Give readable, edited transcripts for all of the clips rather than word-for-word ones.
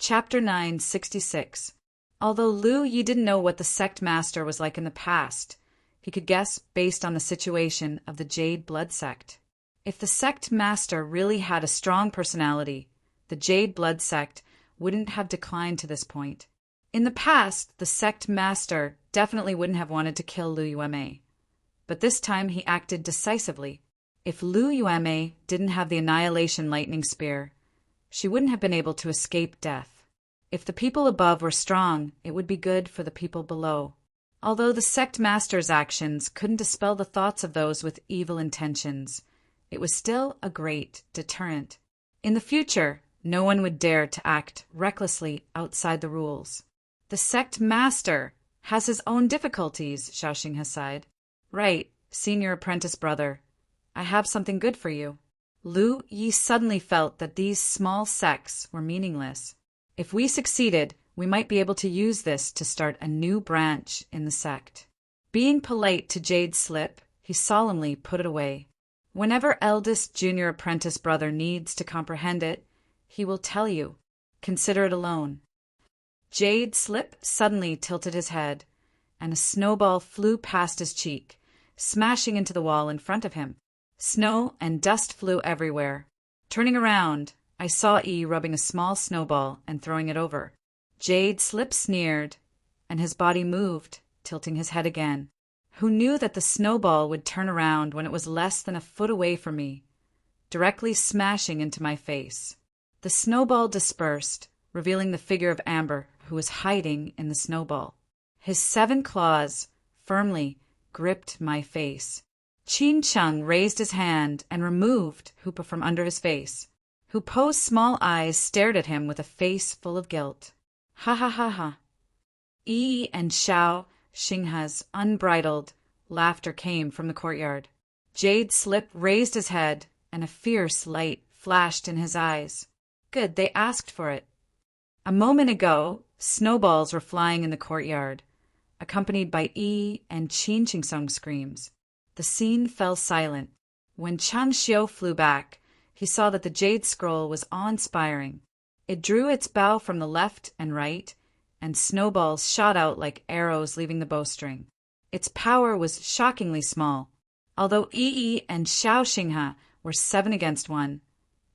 Chapter 966. Although Lu Yi didn't know what the sect master was like in the past, he could guess based on the situation of the Jade Blood sect. If the sect master really had a strong personality, the Jade Blood sect wouldn't have declined to this point. In the past, the sect master definitely wouldn't have wanted to kill Lu Yueme. But this time he acted decisively. If Lu Yueme didn't have the Annihilation Lightning Spear, she wouldn't have been able to escape death. If the people above were strong, it would be good for the people below. Although the sect master's actions couldn't dispel the thoughts of those with evil intentions, it was still a great deterrent. In the future, no one would dare to act recklessly outside the rules. The sect master has his own difficulties, Xiaoxing sighed. Right, senior apprentice brother. I have something good for you. Lu Yi suddenly felt that these small sects were meaningless. If we succeeded, we might be able to use this to start a new branch in the sect. Being polite to Jade Slip, he solemnly put it away. Whenever eldest junior apprentice brother needs to comprehend it, he will tell you. Consider it alone. Jade Slip suddenly tilted his head, and a snowball flew past his cheek, smashing into the wall in front of him. Snow and dust flew everywhere. Turning around, I saw E rubbing a small snowball and throwing it over. Jade Slip sneered, and his body moved, tilting his head again. Who knew that the snowball would turn around when it was less than a foot away from me, directly smashing into my face? The snowball dispersed, revealing the figure of Amber, who was hiding in the snowball. His 7 claws firmly gripped my face. Qin Cheng raised his hand and removed Hoopa from under his face. Hoopo's small eyes stared at him with a face full of guilt. Ha ha ha ha. Yi and Xiao Xingha's unbridled laughter came from the courtyard. Jade Slip raised his head, and a fierce light flashed in his eyes. Good, they asked for it. A moment ago, snowballs were flying in the courtyard, accompanied by Yi and Qin Chingsung's screams. The scene fell silent. When Chang Xiu flew back, he saw that the jade scroll was awe-inspiring. It drew its bow from the left and right, and snowballs shot out like arrows leaving the bowstring. Its power was shockingly small. Although Yi and Xiao Xingha were 7 against 1,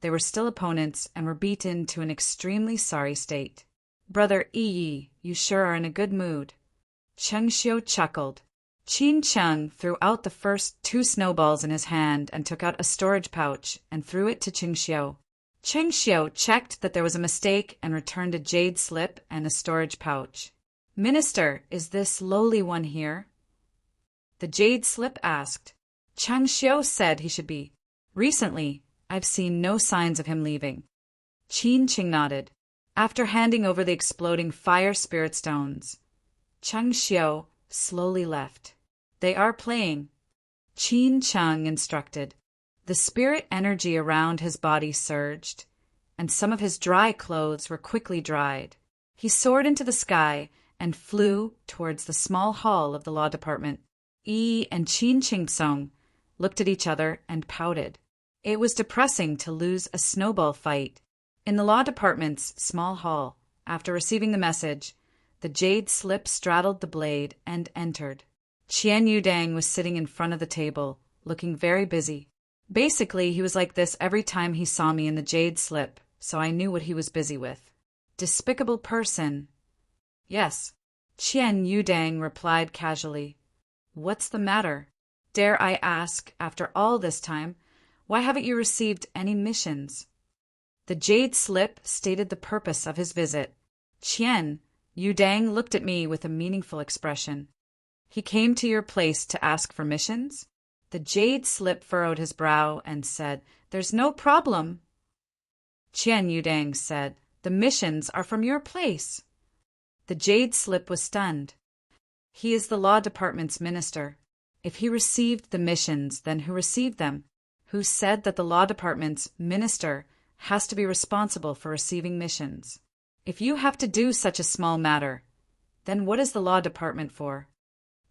they were still opponents and were beaten to an extremely sorry state. Brother Yi, you sure are in a good mood. Cheng Xiu chuckled. Qin Cheng threw out the first 2 snowballs in his hand and took out a storage pouch and threw it to Cheng Xiu. Cheng Xiu checked that there was a mistake and returned a jade slip and a storage pouch. Minister, is this lowly one here? The jade slip asked. Cheng Xiu said he should be. Recently, I've seen no signs of him leaving. Qin Cheng nodded. After handing over the exploding fire spirit stones, Cheng Xiu slowly left. They are playing, Qin Cheng instructed. The spirit energy around his body surged, and some of his dry clothes were quickly dried. He soared into the sky and flew towards the small hall of the law department. Yi and Qin Chingsung looked at each other and pouted. It was depressing to lose a snowball fight. In the law department's small hall, after receiving the message, the jade slip straddled the blade and entered. Qian Yudang was sitting in front of the table, looking very busy. Basically, he was like this every time he saw me in the jade slip, so I knew what he was busy with. Despicable person. Yes, Qian Yudang replied casually. What's the matter? Dare I ask, after all this time, why haven't you received any missions? The jade slip stated the purpose of his visit. Qian Yudang looked at me with a meaningful expression. He came to your place to ask for missions? The jade slip furrowed his brow and said, There's no problem. Qian Yudang said, The missions are from your place. The jade slip was stunned. He is the law department's minister. If he received the missions, then who received them? Who said that the law department's minister has to be responsible for receiving missions? If you have to do such a small matter, then what is the law department for?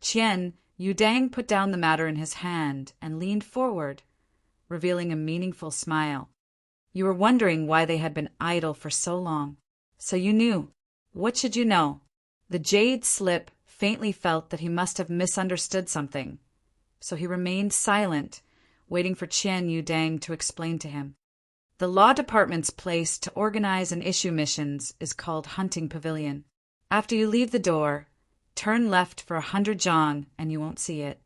Qian Yudang put down the matter in his hand and leaned forward, revealing a meaningful smile. You were wondering why they had been idle for so long. So you knew. What should you know? The jade slip faintly felt that he must have misunderstood something. So he remained silent, waiting for Qian Yudang to explain to him. The law department's place to organize and issue missions is called Hunting Pavilion. After you leave the door, turn left for 100 zhang and you won't see it.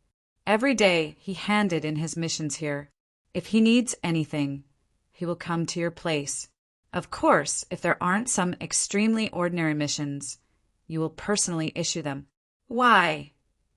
Every day he handed in his missions here. If he needs anything, he will come to your place. Of course, if there aren't some extremely ordinary missions, you will personally issue them. Why?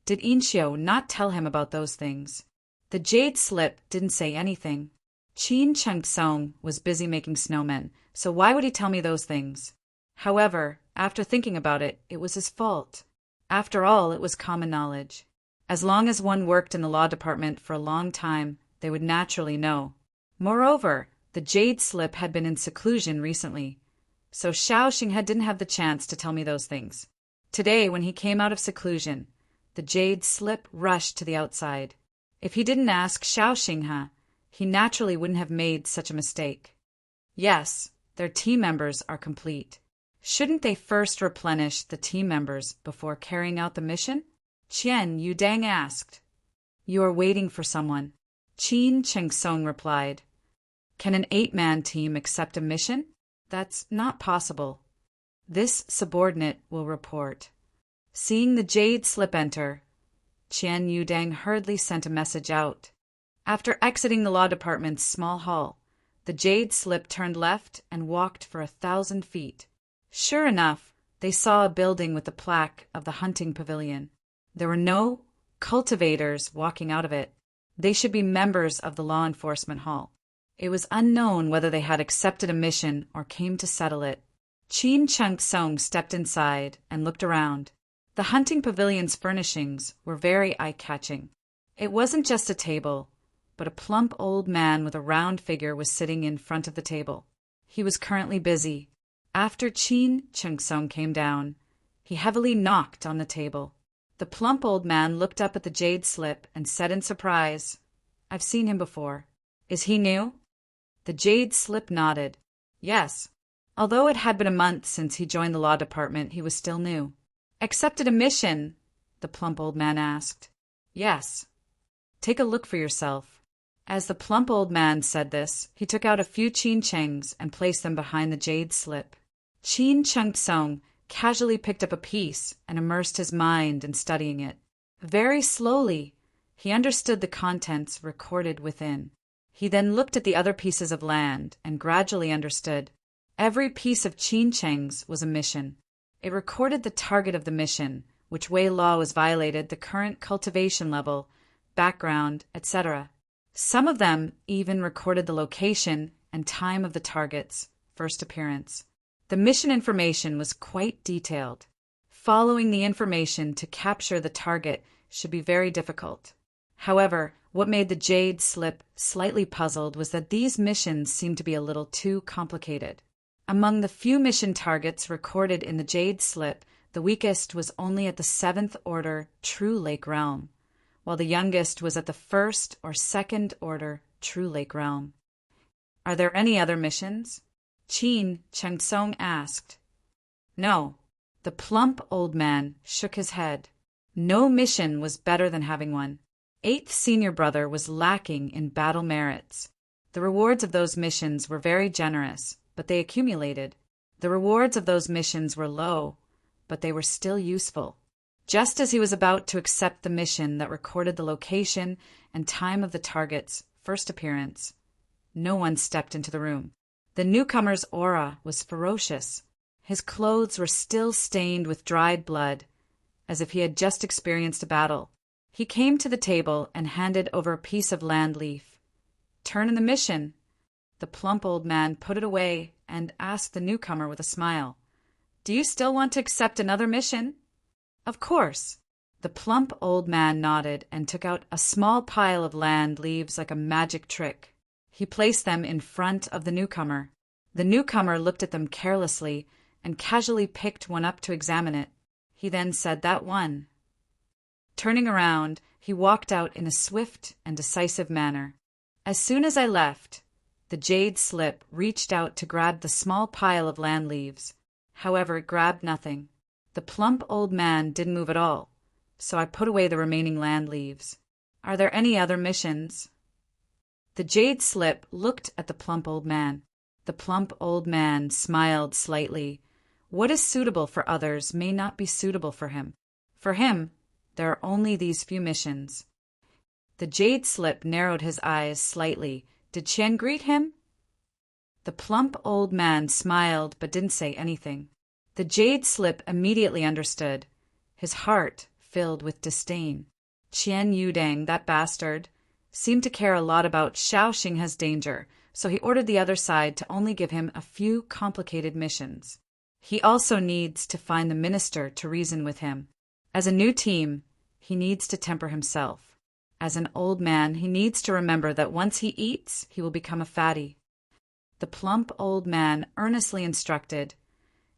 Did Inxiu not tell him about those things? The jade slip didn't say anything. Qin Chengsong was busy making snowmen, so why would he tell me those things? However, after thinking about it, it was his fault. After all, it was common knowledge. As long as one worked in the law department for a long time, they would naturally know. Moreover, the jade slip had been in seclusion recently, so Xiaoxing didn't have the chance to tell me those things. Today, when he came out of seclusion, the jade slip rushed to the outside. If he didn't ask Xiaoxing, he naturally wouldn't have made such a mistake. Yes, their team members are complete. Shouldn't they first replenish the team members before carrying out the mission? Qian Yudang asked. You are waiting for someone. Qin Chengsong replied. Can an 8-man team accept a mission? That's not possible. This subordinate will report. Seeing the jade slip enter, Qian Yudang hurriedly sent a message out. After exiting the law department's small hall, the jade slip turned left and walked for 1,000 feet. Sure enough, they saw a building with the plaque of the hunting pavilion. There were no cultivators walking out of it. They should be members of the law enforcement hall. It was unknown whether they had accepted a mission or came to settle it. Qin Chengsong stepped inside and looked around. The hunting pavilion's furnishings were very eye-catching. It wasn't just a table, but a plump old man with a round figure was sitting in front of the table. He was currently busy. After Qin Chengsong came down, he heavily knocked on the table. The plump old man looked up at the jade slip and said in surprise, I've seen him before. Is he new? The jade slip nodded. Yes. Although it had been a month since he joined the law department, he was still new. Accepted a mission? The plump old man asked. Yes. Take a look for yourself. As the plump old man said this, he took out a few Qin and placed them behind the jade slip. Qin Chengsong casually picked up a piece and immersed his mind in studying it. Very slowly, he understood the contents recorded within. He then looked at the other pieces of land and gradually understood. Every piece of Qin was a mission. It recorded the target of the mission, which way law was violated, the current cultivation level, background, etc. Some of them even recorded the location and time of the target's first appearance. The mission information was quite detailed. Following the information to capture the target should be very difficult. However, what made the jade slip slightly puzzled was that these missions seemed to be a little too complicated. Among the few mission targets recorded in the jade slip, the weakest was only at the 7th order True Lake realm, while the youngest was at the 1st or 2nd order True Lake realm. Are there any other missions? Qin Chengsong asked. No. The plump old man shook his head. No mission was better than having one. 8th senior brother was lacking in battle merits. The rewards of those missions were very generous, but they accumulated. The rewards of those missions were low, but they were still useful. Just as he was about to accept the mission that recorded the location and time of the target's first appearance, no one stepped into the room. The newcomer's aura was ferocious. His clothes were still stained with dried blood, as if he had just experienced a battle. He came to the table and handed over a piece of land leaf. Turn in the mission. The plump old man put it away and asked the newcomer with a smile, Do you still want to accept another mission? Of course. The plump old man nodded and took out a small pile of land leaves like a magic trick. He placed them in front of the newcomer. The newcomer looked at them carelessly and casually picked one up to examine it. He then said, That one. Turning around, he walked out in a swift and decisive manner. As soon as I left, the jade slip reached out to grab the small pile of land leaves. However, it grabbed nothing. The plump old man didn't move at all, so I put away the remaining land leaves. Are there any other missions? The jade slip looked at the plump old man. The plump old man smiled slightly. What is suitable for others may not be suitable for him. For him, there are only these few missions. The jade slip narrowed his eyes slightly. Did Qian greet him? The plump old man smiled but didn't say anything. The jade slip immediately understood. His heart filled with disdain. Qian Yudang, that bastard, seemed to care a lot about Xiao Xinghe's danger, so he ordered the other side to only give him a few complicated missions. He also needs to find the minister to reason with him. As a new team, he needs to temper himself. As an old man, he needs to remember that once he eats, he will become a fatty. The plump old man earnestly instructed,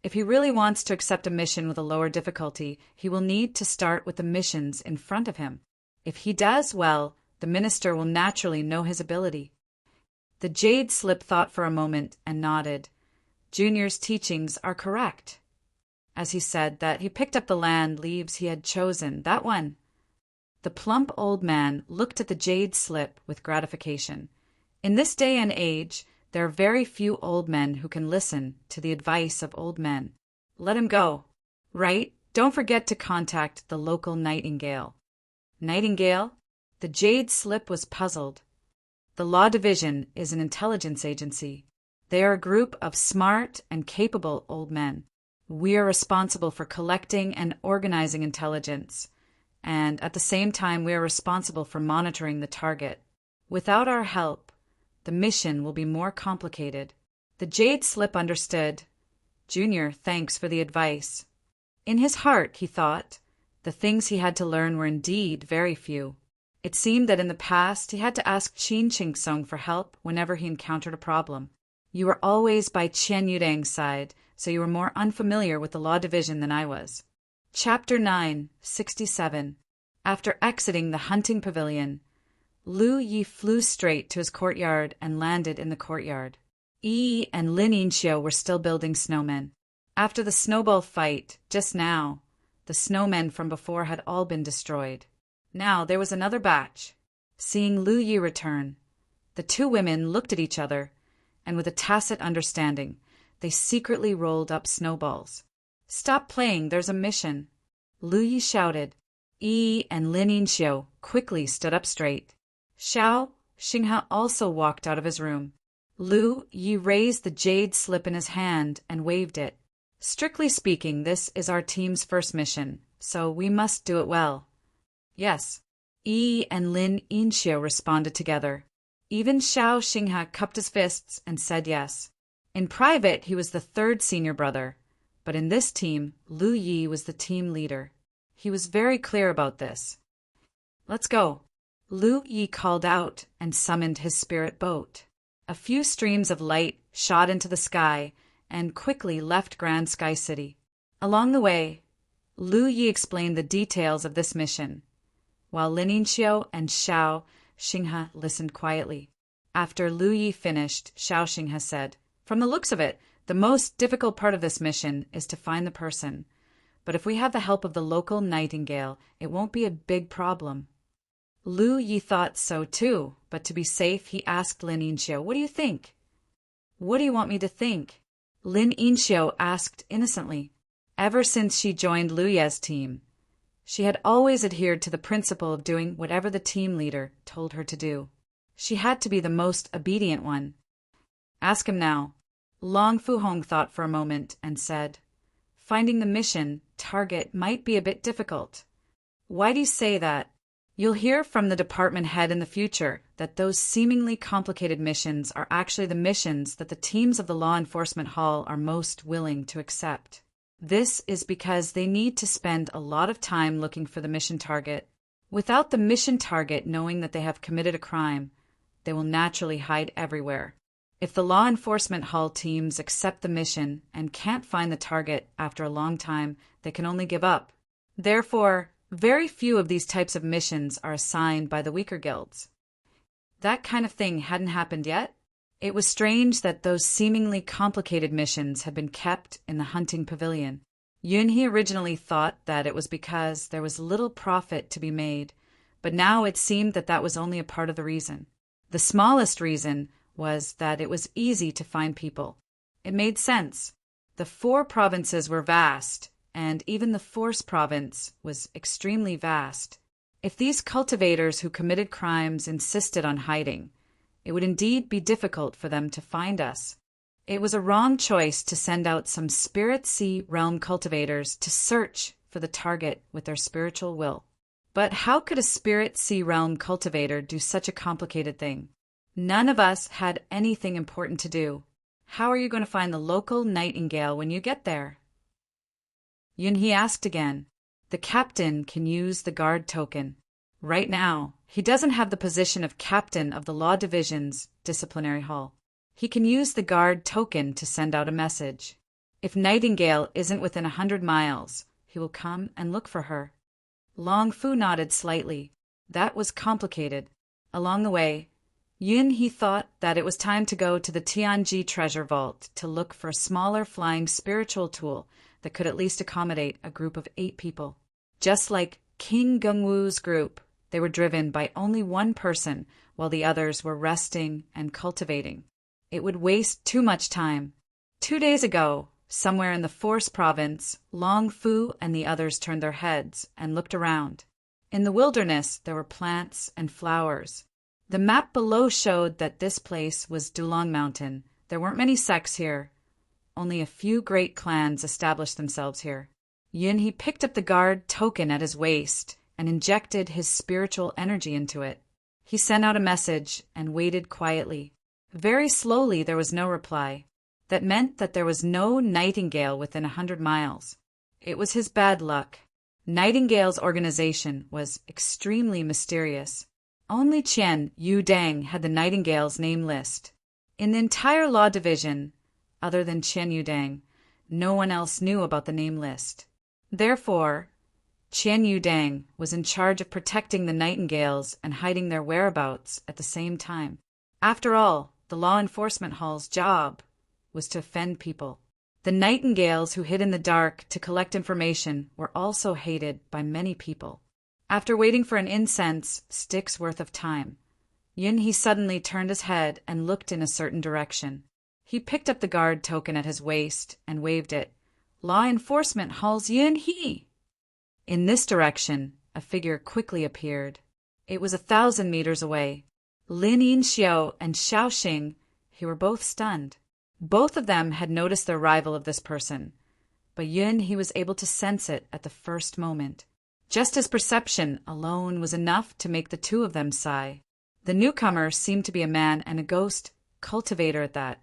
if he really wants to accept a mission with a lower difficulty, he will need to start with the missions in front of him. If he does well, the minister will naturally know his ability. The jade slip thought for a moment and nodded. Junior's teachings are correct. As he said that, he picked up the land leaves he had chosen, that one. The plump old man looked at the jade slip with gratification. In this day and age, there are very few old men who can listen to the advice of old men. Let him go. Right? Don't forget to contact the local nightingale. Nightingale? The jade slip was puzzled. The Law Division is an intelligence agency. They are a group of smart and capable old men. We are responsible for collecting and organizing intelligence, and at the same time we are responsible for monitoring the target. Without our help, the mission will be more complicated. The jade slip understood. Junior, thanks for the advice. In his heart, he thought, the things he had to learn were indeed very few. It seemed that in the past he had to ask Qin Qingsong for help whenever he encountered a problem. You were always by Qian Yudang's side, so you were more unfamiliar with the Law Division than I was. Chapter 9, 67. After exiting the hunting pavilion, Lu Yi flew straight to his courtyard and landed in the courtyard. Yi and Lin Yinxiu were still building snowmen. After the snowball fight, just now, the snowmen from before had all been destroyed. Now there was another batch. Seeing Lu Yi return, the two women looked at each other, and with a tacit understanding, they secretly rolled up snowballs. Stop playing, there's a mission. Lu Yi shouted. Yi and Lin Yinxiu quickly stood up straight. Xiao Xinghe also walked out of his room. Lu Yi raised the jade slip in his hand and waved it. Strictly speaking, this is our team's first mission, so we must do it well. Yes. Yi and Lin Yinxiu responded together. Even Xiao Xinghe cupped his fists and said yes. In private, he was the third senior brother, but in this team, Lu Yi was the team leader. He was very clear about this. Let's go. Lu Yi called out and summoned his spirit boat. A few streams of light shot into the sky and quickly left Grand Sky City. Along the way, Lu Yi explained the details of this mission, while Lin Yinxiu and Xiao Xinghe listened quietly. After Lu Yi finished, Xiao Xinghe said, from the looks of it, the most difficult part of this mission is to find the person. But if we have the help of the local nightingale, it won't be a big problem. Lu Yi thought so too, but to be safe, he asked Lin Yinxiu, what do you think? What do you want me to think? Lin Yinxiu asked innocently. Ever since she joined Lu Ye's team, she had always adhered to the principle of doing whatever the team leader told her to do. She had to be the most obedient one. Ask him now. Long Fu Hong thought for a moment and said, finding the mission target might be a bit difficult. Why do you say that? You'll hear from the department head in the future that those seemingly complicated missions are actually the missions that the teams of the Law Enforcement Hall are most willing to accept. This is because they need to spend a lot of time looking for the mission target. Without the mission target knowing that they have committed a crime, they will naturally hide everywhere. If the Law Enforcement Hall teams accept the mission and can't find the target after a long time, they can only give up. Therefore, very few of these types of missions are assigned by the weaker guilds. That kind of thing hadn't happened yet? It was strange that those seemingly complicated missions had been kept in the hunting pavilion. Yunhee originally thought that it was because there was little profit to be made, but now it seemed that that was only a part of the reason. The smallest reason was that it was easy to find people. It made sense. The 4 provinces were vast, and even the Force province was extremely vast. If these cultivators who committed crimes insisted on hiding, it would indeed be difficult for them to find us. It was a wrong choice to send out some Spirit Sea realm cultivators to search for the target with their spiritual will. But how could a Spirit Sea realm cultivator do such a complicated thing? None of us had anything important to do. How are you going to find the local nightingale when you get there? Yunhee asked again. The captain can use the guard token. Right now, he doesn't have the position of captain of the Law Division's disciplinary hall. He can use the guard token to send out a message. If Nightingale isn't within 100 miles, he will come and look for her. Long Fu nodded slightly. That was complicated. Along the way, Yunhee thought that it was time to go to the Tianji treasure vault to look for a smaller flying spiritual tool that could at least accommodate a group of 8 people. Just like King Gengwu's group, they were driven by only one person while the others were resting and cultivating. It would waste too much time. 2 days ago, somewhere in the Force province, Long Fu and the others turned their heads and looked around. In the wilderness, there were plants and flowers. The map below showed that this place was Dulong Mountain. There weren't many sects here. Only a few great clans established themselves here. Yunhee picked up the guard token at his waist and injected his spiritual energy into it. He sent out a message and waited quietly. Very slowly there was no reply. That meant that there was no nightingale within 100 miles. It was his bad luck. Nightingale's organization was extremely mysterious. Only Qian Yu Dang had the nightingale's name list. In the entire Law Division, other than Qian Yu Dang, no one else knew about the name list. Therefore, Qian Yu Dang was in charge of protecting the nightingales and hiding their whereabouts at the same time. After all, the law enforcement hall's job was to offend people. The nightingales who hid in the dark to collect information were also hated by many people. After waiting for an incense stick's worth of time, Yunhee suddenly turned his head and looked in a certain direction. He picked up the guard token at his waist and waved it. Law enforcement hall's Yunhee! In this direction, a figure quickly appeared. It was 1,000 meters away. Lin Yinxiu and Xiao Xing, who were both stunned. Both of them had noticed the arrival of this person, but Yunhee was able to sense it at the first moment. Just his perception alone was enough to make the two of them sigh. The newcomer seemed to be a man and a ghost cultivator at that.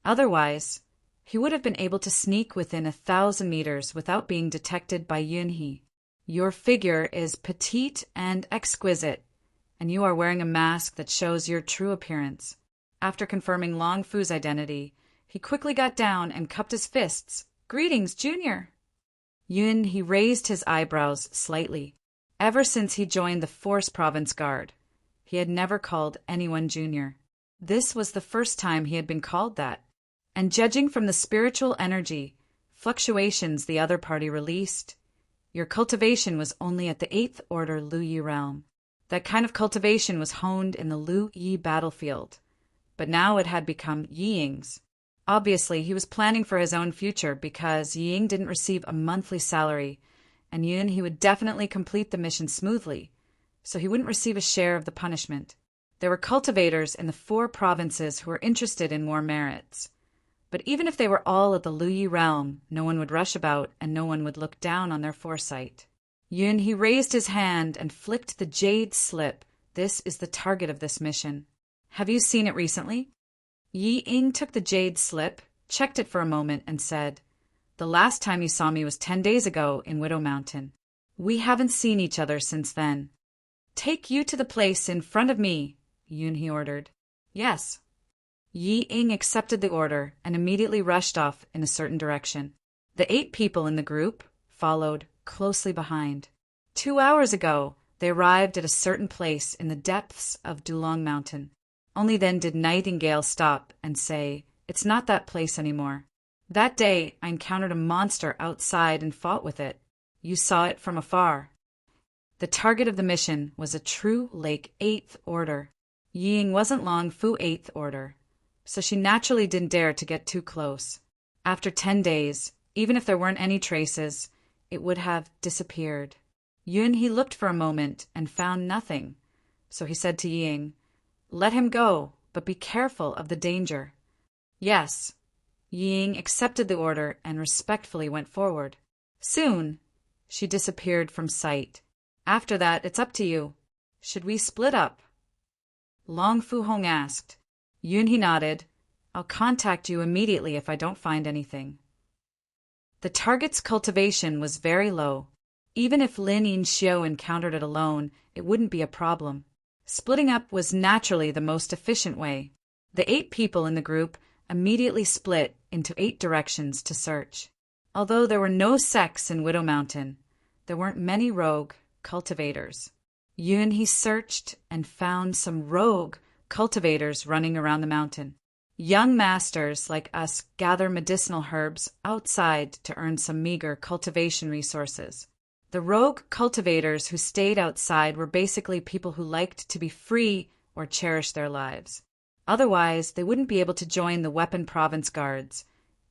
Otherwise, he would have been able to sneak within 1,000 meters without being detected by Yunhee. Your figure is petite and exquisite, and you are wearing a mask that shows your true appearance. After confirming Long Fu's identity, he quickly got down and cupped his fists. Greetings, Junior! Yunhee raised his eyebrows slightly. Ever since he joined the Force Province Guard, he had never called anyone Junior. This was the first time he had been called that. And judging from the spiritual energy fluctuations the other party released, your cultivation was only at the 8th Order Lu Yi realm. That kind of cultivation was honed in the Lu Yi battlefield, but now it had become Ying's. Obviously, he was planning for his own future because Ying didn't receive a monthly salary, and Yunhee would definitely complete the mission smoothly, so he wouldn't receive a share of the punishment. There were cultivators in the 4 provinces who were interested in more merits. But even if they were all at the Lu Yi realm, no one would rush about and no one would look down on their foresight. Yunhee raised his hand and flicked the jade slip. This is the target of this mission. Have you seen it recently? Yi Ying took the jade slip, checked it for a moment, and said, The last time you saw me was 10 days ago in Widow Mountain. We haven't seen each other since then. Take you to the place in front of me, Yunhee ordered. Yes. Yi Ying accepted the order and immediately rushed off in a certain direction. The 8 people in the group followed closely behind. 2 hours ago, they arrived at a certain place in the depths of Dulong Mountain. Only then did Nightingale stop and say, "It's not that place anymore. That day I encountered a monster outside and fought with it. You saw it from afar." The target of the mission was a true lake 8th order. Ying wasn't Long Fu 8th order, so she naturally didn't dare to get too close. After 10 days, even if there weren't any traces, it would have disappeared. Yun he looked for a moment and found nothing, so he said to Ying, "Let him go, but be careful of the danger." Yes. Ying accepted the order and respectfully went forward. Soon, she disappeared from sight. After that, it's up to you. Should we split up? Long Fu Hong asked. Yun he nodded. I'll contact you immediately if I don't find anything. The target's cultivation was very low. Even if Lin Yinxiu encountered it alone, it wouldn't be a problem. Splitting up was naturally the most efficient way. The 8 people in the group immediately split into 8 directions to search. Although there were no sects in Widow Mountain, there weren't many rogue cultivators. Yun he searched and found some rogue cultivators running around the mountain. Young masters like us gather medicinal herbs outside to earn some meager cultivation resources. The rogue cultivators who stayed outside were basically people who liked to be free or cherish their lives. Otherwise, they wouldn't be able to join the Weapon Province Guards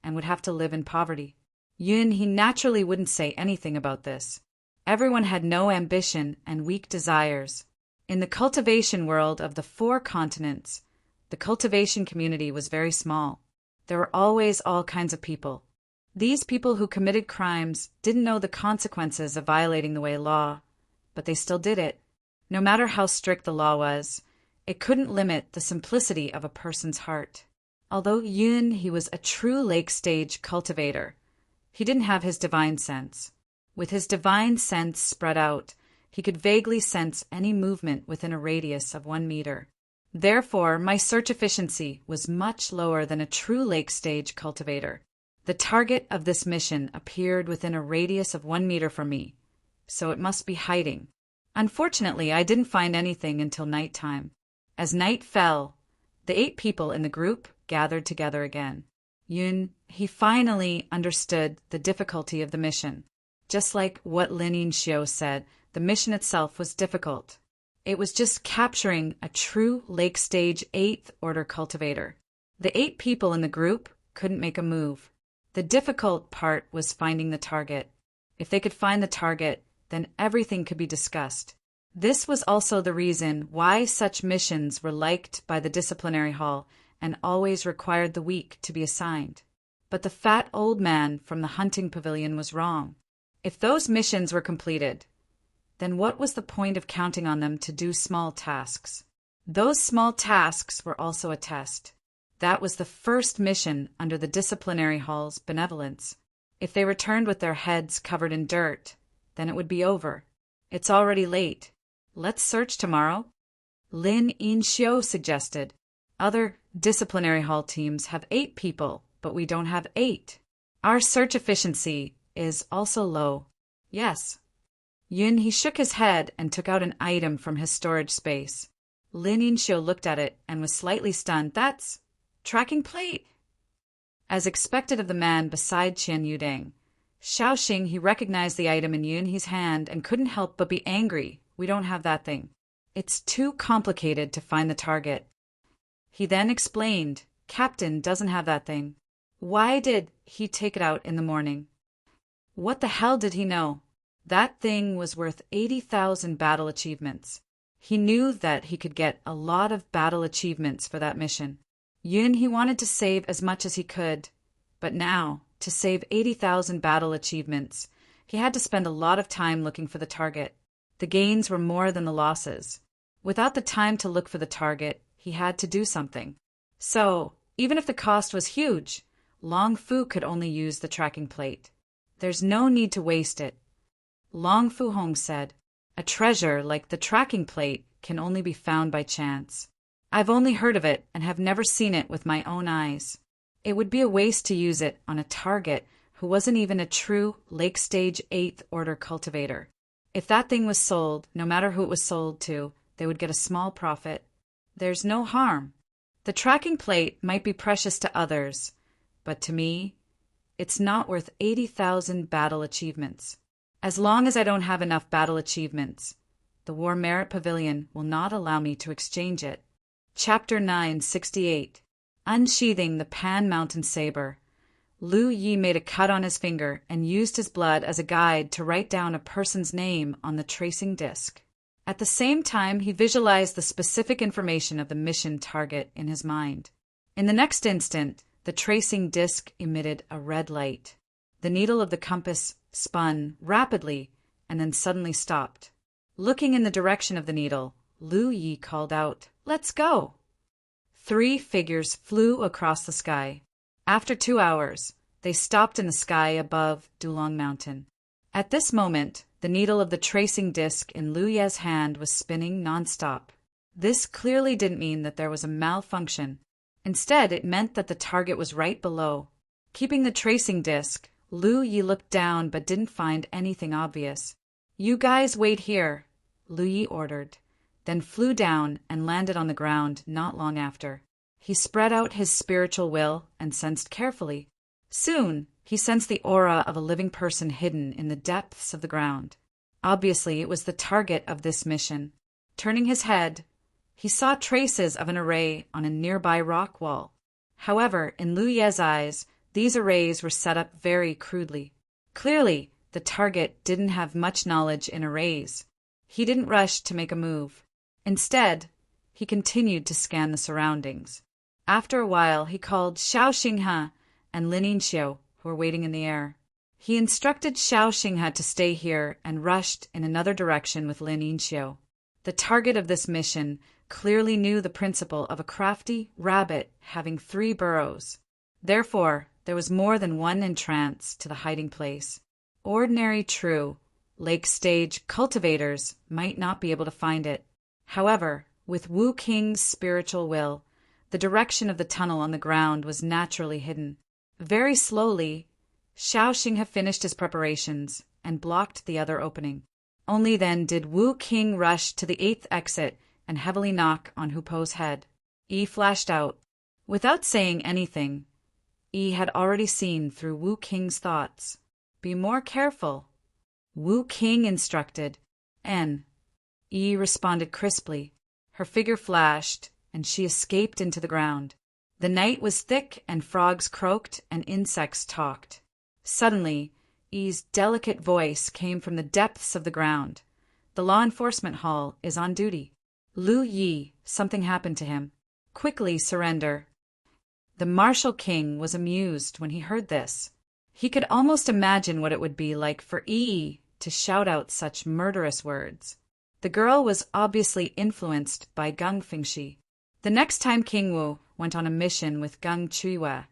and would have to live in poverty. Yun he naturally wouldn't say anything about this. Everyone had no ambition and weak desires. In the cultivation world of the 4 continents, the cultivation community was very small. There were always all kinds of people. These people who committed crimes didn't know the consequences of violating the way law, but they still did it. No matter how strict the law was, it couldn't limit the simplicity of a person's heart. Although Yun he was a true lake-stage cultivator, he didn't have his divine sense. With his divine sense spread out, he could vaguely sense any movement within a radius of 1 meter. Therefore, my search efficiency was much lower than a true lake-stage cultivator. The target of this mission appeared within a radius of 1 meter from me, so it must be hiding. Unfortunately, I didn't find anything until nighttime. As night fell, the 8 people in the group gathered together again. Yun, he finally understood the difficulty of the mission. Just like what Lin Yinxiu said, the mission itself was difficult. It was just capturing a true lake-stage 8th order cultivator. The 8 people in the group couldn't make a move. The difficult part was finding the target. If they could find the target, then everything could be discussed. This was also the reason why such missions were liked by the disciplinary hall and always required the weak to be assigned. But the fat old man from the hunting pavilion was wrong. If those missions were completed, then what was the point of counting on them to do small tasks? Those small tasks were also a test. That was the first mission under the disciplinary hall's benevolence. If they returned with their heads covered in dirt, then it would be over. It's already late. Let's search tomorrow. Lin Yinxiu suggested. Other disciplinary hall teams have 8 people, but we don't have 8. Our search efficiency is also low. Yes. Yun he shook his head and took out an item from his storage space. Lin Yinxiu looked at it and was slightly stunned. That's tracking plate. As expected of the man beside Qian Yudeng, Shaoxing he recognized the item in Yun He's hand and couldn't help but be angry. We don't have that thing. It's too complicated to find the target. He then explained, Captain doesn't have that thing. Why did he take it out in the morning? What the hell did he know? That thing was worth 80,000 battle achievements. He knew that he could get a lot of battle achievements for that mission. Yun he wanted to save as much as he could, but now, to save 80,000 battle achievements, he had to spend a lot of time looking for the target. The gains were more than the losses. Without the time to look for the target, he had to do something. So, even if the cost was huge, Long Fu could only use the tracking plate. There's no need to waste it. Long Fu Hong said, a treasure like the tracking plate can only be found by chance. I've only heard of it and have never seen it with my own eyes. It would be a waste to use it on a target who wasn't even a true lake-stage 8th order cultivator. If that thing was sold, no matter who it was sold to, they would get a small profit. There's no harm. The tracking plate might be precious to others, but to me, it's not worth 80,000 battle achievements. As long as I don't have enough battle achievements, the War Merit Pavilion will not allow me to exchange it. Chapter 968. Unsheathing the Pan Mountain Saber. Lu Yi made a cut on his finger and used his blood as a guide to write down a person's name on the tracing disc. At the same time, he visualized the specific information of the mission target in his mind. In the next instant, the tracing disc emitted a red light. The needle of the compass spun rapidly and then suddenly stopped. Looking in the direction of the needle, Lu Yi called out, "Let's go!" 3 figures flew across the sky. After 2 hours, they stopped in the sky above Dulong Mountain. At this moment, the needle of the tracing disc in Lu Ye's hand was spinning nonstop. This clearly didn't mean that there was a malfunction. Instead, it meant that the target was right below. Keeping the tracing disc, Lu Yi looked down but didn't find anything obvious. "You guys wait here," Lu Yi ordered, then flew down and landed on the ground not long after. He spread out his spiritual will and sensed carefully. Soon, he sensed the aura of a living person hidden in the depths of the ground. Obviously, it was the target of this mission. Turning his head, he saw traces of an array on a nearby rock wall. However, in Lu Ye's eyes, these arrays were set up very crudely. Clearly, the target didn't have much knowledge in arrays. He didn't rush to make a move. Instead, he continued to scan the surroundings. After a while, he called Xiao Xinghe and Lin Yinxiu, who were waiting in the air. He instructed Xiao Xinghe to stay here and rushed in another direction with Lin Yinxiu. The target of this mission clearly knew the principle of a crafty rabbit having 3 burrows. Therefore, there was more than one entrance to the hiding place. Ordinary true lake stage cultivators might not be able to find it. However, with Wu Qing's spiritual will, the direction of the tunnel on the ground was naturally hidden. Very slowly, Xiao Xinghe finished his preparations and blocked the other opening. Only then did Wu Qing rush to the 8th exit and heavily knock on Hu Po's head. Yi flashed out. Without saying anything, Yi had already seen through Wu Qing's thoughts. "Be more careful," Wu Qing instructed. Yi responded crisply. Her figure flashed, and she escaped into the ground. The night was thick, and frogs croaked and insects talked. Suddenly, Yi's delicate voice came from the depths of the ground. "The law enforcement hall is on duty. Lu Yi, something happened to him. Quickly surrender." The Martial King was amused when he heard this. He could almost imagine what it would be like for Yi to shout out such murderous words. The girl was obviously influenced by Gung Fingxi. The next time King Wu went on a mission with Gung Chuiwe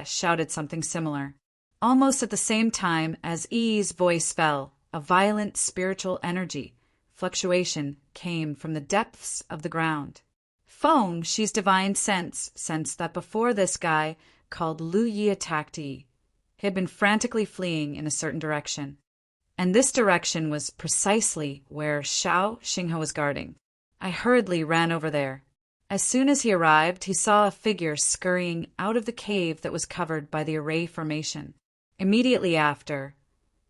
shouted something similar. Almost at the same time as Yi's voice fell, a violent spiritual energy fluctuation came from the depths of the ground. Feng Shi's divine sense sensed that before this guy called Lu Yi attacked Yi, he had been frantically fleeing in a certain direction. And this direction was precisely where Xiao Xinghe was guarding. I hurriedly ran over there. As soon as he arrived, he saw a figure scurrying out of the cave that was covered by the array formation. Immediately after,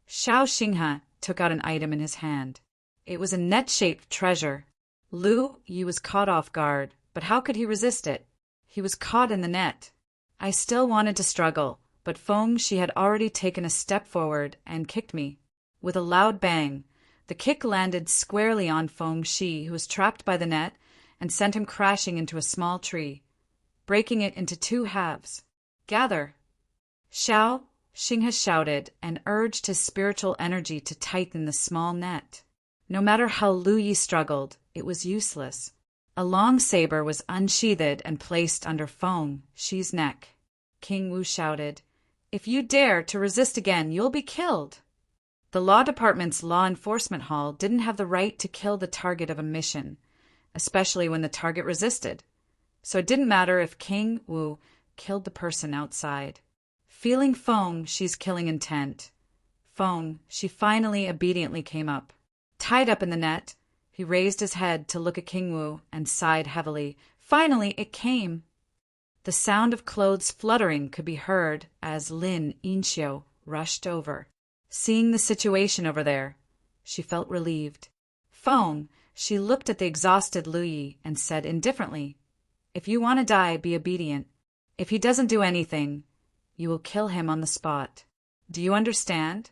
Xiao Xinghe took out an item in his hand. It was a net-shaped treasure. Lu Yi was caught off guard, but how could he resist it? He was caught in the net. I still wanted to struggle, but Feng Shi had already taken a step forward and kicked me. With a loud bang, the kick landed squarely on Feng Shi, who was trapped by the net, and sent him crashing into a small tree, breaking it into 2 halves. "Gather!" Xiao Xinghe shouted and urged his spiritual energy to tighten the small net. No matter how Lu Yi struggled, it was useless. A long saber was unsheathed and placed under Feng Shi's neck. King Wu shouted, "If you dare to resist again, you'll be killed." The Law Department's law enforcement hall didn't have the right to kill the target of a mission, especially when the target resisted. So it didn't matter if King Wu killed the person outside. Feeling Feng Shi's killing intent, Feng Shi finally obediently came up. Tied up in the net, he raised his head to look at King Wu and sighed heavily. Finally it came. The sound of clothes fluttering could be heard as Lin Yinxiu rushed over. Seeing the situation over there, she felt relieved. Feng, she looked at the exhausted Lu Yi and said indifferently, "If you want to die, be obedient. If he doesn't do anything, you will kill him on the spot. Do you understand?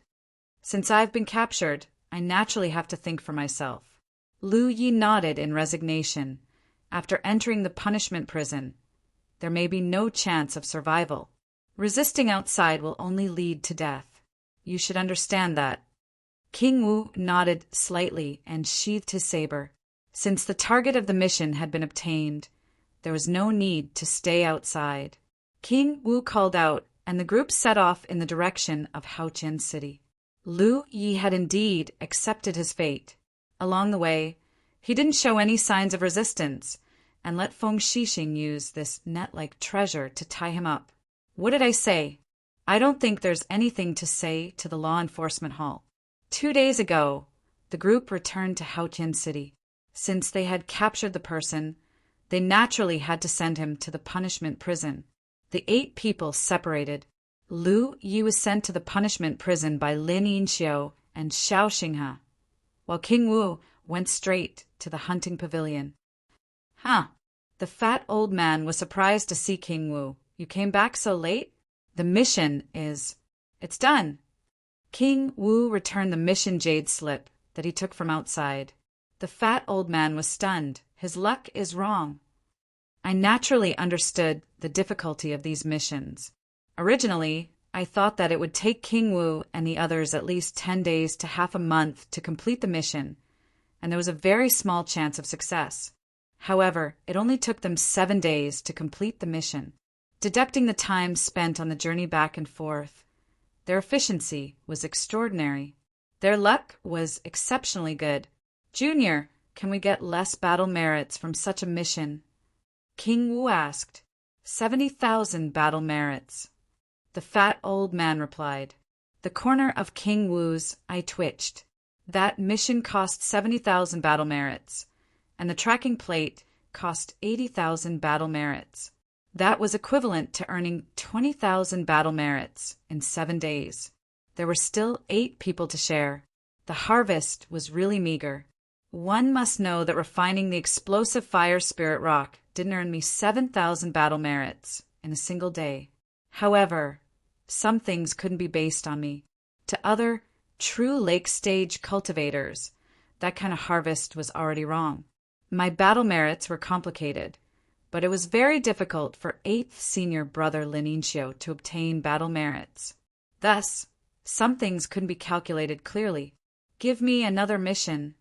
Since I've been captured, I naturally have to think for myself." Lu Yi nodded in resignation. After entering the punishment prison, there may be no chance of survival. Resisting outside will only lead to death. You should understand that. King Wu nodded slightly and sheathed his saber. Since the target of the mission had been obtained, there was no need to stay outside. King Wu called out, and the group set off in the direction of Haotian City. Lu Yi had indeed accepted his fate. Along the way, he didn't show any signs of resistance, and let Feng Xixing use this net-like treasure to tie him up. What did I say? I don't think there's anything to say to the law enforcement hall. 2 days ago, the group returned to Haotian City. Since they had captured the person, they naturally had to send him to the punishment prison. The 8 people separated. Lu Yi was sent to the punishment prison by Lin Yinxiu and Xiao Xinghe, while King Wu went straight to the hunting pavilion. Huh. The fat old man was surprised to see King Wu. You came back so late? The mission is... It's done. King Wu returned the mission jade slip that he took from outside. The fat old man was stunned. His luck is wrong. I naturally understood the difficulty of these missions. Originally, I thought that it would take King Wu and the others at least 10 days to half a month to complete the mission, and there was a very small chance of success. However, it only took them 7 days to complete the mission. Deducting the time spent on the journey back and forth, their efficiency was extraordinary. Their luck was exceptionally good. Junior, can we get less battle merits from such a mission? King Wu asked. 70,000 battle merits. The fat old man replied. The corner of King Wu's eye twitched. That mission cost 70,000 battle merits, and the tracking plate cost 80,000 battle merits. That was equivalent to earning 20,000 battle merits in 7 days. There were still 8 people to share. The harvest was really meager. One must know that refining the explosive fire spirit rock didn't earn me 7,000 battle merits in a single day. However, some things couldn't be based on me. To other true lake stage cultivators, that kind of harvest was already wrong. My battle merits were complicated, but it was very difficult for 8th senior brother Lin Yinxiu to obtain battle merits. Thus, some things couldn't be calculated clearly. Give me another mission.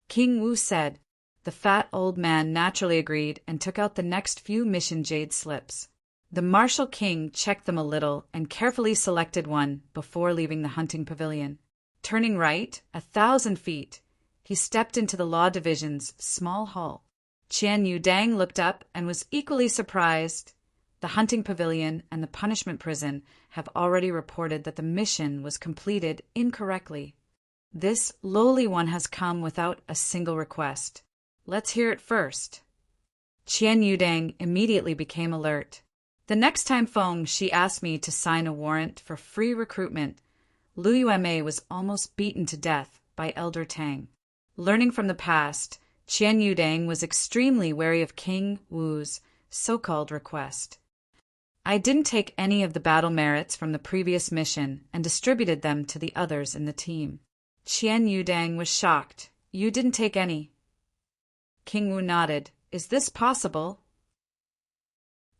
King Wu said. The fat old man naturally agreed and took out the next few mission jade slips. The martial king checked them a little and carefully selected one before leaving the hunting pavilion. Turning right, 1,000 feet, he stepped into the law division's small hall. Qian Yudang looked up and was equally surprised. The hunting pavilion and the punishment prison have already reported that the mission was completed incorrectly. This lowly one has come without a single request. Let's hear it first. Qian Yudang immediately became alert. The next time Feng she asked me to sign a warrant for free recruitment, Lu Yueme was almost beaten to death by Elder Tang. Learning from the past, Qian Yudang was extremely wary of King Wu's so-called request. I didn't take any of the battle merits from the previous mission and distributed them to the others in the team. Qian Yudang was shocked. You didn't take any? King Wu nodded. Is this possible?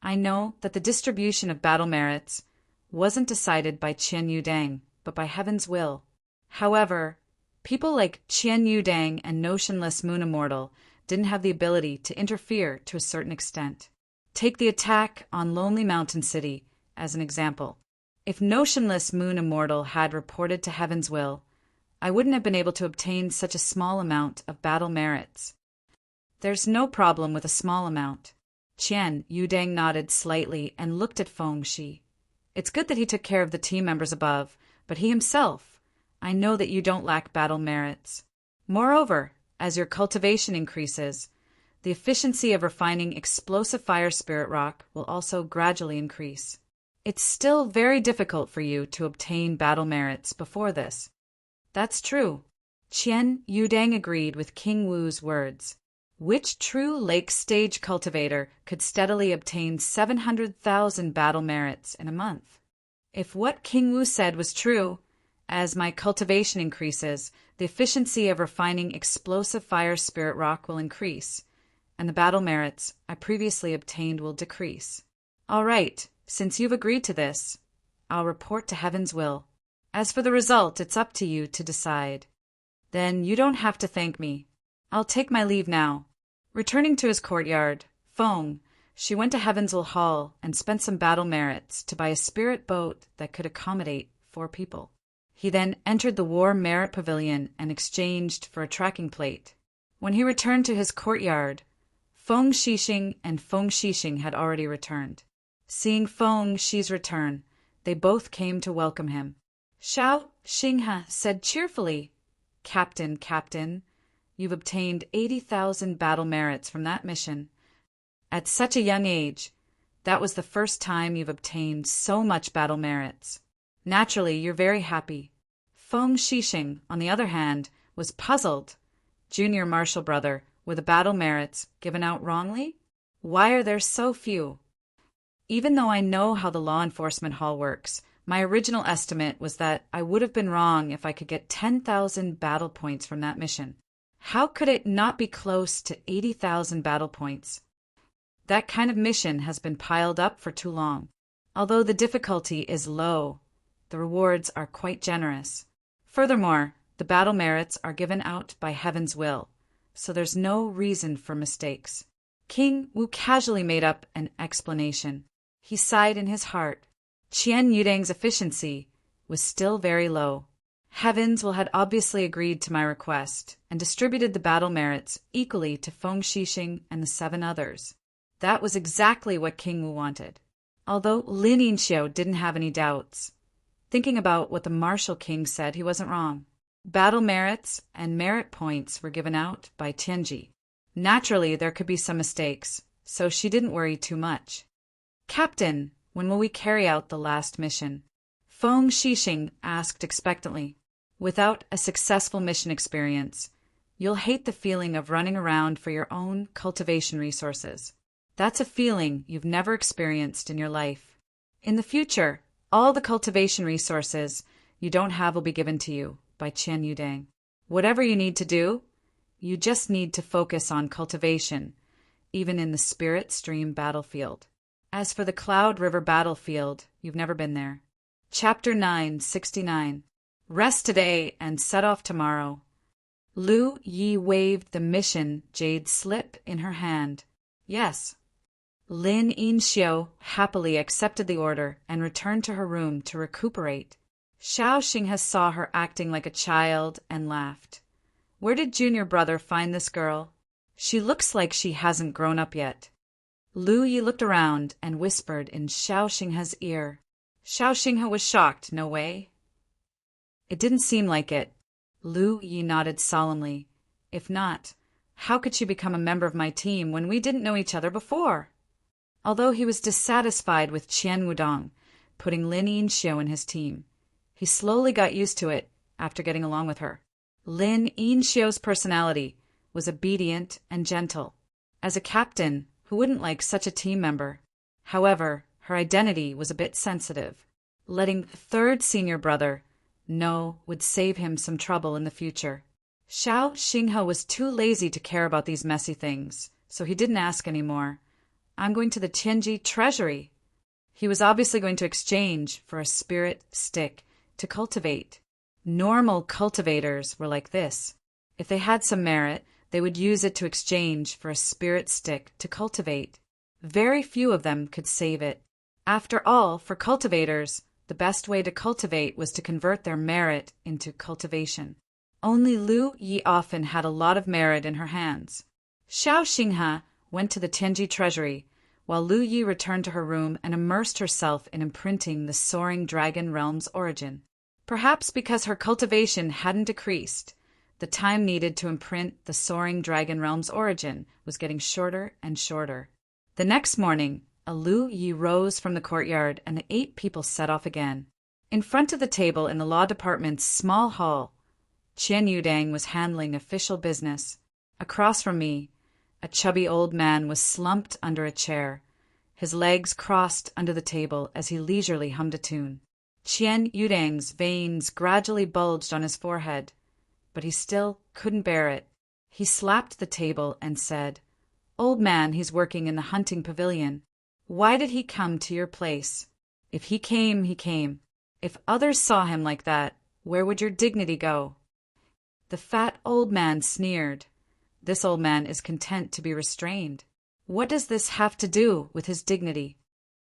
I know that the distribution of battle merits wasn't decided by Qian Yudang, but by heaven's will. However, people like Qian Yudang and Notionless Moon Immortal didn't have the ability to interfere to a certain extent. Take the attack on Lonely Mountain City as an example. If Notionless Moon Immortal had reported to heaven's will, I wouldn't have been able to obtain such a small amount of battle merits. There's no problem with a small amount. Qian Yudang nodded slightly and looked at Feng Shi. It's good that he took care of the team members above, but he himself, I know that you don't lack battle merits. Moreover, as your cultivation increases, The efficiency of refining explosive fire spirit rock will also gradually increase. It's still very difficult for you to obtain battle merits before this. That's true. Qian Yudang agreed with King Wu's words. Which true lake stage cultivator could steadily obtain 700,000 battle merits in a month? If what King Wu said was true, as my cultivation increases, the efficiency of refining explosive fire spirit rock will increase, and the battle merits I previously obtained will decrease. All right, since you've agreed to this, I'll report to Heaven's will. As for the result, it's up to you to decide. Then you don't have to thank me. I'll take my leave now. Returning to his courtyard, Feng, she went to Heavenswell Hall and spent some battle merits to buy a spirit boat that could accommodate 4 people. He then entered the War Merit Pavilion and exchanged for a tracking plate. When he returned to his courtyard, Feng Shixing and Feng Shixing had already returned. Seeing Feng Shi's return, they both came to welcome him. Xiao Xinghe said cheerfully, Captain, you've obtained 80,000 battle merits from that mission. At such a young age, that was the first time you've obtained so much battle merits. Naturally, you're very happy. Feng Shixing, on the other hand, was puzzled. Junior Marshal Brother, were the battle merits given out wrongly? Why are there so few? Even though I know how the law enforcement hall works, my original estimate was that I would have been wrong if I could get 10,000 battle points from that mission. How could it not be close to 80,000 battle points? That kind of mission has been piled up for too long. Although the difficulty is low, the rewards are quite generous. Furthermore, the battle merits are given out by Heaven's will, so there's no reason for mistakes. King Wu casually made up an explanation. He sighed in his heart. Qian Yudang's efficiency was still very low. Heavenswell had obviously agreed to my request and distributed the battle merits equally to Feng Shixing and the 7 others. That was exactly what King Wu wanted. Although Lin Yinxiu didn't have any doubts. Thinking about what the Marshal King said, he wasn't wrong. Battle merits and merit points were given out by Tianji. Naturally, there could be some mistakes, so she didn't worry too much. Captain, when will we carry out the last mission? Feng Shixing asked expectantly. Without a successful mission experience, you'll hate the feeling of running around for your own cultivation resources. That's a feeling you've never experienced in your life. In the future, all the cultivation resources you don't have will be given to you by Qian Yudang. Whatever you need to do, you just need to focus on cultivation, even in the Spirit Stream battlefield. As for the Cloud River battlefield, you've never been there. Chapter 969. Rest today and set off tomorrow. Lu Yi waved the mission jade slip in her hand. Yes. Lin Yinxiu happily accepted the order and returned to her room to recuperate. Xiao Xinghe saw her acting like a child and laughed. Where did Junior Brother find this girl? She looks like she hasn't grown up yet. Lu Yi looked around and whispered in Xiao Xinghe's ear. Xiao Xinghe was shocked, no way? It didn't seem like it. Lu Yi nodded solemnly. If not, how could she become a member of my team when we didn't know each other before? Although he was dissatisfied with Qian Wudong putting Lin Yinxiu in his team, he slowly got used to it after getting along with her. Lin Yinxiu's personality was obedient and gentle. As a captain, who wouldn't like such a team member? However, her identity was a bit sensitive. Letting the 3rd senior brother know would save him some trouble in the future. Xiao Xinghe was too lazy to care about these messy things, so he didn't ask anymore. I'm going to the Tianji treasury. He was obviously going to exchange for a spirit stick to cultivate. Normal cultivators were like this. If they had some merit, they would use it to exchange for a spirit stick to cultivate. Very few of them could save it. After all, for cultivators, the best way to cultivate was to convert their merit into cultivation. Only Lu Yi often had a lot of merit in her hands. Xiao Xinghe went to the Tianji treasury, while Lu Yi returned to her room and immersed herself in imprinting the soaring dragon realm's origin. Perhaps because her cultivation hadn't decreased, The time needed to imprint the soaring dragon realm's origin was getting shorter and shorter. The next morning, Lu Yi rose from the courtyard and the 8 people set off again. In front of the table in the law department's small hall, Qian Yudang was handling official business. Across from me, a chubby old man was slumped under a chair, his legs crossed under the table as he leisurely hummed a tune. Qian Yudang's veins gradually bulged on his forehead, but he still couldn't bear it. He slapped the table and said, "Old man, he's working in the hunting pavilion. Why did he come to your place? If he came, he came. If others saw him like that, where would your dignity go?" The fat old man sneered. This old man is content to be restrained. What does this have to do with his dignity?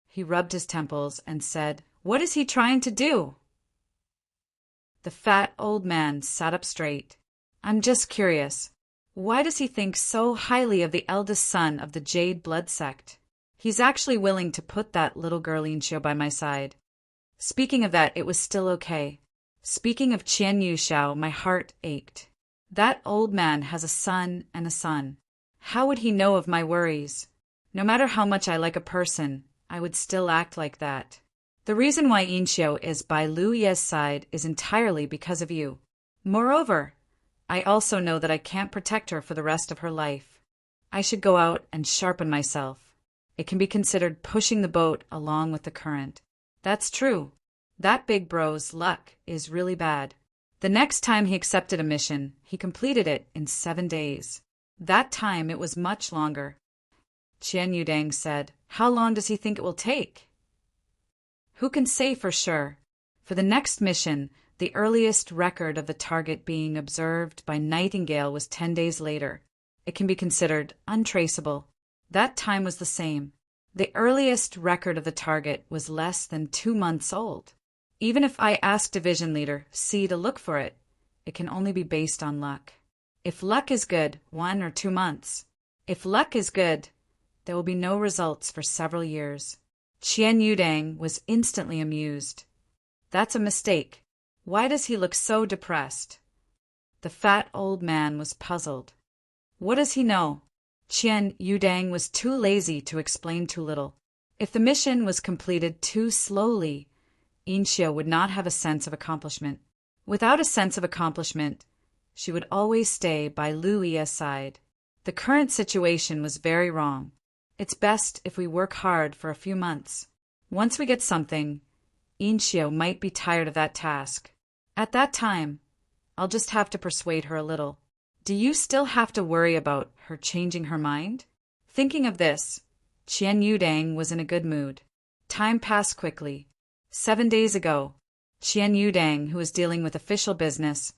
He rubbed his temples and said, "What is he trying to do?" The fat old man sat up straight. "I'm just curious. Why does he think so highly of the eldest son of the Jade blood sect? He's actually willing to put that little girl Inshio by my side." Speaking of that, it was still okay. Speaking of Qian Yuxiao, my heart ached. That old man has a son and a son. How would he know of my worries? No matter how much I like a person, I would still act like that. The reason why Inshio is by Lu Ye's side is entirely because of you. Moreover, I also know that I can't protect her for the rest of her life. I should go out and sharpen myself. It can be considered pushing the boat along with the current. That's true. That big bro's luck is really bad. The next time he accepted a mission, he completed it in 7 days. That time it was much longer. Qian Yudang said, "How long does he think it will take?" Who can say for sure? For the next mission, the earliest record of the target being observed by Nightingale was 10 days later. It can be considered untraceable. That time was the same. The earliest record of the target was less than 2 months old. Even if I ask Division Leader C to look for it, it can only be based on luck. If luck is good, 1 or 2 months. If luck is good, there will be no results for several years. Qian Yudang was instantly amused. "That's a mistake. Why does he look so depressed?" The fat old man was puzzled. What does he know? Qian Yudang was too lazy to explain too little. If the mission was completed too slowly, Inshio would not have a sense of accomplishment. Without a sense of accomplishment, she would always stay by Lu Ye's side. The current situation was very wrong. It's best if we work hard for a few months. Once we get something, Inshio might be tired of that task. At that time, I'll just have to persuade her a little. Do you still have to worry about her changing her mind? Thinking of this, Qian Yudang was in a good mood. Time passed quickly. 7 days ago, Qian Yudang, who was dealing with official business,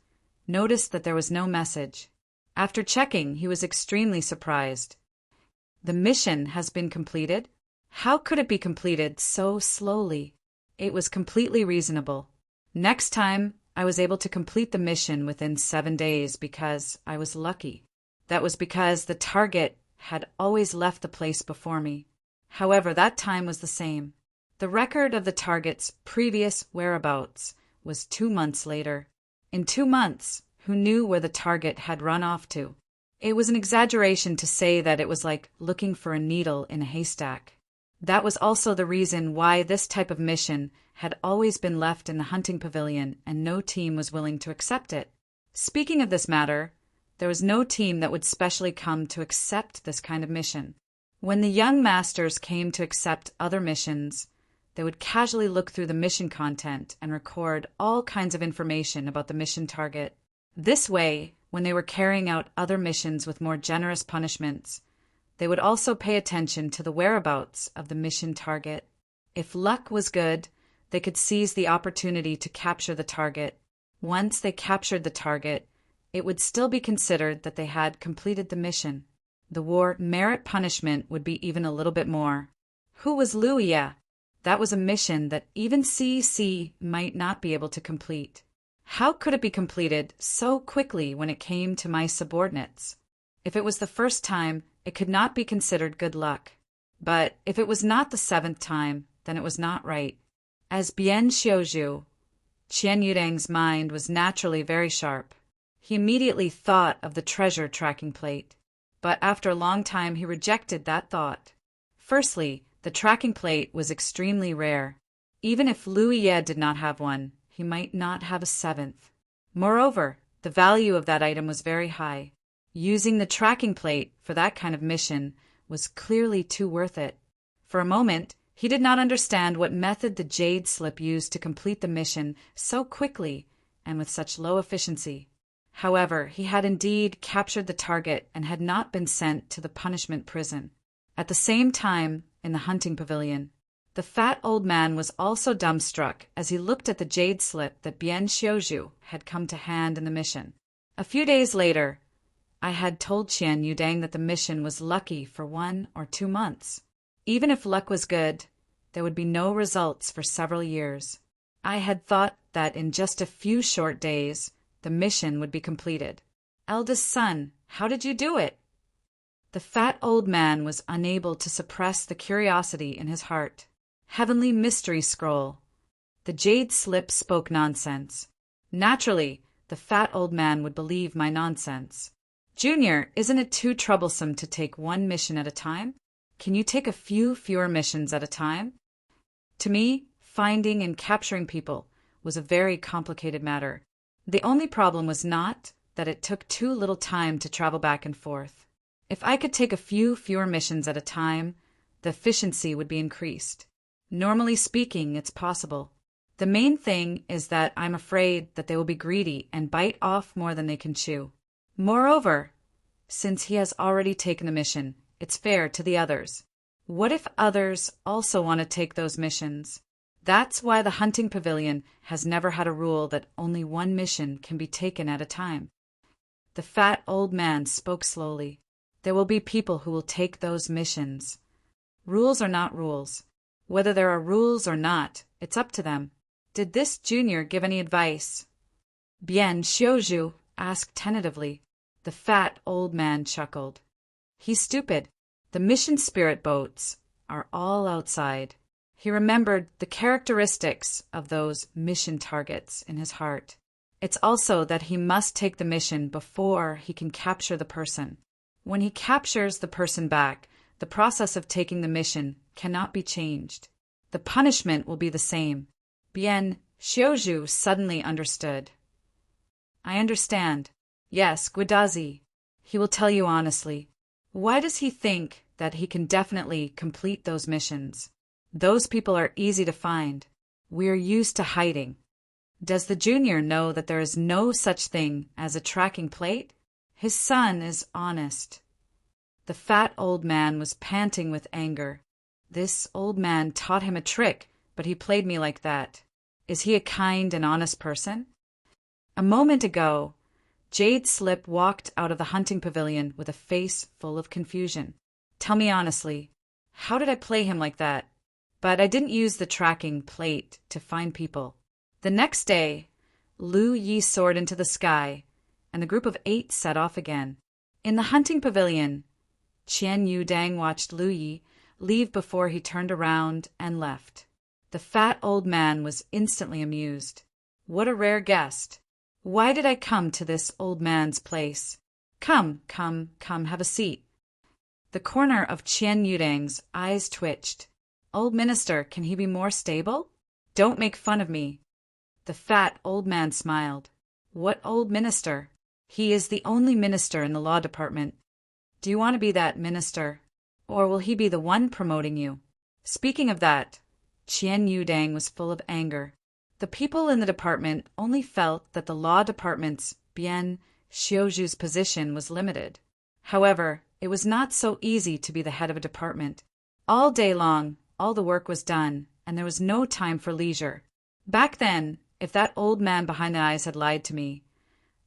noticed that there was no message. After checking, he was extremely surprised. The mission has been completed? How could it be completed so slowly? It was completely reasonable. Next time, I was able to complete the mission within 7 days because I was lucky. That was because the target had always left the place before me. However, that time was the same. The record of the target's previous whereabouts was 2 months later. In 2 months, who knew where the target had run off to? It was an exaggeration to say that it was like looking for a needle in a haystack. That was also the reason why this type of mission had always been left in the hunting pavilion and no team was willing to accept it. Speaking of this matter, there was no team that would specially come to accept this kind of mission. When the young masters came to accept other missions, they would casually look through the mission content and record all kinds of information about the mission target. This way, when they were carrying out other missions with more generous punishments, they would also pay attention to the whereabouts of the mission target. If luck was good, they could seize the opportunity to capture the target. Once they captured the target, it would still be considered that they had completed the mission. The war merit punishment would be even a little bit more. Who was Lu Ye? That was a mission that even CC might not be able to complete. How could it be completed so quickly when it came to my subordinates? If it was the first time, it could not be considered good luck. But if it was not the 7th time, then it was not right. As Bian Xiuzhu, Qian Yudang's mind was naturally very sharp. He immediately thought of the treasure tracking plate. But after a long time he rejected that thought. Firstly, the tracking plate was extremely rare. Even if Liu Ye did not have one, he might not have a seventh. Moreover, the value of that item was very high. Using the tracking plate for that kind of mission was clearly too worth it. For a moment, he did not understand what method the jade slip used to complete the mission so quickly and with such low efficiency. However, he had indeed captured the target and had not been sent to the punishment prison. At the same time, in the hunting pavilion, the fat old man was also dumbstruck as he looked at the jade slip that Bian Xiuzhu had come to hand in the mission. A few days later, I had told Qian Yudang that the mission was lucky for 1 or 2 months. Even if luck was good, there would be no results for several years. I had thought that in just a few short days, the mission would be completed. Eldest son, how did you do it? The fat old man was unable to suppress the curiosity in his heart. Heavenly mystery scroll. The jade slip spoke nonsense. Naturally, the fat old man would believe my nonsense. Junior, isn't it too troublesome to take one mission at a time? Can you take a few fewer missions at a time? To me, finding and capturing people was a very complicated matter. The only problem was not that it took too little time to travel back and forth. If I could take a few fewer missions at a time, the efficiency would be increased. Normally speaking, it's possible. The main thing is that I'm afraid that they will be greedy and bite off more than they can chew. Moreover, since he has already taken the mission, it's fair to the others. What if others also want to take those missions? That's why the hunting pavilion has never had a rule that only one mission can be taken at a time. The fat old man spoke slowly. There will be people who will take those missions. Rules are not rules. Whether there are rules or not, it's up to them. Did this junior give any advice? Bian Xiuzhu asked tentatively. The fat old man chuckled. He's stupid. The mission spirit boats are all outside. He remembered the characteristics of those mission targets in his heart. It's also that he must take the mission before he can capture the person. When he captures the person back, the process of taking the mission cannot be changed. The punishment will be the same. Bian Xiuzhu suddenly understood. I understand. Yes, Guidazi. He will tell you honestly. Why does he think that he can definitely complete those missions? Those people are easy to find. We're used to hiding. Does the junior know that there is no such thing as a tracking plate? His son is honest. The fat old man was panting with anger. This old man taught him a trick, but he played me like that. Is he a kind and honest person? A moment ago, Jade Slip walked out of the hunting pavilion with a face full of confusion. Tell me honestly, how did I play him like that? But I didn't use the tracking plate to find people. The next day, Liu Yi soared into the sky, and the group of 8 set off again. In the hunting pavilion, Qian Yudang watched Liu Yi leave before he turned around and left. The fat old man was instantly amused. What a rare guest! Why did I come to this old man's place? Come, have a seat. The corner of Qian Yudang's eyes twitched. Old minister, can he be more stable? Don't make fun of me. The fat old man smiled. What old minister? He is the only minister in the law department. Do you want to be that minister? Or will he be the one promoting you? Speaking of that, Qian Yudang was full of anger. The people in the department only felt that the law department's Bian Xiuzhu's position was limited. However, it was not so easy to be the head of a department. All day long, all the work was done, and there was no time for leisure. Back then, if that old man behind the eyes had lied to me,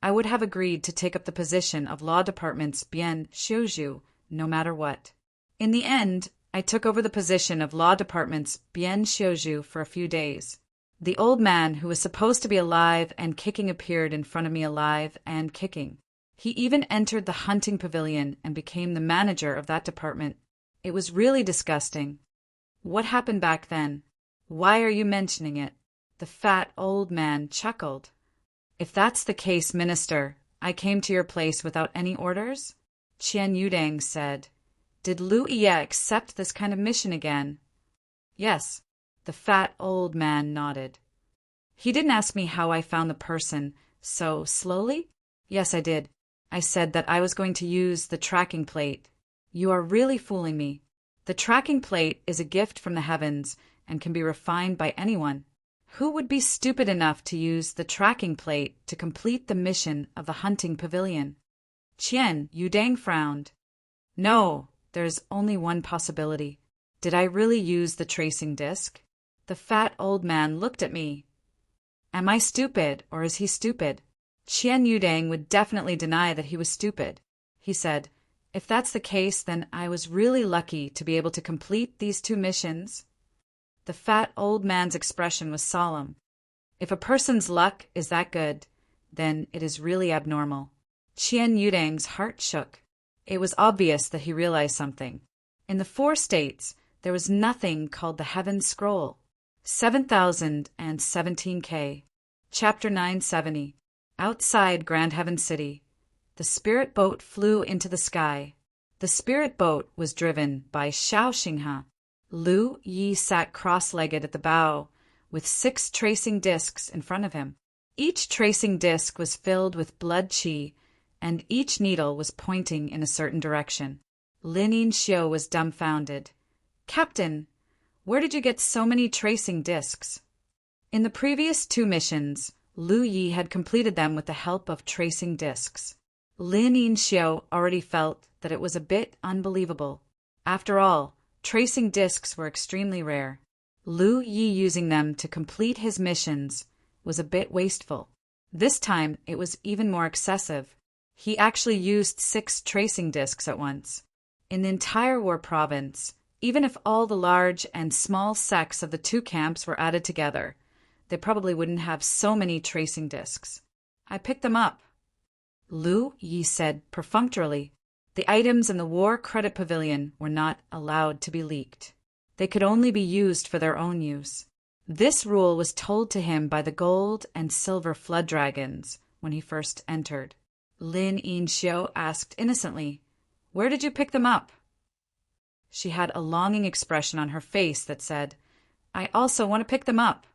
I would have agreed to take up the position of law department's Bian Xiuzhu, no matter what. In the end, I took over the position of law department's Bian Xiuzhu for a few days. The old man who was supposed to be alive and kicking appeared in front of me alive and kicking. He even entered the hunting pavilion and became the manager of that department. It was really disgusting. What happened back then? Why are you mentioning it? The fat old man chuckled. If that's the case, minister, I came to your place without any orders? Qian Yudang said. Did Lu Ye accept this kind of mission again? Yes. The fat old man nodded. He didn't ask me how I found the person so slowly? Yes, I did. I said that I was going to use the tracking plate. You are really fooling me. The tracking plate is a gift from the heavens and can be refined by anyone. Who would be stupid enough to use the tracking plate to complete the mission of the hunting pavilion? Qian Yudang frowned. No, there's only one possibility. Did I really use the tracing disc? The fat old man looked at me. Am I stupid, or is he stupid? Qian Yudang would definitely deny that he was stupid. He said, if that's the case, then I was really lucky to be able to complete these 2 missions. The fat old man's expression was solemn. If a person's luck is that good, then it is really abnormal. Qian Yudang's heart shook. It was obvious that he realized something. In the 4 states, there was nothing called the Heaven Scroll. 7017K. Chapter 970. Outside Grand Heaven City. The spirit boat flew into the sky. The spirit boat was driven by Xiao Xinghe. Lu Yi sat cross-legged at the bow, with 6 tracing discs in front of him. Each tracing disc was filled with blood qi, and each needle was pointing in a certain direction. Lin Yinxiu was dumbfounded. Captain, where did you get so many tracing discs? In the previous 2 missions, Lu Yi had completed them with the help of tracing discs. Lin Yinxiu already felt that it was a bit unbelievable. After all, tracing discs were extremely rare. Lu Yi using them to complete his missions was a bit wasteful. This time, it was even more excessive. He actually used 6 tracing discs at once. In the entire war province, even if all the large and small sects of the 2 camps were added together, they probably wouldn't have so many tracing discs. I picked them up. Lu Yi said perfunctorily. The items in the War Credit Pavilion were not allowed to be leaked. They could only be used for their own use. This rule was told to him by the gold and silver flood dragons when he first entered. Lin Yinxiu asked innocently, Where did you pick them up? She had a longing expression on her face that said, I also want to pick them up.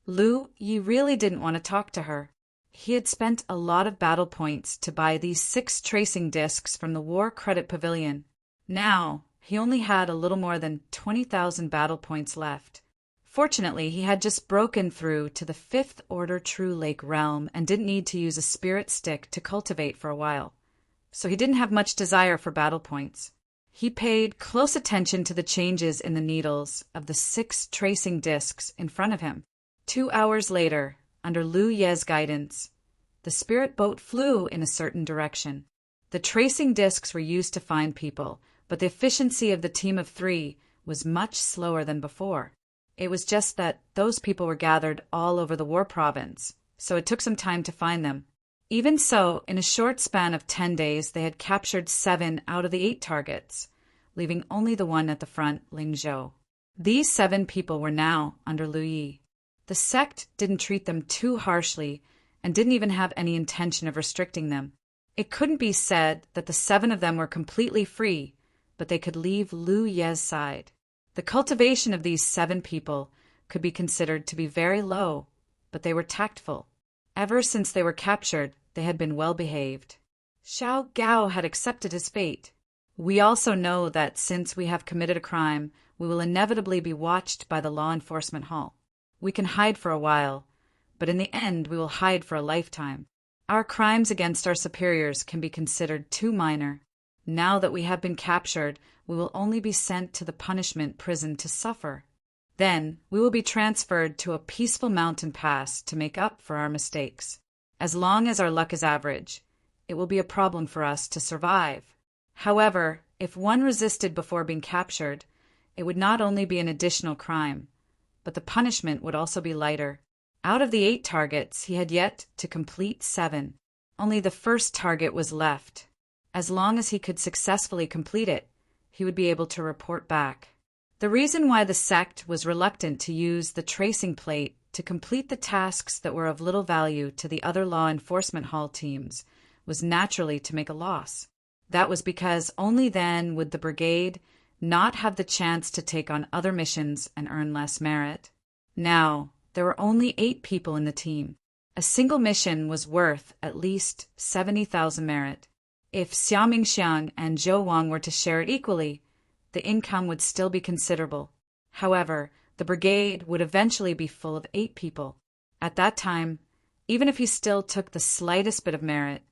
Lu Yi really didn't want to talk to her. He had spent a lot of battle points to buy these 6 tracing discs from the War Credit Pavilion. Now, he only had a little more than 20,000 battle points left. Fortunately, he had just broken through to the 5th Order True Lake realm and didn't need to use a spirit stick to cultivate for a while. So he didn't have much desire for battle points. He paid close attention to the changes in the needles of the 6 tracing discs in front of him. 2 hours later, under Lu Ye's guidance, the spirit boat flew in a certain direction. The tracing discs were used to find people, but the efficiency of the team of 3 was much slower than before. It was just that those people were gathered all over the war province, so it took some time to find them. Even so, in a short span of 10 days, they had captured 7 out of the 8 targets, leaving only the one at the front, Ling Zhou. These 7 people were now under Lu Yi. The sect didn't treat them too harshly and didn't even have any intention of restricting them. It couldn't be said that the 7 of them were completely free, but they could leave Lu Ye's side. The cultivation of these 7 people could be considered to be very low, but they were tactful. Ever since they were captured, they had been well behaved. Xiao Gao had accepted his fate. We also know that since we have committed a crime, we will inevitably be watched by the law enforcement hall. We can hide for a while, but in the end we will hide for a lifetime. Our crimes against our superiors can be considered too minor. Now that we have been captured, we will only be sent to the punishment prison to suffer. Then we will be transferred to a peaceful mountain pass to make up for our mistakes. As long as our luck is average, it will be a problem for us to survive. However, if one resisted before being captured, it would not only be an additional crime, but the punishment would also be lighter. Out of the 8 targets, he had yet to complete 7. Only the first target was left. As long as he could successfully complete it, he would be able to report back. The reason why the sect was reluctant to use the tracing plate to complete the tasks that were of little value to the other law enforcement hall teams was naturally to make a loss. That was because only then would the brigade not have the chance to take on other missions and earn less merit. Now, there were only 8 people in the team. A single mission was worth at least 70,000 merit. If Xia Mingxiang and Zhou Wang were to share it equally, the income would still be considerable. However, the brigade would eventually be full of 8 people. At that time, even if he still took the slightest bit of merit,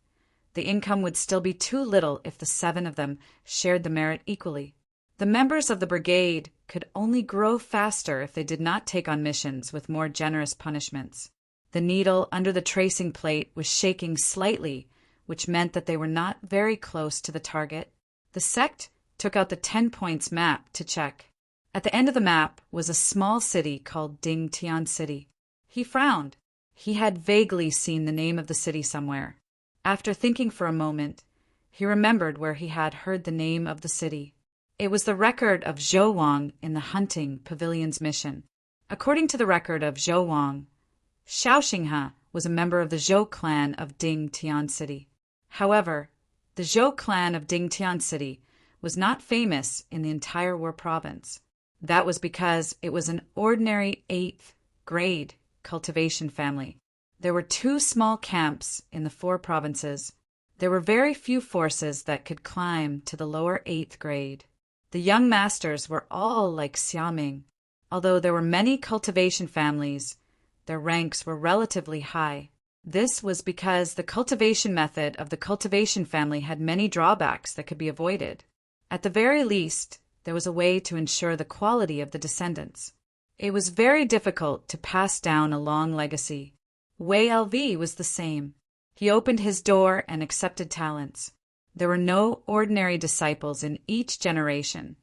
the income would still be too little if the 7 of them shared the merit equally. The members of the brigade could only grow faster if they did not take on missions with more generous punishments. The needle under the tracing plate was shaking slightly, which meant that they were not very close to the target. The sect took out the 10 points map to check. At the end of the map was a small city called Ding Tian City. He frowned. He had vaguely seen the name of the city somewhere. After thinking for a moment, he remembered where he had heard the name of the city. It was the record of Zhou Wang in the hunting pavilion's mission. According to the record of Zhou Wang, Xiao Xinghe was a member of the Zhou clan of Ding Tian City. However, the Zhou clan of Ding Tian City was not famous in the entire War province. That was because it was an ordinary 8th grade cultivation family. There were 2 small camps in the 4 provinces. There were very few forces that could climb to the lower 8th grade. The young masters were all like Xiaming. Although there were many cultivation families, their ranks were relatively high. This was because the cultivation method of the cultivation family had many drawbacks that could be avoided. At the very least, there was a way to ensure the quality of the descendants. It was very difficult to pass down a long legacy. Wei LV was the same. He opened his door and accepted talents. There were no ordinary disciples in each generation,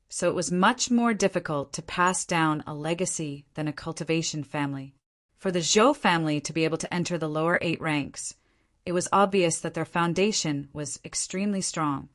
so it was much more difficult to pass down a legacy than a cultivation family. For the Zhou family to be able to enter the lower 8 ranks, it was obvious that their foundation was extremely strong.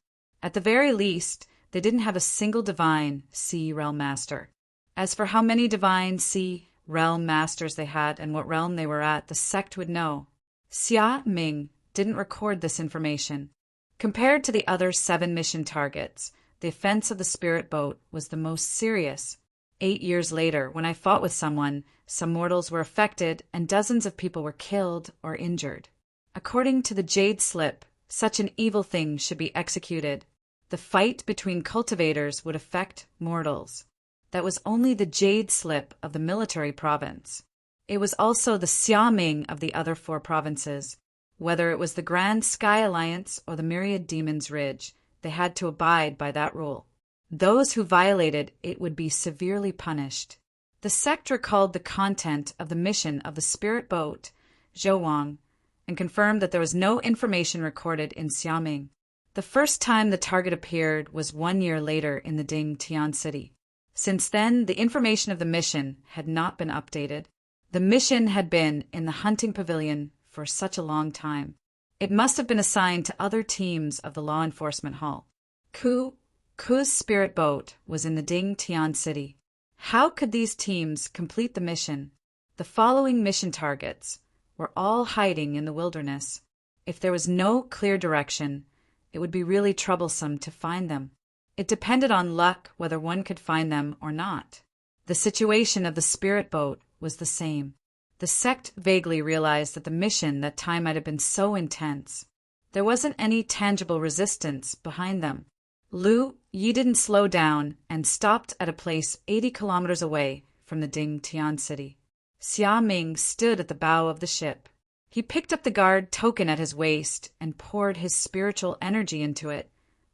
At the very least, they didn't have a single divine C realm master. As for how many divine C realm masters they had and what realm they were at, the sect would know. Xia Ming didn't record this information. Compared to the other 7 mission targets, the offense of the spirit boat was the most serious. 8 years later, when I fought with someone, some mortals were affected and dozens of people were killed or injured. According to the Jade Slip, such an evil thing should be executed. The fight between cultivators would affect mortals. That was only the Jade Slip of the military province. It was also the Xiaming of the other 4 provinces. Whether it was the Grand Sky Alliance or the Myriad Demons Ridge, they had to abide by that rule. Those who violated it would be severely punished. The sect recalled the content of the mission of the spirit boat, Zhou Wang, and confirmed that there was no information recorded in Xiaming. The first time the target appeared was 1 year later in the Ding Tian City. Since then, the information of the mission had not been updated. The mission had been in the hunting pavilion for such a long time. It must have been assigned to other teams of the law enforcement hall. Ku's spirit boat was in the Ding Tian City. How could these teams complete the mission? The following mission targets were all hiding in the wilderness. If there was no clear direction, it would be really troublesome to find them. It depended on luck whether one could find them or not. The situation of the spirit boat was the same. The sect vaguely realized that the mission that time might have been so intense. There wasn't any tangible resistance behind them. Lu Yi didn't slow down and stopped at a place 80 kilometers away from the Ding Tian City. Xia Ming stood at the bow of the ship. He picked up the guard token at his waist and poured his spiritual energy into it,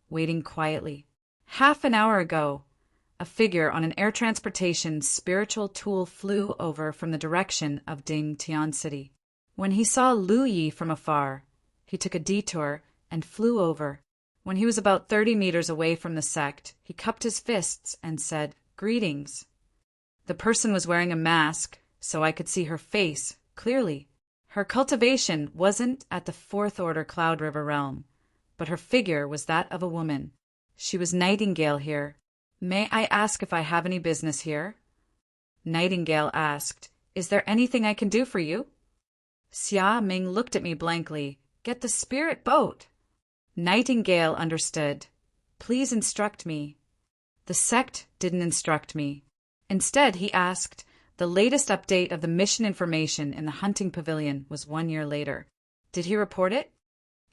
waiting quietly. Half an hour ago, a figure on an air transportation spiritual tool flew over from the direction of Ding Tian City. When he saw Lu Yi from afar, he took a detour and flew over. When he was about 30 meters away from the sect, he cupped his fists and said, "Greetings." The person was wearing a mask, so I could see her face clearly. Her cultivation wasn't at the 4th Order Cloud River realm, but her figure was that of a woman. She was Nightingale here. "May I ask if I have any business here?" Nightingale asked, "Is there anything I can do for you?" Xia Ming looked at me blankly, Get the spirit boat. Nightingale understood. Please instruct me. The sect didn't instruct me. Instead, he asked, the latest update of the mission information in the hunting pavilion was 1 year later. Did he report it?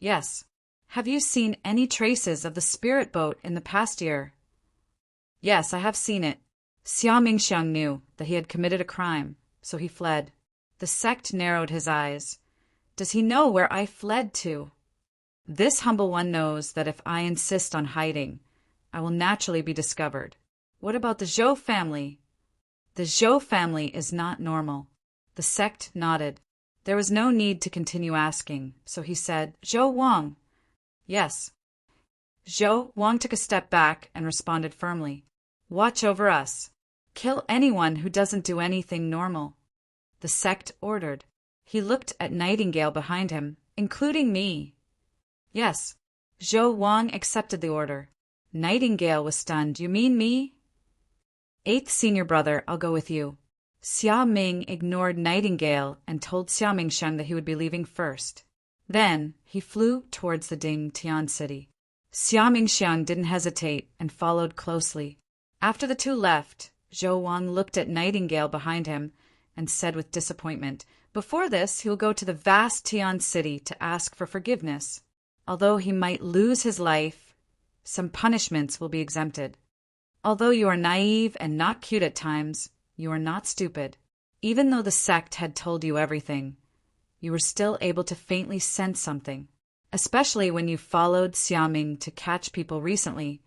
Yes. Have you seen any traces of the spirit boat in the past year? Yes, I have seen it. Xia Mingxiang knew that he had committed a crime, so he fled. The sect narrowed his eyes. Does he know where I fled to? This humble one knows that if I insist on hiding, I will naturally be discovered. What about the Zhou family? The Zhou family is not normal. The sect nodded. There was no need to continue asking, so he said, Zhou Wang. Yes. Zhou Wang took a step back and responded firmly. Watch over us. Kill anyone who doesn't do anything normal. The sect ordered. He looked at Nightingale behind him, including me. Yes. Zhou Wang accepted the order. Nightingale was stunned. You mean me? 8th senior brother, I'll go with you. Xia Ming ignored Nightingale and told Xia Mingxiang that he would be leaving first. Then he flew towards the Ding Tian city. Xia Mingxiang didn't hesitate and followed closely. After the two left, Zhou Wang looked at Nightingale behind him and said with disappointment, before this, he will go to the vast Tian city to ask for forgiveness. Although he might lose his life, some punishments will be exempted. Although you are naive and not cute at times, you are not stupid. Even though the sect had told you everything, you were still able to faintly sense something. Especially when you followed Xiaming to catch people recently,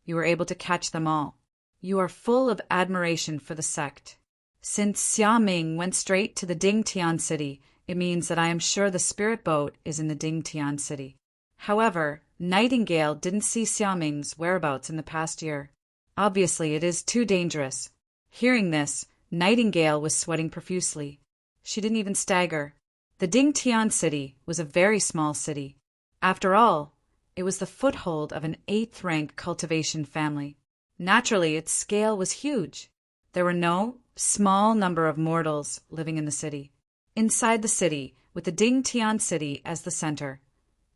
you were able to catch them all. You are full of admiration for the sect. Since Xiaming went straight to the Ding Tian city, it means that I am sure the spirit boat is in the Ding Tian city. However, Nightingale didn't see Xiaming's whereabouts in the past year. Obviously, it is too dangerous. Hearing this, Nightingale was sweating profusely. She didn't even stagger. The Ding Tian city was a very small city. After all, it was the foothold of an 8th-rank cultivation family. Naturally, its scale was huge. There were no small number of mortals living in the city. Inside the city, with the Ding Tian city as the center,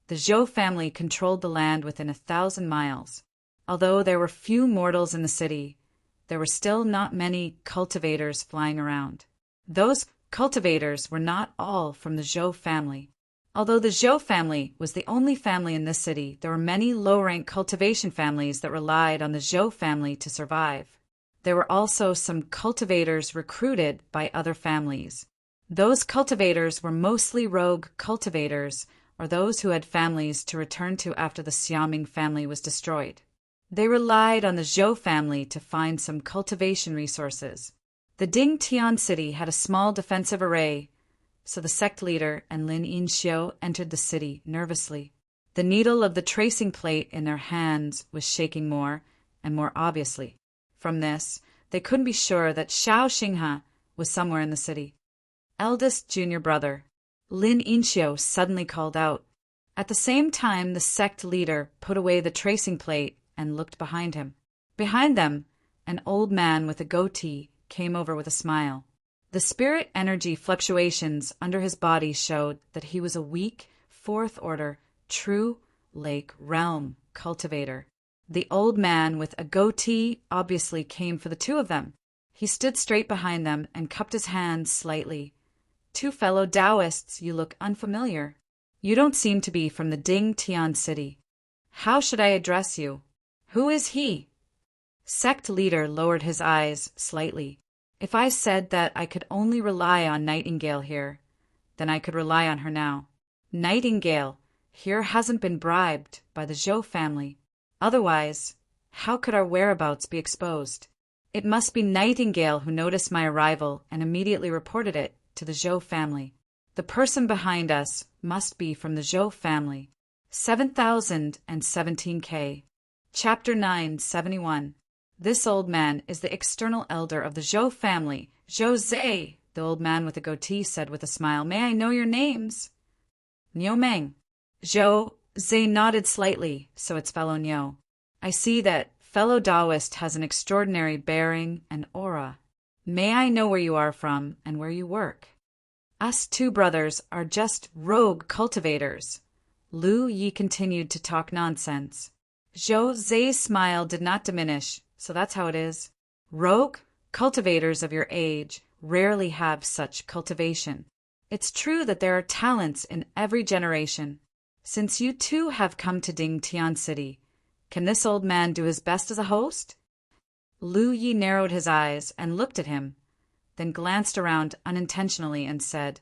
the Zhou family controlled the land within 1,000 miles. Although there were few mortals in the city, there were still not many cultivators flying around. Those cultivators were not all from the Zhou family. Although the Zhou family was the only family in this city, there were many low-rank cultivation families that relied on the Zhou family to survive. There were also some cultivators recruited by other families. Those cultivators were mostly rogue cultivators, or those who had families to return to after the Xiaming family was destroyed. They relied on the Zhou family to find some cultivation resources. The Ding Tian city had a small defensive array, so the sect leader and Lin Yinxiu entered the city nervously. The needle of the tracing plate in their hands was shaking more and more obviously. From this, they couldn't be sure that Xiao Xinghe was somewhere in the city. Eldest junior brother, Lin Yinxiu suddenly called out. At the same time, the sect leader put away the tracing plate and looked behind him. Behind them, an old man with a goatee came over with a smile. The spirit energy fluctuations under his body showed that he was a weak, 4th-order, true lake realm cultivator. The old man with a goatee obviously came for the two of them. He stood straight behind them and cupped his hands slightly. Two fellow Taoists, you look unfamiliar. You don't seem to be from the Ding Tian city. How should I address you? Who is he? Sect leader lowered his eyes slightly. If I said that I could only rely on Nightingale here, then I could rely on her now. Nightingale here hasn't been bribed by the Zhou family. Otherwise, how could our whereabouts be exposed? It must be Nightingale who noticed my arrival and immediately reported it to the Zhou family. The person behind us must be from the Zhou family. 7017K. Chapter 971. This old man is the external elder of the Zhou family. Zhou Zhe, the old man with the goatee said with a smile. May I know your names? Niu Meng. Zhou Zhe nodded slightly, so it's fellow Niu. I see that fellow Taoist has an extraordinary bearing and aura. May I know where you are from and where you work? Us two brothers are just rogue cultivators. Lu Yi continued to talk nonsense. Zhou Zei's smile did not diminish, so that's how it is. Rogue cultivators of your age rarely have such cultivation. It's true that there are talents in every generation. Since you too have come to Dingtian City, can this old man do his best as a host? Lu Yi narrowed his eyes and looked at him, then glanced around unintentionally and said,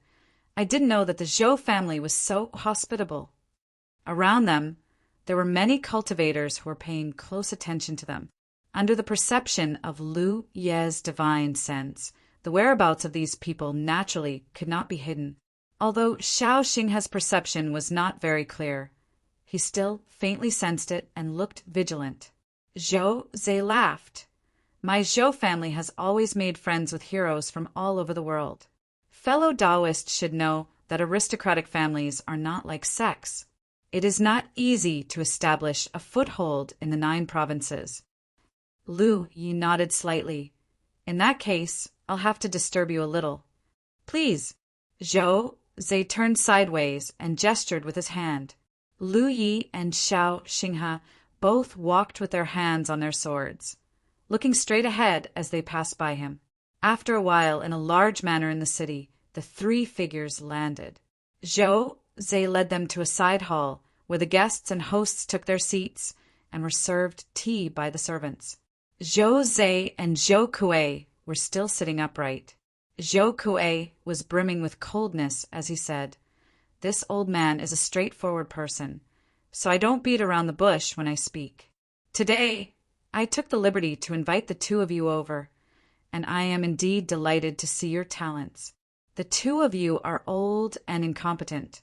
I didn't know that the Zhou family was so hospitable. Around them, there were many cultivators who were paying close attention to them. Under the perception of Lu Ye's divine sense, the whereabouts of these people naturally could not be hidden. Although Xiao Xinghe's perception was not very clear, he still faintly sensed it and looked vigilant. Zhou Zei laughed. My Zhou family has always made friends with heroes from all over the world. Fellow Taoists should know that aristocratic families are not like sects. It is not easy to establish a foothold in the 9 provinces. Lu Yi nodded slightly. In that case, I'll have to disturb you a little. Please. Zhou Zei turned sideways and gestured with his hand. Lu Yi and Xiao Xinghe both walked with their hands on their swords, looking straight ahead as they passed by him. After a while, in a large manor in the city, the 3 figures landed. Zhou Zei led them to a side hall where the guests and hosts took their seats and were served tea by the servants. Zhou Zei and Zhou Kuei were still sitting upright. Zhou Kuei was brimming with coldness as he said, This old man is a straightforward person, so I don't beat around the bush when I speak. Today, I took the liberty to invite the 2 of you over, and I am indeed delighted to see your talents. The 2 of you are old and incompetent,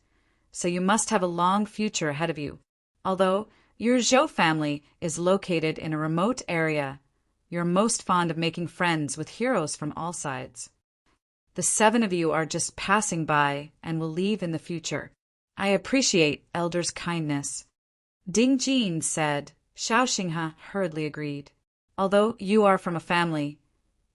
so you must have a long future ahead of you. Although your Zhou family is located in a remote area, you're most fond of making friends with heroes from all sides. The 7 of you are just passing by and will leave in the future. I appreciate elders' kindness. Ding Jin said. Xiao Xinghe hurriedly agreed. Although you are from a family,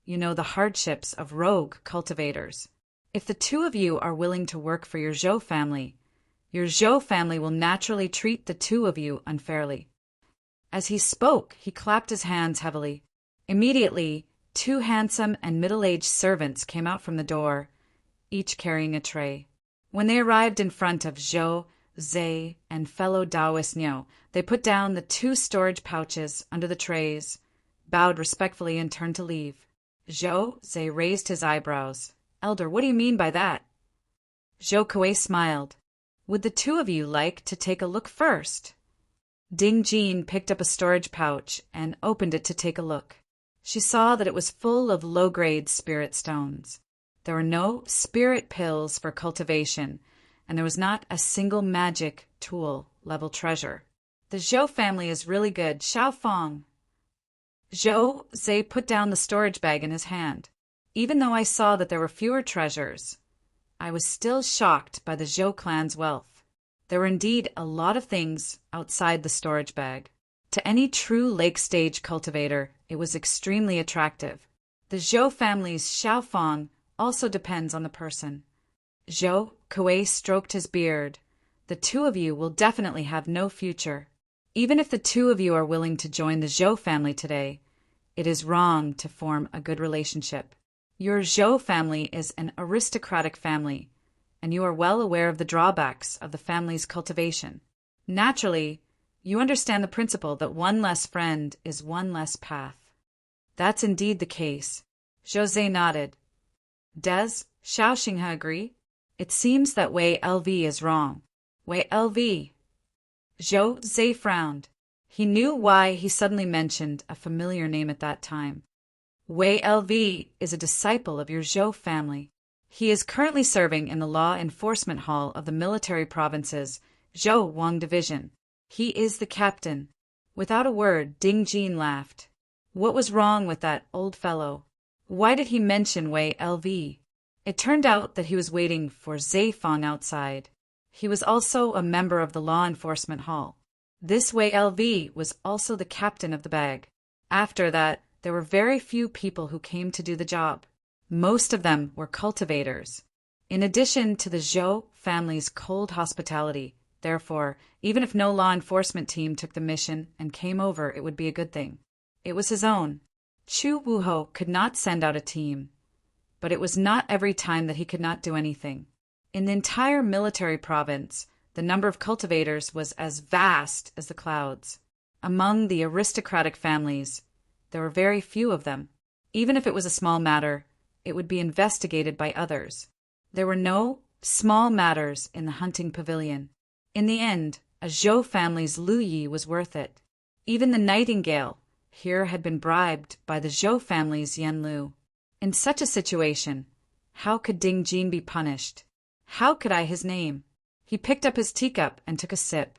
you know the hardships of rogue cultivators. If the 2 of you are willing to work for your Zhou family will naturally treat the 2 of you unfairly. As he spoke, he clapped his hands heavily. Immediately, 2 handsome and middle-aged servants came out from the door, each carrying a tray. When they arrived in front of Zhou Zei and fellow Taoist Niu, they put down the 2 storage pouches under the trays, bowed respectfully and turned to leave. Zhou Zei raised his eyebrows. Elder, what do you mean by that? Zhou Kuei smiled. Would the 2 of you like to take a look first? Ding Jin picked up a storage pouch and opened it to take a look. She saw that it was full of low-grade spirit stones. There were no spirit pills for cultivation, and there was not a single magic tool-level treasure. The Zhou family is really good, Xiao Fong. Zhou Zei put down the storage bag in his hand. Even though I saw that there were fewer treasures, I was still shocked by the Zhou clan's wealth. There were indeed a lot of things outside the storage bag. To any true lake-stage cultivator, it was extremely attractive. The Zhou family's Xiao Fong also depends on the person. Zhou Kuei stroked his beard. The 2 of you will definitely have no future. Even if the 2 of you are willing to join the Zhou family today, it is wrong to form a good relationship. Your Zhou family is an aristocratic family, and you are well aware of the drawbacks of the family's cultivation. Naturally, you understand the principle that 1 less friend is 1 less path. That's indeed the case. Zhou Zei nodded. Does Xiao Xinghe agree? It seems that Wei LV is wrong. Wei LV. Zhou Zei frowned. He knew why he suddenly mentioned a familiar name at that time. Wei LV is a disciple of your Zhou family. He is currently serving in the Law Enforcement Hall of the Military Province's Zhou Wang Division. He is the captain. Without a word, Ding Jin laughed. What was wrong with that old fellow? Why did he mention Wei LV? It turned out that he was waiting for Zei Fong outside. He was also a member of the Law Enforcement Hall. This Wei LV was also the captain of the bag. After that, there were very few people who came to do the job. Most of them were cultivators. In addition to the Zhou family's cold hospitality, Therefore, even if no law enforcement team took the mission and came over, it would be a good thing. It was his own. Chu Wuho could not send out a team, but it was not every time that he could not do anything. In the entire military province, the number of cultivators was as vast as the clouds. Among the aristocratic families, there were very few of them. Even if it was a small matter, it would be investigated by others. There were no small matters in the hunting pavilion. In the end, a Zhou family's Lu Yi was worth it. Even the nightingale here had been bribed by the Zhou family's Yan Lu. In such a situation, how could Ding Jin be punished? How could I his name? He picked up his teacup and took a sip.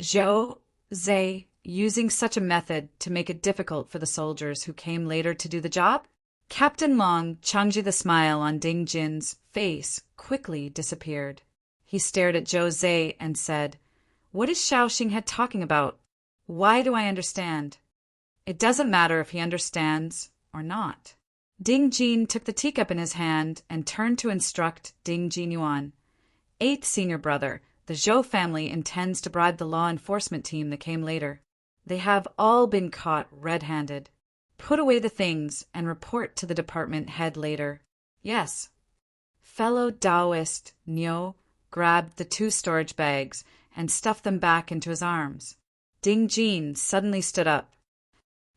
Zhou Zai using such a method to make it difficult for the soldiers who came later to do the job? Captain Long, Changji, the smile on Ding Jin's face quickly disappeared. He stared at Zhou Zai and said, "What is Xiao Xinghe talking about? Why do I understand?" "It doesn't matter if he understands or not." Ding Jin took the teacup in his hand and turned to instruct Ding Jinyuan. "Eighth senior brother, the Zhou family intends to bribe the law enforcement team that came later. They have all been caught red-handed. Put away the things and report to the department head later." "Yes." Fellow Taoist Niu grabbed the 2 storage bags and stuffed them back into his arms. Ding Jin suddenly stood up.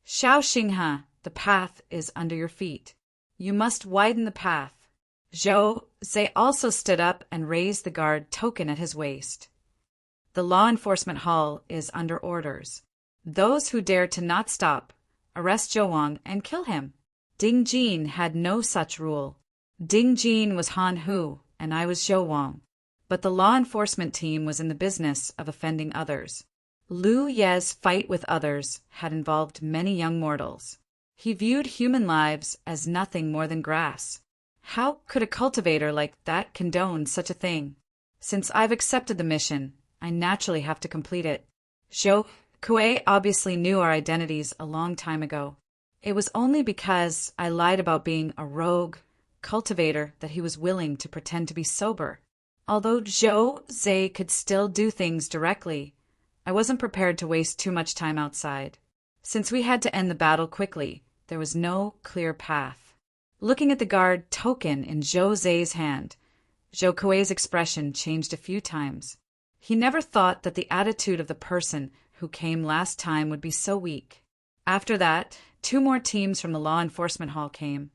"Xiao Xinghe, the path is under your feet. You must widen the path." Zhou Zai also stood up and raised the guard token at his waist. "The law enforcement hall is under orders. Those who dare to not stop, arrest Zhou Wang and kill him." Ding Jin had no such rule. Ding Jin was Han Hu and I was Zhou Wang, but the law enforcement team was in the business of offending others. Lu Ye's fight with others had involved many young mortals. He viewed human lives as nothing more than grass. How could a cultivator like that condone such a thing? Since I've accepted the mission, I naturally have to complete it. Zhou Kuei obviously knew our identities a long time ago. It was only because I lied about being a rogue cultivator that he was willing to pretend to be sober. Although Zhou Zai could still do things directly, I wasn't prepared to waste too much time outside. Since we had to end the battle quickly, there was no clear path. Looking at the guard token in Zhou Zai's hand, Zhou Kuei's expression changed a few times. He never thought that the attitude of the person who came last time would be so weak. After that, 2 more teams from the law enforcement hall came,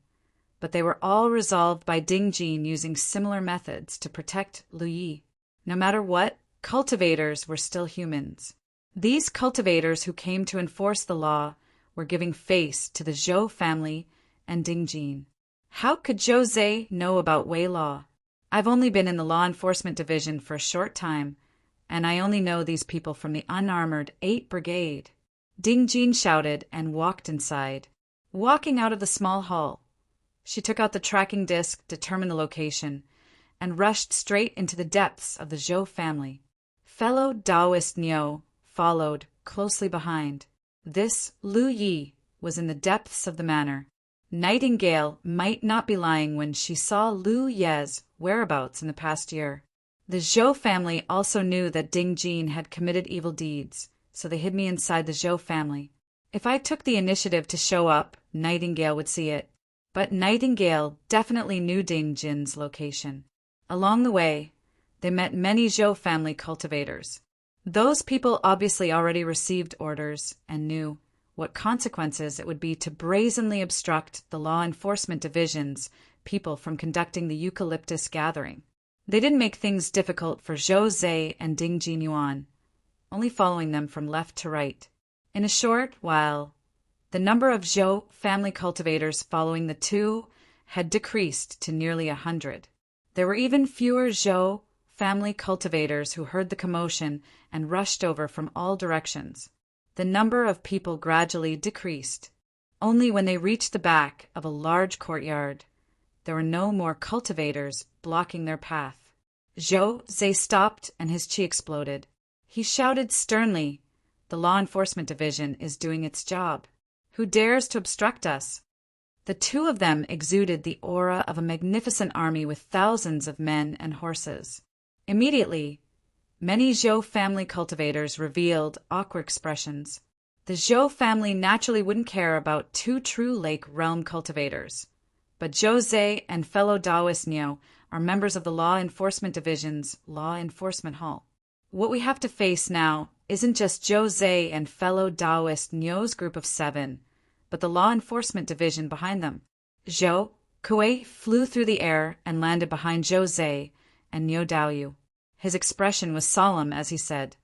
but they were all resolved by Ding Jin using similar methods to protect Lu Yi. No matter what, cultivators were still humans. These cultivators who came to enforce the law were giving face to the Zhou family and Ding Jin. How could Zhou Zai know about Wei law? I've only been in the law enforcement division for a short time, and I only know these people from the unarmored 8th Brigade. Ding Jin shouted and walked inside. Walking out of the small hall, she took out the tracking disc, determined the location, and rushed straight into the depths of the Zhou family. Fellow Taoist Niu followed closely behind. This Lu Yi was in the depths of the manor. Nightingale might not be lying when she saw Lu Ye's whereabouts in the past year. The Zhou family also knew that Ding Jin had committed evil deeds, so they hid me inside the Zhou family. If I took the initiative to show up, Nightingale would see it. But Nightingale definitely knew Ding Jin's location. Along the way, they met many Zhou family cultivators. Those people obviously already received orders and knew what consequences it would be to brazenly obstruct the law enforcement division's people from conducting the eucalyptus gathering. They didn't make things difficult for Zhou Zai and Ding Jinyuan, only following them from left to right. In a short while, the number of Zhou family cultivators following the 2 had decreased to nearly 100. There were even fewer Zhou family cultivators who heard the commotion and rushed over from all directions. The number of people gradually decreased. Only when they reached the back of a large courtyard, there were no more cultivators blocking their path. Zhou Zai stopped and his chi exploded. He shouted sternly, "The law enforcement division is doing its job. Who dares to obstruct us?" The 2 of them exuded the aura of a magnificent army with thousands of men and horses. Immediately, Many Zhou family cultivators revealed awkward expressions. The Zhou family naturally wouldn't care about two true lake realm cultivators. But Zhou Zhe and fellow Taoist Niu are members of the Law Enforcement Division's Law Enforcement Hall. What we have to face now isn't just Zhou Zhe and fellow Taoist Niu's group of 7, but the Law Enforcement Division behind them. Zhou Kuei flew through the air and landed behind Zhou Zhe and Niu Daoyu. His expression was solemn as he said,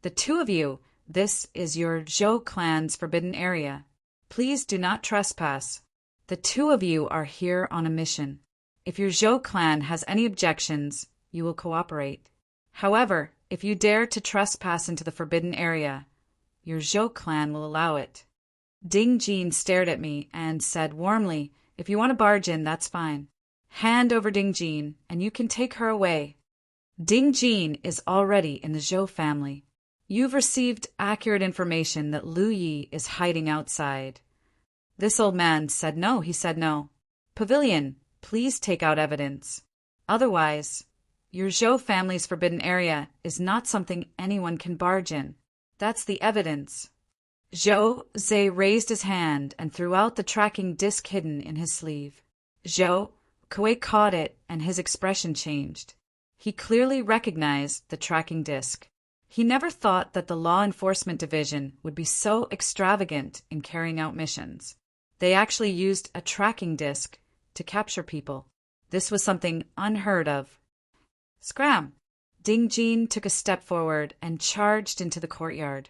"The two of you, this is your Zhou clan's forbidden area. Please do not trespass. The two of you are here on a mission. If your Zhou clan has any objections, you will cooperate. However, if you dare to trespass into the forbidden area, your Zhou clan will allow it." Ding Jin stared at me and said warmly, "If you want to barge in, that's fine. Hand over Ding Jin, and you can take her away. Ding Jin is already in the Zhou family. You've received accurate information that Lu Yi is hiding outside." This old man said no, he said no. "Pavilion, please take out evidence. Otherwise, your Zhou family's forbidden area is not something anyone can barge in. That's the evidence." Zhou Zhe raised his hand and threw out the tracking disc hidden in his sleeve. Zhou Kuei caught it and his expression changed. He clearly recognized the tracking disc. He never thought that the Law Enforcement Division would be so extravagant in carrying out missions. They actually used a tracking disc to capture people. This was something unheard of. Scram! Ding Jin took a step forward and charged into the courtyard.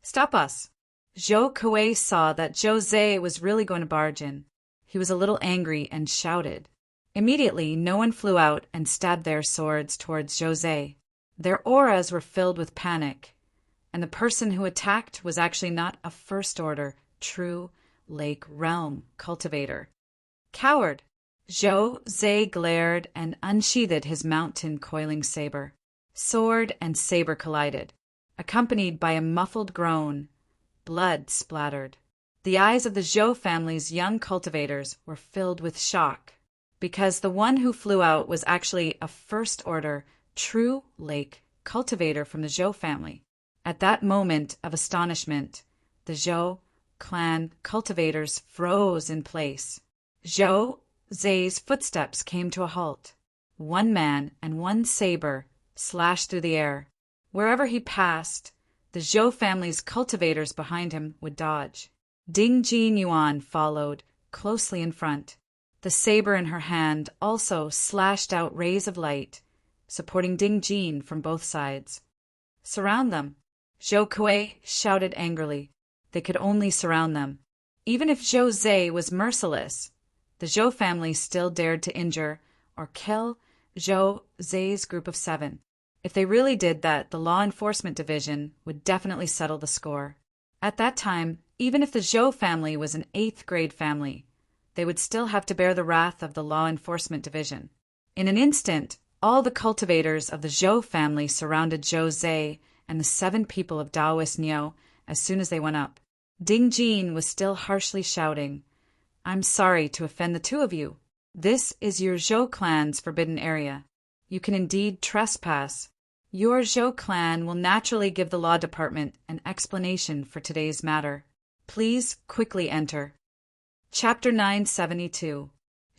"Stop us!" Zhou Kuei saw that Zhou Zhe was really going to barge in. He was a little angry and shouted. Immediately, no one flew out and stabbed their swords towards Zhou Zhe. Their auras were filled with panic, and the person who attacked was actually not a first-order, true Lake Realm cultivator. "Coward!" Zhou Zhe glared and unsheathed his mountain coiling saber. Sword and saber collided, accompanied by a muffled groan. Blood splattered. The eyes of the Zhou family's young cultivators were filled with shock, because the one who flew out was actually a first-order, true lake cultivator from the Zhou family. At that moment of astonishment, the Zhou clan cultivators froze in place. Zhou Zhe's footsteps came to a halt. One man and one saber slashed through the air. Wherever he passed, the Zhou family's cultivators behind him would dodge. Ding Jin Yuan followed, closely in front. The saber in her hand also slashed out rays of light, supporting Ding Jin from both sides. "Surround them!" Zhou Kuei shouted angrily. They could only surround them. Even if Zhou Zhe was merciless, the Zhou family still dared to injure or kill Zhou Zhe's group of 7. If they really did that, the Law Enforcement Division would definitely settle the score. At that time, even if the Zhou family was an 8th-grade family, they would still have to bear the wrath of the Law Enforcement Division. In an instant, all the cultivators of the Zhou family surrounded Zhou Zhe and the 7 people of Taoist Niu as soon as they went up. Ding Jin was still harshly shouting, "I'm sorry to offend the two of you. This is your Zhou clan's forbidden area. You can indeed trespass. Your Zhou clan will naturally give the law department an explanation for today's matter. Please quickly enter." Chapter 972.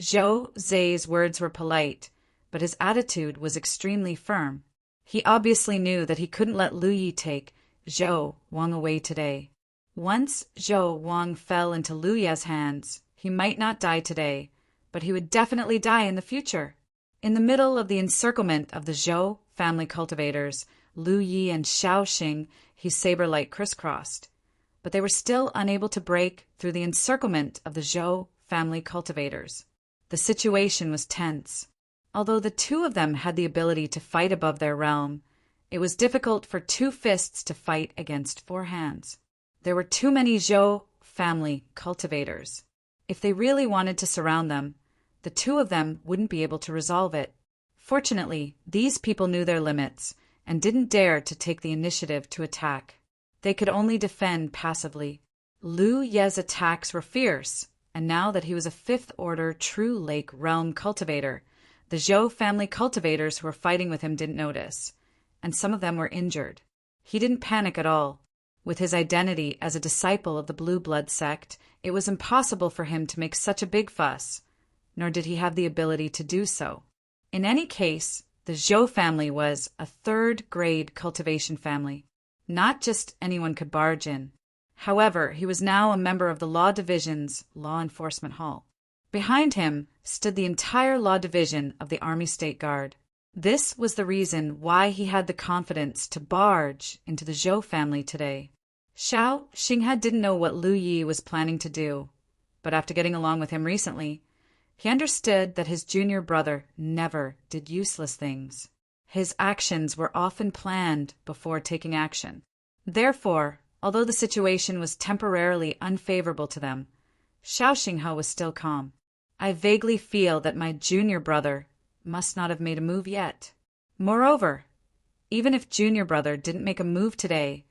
Zhou Zhe's words were polite, but his attitude was extremely firm. He obviously knew that he couldn't let Lu Yi take Zhou Wang away today. Once Zhou Wang fell into Lu Ye's hands, he might not die today, but he would definitely die in the future. In the middle of the encirclement of the Zhou family cultivators, Lu Yi and Xiaoxing, his saber-light crisscrossed, but they were still unable to break through the encirclement of the Zhou family cultivators. The situation was tense. Although the two of them had the ability to fight above their realm, it was difficult for 2 fists to fight against 4 hands. There were too many Zhou family cultivators. If they really wanted to surround them, the 2 of them wouldn't be able to resolve it. Fortunately, these people knew their limits and didn't dare to take the initiative to attack. They could only defend passively. Lu Ye's attacks were fierce, and now that he was a 5th-order true lake realm cultivator, the Zhou family cultivators who were fighting with him didn't notice, and some of them were injured. He didn't panic at all. With his identity as a disciple of the Blue Blood sect, it was impossible for him to make such a big fuss, nor did he have the ability to do so. In any case, the Zhou family was a third-grade cultivation family. Not just anyone could barge in. However, he was now a member of the Law Division's Law Enforcement Hall. Behind him stood the entire Law Division of the Army State Guard. This was the reason why he had the confidence to barge into the Zhou family today. Xiao Xinghe didn't know what Lu Yi was planning to do, but after getting along with him recently, he understood that his junior brother never did useless things. His actions were often planned before taking action. Therefore, although the situation was temporarily unfavorable to them, Xiao Xinghe was still calm. I vaguely feel that my junior brother must not have made a move yet. Moreover, even if junior brother didn't make a move today,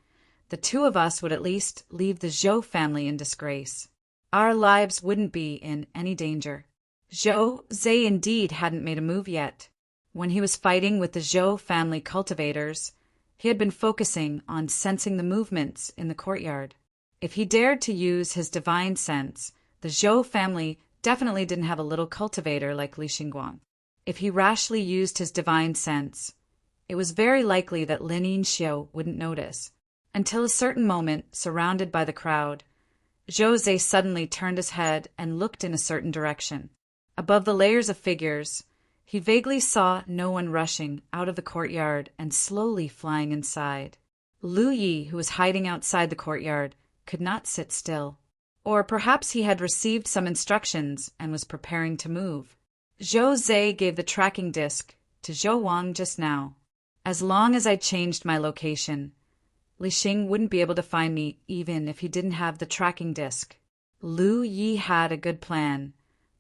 the two of us would at least leave the Zhou family in disgrace. Our lives wouldn't be in any danger. Zhou Zhe indeed hadn't made a move yet. When he was fighting with the Zhou family cultivators, he had been focusing on sensing the movements in the courtyard. If he dared to use his divine sense, the Zhou family definitely didn't have a little cultivator like Li Xingguang. If he rashly used his divine sense, it was very likely that Lin Yinxiu wouldn't notice. Until a certain moment, surrounded by the crowd, Zhou Zhe suddenly turned his head and looked in a certain direction. Above the layers of figures, he vaguely saw no one rushing out of the courtyard and slowly flying inside. Lu Yi, who was hiding outside the courtyard, could not sit still. Or perhaps he had received some instructions and was preparing to move. Zhou Zhe gave the tracking disc to Zhou Wang just now. As long as I changed my location, Li Xing wouldn't be able to find me even if he didn't have the tracking disc. Lu Yi had a good plan,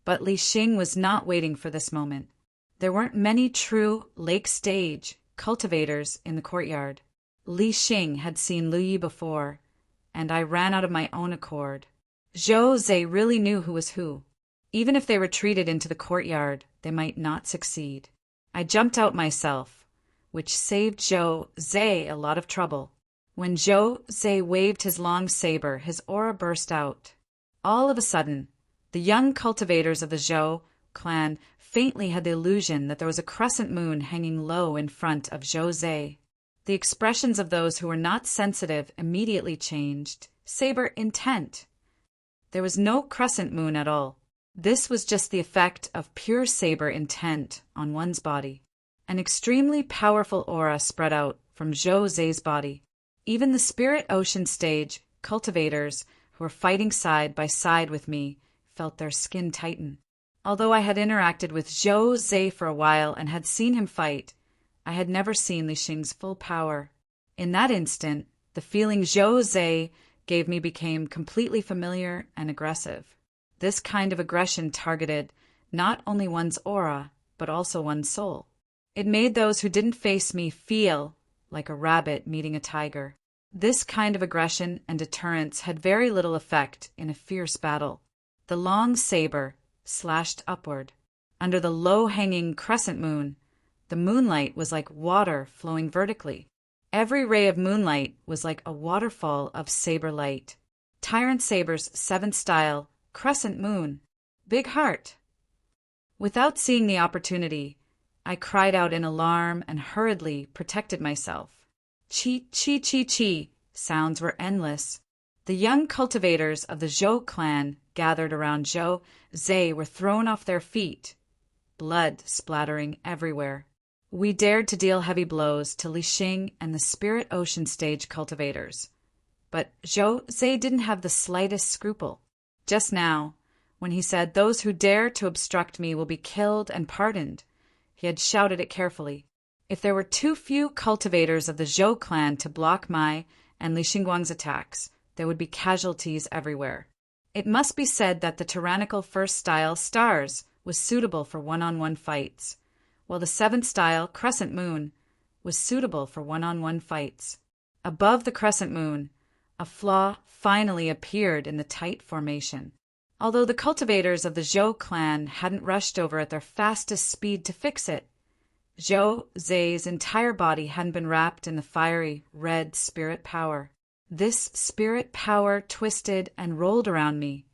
but Li Xing was not waiting for this moment. There weren't many true lake-stage cultivators in the courtyard. Li Xing had seen Lu Yi before, and I ran out of my own accord. Zhou Zhe really knew who was who. Even if they retreated into the courtyard, they might not succeed. I jumped out myself, which saved Zhou Zhe a lot of trouble. When Zhou Zhe waved his long saber, his aura burst out. All of a sudden, the young cultivators of the Zhou clan faintly had the illusion that there was a crescent moon hanging low in front of Zhou Zhe. The expressions of those who were not sensitive immediately changed. Saber intent. There was no crescent moon at all. This was just the effect of pure saber intent on one's body. An extremely powerful aura spread out from Zhou Zhe's body. Even the spirit ocean stage cultivators who were fighting side by side with me felt their skin tighten. Although I had interacted with Zhou Zhe for a while and had seen him fight, I had never seen Li Xing's full power. In that instant, the feeling Zhou Zhe gave me became completely familiar and aggressive. This kind of aggression targeted not only one's aura, but also one's soul. It made those who didn't face me feel like a rabbit meeting a tiger. This kind of aggression and deterrence had very little effect in a fierce battle. The long saber slashed upward. Under the low-hanging crescent moon, the moonlight was like water flowing vertically. Every ray of moonlight was like a waterfall of saber light. Tyrant Saber's 7th style, crescent moon, big heart. Without seeing the opportunity, I cried out in alarm and hurriedly protected myself. Chi, chi, chi, chi. Sounds were endless. The young cultivators of the Zhou clan gathered around Zhou Zhe were thrown off their feet, blood splattering everywhere. We dared to deal heavy blows to Li Xing and the Spirit Ocean Stage cultivators, but Zhou Zhe didn't have the slightest scruple. Just now, when he said, "Those who dare to obstruct me will be killed and pardoned," he had shouted it carefully. If there were too few cultivators of the Zhou clan to block my and Li Xingguang's attacks, there would be casualties everywhere. It must be said that the tyrannical first style stars was suitable for one-on-one fights, while the 7th style crescent moon was suitable for one-on-one fights. Above the crescent moon, a flaw finally appeared in the tight formation. Although the cultivators of the Zhou clan hadn't rushed over at their fastest speed to fix it, Zhou Zei's entire body hadn't been wrapped in the fiery, red spirit power. This spirit power twisted and rolled around me,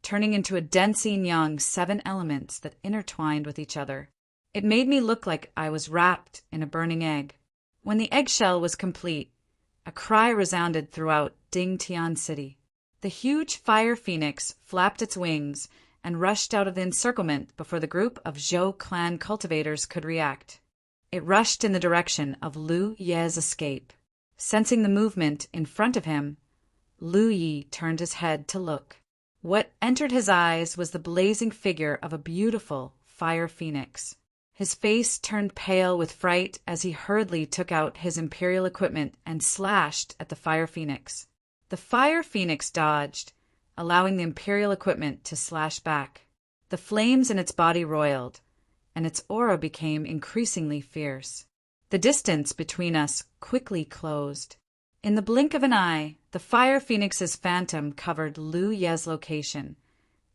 turning into a dense yin-yang 7 elements that intertwined with each other. It made me look like I was wrapped in a burning egg. When the eggshell was complete, a cry resounded throughout Dingtian City. The huge fire phoenix flapped its wings and rushed out of the encirclement before the group of Zhou clan cultivators could react. It rushed in the direction of Lu Ye's escape. Sensing the movement in front of him, Lu Yi turned his head to look. What entered his eyes was the blazing figure of a beautiful fire phoenix. His face turned pale with fright as he hurriedly took out his imperial equipment and slashed at the fire phoenix. The fire phoenix dodged, allowing the imperial equipment to slash back. The flames in its body roiled, and its aura became increasingly fierce. The distance between us quickly closed. In the blink of an eye, the fire phoenix's phantom covered Lu Ye's location,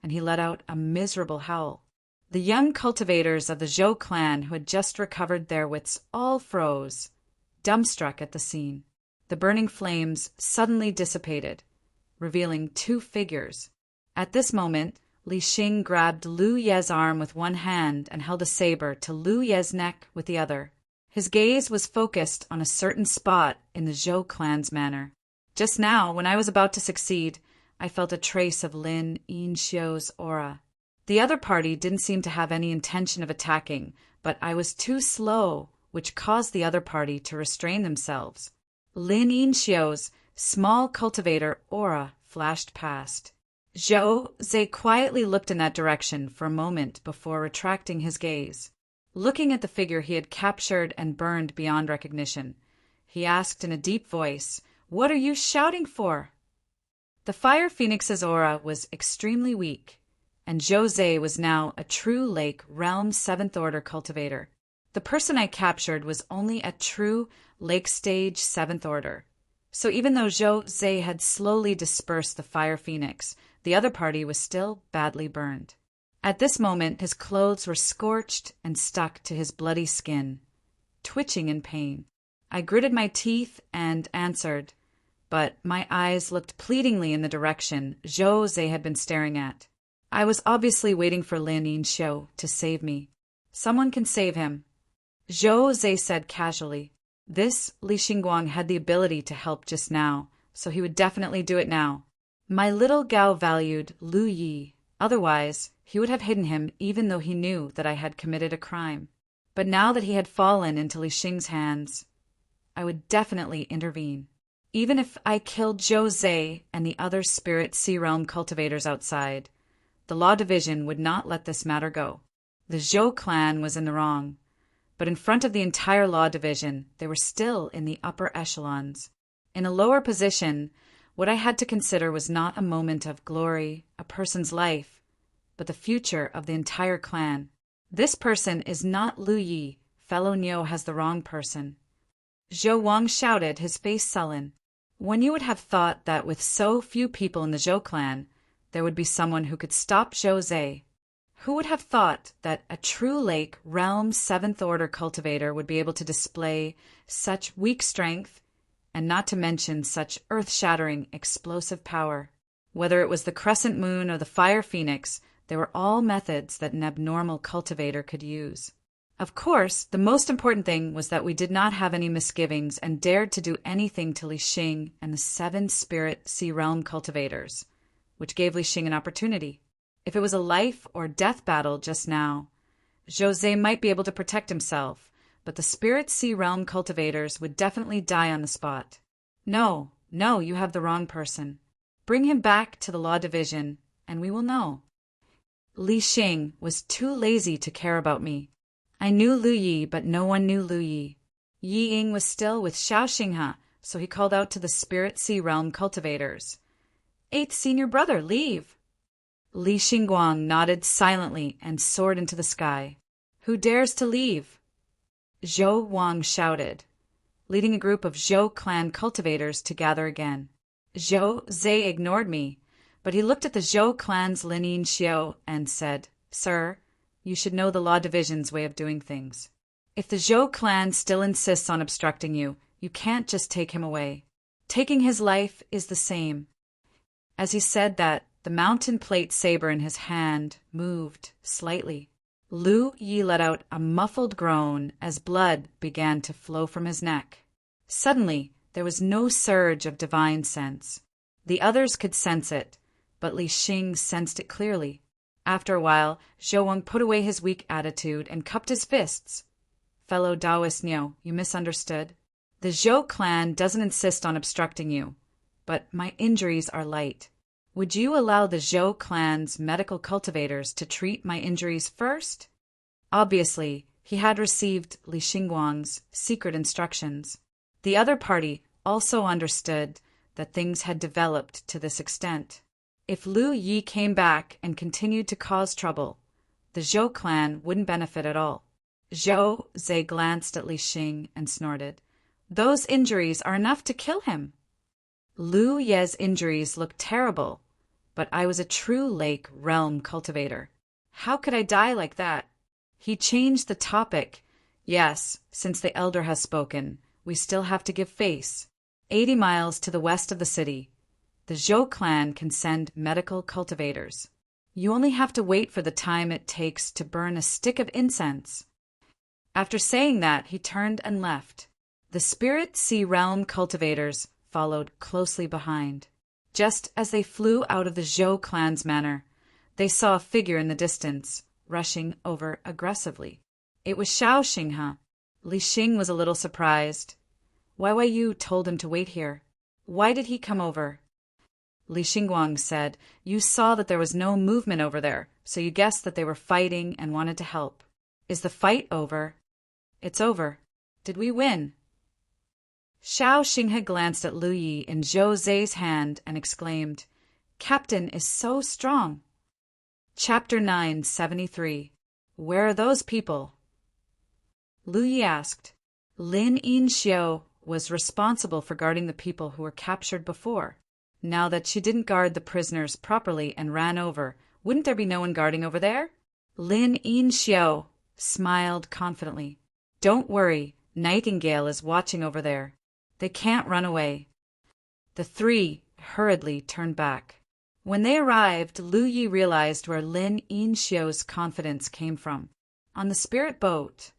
and he let out a miserable howl. The young cultivators of the Zhou clan who had just recovered their wits all froze, dumbstruck at the scene. The burning flames suddenly dissipated, revealing 2 figures. At this moment, Li Xing grabbed Lu Ye's arm with one hand and held a saber to Lu Ye's neck with the other. His gaze was focused on a certain spot in the Zhou clan's manor. Just now, when I was about to succeed, I felt a trace of Lin Yinxiu's aura. The other party didn't seem to have any intention of attacking, but I was too slow, which caused the other party to restrain themselves. Lin Yinxiu's small cultivator aura flashed past. Zhou Zei quietly looked in that direction for a moment before retracting his gaze. Looking at the figure he had captured and burned beyond recognition, he asked in a deep voice, "What are you shouting for?" The fire phoenix's aura was extremely weak, and Zhou Zei was now a true Lake Realm 7th Order cultivator. The person I captured was only a true Lake Stage 7th Order. So even though Zhou Zei had slowly dispersed the fire phoenix, the other party was still badly burned. At this moment, his clothes were scorched and stuck to his bloody skin, twitching in pain. I gritted my teeth and answered, but my eyes looked pleadingly in the direction Zhou Zei had been staring at. I was obviously waiting for Lin Yinxiu to save me. "Someone can save him," Zhou Zei said casually. This Li Xingguang had the ability to help just now, so he would definitely do it now. My little Gao valued Lu Yi. Otherwise, he would have hidden him even though he knew that I had committed a crime. But now that he had fallen into Li Xing's hands, I would definitely intervene. Even if I killed Zhou Zei and the other Spirit Sea Realm cultivators outside, the Law Division would not let this matter go. The Zhou clan was in the wrong, but in front of the entire Law Division, they were still in the upper echelons. In a lower position, what I had to consider was not a moment of glory, a person's life, but the future of the entire clan. This person is not Lu Yi. Fellow Niu has the wrong person. Zhou Wang shouted, his face sullen. When you would have thought that with so few people in the Zhou clan, there would be someone who could stop Zhou Zei. Who would have thought that a true Lake Realm 7th Order cultivator would be able to display such weak strength, and not to mention such earth-shattering, explosive power? Whether it was the crescent moon or the fire phoenix, they were all methods that an abnormal cultivator could use. Of course, the most important thing was that we did not have any misgivings and dared to do anything to Li Xing and the 7 Spirit Sea Realm cultivators, which gave Li Xing an opportunity. If it was a life or death battle just now, Zhou Zei might be able to protect himself, but the Spirit Sea Realm cultivators would definitely die on the spot. No, you have the wrong person. Bring him back to the Law Division, and we will know. Li Xing was too lazy to care about me. I knew Lu Yi, but no one knew Lu Yi. Yi Ying was still with Xiao Xinghe, so he called out to the Spirit Sea Realm cultivators. 8th senior brother, leave! Li Xingguang nodded silently and soared into the sky. Who dares to leave? Zhou Wang shouted, leading a group of Zhou clan cultivators to gather again. Zhou Zei ignored me, but he looked at the Zhou clan's Lin Yinxiu and said, "Sir, you should know the Law Division's way of doing things." If the Zhou clan still insists on obstructing you, you can't just take him away. Taking his life is the same. As he said that, the mountain plate saber in his hand moved slightly. Lu Yi let out a muffled groan as blood began to flow from his neck. Suddenly, there was no surge of divine sense. The others could sense it, but Li Xing sensed it clearly. After a while, Zhou Wang put away his weak attitude and cupped his fists. Fellow Taoist Niu, you misunderstood. The Zhou clan doesn't insist on obstructing you, but my injuries are light. Would you allow the Zhou clan's medical cultivators to treat my injuries first? Obviously, he had received Li Xingguang's secret instructions. The other party also understood that things had developed to this extent. If Lu Yi came back and continued to cause trouble, the Zhou clan wouldn't benefit at all. Zhou Zhe glanced at Li Xing and snorted. Those injuries are enough to kill him. Lu Ye's injuries looked terrible, but I was a true lake realm cultivator. How could I die like that? He changed the topic. Yes, since the elder has spoken, we still have to give face. 80 miles to the west of the city, the Zhou clan can send medical cultivators. You only have to wait for the time it takes to burn a stick of incense. After saying that, he turned and left. The Spirit Sea Realm cultivators followed closely behind. Just as they flew out of the Zhou clan's manor, they saw a figure in the distance, rushing over aggressively. It was Xiao Xinghe. Li Xing was a little surprised. Why Yu told him to wait here. Why did he come over? Li Xingguang said, You saw that there was no movement over there, so you guessed that they were fighting and wanted to help. Is the fight over? It's over. Did we win? Xiao Xinghe glanced at Lu Yi in Zhou Zhe's hand and exclaimed, Captain is so strong. Chapter 973. Where are those people? Lu Yi asked. Lin Yinxiu was responsible for guarding the people who were captured before. Now that she didn't guard the prisoners properly and ran over, wouldn't there be no one guarding over there? Lin Yinxiu smiled confidently. Don't worry, Nightingale is watching over there. They can't run away. The three hurriedly turned back. When they arrived, Lu Yi realized where Lin Yinxiu's confidence came from. On the spirit boat,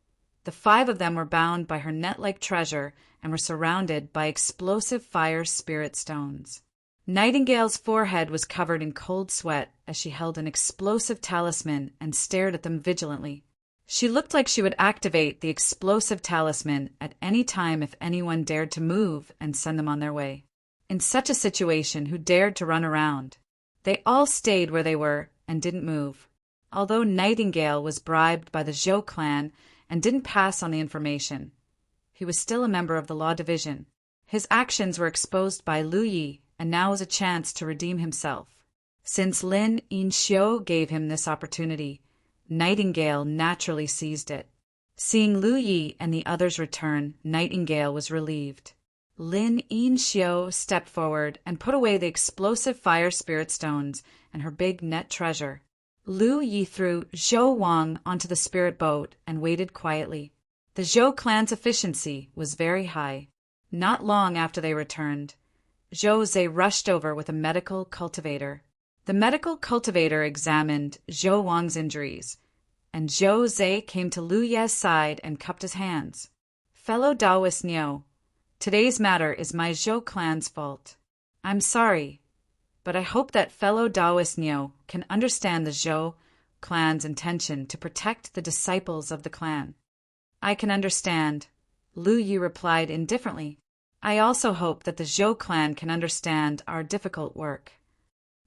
the 5 of them were bound by her net-like treasure and were surrounded by explosive fire spirit stones. Nightingale's forehead was covered in cold sweat as she held an explosive talisman and stared at them vigilantly. She looked like she would activate the explosive talisman at any time if anyone dared to move and send them on their way. In such a situation, who dared to run around? They all stayed where they were and didn't move. Although Nightingale was bribed by the Zhou clan and didn't pass on the information, he was still a member of the Law Division. His actions were exposed by Lu Yi, and now was a chance to redeem himself. Since Lin Yinxiu gave him this opportunity, Nightingale naturally seized it. Seeing Lu Yi and the others return, Nightingale was relieved. Lin Yinxiu stepped forward and put away the explosive fire spirit stones and her big net treasure. Lu Yi threw Zhou Wang onto the spirit boat and waited quietly. The Zhou clan's efficiency was very high. Not long after they returned, Zhou Zhe rushed over with a medical cultivator. The medical cultivator examined Zhou Wang's injuries, and Zhou Zhe came to Lu Ye's side and cupped his hands. Fellow Taoist Niu, today's matter is my Zhou clan's fault. I'm sorry, but I hope that fellow Taoist Niu can understand the Zhou clan's intention to protect the disciples of the clan. I can understand, Lu Yi replied indifferently. I also hope that the Zhou clan can understand our difficult work.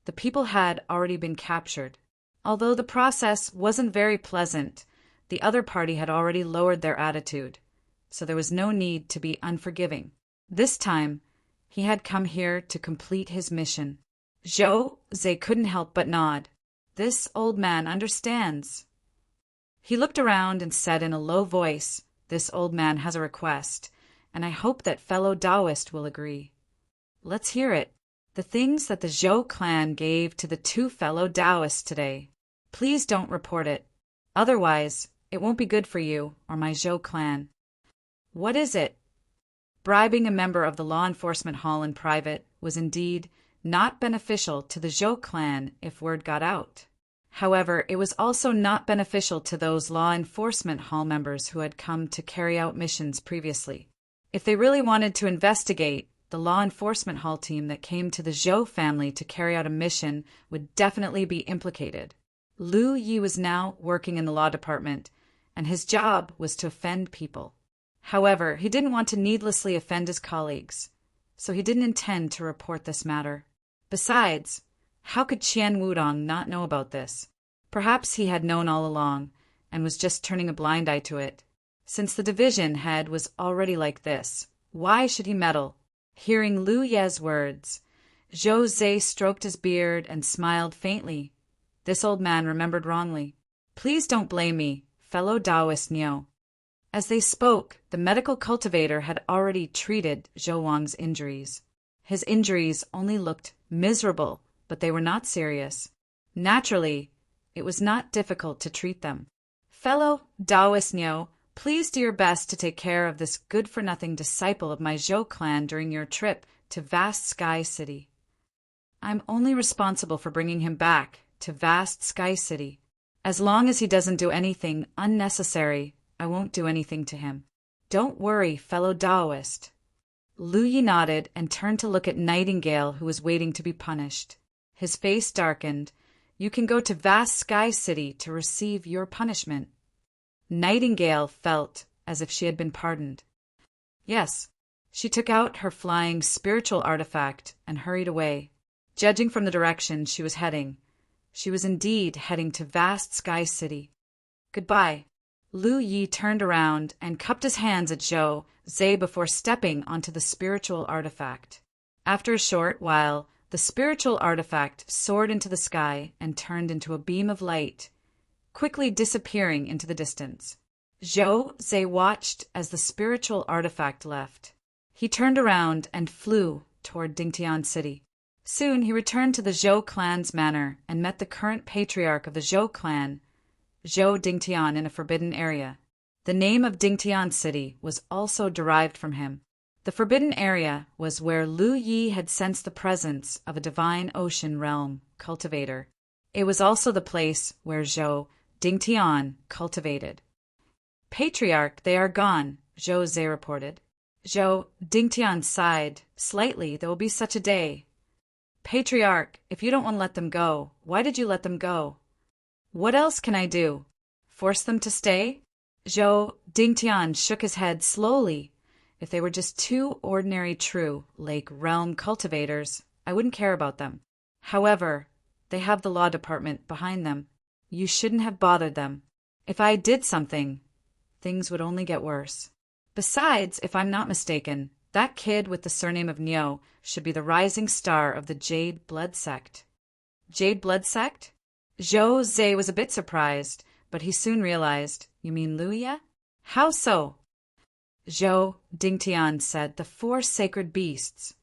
The people had already been captured. Although the process wasn't very pleasant, the other party had already lowered their attitude, so there was no need to be unforgiving. This time, he had come here to complete his mission. Zhou Zhe couldn't help but nod. This old man understands. He looked around and said in a low voice, This old man has a request, and I hope that fellow Taoist will agree. Let's hear it. The things that the Zhou clan gave to the 2 fellow Taoists today. Please don't report it. Otherwise, It won't be good for you or my Zhou clan. What is it? Bribing a member of the law enforcement hall in private was indeed not beneficial to the Zhou clan if word got out. However, it was also not beneficial to those law enforcement hall members who had come to carry out missions previously. If they really wanted to investigate, the law enforcement hall team that came to the Zhou family to carry out a mission would definitely be implicated. Lu Yi was now working in the law department, and his job was to offend people. However, he didn't want to needlessly offend his colleagues, so he didn't intend to report this matter. Besides, how could Qian Wudong not know about this? Perhaps he had known all along, and was just turning a blind eye to it. Since the division head was already like this, why should he meddle? Hearing Lu Ye's words, Zhou Zhe stroked his beard and smiled faintly. This old man remembered wrongly. Please don't blame me, fellow Taoist Niu. As they spoke, the medical cultivator had already treated Zhou Wang's injuries. His injuries only looked miserable, but they were not serious. Naturally, it was not difficult to treat them. Fellow Taoist Niu, please do your best to take care of this good-for-nothing disciple of my Zhou clan during your trip to Vast Sky City. I'm only responsible for bringing him back to Vast Sky City. As long as he doesn't do anything unnecessary, I won't do anything to him. Don't worry, fellow Taoist. Lu Yi nodded and turned to look at Nightingale, who was waiting to be punished. His face darkened. You can go to Vast Sky City to receive your punishment. Nightingale felt as if she had been pardoned. Yes, she took out her flying spiritual artifact and hurried away. Judging from the direction she was heading, she was indeed heading to Vast Sky City. Goodbye. Lu Yi turned around and cupped his hands at Zhou Zhe before stepping onto the spiritual artifact. After a short while, the spiritual artifact soared into the sky and turned into a beam of light, quickly disappearing into the distance. Zhou Zhe watched as the spiritual artifact left. He turned around and flew toward Dingtian City. Soon he returned to the Zhou clan's manor and met the current patriarch of the Zhou clan, Zhou Dingtian, in a forbidden area. The name of Dingtian City was also derived from him. The forbidden area was where Lu Yi had sensed the presence of a divine ocean realm cultivator. It was also the place where Zhou Dingtian cultivated. Patriarch, they are gone, Zhou Zhe reported. Zhou Dingtian sighed. Slightly, there will be such a day. Patriarch, if you don't want to let them go, why did you let them go? What else can I do? Force them to stay? Zhou Dingtian shook his head slowly. If they were just two ordinary true lake realm cultivators, I wouldn't care about them. However, they have the law department behind them. You shouldn't have bothered them. If I did something, things would only get worse. Besides, if I'm not mistaken, that kid with the surname of Niu should be the rising star of the Jade Blood Sect. Jade Blood Sect? Zhou Zhe was a bit surprised, but he soon realized, you mean Lu Yi? How so? Zhou Dingtian said, the four sacred beasts.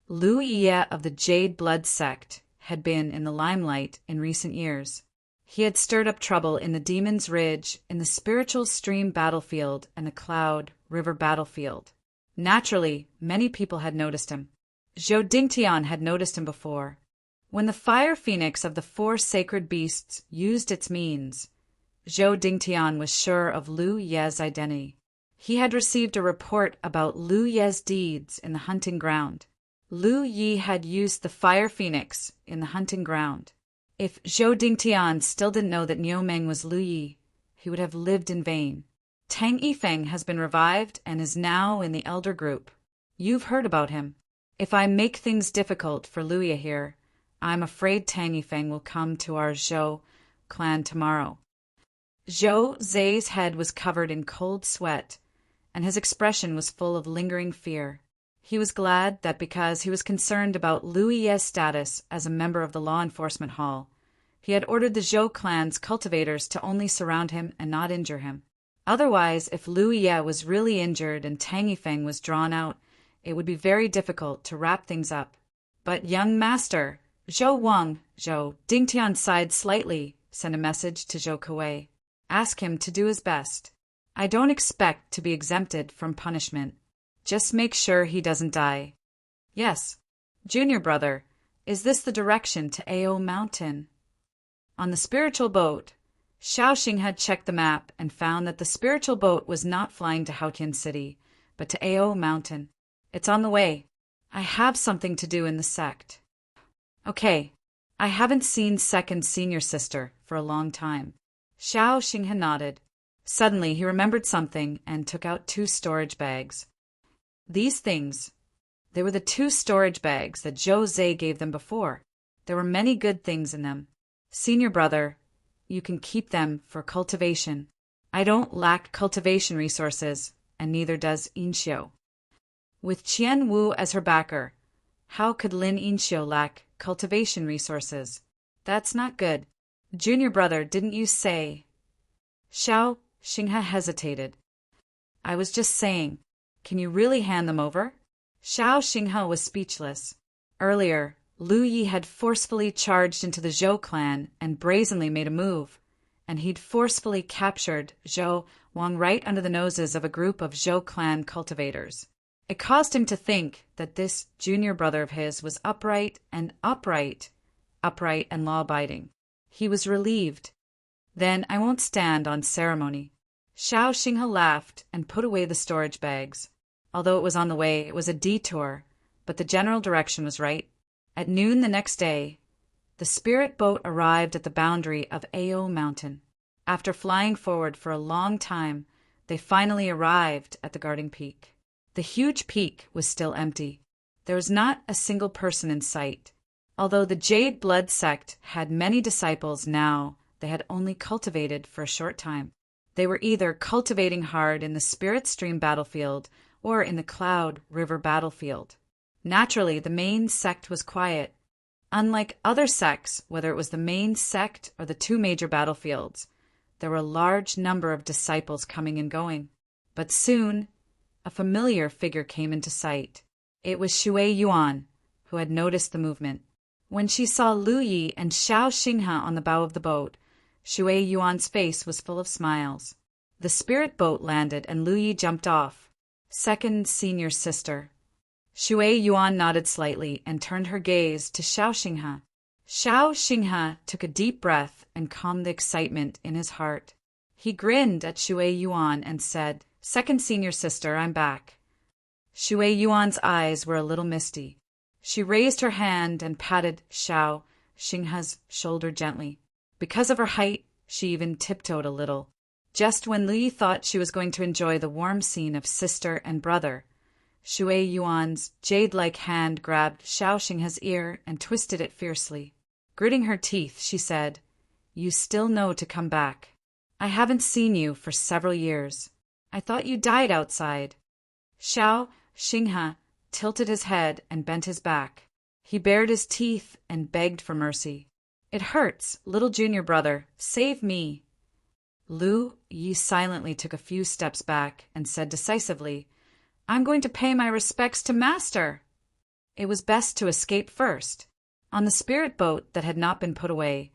Lu Yi of the Jade Blood Sect had been in the limelight in recent years. He had stirred up trouble in the Demon's Ridge, in the Spiritual Stream battlefield, and the Cloud River battlefield. Naturally, many people had noticed him. Zhou Dingtian had noticed him before. When the fire phoenix of the four sacred beasts used its means, Zhou Dingtian was sure of Lu Yi's identity. He had received a report about Lu Yi's deeds in the hunting ground. Lu Yi had used the fire phoenix in the hunting ground. If Zhou Dingtian still didn't know that Niu Meng was Lu Yi, he would have lived in vain. Tang Yifeng has been revived and is now in the elder group. You've heard about him. If I make things difficult for Lu Yi here, I'm afraid Tang Yifeng will come to our Zhou clan tomorrow. Zhou Zhe's head was covered in cold sweat, and his expression was full of lingering fear. He was glad that because he was concerned about Lu Yi's status as a member of the law enforcement hall, he had ordered the Zhou clan's cultivators to only surround him and not injure him. Otherwise, if Lu Yi was really injured and Tang Yifeng was drawn out, it would be very difficult to wrap things up. But young master, Zhou Wang, Zhou Dingtian sighed slightly, sent a message to Zhou Kuei. Ask him to do his best. I don't expect to be exempted from punishment. Just make sure he doesn't die. Yes. Junior brother, is this the direction to Ao Mountain? On the spiritual boat, Shaoxing had checked the map and found that the spiritual boat was not flying to Haotian City, but to Ao Mountain. It's on the way. I have something to do in the sect. Okay. I haven't seen second senior sister for a long time. Shaoxing had nodded. Suddenly he remembered something and took out 2 storage bags. These things, they were the 2 storage bags that Zhou Zhe gave them before. There were many good things in them. Senior brother, you can keep them for cultivation. I don't lack cultivation resources, and neither does Inxiu. With Qian Wu as her backer, how could Lin Inxiu lack cultivation resources? That's not good. Junior brother, didn't you say? Xiao Xinghe hesitated. I was just saying, can you really hand them over? Xiao Xinghe was speechless. Earlier, Lu Yi had forcefully charged into the Zhou clan and brazenly made a move, and he'd forcefully captured Zhou Wang right under the noses of a group of Zhou clan cultivators. It caused him to think that this junior brother of his was upright and law-abiding. He was relieved. Then I won't stand on ceremony. Xiao Xinghe laughed and put away the storage bags. Although it was on the way, it was a detour, but the general direction was right. At noon the next day, the spirit boat arrived at the boundary of Ao Mountain. After flying forward for a long time, they finally arrived at the guarding peak. The huge peak was still empty. There was not a single person in sight. Although the Jade Blood sect had many disciples now, they had only cultivated for a short time. They were either cultivating hard in the Spirit Stream battlefield or in the Cloud River battlefield. Naturally, the main sect was quiet. Unlike other sects, whether it was the main sect or the 2 major battlefields, there were a large number of disciples coming and going. But soon, a familiar figure came into sight. It was Shui Yuan, who had noticed the movement. When she saw Lu Yi and Xiao Xinghe on the bow of the boat, Shui Yuan's face was full of smiles. The spirit boat landed and Lu Yi jumped off. Second senior sister. Shui Yuan nodded slightly and turned her gaze to Xiao Xinghe. Xiao Xinghe took a deep breath and calmed the excitement in his heart. He grinned at Shui Yuan and said, Second senior sister, I'm back. Shui Yuan's eyes were a little misty. She raised her hand and patted Xiao Xinghe's shoulder gently. Because of her height, she even tiptoed a little. Just when Li thought she was going to enjoy the warm scene of sister and brother, Shui Yuan's jade-like hand grabbed Xiao Xinghe's ear and twisted it fiercely. Gritting her teeth, she said, You still know to come back. I haven't seen you for several years. I thought you died outside. Xiao Xinghe tilted his head and bent his back. He bared his teeth and begged for mercy. It hurts, little junior brother. Save me. Lu Yi silently took a few steps back and said decisively, I'm going to pay my respects to Master. It was best to escape first. On the spirit boat that had not been put away,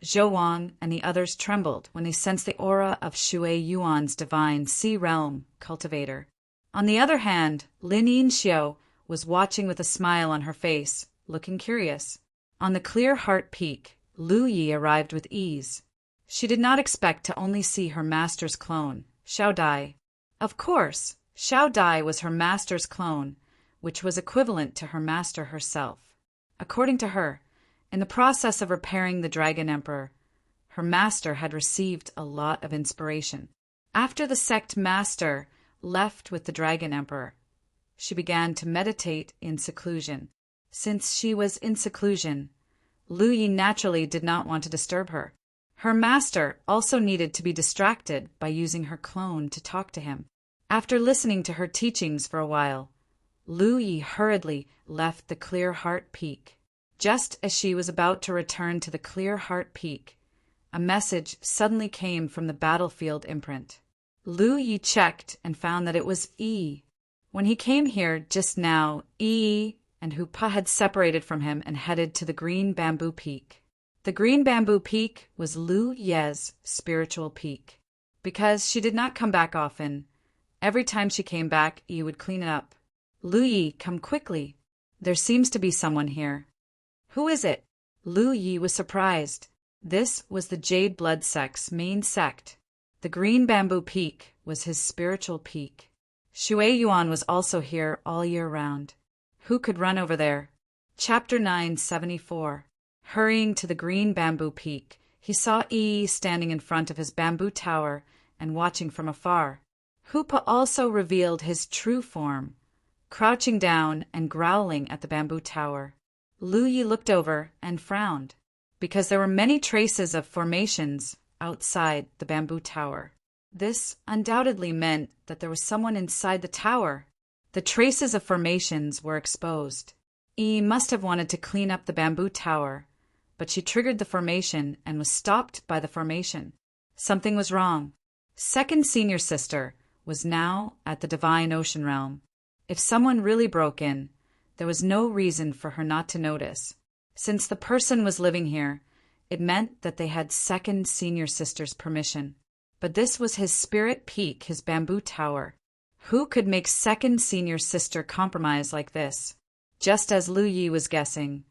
Zhou Wang and the others trembled when they sensed the aura of Shui Yuan's divine Sea Realm cultivator. On the other hand, Lin Yinxiu was watching with a smile on her face, looking curious. On the Clear Heart Peak, Lu Yi arrived with ease. She did not expect to only see her master's clone, Xiao Dai. Of course, Xiao Dai was her master's clone, which was equivalent to her master herself. According to her, in the process of repairing the Dragon Emperor, her master had received a lot of inspiration. After the sect master left with the Dragon Emperor, she began to meditate in seclusion. Since she was in seclusion, Lu Yi naturally did not want to disturb her. Her master also needed to be distracted by using her clone to talk to him. After listening to her teachings for a while, Lu Yi hurriedly left the Clear Heart Peak. Just as she was about to return to the Clear Heart Peak, a message suddenly came from the battlefield imprint. Lu Yi checked and found that it was Yi. When he came here just now, Yi and Hupa had separated from him and headed to the Green Bamboo Peak. The Green Bamboo Peak was Lu Ye's spiritual peak. because she did not come back often. Every time she came back, Yi would clean it up. Lu Yi, come quickly. There seems to be someone here. Who is it? Lu Yi was surprised. This was the Jade Blood Sect's main sect. The green bamboo peak was his spiritual peak. Shui Yuan was also here all year round. Who could run over there? Chapter 974. Hurrying to the green bamboo peak, he saw Yi standing in front of his bamboo tower and watching from afar. Hoopa also revealed his true form, crouching down and growling at the bamboo tower. Lu Yi looked over and frowned, because there were many traces of formations outside the bamboo tower. This undoubtedly meant that there was someone inside the tower. The traces of formations were exposed. Yi must have wanted to clean up the bamboo tower, but she triggered the formation and was stopped by the formation. Something was wrong. Second senior sister was now at the divine ocean realm. If someone really broke in, there was no reason for her not to notice. Since the person was living here, it meant that they had second senior sister's permission. But this was his spirit peak, his bamboo tower. Who could make second senior sister compromise like this? Just as Lu Yi was guessing,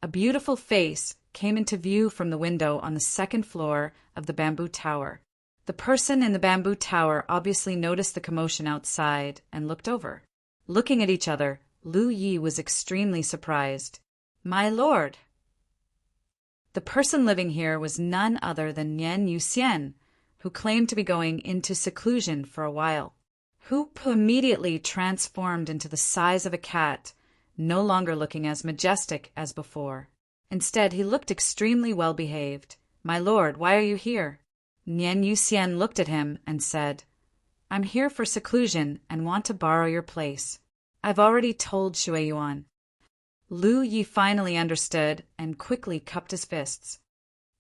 a beautiful face came into view from the window on the second floor of the bamboo tower. The person in the bamboo tower obviously noticed the commotion outside and looked over. Looking at each other, Lu Yi was extremely surprised. My lord! The person living here was none other than Nian Yuxian, who claimed to be going into seclusion for a while. Hoop immediately transformed into the size of a cat, no longer looking as majestic as before. Instead, he looked extremely well behaved. My lord, why are you here? Nian Yuxian looked at him and said, I'm here for seclusion and want to borrow your place. I've already told Shui Yuan. Lu Yi finally understood and quickly cupped his fists.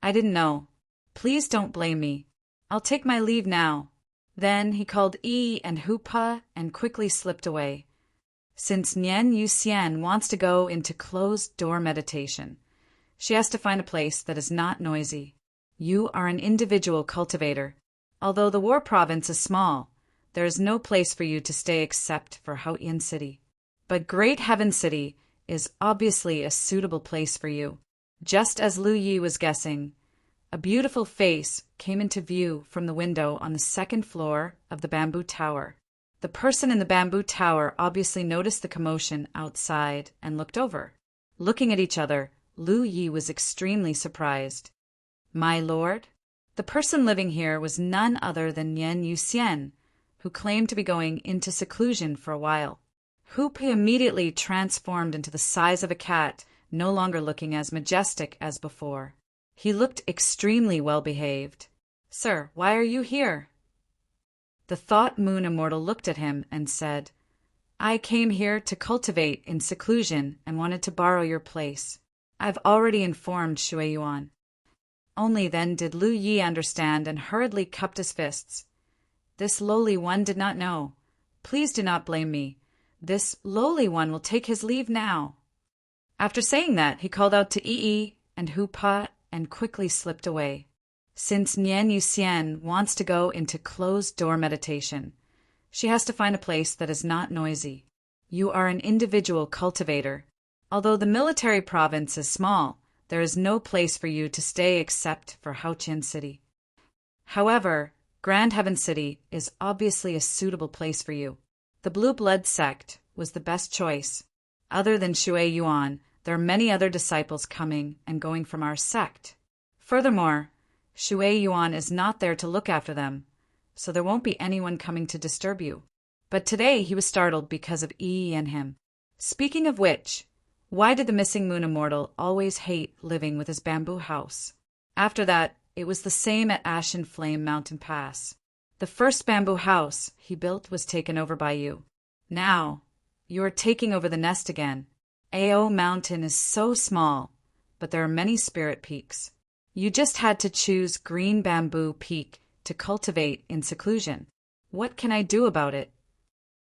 I didn't know. Please don't blame me. I'll take my leave now. Then he called Yi and Hoopa and quickly slipped away. Since Nian Yuxian wants to go into closed-door meditation, she has to find a place that is not noisy. You are an individual cultivator. Although the war province is small, there is no place for you to stay except for Haotian City. But Great Heaven City is obviously a suitable place for you. Just as Lu Yi was guessing, a beautiful face came into view from the window on the second floor of the bamboo tower. The person in the bamboo tower obviously noticed the commotion outside and looked over. Looking at each other, Lu Yi was extremely surprised. My lord? The person living here was none other than Nian Yuxian, who claimed to be going into seclusion for a while. Hoop immediately transformed into the size of a cat, no longer looking as majestic as before. He looked extremely well behaved. Sir, why are you here? The Thought Moon Immortal looked at him and said, I came here to cultivate in seclusion and wanted to borrow your place. I've already informed Shui Yuan. Only then did Lu Yi understand and hurriedly cupped his fists. This lowly one did not know. Please do not blame me. This lowly one will take his leave now. After saying that, he called out to Yi and Hoopa and quickly slipped away. Since Nian Yuxian wants to go into closed-door meditation, she has to find a place that is not noisy. You are an individual cultivator. Although the military province is small, there is no place for you to stay except for Haotian City. However, Grand Heaven City is obviously a suitable place for you. The Blue Blood sect was the best choice. Other than Shui Yuan, there are many other disciples coming and going from our sect. Furthermore, Shui Yuan is not there to look after them, so there won't be anyone coming to disturb you. But today he was startled because of Yi and him. Speaking of which, why did the Missing Moon Immortal always hate living with his bamboo house? After that, it was the same at Ashen Flame Mountain Pass. The first bamboo house he built was taken over by you. Now, you are taking over the nest again. Ao Mountain is so small, but there are many spirit peaks. You just had to choose Green Bamboo Peak to cultivate in seclusion. What can I do about it?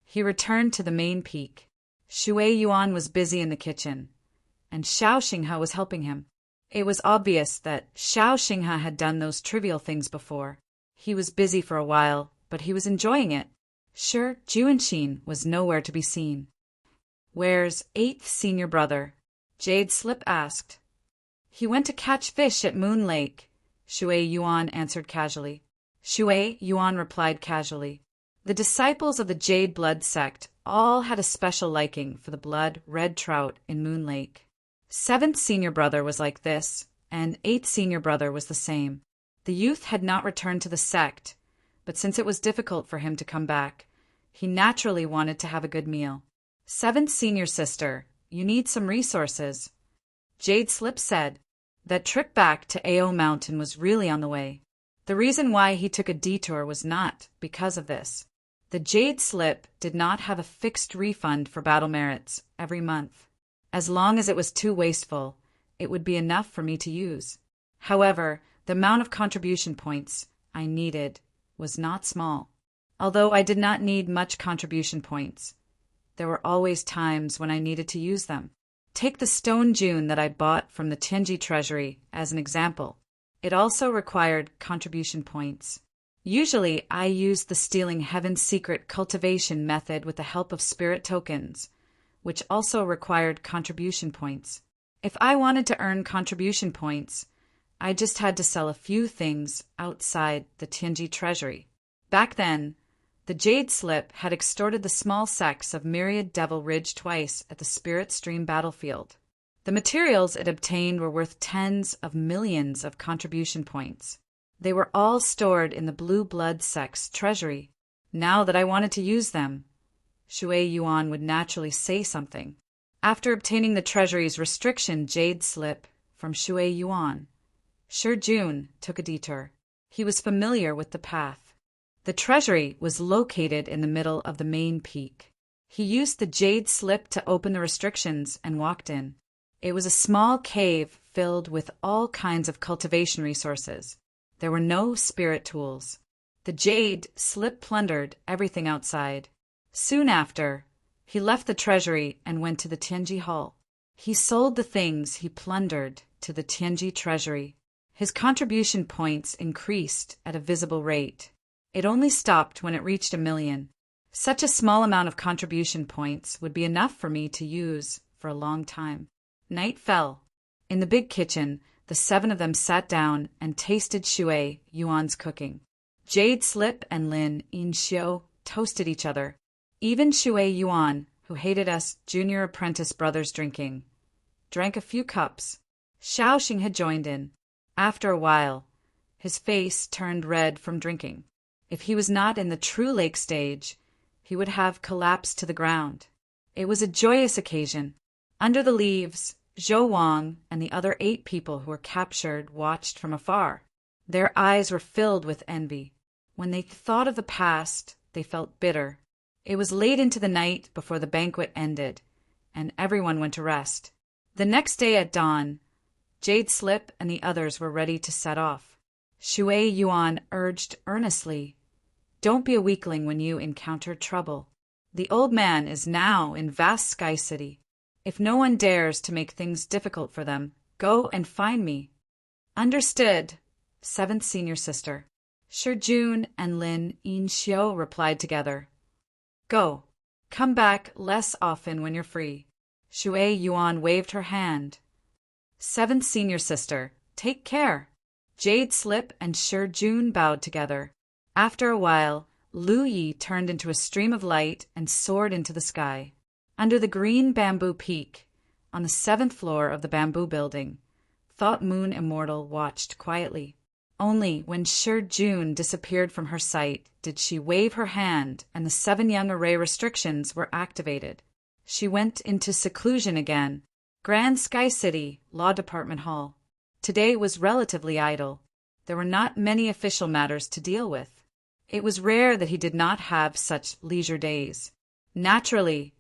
He returned to the main peak. Shui Yuan was busy in the kitchen, and Xiao Xinghe was helping him. It was obvious that Xiao Xinghe had done those trivial things before. He was busy for a while, but he was enjoying it. Sure, Juanshin was nowhere to be seen. "Where's eighth senior brother?" Jade Slip asked. "He went to catch fish at Moon Lake," Shui Yuan answered casually. Shui Yuan replied casually. The disciples of the Jade Blood sect all had a special liking for the blood red trout in Moon Lake. Seventh senior brother was like this, and eighth senior brother was the same. The youth had not returned to the sect, but since it was difficult for him to come back, he naturally wanted to have a good meal. "Seventh senior sister, you need some resources," Jade Slip said. That trip back to Ao Mountain was really on the way. The reason why he took a detour was not because of this. The Jade Slip did not have a fixed refund for battle merits every month. As long as it was too wasteful, it would be enough for me to use. However, the amount of contribution points I needed was not small. Although I did not need much contribution points, there were always times when I needed to use them. Take the stone June that I bought from the Tianji treasury as an example. It also required contribution points. Usually, I used the stealing Heaven's Secret cultivation method with the help of spirit tokens, which also required contribution points. If I wanted to earn contribution points, I just had to sell a few things outside the Tianji treasury. Back then, the Jade Slip had extorted the small sects of Myriad Devil Ridge twice at the Spirit Stream battlefield. The materials it obtained were worth tens of millions of contribution points. They were all stored in the Blue Blood sect's treasury. Now that I wanted to use them, Shui Yuan would naturally say something. After obtaining the treasury's restriction Jade Slip from Shui Yuan, Shi Jun took a detour. He was familiar with the path. The treasury was located in the middle of the main peak. He used the Jade Slip to open the restrictions and walked in. It was a small cave filled with all kinds of cultivation resources. There were no spirit tools. The Jade Slip plundered everything outside. Soon after, he left the treasury and went to the Tianji Hall. He sold the things he plundered to the Tianji treasury. His contribution points increased at a visible rate. It only stopped when it reached 1,000,000. Such a small amount of contribution points would be enough for me to use for a long time. Night fell. In the big kitchen, the 7 of them sat down and tasted Shui Yuan's cooking. Jade Slip and Lin Yinxiu toasted each other. Even Shui Yuan, who hated us junior apprentice brothers drinking, drank a few cups. Shaoxing had joined in. After a while, his face turned red from drinking. If he was not in the true lake stage, he would have collapsed to the ground. It was a joyous occasion. Under the leaves, Zhou Wang and the other 8 people who were captured watched from afar. Their eyes were filled with envy. When they thought of the past, they felt bitter. It was late into the night before the banquet ended, and everyone went to rest. The next day at dawn, Jade Slip and the others were ready to set off. Shui Yuan urged earnestly, "Don't be a weakling when you encounter trouble. The old man is now in vast Sky City. If no one dares to make things difficult for them, go and find me." "Understood, 7th senior sister." Shi Jun and Lin Yinxiu replied together. "Go. Come back less often when you're free." Shui Yuan waved her hand. 7th senior sister, take care." Jade Slip and Shi Jun bowed together. After a while, Lu Yi turned into a stream of light and soared into the sky. Under the green bamboo peak, on the 7th floor of the bamboo building, Thought Moon Immortal watched quietly. Only when Shi Jun disappeared from her sight did she wave her hand and the 7 young array restrictions were activated. She went into seclusion again. Grand Sky City, Law Department Hall. Today was relatively idle. There were not many official matters to deal with. It was rare that he did not have such leisure days. Naturally,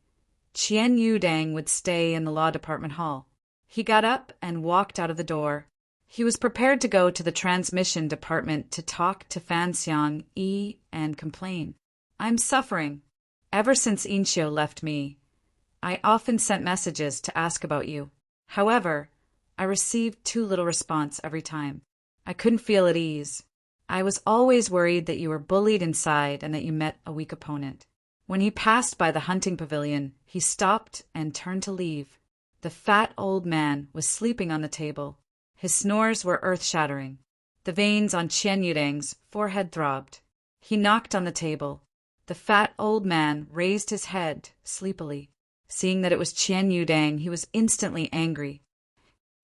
Qian Yudang would stay in the Law Department Hall. He got up and walked out of the door. He was prepared to go to the transmission department to talk to Fanxiang Yi and complain. "I'm suffering. Ever since Inxio left me, I often sent messages to ask about you. However, I received too little response every time. I couldn't feel at ease. I was always worried that you were bullied inside and that you met a weak opponent. When he passed by the hunting pavilion, he stopped and turned to leave. The fat old man was sleeping on the table. His snores were earth-shattering. The veins on Qian Yudang's forehead throbbed. He knocked on the table. The fat old man raised his head sleepily. Seeing that it was Qian Yudang, he was instantly angry.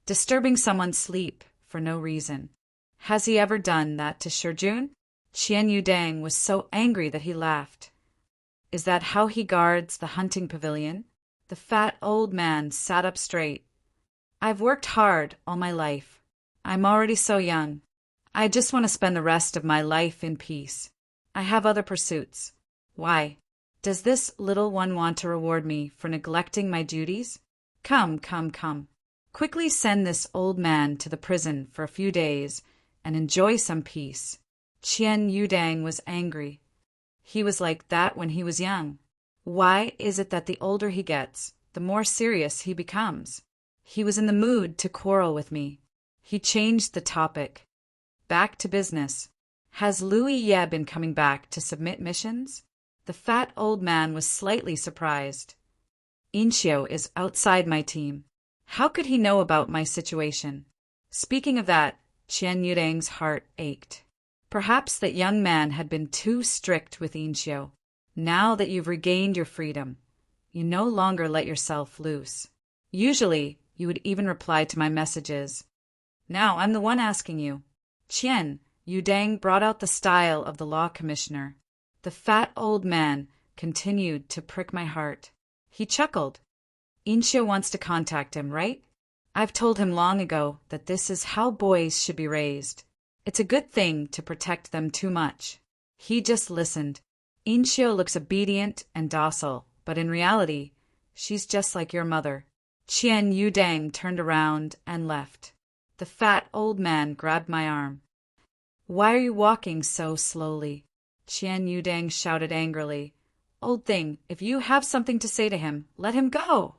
Disturbing someone's sleep for no reason. Has he ever done that to Shijun? Qian Yudang was so angry that he laughed. Is that how he guards the hunting pavilion? The fat old man sat up straight. I've worked hard all my life. I'm already so young. I just want to spend the rest of my life in peace. I have other pursuits. Why? Does this little one want to reward me for neglecting my duties? Come, come, come. Quickly send this old man to the prison for a few days and enjoy some peace. Qian Yudang was angry. He was like that when he was young. Why is it that the older he gets, the more serious he becomes? He was in the mood to quarrel with me. He changed the topic. Back to business. Has Louis Ye been coming back to submit missions? The fat old man was slightly surprised. Inxiu is outside my team. How could he know about my situation? Speaking of that, Qian Yudang's heart ached. Perhaps that young man had been too strict with Inxiu. Now that you've regained your freedom, you no longer let yourself loose. Usually, you would even reply to my messages. Now I'm the one asking you. Qian Yudang brought out the style of the law commissioner. The fat old man continued to prick my heart. He chuckled. Inxiu wants to contact him, right? I've told him long ago that this is how boys should be raised. It's a good thing to protect them too much. He just listened. Inxiu looks obedient and docile, but in reality, she's just like your mother. Qian Yudang turned around and left. The fat old man grabbed my arm. Why are you walking so slowly? Qian Yudang shouted angrily. Old thing, if you have something to say to him, let him go.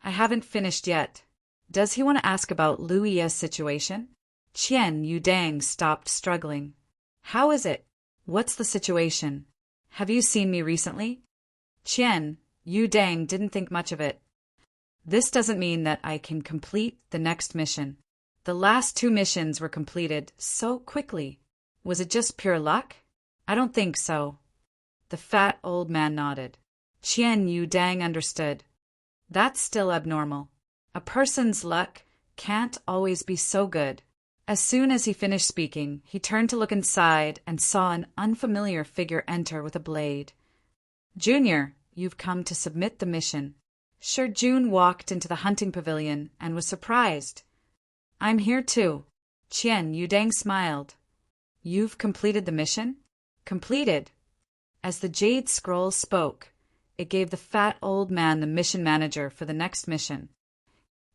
I haven't finished yet. Does he want to ask about Louis Ye's situation? Qian Yudang stopped struggling. How is it? What's the situation? Have you seen me recently? Qian Yudang didn't think much of it. This doesn't mean that I can complete the next mission. The last 2 missions were completed so quickly. Was it just pure luck? I don't think so. The fat old man nodded. Qian Yudang understood. That's still abnormal. A person's luck can't always be so good. As soon as he finished speaking, he turned to look inside and saw an unfamiliar figure enter with a blade. Junior, you've come to submit the mission. Shijun walked into the hunting pavilion and was surprised. I'm here too. Qian Yudang smiled. You've completed the mission? Completed. As the Jade Scroll spoke, it gave the fat old man the mission manager for the next mission.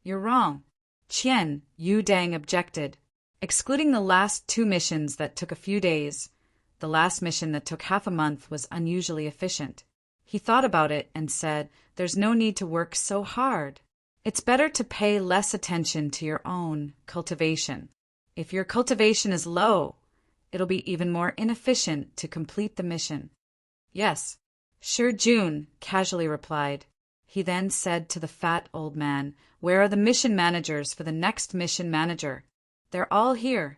You're wrong. Qian Yudang objected. Excluding the last 2 missions that took a few days, the last mission that took half a month was unusually efficient. He thought about it and said, there's no need to work so hard. It's better to pay less attention to your own cultivation. If your cultivation is low, it'll be even more inefficient to complete the mission. Yes, Shijun casually replied. He then said to the fat old man, where are the mission managers for the next mission manager? They're all here.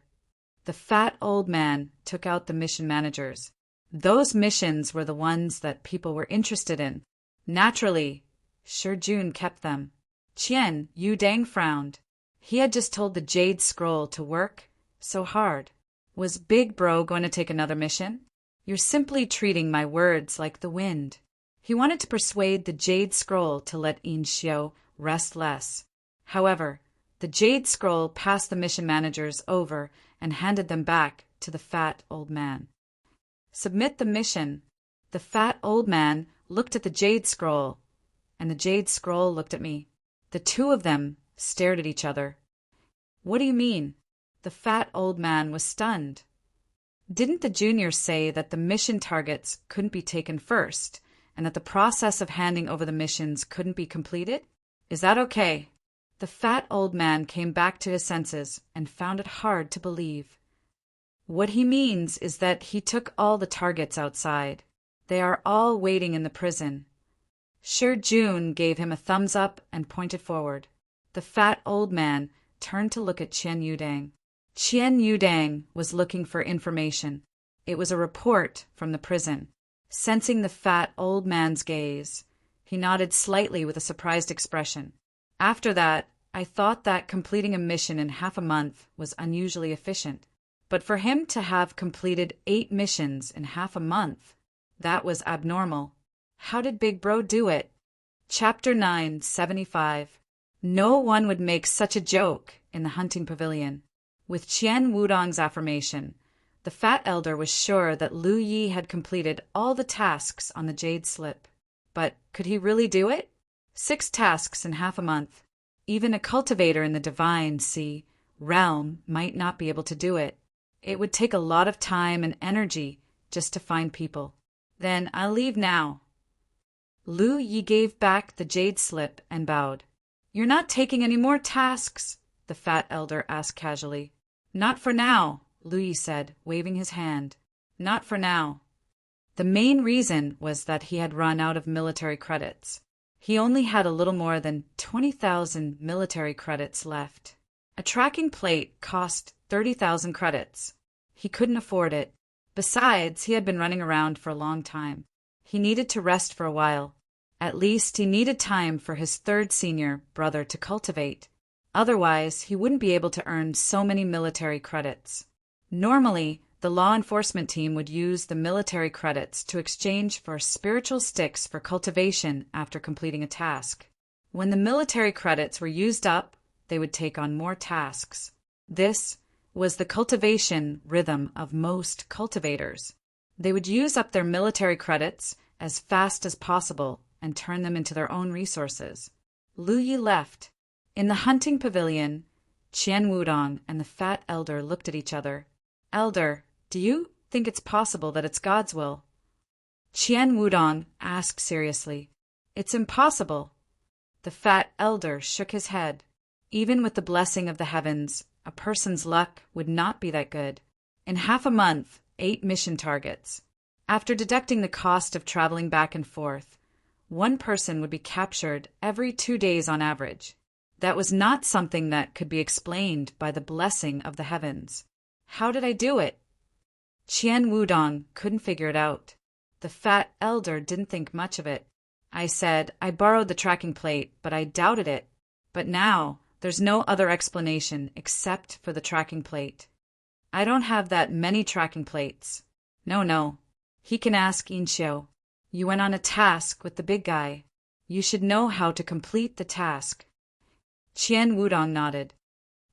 The fat old man took out the mission managers. Those missions were the ones that people were interested in. Naturally, Shijun kept them. Qian Yudang frowned. He had just told the Jade Scroll to work so hard. Was Big Bro going to take another mission? You're simply treating my words like the wind. He wanted to persuade the Jade Scroll to let Inxiu rest less. However, the Jade Scroll passed the mission managers over and handed them back to the fat old man. Submit the mission. The fat old man looked at the Jade Scroll, and the Jade Scroll looked at me. The 2 of them stared at each other. What do you mean? The fat old man was stunned. Didn't the junior say that the mission targets couldn't be taken first, and that the process of handing over the missions couldn't be completed? Is that okay? The fat old man came back to his senses and found it hard to believe. What he means is that he took all the targets outside. They are all waiting in the prison. Shi Jun gave him a thumbs up and pointed forward. The fat old man turned to look at Qian Yudang. Qian Yudang was looking for information. It was a report from the prison. Sensing the fat old man's gaze, he nodded slightly with a surprised expression. After that, I thought that completing a mission in half a month was unusually efficient. But for him to have completed 8 missions in half a month, that was abnormal. How did Big Bro do it? Chapter 975. No one would make such a joke in the hunting pavilion. With Qian Wudong's affirmation, the fat elder was sure that Lu Yi had completed all the tasks on the jade slip. But could he really do it? 6 tasks in half a month. Even a cultivator in the divine realm might not be able to do it. It would take a lot of time and energy just to find people. Then I'll leave now. Lu Yi gave back the jade slip and bowed. You're not taking any more tasks? The fat elder asked casually. Not for now, Lu Yi said, waving his hand. Not for now. The main reason was that he had run out of military credits. He only had a little more than 20,000 military credits left. A tracking plate cost 30,000 credits. He couldn't afford it. Besides, he had been running around for a long time. He needed to rest for a while. At least he needed time for his 3rd senior brother to cultivate. Otherwise, he wouldn't be able to earn so many military credits. Normally, the law enforcement team would use the military credits to exchange for spiritual sticks for cultivation after completing a task. When the military credits were used up, they would take on more tasks. This was the cultivation rhythm of most cultivators. They would use up their military credits as fast as possible and turn them into their own resources. Lu Yi left. In the hunting pavilion, Qian Wudong and the fat elder looked at each other. Elder, do you think it's possible that it's God's will? Qian Wudong asked seriously. It's impossible. The fat elder shook his head. Even with the blessing of the heavens, a person's luck would not be that good. In half a month, 8 mission targets. After deducting the cost of traveling back and forth, one person would be captured every 2 days on average. That was not something that could be explained by the blessing of the heavens. How did I do it? Qian Wudong couldn't figure it out. The fat elder didn't think much of it. I said I borrowed the tracking plate, but I doubted it. But now, there's no other explanation except for the tracking plate. I don't have that many tracking plates. No. He can ask Inxiu. You went on a task with the big guy. You should know how to complete the task. Qian Wudong nodded.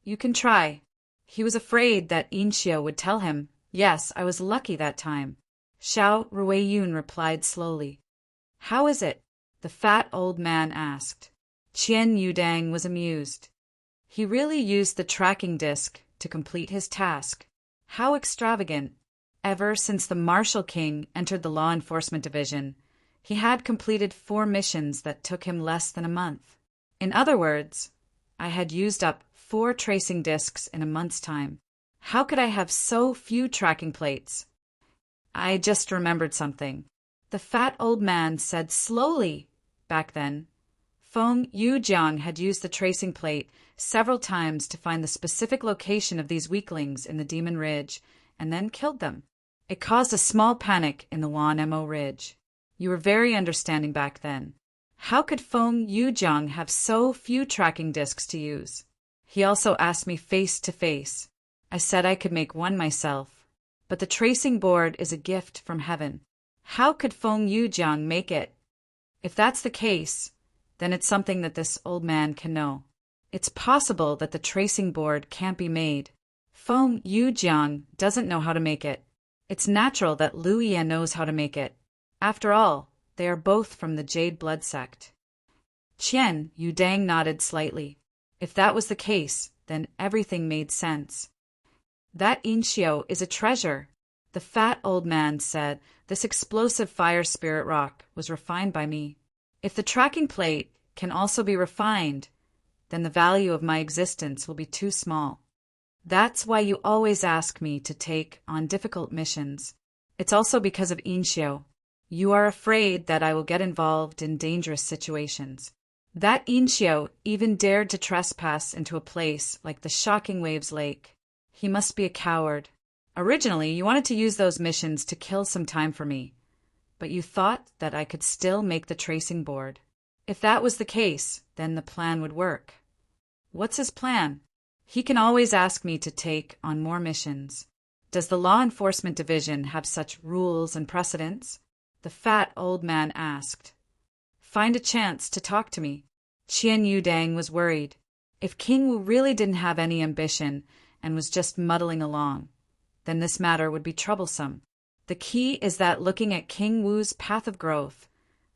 You can try. He was afraid that Inxiu would tell him. Yes, I was lucky that time. Xiao Ruiyun replied slowly. How is it? The fat old man asked. Qian Yudang was amused. He really used the tracking disc to complete his task. How extravagant. Ever since the Marshal King entered the law enforcement division, he had completed 4 missions that took him less than a month. In other words, I had used up 4 tracing discs in a month's time. How could I have so few tracking plates? I just remembered something. The fat old man said slowly. Back then, Feng Yujiang had used the tracing plate several times to find the specific location of these weaklings in the Demon Ridge and then killed them. It caused a small panic in the Wan Mo Ridge. You were very understanding back then. How could Feng Yujiang have so few tracking discs to use? He also asked me face to face. I said I could make one myself. But the tracing board is a gift from heaven. How could Feng Yujiang make it? If that's the case, then it's something that this old man can know. It's possible that the tracing board can't be made. Feng Yujiang doesn't know how to make it. It's natural that Lu Yi knows how to make it. After all, they are both from the Jade Blood sect. Qian Yudang nodded slightly. If that was the case, then everything made sense. That Inxiu is a treasure. The fat old man said this explosive fire spirit rock was refined by me. If the tracking plate can also be refined, then the value of my existence will be too small. That's why you always ask me to take on difficult missions. It's also because of Inshio. You are afraid that I will get involved in dangerous situations. That Inshio even dared to trespass into a place like the Shocking Waves Lake. He must be a coward. Originally, you wanted to use those missions to kill some time for me, but you thought that I could still make the tracing board. If that was the case, then the plan would work. What's his plan? He can always ask me to take on more missions. Does the Law Enforcement Division have such rules and precedents? The fat old man asked. Find a chance to talk to me. Qian Yudang was worried. If King Wu really didn't have any ambition and was just muddling along, then this matter would be troublesome. The key is that looking at King Wu's path of growth,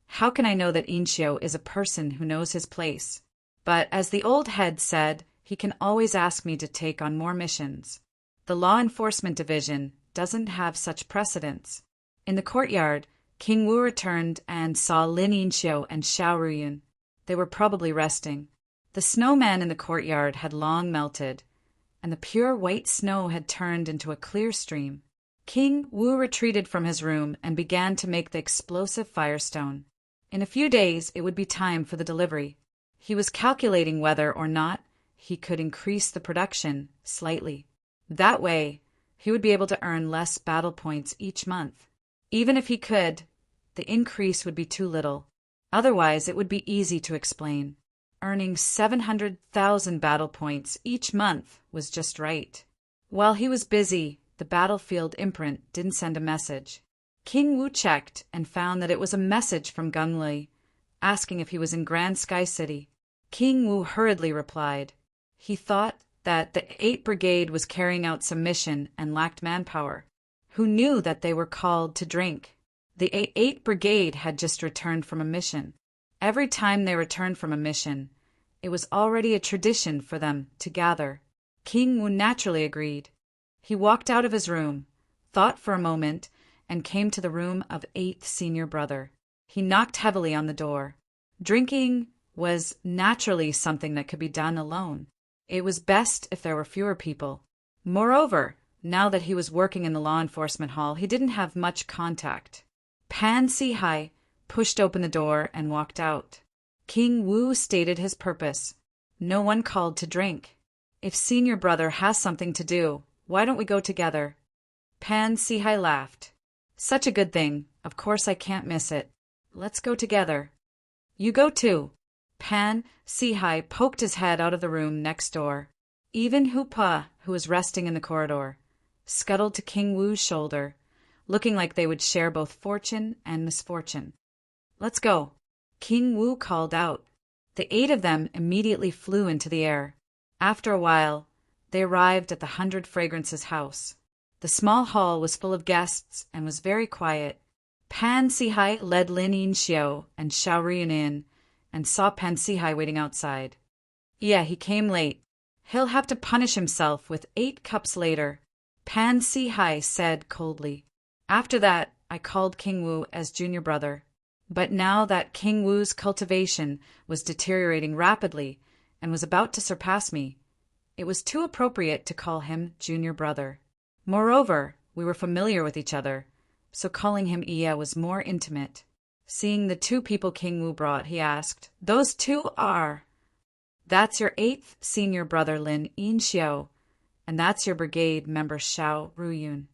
how can I know that Inshio is a person who knows his place? But as the old head said, he can always ask me to take on more missions. The Law Enforcement Division doesn't have such precedents. In the courtyard, King Wu returned and saw Lin Inshio and Xiao Ruyun. They were probably resting. The snowman in the courtyard had long melted, and the pure white snow had turned into a clear stream. King Wu retreated from his room and began to make the explosive firestone. In a few days, it would be time for the delivery. He was calculating whether or not he could increase the production slightly. That way, he would be able to earn less battle points each month. Even if he could, the increase would be too little. Otherwise, it would be easy to explain. Earning 700,000 battle points each month was just right. While he was busy, the battlefield imprint didn't send a message. King Wu checked and found that it was a message from Gunglei, asking if he was in Grand Sky City. King Wu hurriedly replied. He thought that the 8th Brigade was carrying out some mission and lacked manpower. Who knew that they were called to drink? The 8th Brigade had just returned from a mission. Every time they returned from a mission, it was already a tradition for them to gather. King Wu naturally agreed. He walked out of his room, thought for a moment, and came to the room of 8th Senior Brother. He knocked heavily on the door. Drinking was naturally something that could be done alone. It was best if there were fewer people. Moreover, now that he was working in the law enforcement hall, he didn't have much contact. Pan Sihai pushed open the door and walked out. King Wu stated his purpose. No one called to drink. If Senior Brother has something to do, why don't we go together? Pan Sihai laughed. Such a good thing. Of course I can't miss it. Let's go together. You go too. Pan Sihai poked his head out of the room next door. Even Hupa, who was resting in the corridor, scuttled to King Wu's shoulder, looking like they would share both fortune and misfortune. Let's go. King Wu called out. The 8 of them immediately flew into the air. After a while, they arrived at the 100 Fragrances house. The small hall was full of guests and was very quiet. Pan Sihai led Lin Inshio and Xiao Ruyun in and saw Pan Sihai waiting outside. Yeah, he came late. He'll have to punish himself with 8 cups later, Pan Sihai said coldly. After that, I called King Wu as Junior Brother. But now that King Wu's cultivation was deteriorating rapidly and was about to surpass me, it was too appropriate to call him Junior Brother. Moreover, we were familiar with each other, so calling him Iya was more intimate. Seeing the 2 people King Wu brought, he asked, Those 2 are... That's your 8th Senior Brother Lin Inshio, and that's your brigade member Xiao Ruyun.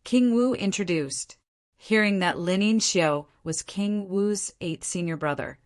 King Wu introduced. Hearing that Lin Inshio was King Wu's 8th Senior Brother,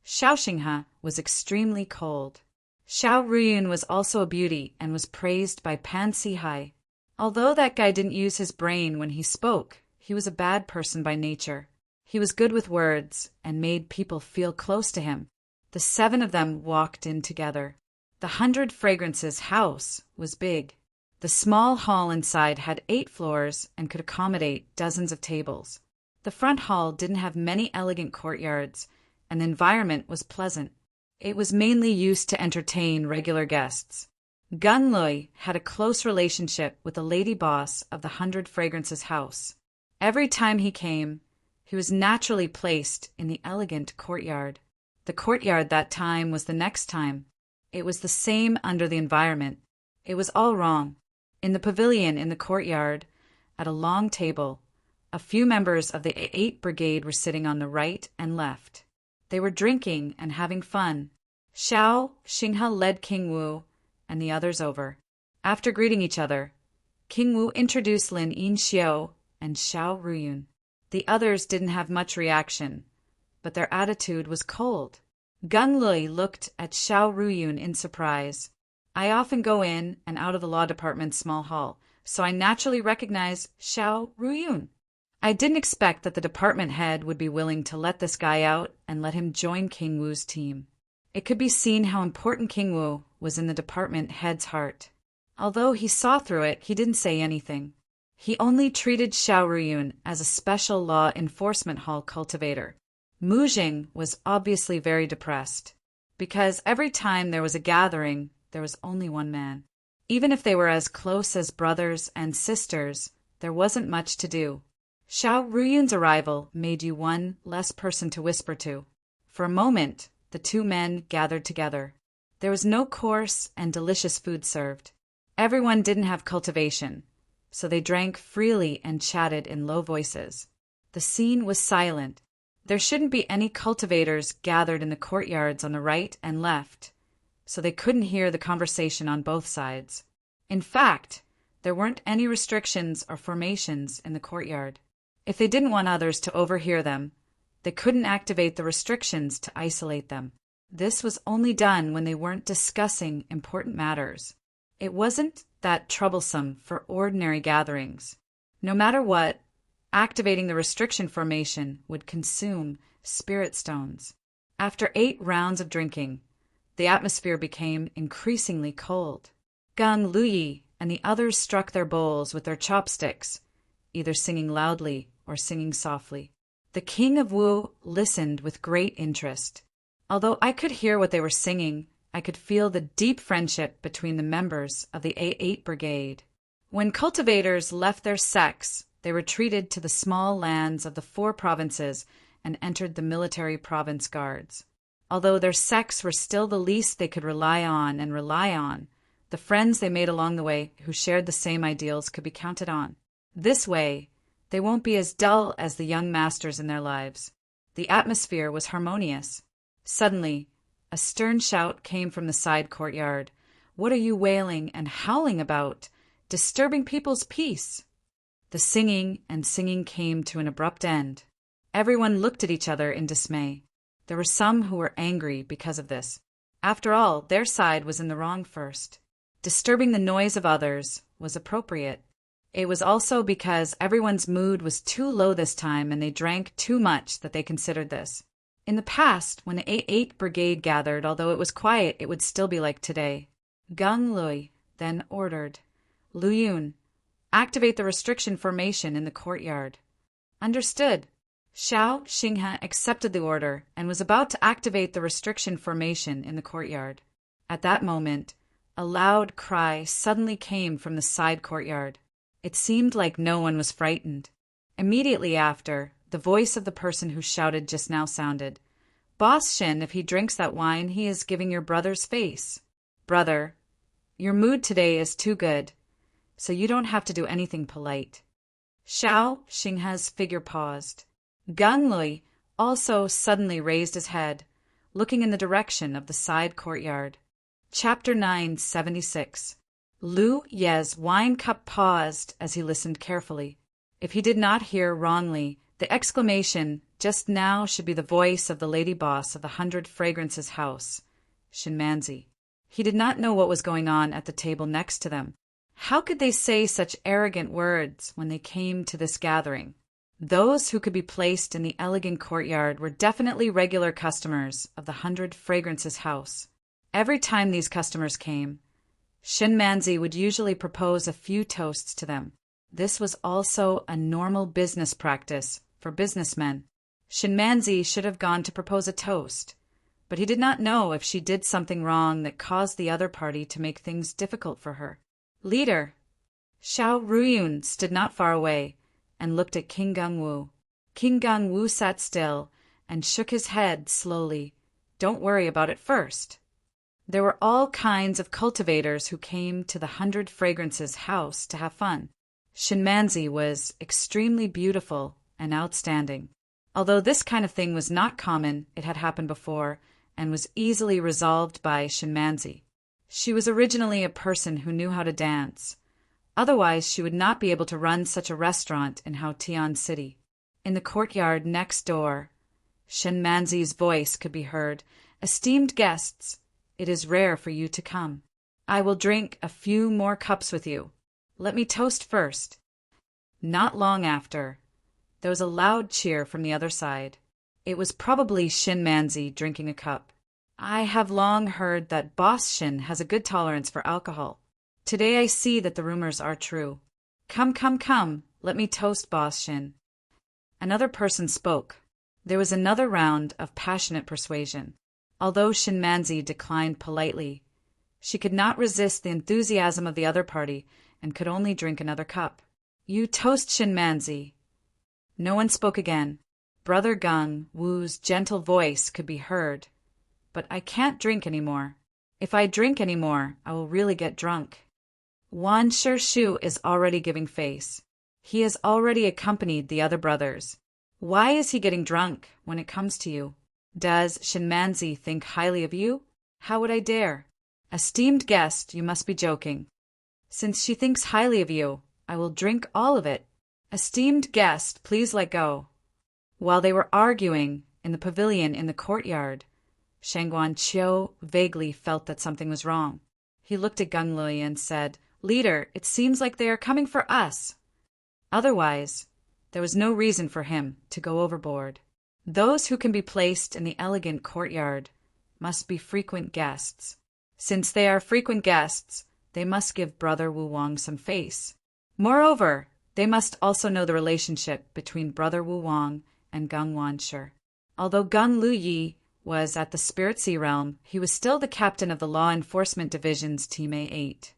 Xiao Xinghe was extremely cold. Xiao Ruyun was also a beauty and was praised by Pan Sihai. Although that guy didn't use his brain when he spoke, he was a bad person by nature. He was good with words and made people feel close to him. The 7 of them walked in together. The 100 Fragrances house was big. The small hall inside had 8 floors and could accommodate dozens of tables. The front hall didn't have many elegant courtyards, and the environment was pleasant. It was mainly used to entertain regular guests. Gunglei had a close relationship with the lady boss of the 100 Fragrances house. Every time he came, he was naturally placed in the elegant courtyard. The courtyard that time was the next time. It was the same under the environment. It was all wrong. In the pavilion in the courtyard, at a long table, a few members of the 8th Brigade were sitting on the right and left. They were drinking and having fun. Xiao Xinghe led King Wu and the others over. After greeting each other, King Wu introduced Lin Yinxiu and Xiao Ruyun. The others didn't have much reaction, but their attitude was cold. Gung Lui looked at Xiao Ruyun in surprise. I often go in and out of the law department's small hall, so I naturally recognize Xiao Ruyun. I didn't expect that the department head would be willing to let this guy out and let him join King Wu's team. It could be seen how important King Wu was in the department head's heart. Although he saw through it, he didn't say anything. He only treated Xiao Ruyun as a special law enforcement hall cultivator. Mu Jing was obviously very depressed, because every time there was a gathering, there was only one man. Even if they were as close as brothers and sisters, there wasn't much to do. Xiao Ruyun's arrival made you one less person to whisper to. For a moment, the two men gathered together. There was no coarse and delicious food served. Everyone didn't have cultivation, so they drank freely and chatted in low voices. The scene was silent. There shouldn't be any cultivators gathered in the courtyards on the right and left, so they couldn't hear the conversation on both sides. In fact, there weren't any restrictions or formations in the courtyard. If they didn't want others to overhear them, they couldn't activate the restrictions to isolate them. This was only done when they weren't discussing important matters. It wasn't that troublesome for ordinary gatherings. No matter what, activating the restriction formation would consume spirit stones. After 8 rounds of drinking, the atmosphere became increasingly cold. Gung Lui and the others struck their bowls with their chopsticks, either singing loudly or singing softly. The King of Wu listened with great interest. Although I could hear what they were singing, I could feel the deep friendship between the members of the 8th Brigade. When cultivators left their sects, they retreated to the small lands of the 4 provinces and entered the military province guards. Although their sects were still the least they could rely on, the friends they made along the way who shared the same ideals could be counted on. This way, they won't be as dull as the young masters in their lives. The atmosphere was harmonious. Suddenly, a stern shout came from the side courtyard. "What are you wailing and howling about? Disturbing people's peace!" The singing came to an abrupt end. Everyone looked at each other in dismay. There were some who were angry because of this. After all, their side was in the wrong first. Disturbing the noise of others was appropriate. It was also because everyone's mood was too low this time and they drank too much that they considered this. In the past, when the 8th Brigade gathered, although it was quiet, it would still be like today. Gung Lui then ordered, "Lu Yun, activate the restriction formation in the courtyard." Understood. Xiao Xinghe accepted the order and was about to activate the restriction formation in the courtyard. At that moment, a loud cry suddenly came from the side courtyard. It seemed like no one was frightened. Immediately after, the voice of the person who shouted just now sounded. "Boss Shin, if he drinks that wine, he is giving your brother's face. Brother, your mood today is too good, so you don't have to do anything polite." Xiao Xinghe's figure paused. Gung Lui also suddenly raised his head, looking in the direction of the side courtyard. Chapter 976. Lu Ye's wine cup paused as he listened carefully. If he did not hear wrongly, the exclamation just now should be the voice of the lady boss of the 100 Fragrances house, Shinmanzi. He did not know what was going on at the table next to them. How could they say such arrogant words when they came to this gathering? Those who could be placed in the elegant courtyard were definitely regular customers of the 100 Fragrances house. Every time these customers came, Shinmanzi would usually propose a few toasts to them. This was also a normal business practice for businessmen. Shinmanzi should have gone to propose a toast, but he did not know if she did something wrong that caused the other party to make things difficult for her. "Leader." Xiao Ruyun stood not far away and looked at King Gung Wu. King Gung Wu sat still and shook his head slowly. "Don't worry about it first." There were all kinds of cultivators who came to the 100 Fragrances house to have fun. Shinmanzi was extremely beautiful and outstanding. Although this kind of thing was not common, it had happened before and was easily resolved by Shinmanzi. She was originally a person who knew how to dance. Otherwise, she would not be able to run such a restaurant in Haotian City. In the courtyard next door, Shinmanzi's voice could be heard. "Esteemed guests, it is rare for you to come. I will drink a few more cups with you. Let me toast first." Not long after, there was a loud cheer from the other side. It was probably Shinmanzi drinking a cup. "I have long heard that Boss Shin has a good tolerance for alcohol. Today I see that the rumors are true. Come, come, come, let me toast Boss Shin." Another person spoke. There was another round of passionate persuasion. Although Shinmanzi declined politely, she could not resist the enthusiasm of the other party and could only drink another cup. "You toast Shinmanzi." No one spoke again. Brother Gung Wu's gentle voice could be heard. "But I can't drink anymore. If I drink anymore, I will really get drunk." Wan Shu is already giving face. He has already accompanied the other brothers. Why is he getting drunk when it comes to you? Does Shinmanzi think highly of you? How would I dare? Esteemed guest, you must be joking. Since she thinks highly of you, I will drink all of it. Esteemed guest, please let go. While they were arguing in the pavilion in the courtyard, Shangguan Qiu vaguely felt that something was wrong. He looked at Gung Lui and said, "Leader, it seems like they are coming for us." Otherwise, there was no reason for him to go overboard. Those who can be placed in the elegant courtyard must be frequent guests. Since they are frequent guests, they must give Brother Wu Wang some face. Moreover, they must also know the relationship between Brother Wu Wang and Gung Wanshi. Although Gung Lu Yi was at the Spirit Sea realm, he was still the captain of the Law Enforcement Division's Team A8.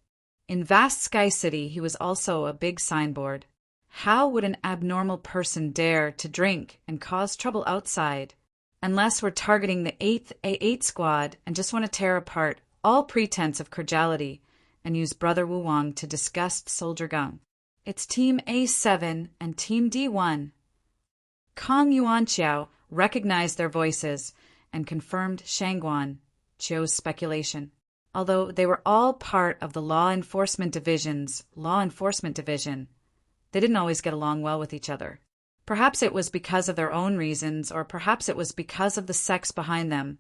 In Vast Sky City, he was also a big signboard. How would an abnormal person dare to drink and cause trouble outside? Unless we're targeting the 8th A8 squad and just want to tear apart all pretense of cordiality and use Brother Wu Wang to disgust Soldier Gung. It's Team A7 and Team D1. Kong Yuanqiao recognized their voices and confirmed Shangguan Qiu's speculation. Although they were all part of the Law Enforcement Division's Law Enforcement Division, they didn't always get along well with each other. Perhaps it was because of their own reasons, or perhaps it was because of the sex behind them,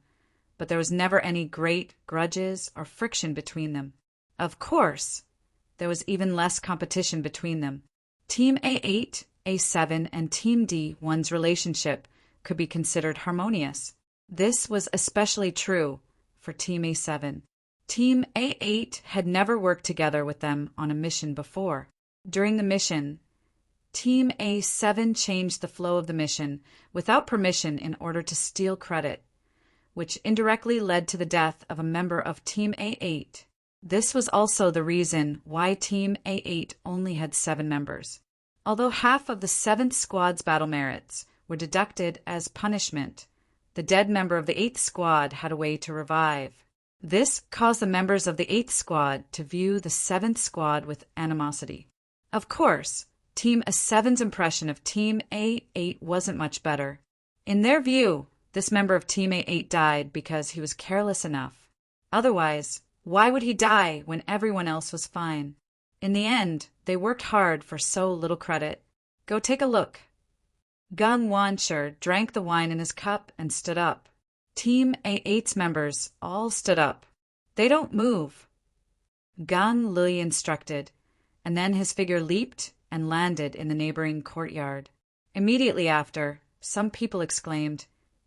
but there was never any great grudges or friction between them. Of course, there was even less competition between them. Team A8, A7, and Team D1's relationship could be considered harmonious. This was especially true for Team A7. Team A8 had never worked together with them on a mission before. During the mission, Team A7 changed the flow of the mission without permission in order to steal credit, which indirectly led to the death of a member of Team A8. This was also the reason why Team A8 only had 7 members. Although half of the 7th Squad's battle merits were deducted as punishment, the dead member of the 8th Squad had a way to revive. This caused the members of the 8th Squad to view the 7th Squad with animosity. Of course, Team A7's impression of Team A8 wasn't much better. In their view, this member of Team A8 died because he was careless enough. Otherwise, why would he die when everyone else was fine? In the end, they worked hard for so little credit. Go take a look. Gung Wanshi drank the wine in his cup and stood up. Team A8's members all stood up. They don't move. Gung Lui instructed, and then his figure leaped and landed in the neighboring courtyard. Immediately after, some people exclaimed,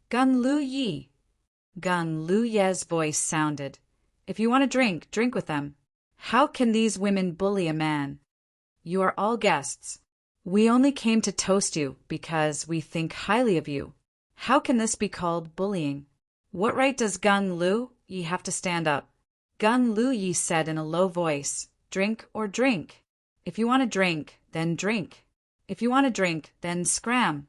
"Gung Lu Yi!" Gung Lu Ye's voice sounded. "If you want to drink, drink with them. How can these women bully a man? You are all guests. We only came to toast you because we think highly of you. How can this be called bullying? What right does Gung Lu Yi have to stand up?" Gung Lu Yi said in a low voice, "Drink or drink. If you want to drink, then drink. If you want to drink, then scram.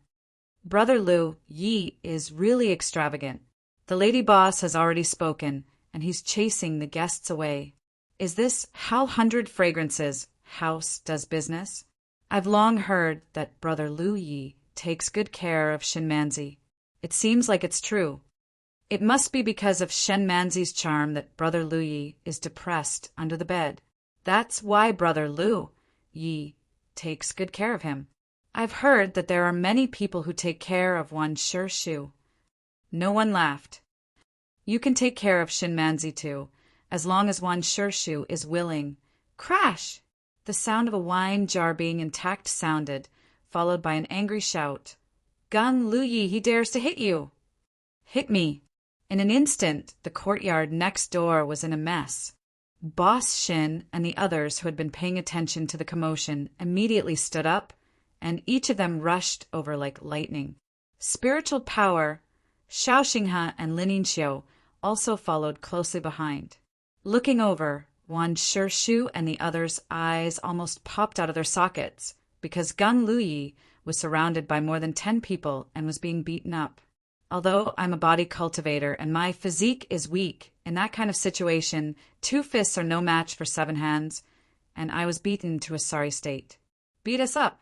Brother Lu Yi is really extravagant. The lady boss has already spoken, and he's chasing the guests away. Is this how 100 Fragrances House does business? I've long heard that Brother Lu Yi takes good care of Shinmanzi. It seems like it's true. It must be because of Shenmanzi's charm that Brother Lu Yi is depressed under the bed. That's why Brother Lu Yi takes good care of him. I've heard that there are many people who take care of Wan Shu. No one laughed. You can take care of Shinmanzi too, as long as Wan Shu is willing. Crash! The sound of a wine jar being intact sounded, followed by an angry shout. Gun Lu Yi, he dares to hit you! Hit me! In an instant, the courtyard next door was in a mess. Boss Shin and the others who had been paying attention to the commotion immediately stood up, and each of them rushed over like lightning. Spiritual Power, Xiao Xinghe and Lin Yinxiu also followed closely behind. Looking over, Wan Shu and the others' eyes almost popped out of their sockets, because Gung Luyi was surrounded by more than 10 people and was being beaten up. Although I'm a body cultivator and my physique is weak, in that kind of situation, 2 fists are no match for 7 hands, and I was beaten to a sorry state. Beat us up!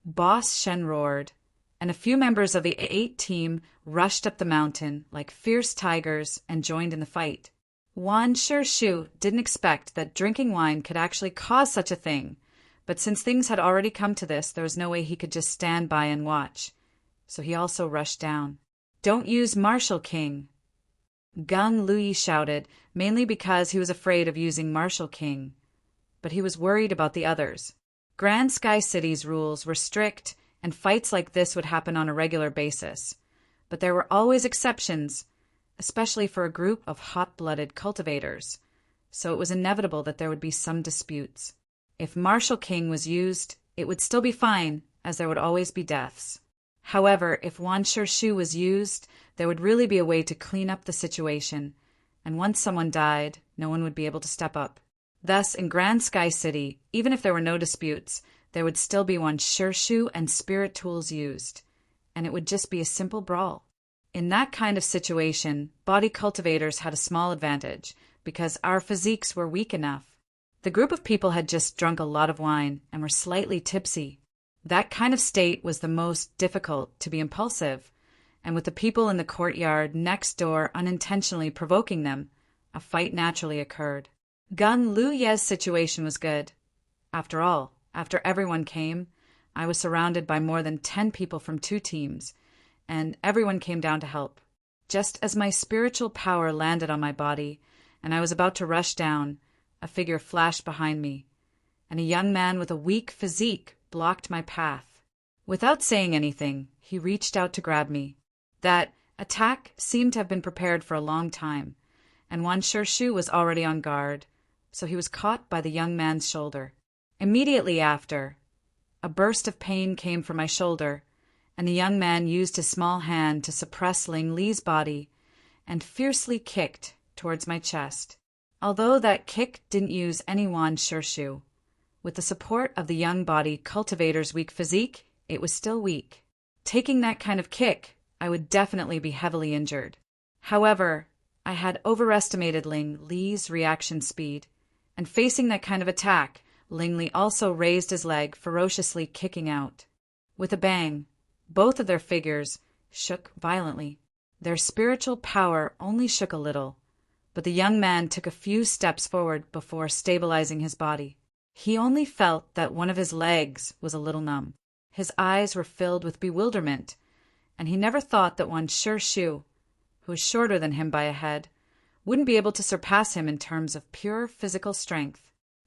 Boss Shen roared, and a few members of the 8 team rushed up the mountain like fierce tigers and joined in the fight. Wan Shu didn't expect that drinking wine could actually cause such a thing, but since things had already come to this, there was no way he could just stand by and watch. So he also rushed down. Don't use Martial King! Gung Luyi shouted, mainly because he was afraid of using Martial King. But he was worried about the others. Grand Sky City's rules were strict, and fights like this would happen on a regular basis. But there were always exceptions, especially for a group of hot-blooded cultivators. So it was inevitable that there would be some disputes. If Martial King was used, it would still be fine, as there would always be deaths. However, if Wan Shu was used, there would really be a way to clean up the situation, and once someone died, no one would be able to step up. Thus, in Grand Sky City, even if there were no disputes, there would still be Wan Shu and spirit tools used, and it would just be a simple brawl. In that kind of situation, body cultivators had a small advantage, because our physiques were weak enough. The group of people had just drunk a lot of wine and were slightly tipsy. That kind of state was the most difficult to be impulsive, and with the people in the courtyard next door unintentionally provoking them, a fight naturally occurred. Gun Lu Ye's situation was good. After all, after everyone came, I was surrounded by more than 10 people from 2 teams, and everyone came down to help. Just as my spiritual power landed on my body, and I was about to rush down, a figure flashed behind me, and a young man with a weak physique blocked my path. Without saying anything, he reached out to grab me. That attack seemed to have been prepared for a long time, and Wan Shu was already on guard, so he was caught by the young man's shoulder. Immediately after, a burst of pain came from my shoulder, and the young man used his small hand to suppress Ling Li's body and fiercely kicked towards my chest. Although that kick didn't use any Wan Shu, with the support of the young body cultivator's weak physique, it was still weak. Taking that kind of kick, I would definitely be heavily injured. However, I had overestimated Ling Li's reaction speed, and facing that kind of attack, Ling Li also raised his leg, ferociously kicking out. With a bang, both of their figures shook violently. Their spiritual power only shook a little, but the young man took a few steps forward before stabilizing his body. He only felt that one of his legs was a little numb. His eyes were filled with bewilderment, and he never thought that Wan Shu, who was shorter than him by a head, wouldn't be able to surpass him in terms of pure physical strength.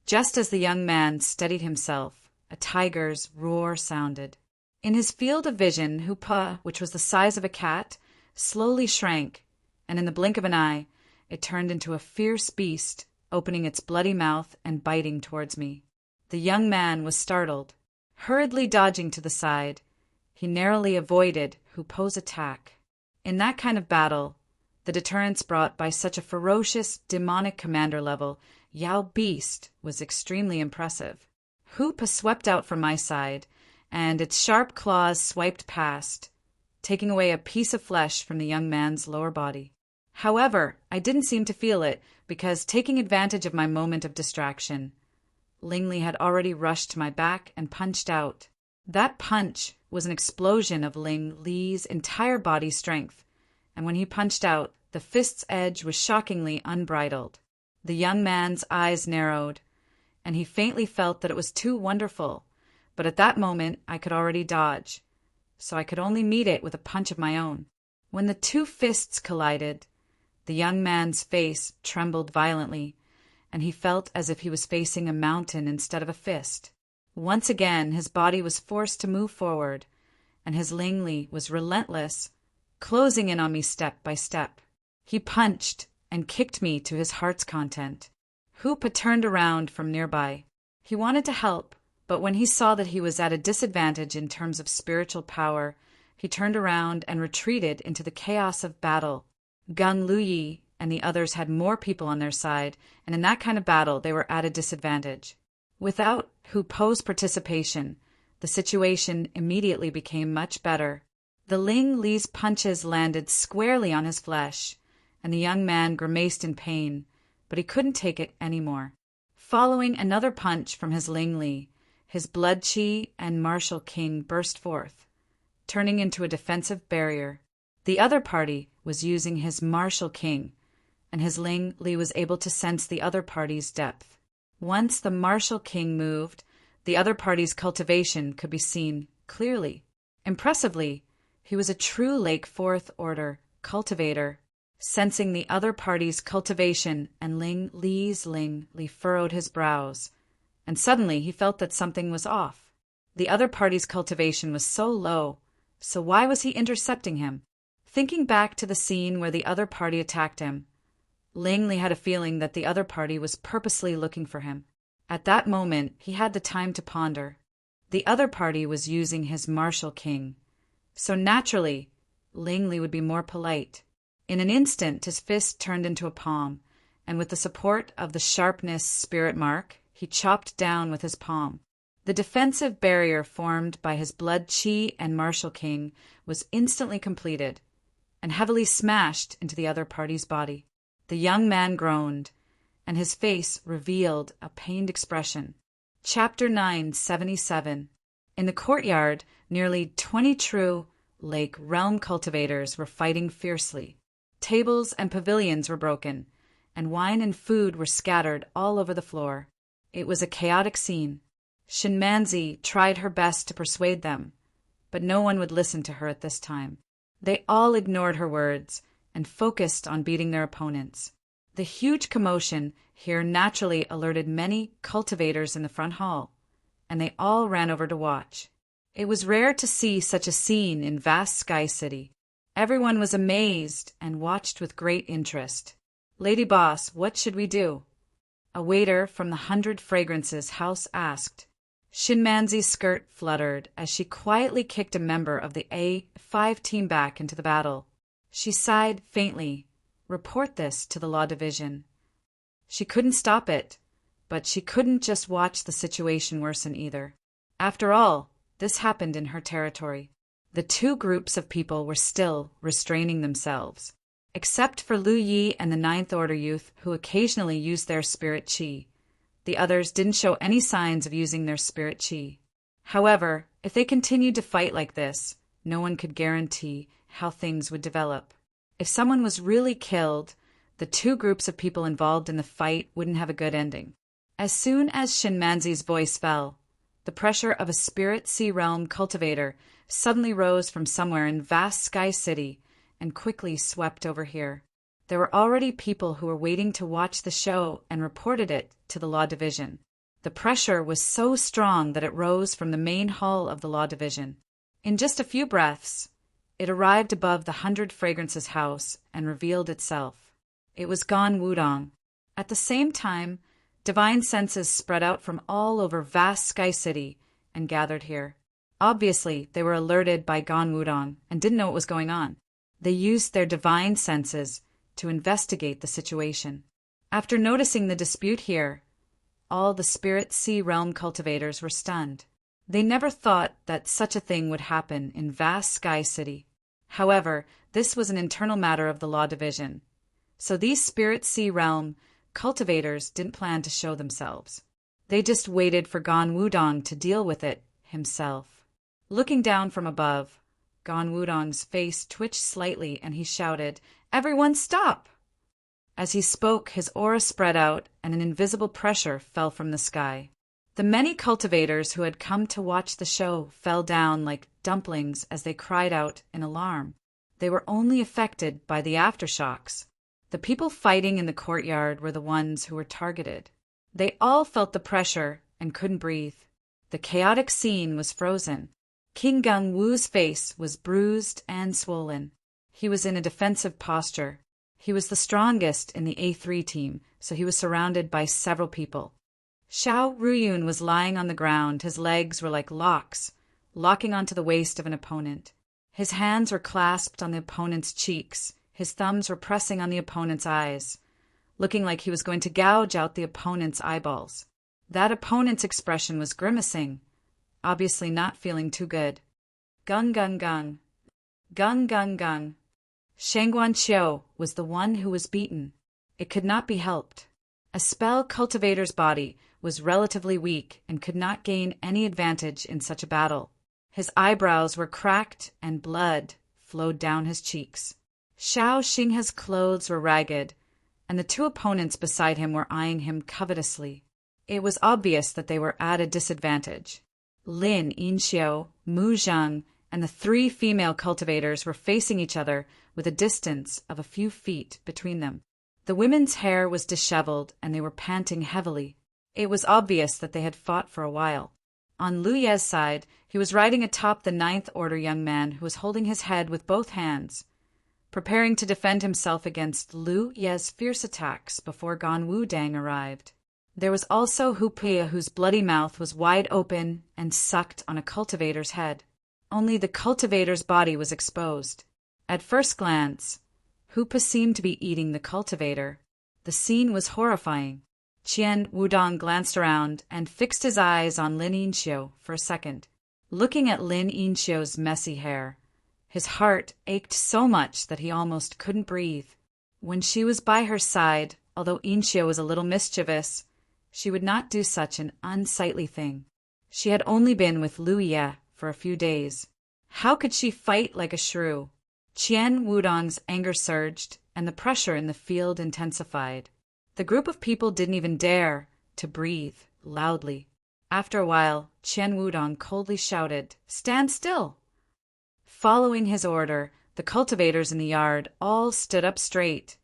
Just as the young man steadied himself, a tiger's roar sounded. In his field of vision, Hupa, which was the size of a cat, slowly shrank, and in the blink of an eye, it turned into a fierce beast, opening its bloody mouth and biting towards me. The young man was startled. Hurriedly dodging to the side, he narrowly avoided Hupo's attack. In that kind of battle, the deterrence brought by such a ferocious, demonic commander level Yao beast was extremely impressive. Hupa swept out from my side, and its sharp claws swiped past, taking away a piece of flesh from the young man's lower body. However, I didn't seem to feel it because, taking advantage of my moment of distraction, Lingley had already rushed to my back and punched out. That punch was an explosion of Ling Li's entire body strength, and when he punched out, the fist's edge was shockingly unbridled. The young man's eyes narrowed, and he faintly felt that it was too wonderful, but at that moment I could already dodge, so I could only meet it with a punch of my own. When the two fists collided, the young man's face trembled violently, and he felt as if he was facing a mountain instead of a fist. Once again his body was forced to move forward, and his Lingley was relentless, closing in on me step by step. He punched and kicked me to his heart's content. Hoop had turned around from nearby. He wanted to help, but when he saw that he was at a disadvantage in terms of spiritual power, he turned around and retreated into the chaos of battle. Gung Luyi and the others had more people on their side, and in that kind of battle they were at a disadvantage. Without Hu Po's participation, the situation immediately became much better. The Ling Li's punches landed squarely on his flesh, and the young man grimaced in pain, but he couldn't take it any more. Following another punch from his Ling Li, his blood chi and martial king burst forth, turning into a defensive barrier. The other party was using his martial king, and his Ling Li was able to sense the other party's depth. Once the martial king moved, the other party's cultivation could be seen clearly. Impressively, he was a true Lake Fourth Order cultivator. Sensing the other party's cultivation, and Ling Li furrowed his brows, and suddenly he felt that something was off. The other party's cultivation was so low, so why was he intercepting him? Thinking back to the scene where the other party attacked him, Ling Li had a feeling that the other party was purposely looking for him. At that moment, he had the time to ponder. The other party was using his martial king, so naturally, Ling Li would be more polite. In an instant, his fist turned into a palm, and with the support of the sharpness spirit mark, he chopped down with his palm. The defensive barrier formed by his blood chi and martial king was instantly completed, and heavily smashed into the other party's body. The young man groaned, and his face revealed a pained expression. Chapter 977. In the courtyard, nearly 20 true Lake Realm cultivators were fighting fiercely. Tables and pavilions were broken, and wine and food were scattered all over the floor. It was a chaotic scene. Shinmanzi tried her best to persuade them, but no one would listen to her at this time. They all ignored her words and focused on beating their opponents. The huge commotion here naturally alerted many cultivators in the front hall, and they all ran over to watch. It was rare to see such a scene in vast Sky City. Everyone was amazed and watched with great interest. "Lady Boss, what should we do?" a waiter from the 100 Fragrances house asked. Shinmanzi's skirt fluttered as she quietly kicked a member of the A5 team back into the battle. She sighed faintly. Report this to the Law Division. She couldn't stop it, but she couldn't just watch the situation worsen either. After all, this happened in her territory. The two groups of people were still restraining themselves. Except for Lu Yi and the Ninth Order youth who occasionally used their spirit chi, the others didn't show any signs of using their spirit chi. However, if they continued to fight like this, no one could guarantee how things would develop. If someone was really killed, the two groups of people involved in the fight wouldn't have a good ending. As soon as Shinmanzi's voice fell, the pressure of a spirit sea realm cultivator suddenly rose from somewhere in vast Sky City and quickly swept over here. There were already people who were waiting to watch the show and reported it to the Law Division. The pressure was so strong that it rose from the main hall of the Law Division. In just a few breaths, it arrived above the 100 Fragrances house and revealed itself. It was Gan Wudong. At the same time, divine senses spread out from all over vast Sky City and gathered here. Obviously, they were alerted by Gan Wudong and didn't know what was going on. They used their divine senses to investigate the situation. After noticing the dispute here, all the spirit sea realm cultivators were stunned. They never thought that such a thing would happen in vast Sky City. However, this was an internal matter of the Law Division, So these Spirit Sea Realm cultivators didn't plan to show themselves. They just waited for Gan Wudong to deal with it himself. Looking down from above, Gan Wudong's face twitched slightly and he shouted, "Everyone stop!" As he spoke, his aura spread out and an invisible pressure fell from the sky. The many cultivators who had come to watch the show fell down like dumplings as they cried out in alarm. They were only affected by the aftershocks. The people fighting in the courtyard were the ones who were targeted. They all felt the pressure and couldn't breathe. The chaotic scene was frozen. King Gung Wu's face was bruised and swollen. He was in a defensive posture. He was the strongest in the A3 team, so he was surrounded by several people. Xiao Ruyun was lying on the ground. His legs were like locks, locking onto the waist of an opponent. His hands were clasped on the opponent's cheeks. His thumbs were pressing on the opponent's eyes, looking like he was going to gouge out the opponent's eyeballs. That opponent's expression was grimacing, obviously not feeling too good. Gung gung gung. Gung gung gung. Shangguan Qiu was the one who was beaten. It could not be helped. A spell cultivator's body was relatively weak and could not gain any advantage in such a battle. His eyebrows were cracked and blood flowed down his cheeks. Xiao Xinghe's clothes were ragged, and the two opponents beside him were eyeing him covetously. It was obvious that they were at a disadvantage. Lin Yinxiu, Mu Zhang, and the three female cultivators were facing each other with a distance of a few feet between them. The women's hair was disheveled and they were panting heavily. It was obvious that they had fought for a while. On Lu Ye's side, he was riding atop the Ninth Order young man who was holding his head with both hands, preparing to defend himself against Lu Ye's fierce attacks before Gan Wudang arrived. There was also Hu Pei, whose bloody mouth was wide open and sucked on a cultivator's head. Only the cultivator's body was exposed. At first glance, Hu Pei seemed to be eating the cultivator. The scene was horrifying. Qian Wudong glanced around and fixed his eyes on Lin Yinxiu for a second. Looking at Lin Yinxiu's messy hair, his heart ached so much that he almost couldn't breathe. When she was by her side, although Yinxiu was a little mischievous, she would not do such an unsightly thing. She had only been with Lu Ye for a few days. How could she fight like a shrew? Qian Wudong's anger surged, and the pressure in the field intensified. The group of people didn't even dare to breathe loudly. After a while, Qian Wudong coldly shouted, "Stand still!" Following his order, the cultivators in the yard all stood up straight,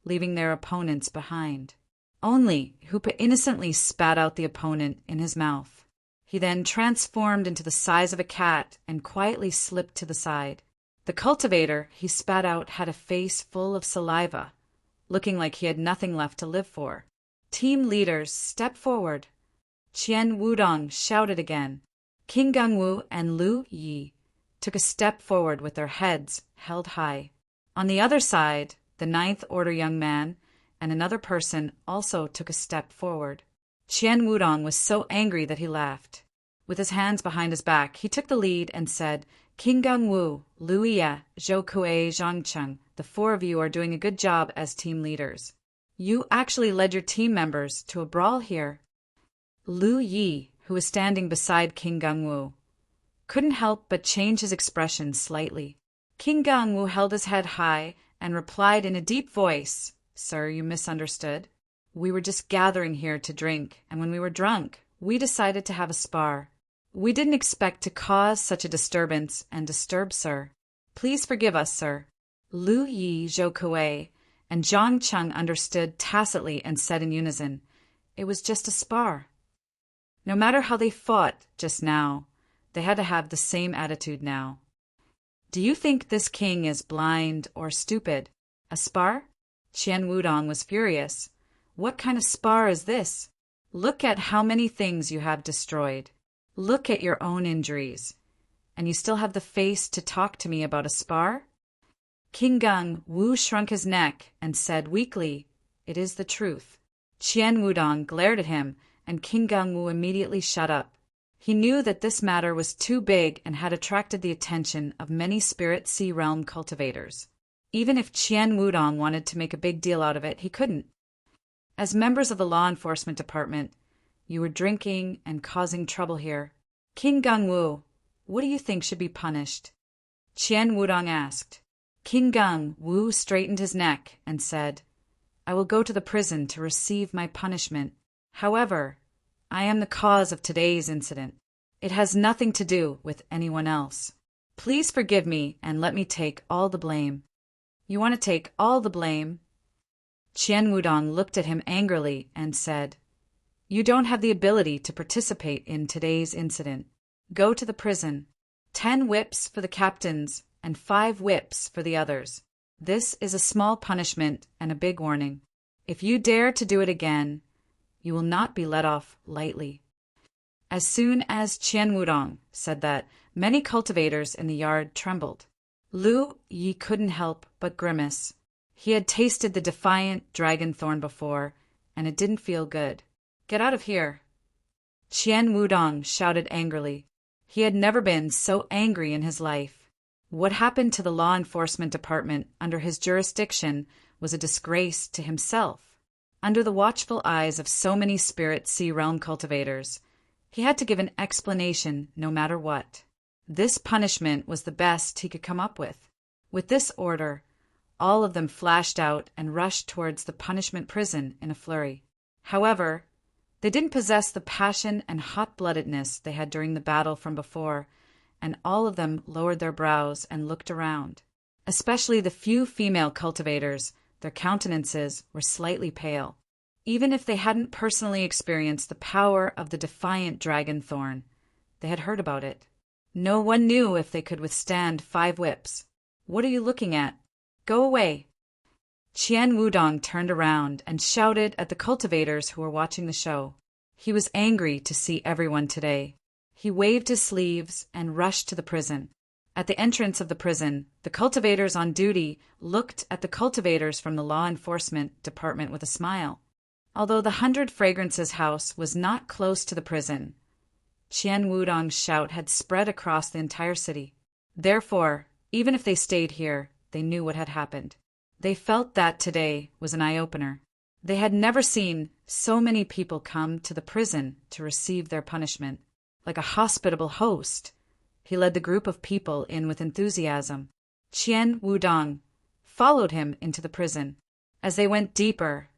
leaving their opponents behind. Only Hu Pei innocently spat out the opponent in his mouth. He then transformed into the size of a cat and quietly slipped to the side. The cultivator he spat out had a face full of saliva, looking like he had nothing left to live for. Team leaders, step forward. Qian Wudong shouted again. King Gangwu and Lu Yi took a step forward with their heads held high. On the other side, the Ninth Order young man and another person also took a step forward. Qian Wudong was so angry that he laughed. With his hands behind his back, he took the lead and said, "King Gangwu, Lu Ye, Zhou Kuei, Zhang Cheng, the four of you are doing a good job as team leaders. You actually led your team members to a brawl here." Lu Yi, who was standing beside King Gangwu, couldn't help but change his expression slightly. King Gangwu held his head high and replied in a deep voice, "Sir, you misunderstood. We were just gathering here to drink, and when we were drunk, we decided to have a spar. We didn't expect to cause such a disturbance and disturb Sir. Please forgive us, Sir." Lu Yi, Zhou Kuei, and Zhang Cheng understood tacitly and said in unison, "It was just a spar." No matter how they fought just now, they had to have the same attitude now. "Do you think this king is blind or stupid? A spar?" Qian Wudong was furious. "What kind of spar is this? Look at how many things you have destroyed. Look at your own injuries. And you still have the face to talk to me about a spar?" King Gung Wu shrunk his neck and said weakly, "It is the truth." Qian Wudong glared at him, and King Gung Wu immediately shut up. He knew that this matter was too big and had attracted the attention of many Spirit Sea Realm cultivators. Even if Qian Wudong wanted to make a big deal out of it, he couldn't. As members of the law enforcement department, you were drinking and causing trouble here. King Gangwu, what do you think should be punished? Qian Wudong asked. King Gangwu straightened his neck and said, I will go to the prison to receive my punishment. However, I am the cause of today's incident. It has nothing to do with anyone else. Please forgive me and let me take all the blame. You want to take all the blame? Qian Wudong looked at him angrily and said, You don't have the ability to participate in today's incident. Go to the prison. 10 whips for the captains and 5 whips for the others. This is a small punishment and a big warning. If you dare to do it again, you will not be let off lightly. As soon as Qian Wudong said that, many cultivators in the yard trembled. Lu Yi couldn't help but grimace. He had tasted the defiant dragon thorn before, and it didn't feel good. Get out of here! Qian Wudong shouted angrily. He had never been so angry in his life. What happened to the law enforcement department under his jurisdiction was a disgrace to himself. Under the watchful eyes of so many Spirit Sea Realm cultivators, he had to give an explanation no matter what. This punishment was the best he could come up with. With this order, all of them flashed out and rushed towards the punishment prison in a flurry. However, they didn't possess the passion and hot-bloodedness they had during the battle from before, and all of them lowered their brows and looked around. Especially the few female cultivators, their countenances were slightly pale. Even if they hadn't personally experienced the power of the defiant dragon thorn, they had heard about it. No one knew if they could withstand 5 whips. What are you looking at? Go away! Qian Wudong turned around and shouted at the cultivators who were watching the show. He was angry to see everyone today. He waved his sleeves and rushed to the prison. At the entrance of the prison, the cultivators on duty looked at the cultivators from the law enforcement department with a smile. Although the 100 Fragrances house was not close to the prison, Qian Wudong's shout had spread across the entire city. Therefore, even if they stayed here, they knew what had happened. They felt that today was an eye-opener. They had never seen so many people come to the prison to receive their punishment. Like a hospitable host, he led the group of people in with enthusiasm. Qian Wudong followed him into the prison. As they went deeper,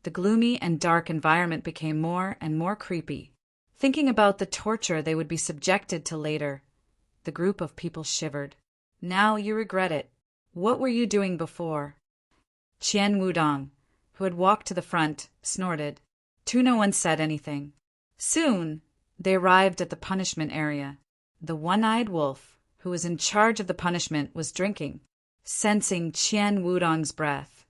the gloomy and dark environment became more and more creepy. Thinking about the torture they would be subjected to later, the group of people shivered. Now you regret it. What were you doing before? Qian Wudong, who had walked to the front, snorted. No one said anything. Soon, they arrived at the punishment area. The one-eyed wolf, who was in charge of the punishment, was drinking. Sensing Qian Wudong's breath,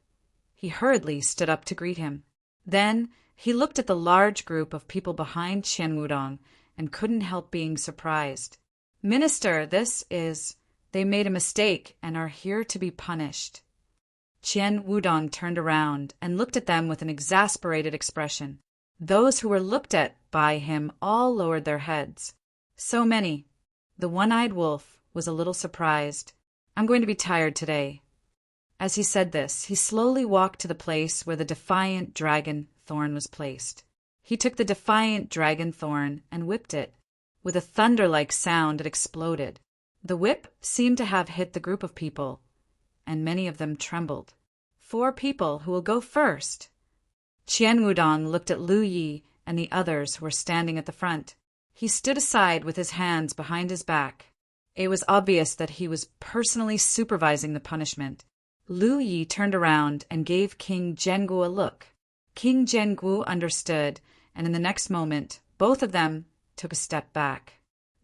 he hurriedly stood up to greet him. Then, he looked at the large group of people behind Qian Wudong and couldn't help being surprised. Minister, they made a mistake and are here to be punished. Qian Wudong turned around and looked at them with an exasperated expression. Those who were looked at by him all lowered their heads. So many. The one-eyed wolf was a little surprised. I'm going to be tired today. As he said this, he slowly walked to the place where the defiant dragon thorn was placed. He took the defiant dragon thorn and whipped it. With a thunder-like sound, it exploded. The whip seemed to have hit the group of people, and many of them trembled. 4 people who will go first. Qian Wudong looked at Lu Yi and the others who were standing at the front. He stood aside with his hands behind his back. It was obvious that he was personally supervising the punishment. Lu Yi turned around and gave King Zhenggu a look. King Zhenggu understood, and in the next moment, both of them took a step back.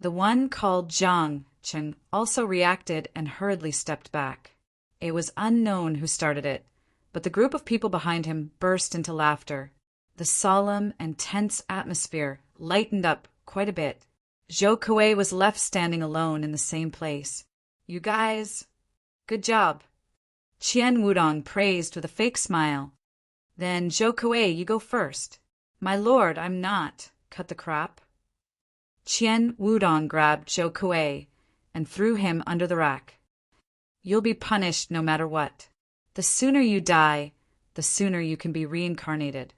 The one called Zhang Chen also reacted and hurriedly stepped back. It was unknown who started it, but the group of people behind him burst into laughter. The solemn and tense atmosphere lightened up quite a bit. Zhou Kuei was left standing alone in the same place. You guys, good job. Qian Wudong praised with a fake smile. Then Zhou Kuei, you go first. My lord, I'm not. Cut the crap. Qian Wudong grabbed Zhou Kuei and threw him under the rack. you'll be punished no matter what. The sooner you die, the sooner you can be reincarnated.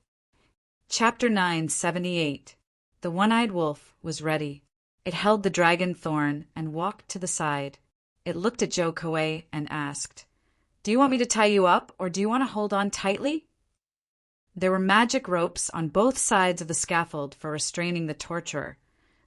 Chapter 978. The one-eyed wolf was ready. It held the dragon thorn and walked to the side. It looked at Joe Koei and asked, "Do you want me to tie you up, or do you want to hold on tightly?" There were magic ropes on both sides of the scaffold for restraining the torturer,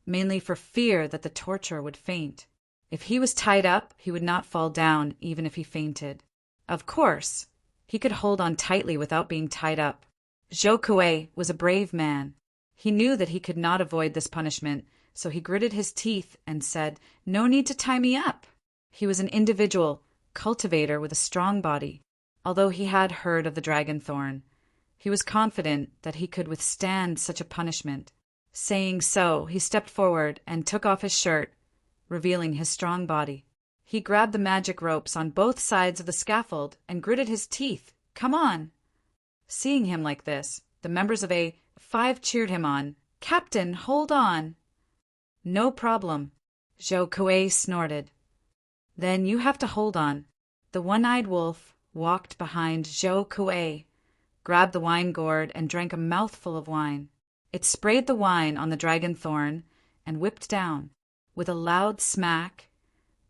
mainly for fear that the torturer would faint. If he was tied up, he would not fall down even if he fainted. Of course, he could hold on tightly without being tied up. Zhou Kuei was a brave man. He knew that he could not avoid this punishment, so he gritted his teeth and said, "No need to tie me up." He was an individual, cultivator with a strong body. Although he had heard of the dragon thorn, he was confident that he could withstand such a punishment. Saying so, he stepped forward and took off his shirt, revealing his strong body. He grabbed the magic ropes on both sides of the scaffold and gritted his teeth. "Come on!" Seeing him like this, the members of A5 cheered him on. "Captain, hold on!" "No problem," Zhou Kuei snorted. "Then you have to hold on." The one-eyed wolf walked behind Zhou Kuei, grabbed the wine gourd and drank a mouthful of wine. It sprayed the wine on the dragon thorn and whipped down. With a loud smack,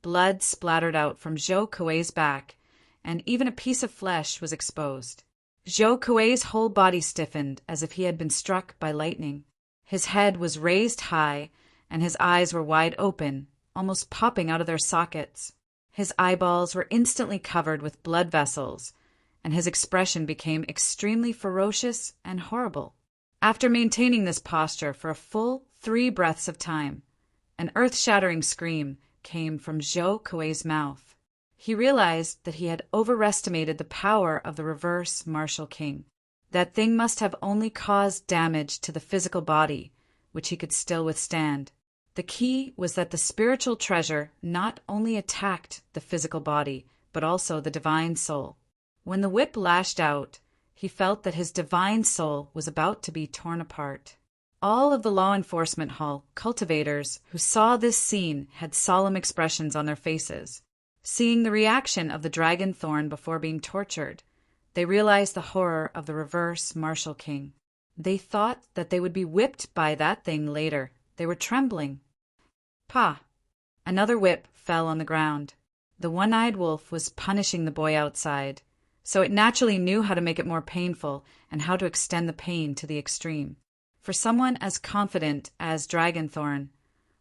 blood splattered out from Zhou Kuei's back, and even a piece of flesh was exposed. Zhou Kuei's whole body stiffened as if he had been struck by lightning. His head was raised high, and his eyes were wide open, almost popping out of their sockets. His eyeballs were instantly covered with blood vessels, and his expression became extremely ferocious and horrible. After maintaining this posture for a full 3 breaths of time, an earth-shattering scream came from Zhou Kuei's mouth. He realized that he had overestimated the power of the reverse martial king. That thing must have only caused damage to the physical body, which he could still withstand. The key was that the spiritual treasure not only attacked the physical body, but also the divine soul. When the whip lashed out, he felt that his divine soul was about to be torn apart. All of the law enforcement hall cultivators who saw this scene had solemn expressions on their faces. Seeing the reaction of the dragon thorn before being tortured, they realized the horror of the reverse martial king. They thought that they would be whipped by that thing later. They were trembling. "Pah!" Another whip fell on the ground. The one-eyed wolf was punishing the boy outside, so it naturally knew how to make it more painful and how to extend the pain to the extreme. For someone as confident as Dragonthorn,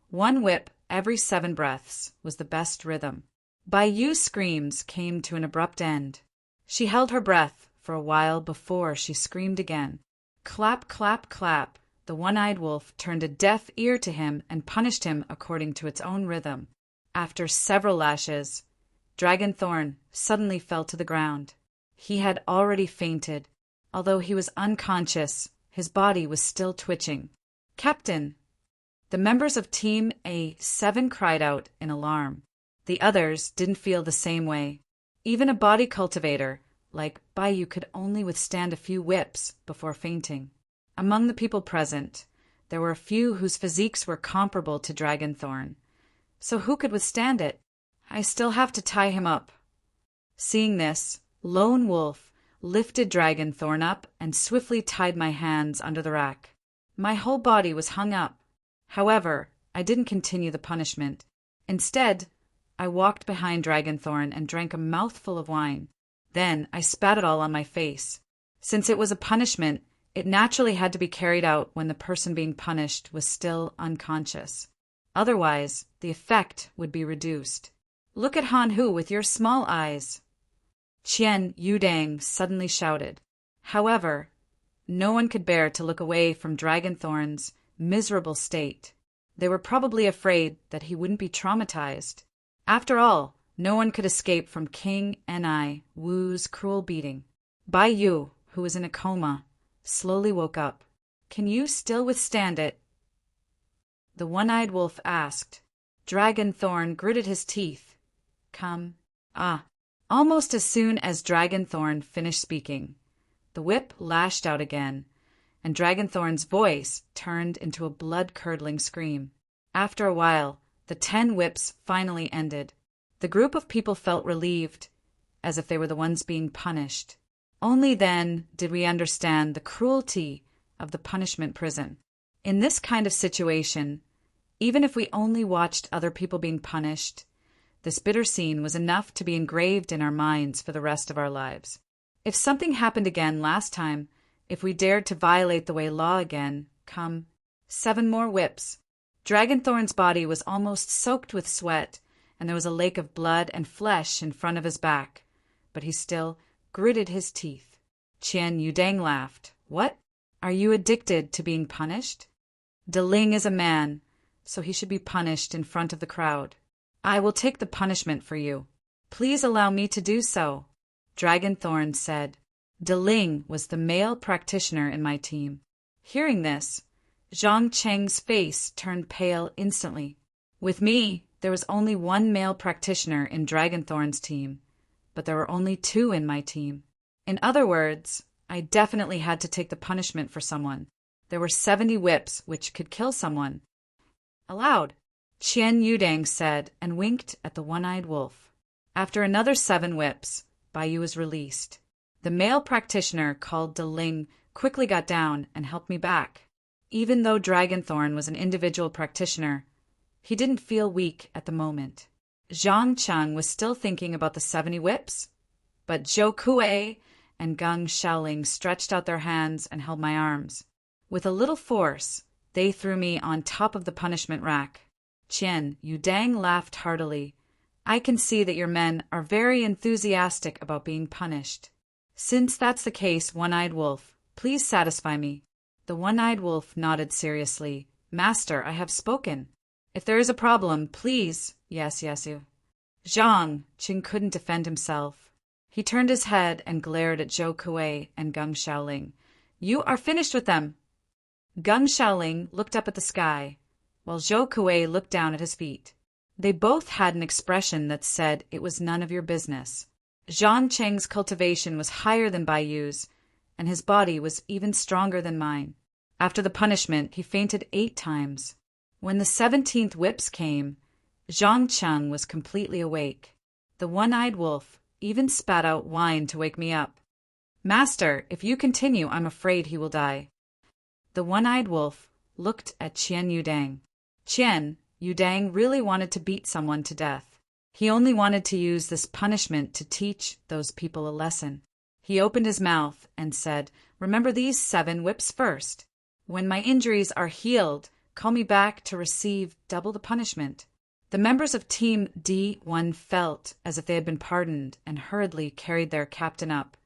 1 whip every 7 breaths was the best rhythm. Bai Yu's screams came to an abrupt end. She held her breath for a while before she screamed again. Clap, clap, clap. The one-eyed wolf turned a deaf ear to him and punished him according to its own rhythm. After several lashes, Dragonthorn suddenly fell to the ground. He had already fainted. Although he was unconscious, his body was still twitching. "Captain!" The members of Team A7 cried out in alarm. The others didn't feel the same way. Even a body cultivator like Baiyu could only withstand a few whips before fainting. Among the people present, there were a few whose physiques were comparable to Dragonthorn. So who could withstand it? "I still have to tie him up." Seeing this, Lone Wolf lifted Dragonthorn up and swiftly tied my hands under the rack. My whole body was hung up. However, I didn't continue the punishment. Instead, I walked behind Dragonthorn and drank a mouthful of wine. Then I spat it all on my face. Since it was a punishment, it naturally had to be carried out when the person being punished was still unconscious. Otherwise, the effect would be reduced. "Look at Han Hu with your small eyes," Qian Yudang suddenly shouted. However, no one could bear to look away from Dragonthorn's miserable state. They were probably afraid that he wouldn't be traumatized. After all, no one could escape from King Ni Wu's cruel beating. Bai Yu, who was in a coma, slowly woke up. "Can you still withstand it?" the one-eyed wolf asked. Dragonthorn gritted his teeth. "Come." Almost as soon as Dragonthorn finished speaking, the whip lashed out again, and Dragonthorn's voice turned into a blood-curdling scream. After a while, the 10 whips finally ended. The group of people felt relieved, as if they were the ones being punished. Only then did we understand the cruelty of the punishment prison. In this kind of situation, even if we only watched other people being punished, this bitter scene was enough to be engraved in our minds for the rest of our lives. If something happened again last time, if we dared to violate the way law again, come 7 more whips. Dragonthorn's body was almost soaked with sweat, and there was a lake of blood and flesh in front of his back, but he still gritted his teeth. Qian Yudang laughed. What? Are you addicted to being punished? Deling is a man, so he should be punished in front of the crowd. I will take the punishment for you. Please allow me to do so, Dragonthorn said. Deling was the male practitioner in my team. Hearing this, Zhang Cheng's face turned pale instantly. With me, there was only 1 male practitioner in Dragonthorn's team, but there were only 2 in my team. In other words, I definitely had to take the punishment for someone. There were 70 whips which could kill someone. Aloud, Qian Yudang said and winked at the one-eyed wolf. After another 7 whips, Baiyu was released. The male practitioner called Deling quickly got down and helped me back. Even though Dragonthorn was an individual practitioner, he didn't feel weak at the moment. Zhang Cheng was still thinking about the 70 whips, but Zhou Kuei and Geng Shaoling stretched out their hands and held my arms. With a little force, they threw me on top of the punishment rack. Qian Yudang laughed heartily. I can see that your men are very enthusiastic about being punished. Since that's the case, One-Eyed Wolf, please satisfy me. The One-Eyed Wolf nodded seriously. Master, I have spoken. If there is a problem, please. Yes, you. Zhang Qing couldn't defend himself. He turned his head and glared at Zhou Kuei and Geng Shaoling. You are finished with them. Geng Shaoling looked up at the sky, while Zhou Kuei looked down at his feet. They both had an expression that said it was none of your business. Zhang Cheng's cultivation was higher than Baiyu's, and his body was even stronger than mine. After the punishment, he fainted 8 times. When the 17th whips came, Zhang Cheng was completely awake. The one-eyed wolf even spat out wine to wake me up. Master, if you continue, I'm afraid he will die. The one-eyed wolf looked at Qian Yudang. Qian Yudang really wanted to beat someone to death. He only wanted to use this punishment to teach those people a lesson. He opened his mouth and said, Remember these 7 whips first. When my injuries are healed, call me back to receive double the punishment. The members of Team D1 felt as if they had been pardoned and hurriedly carried their captain up.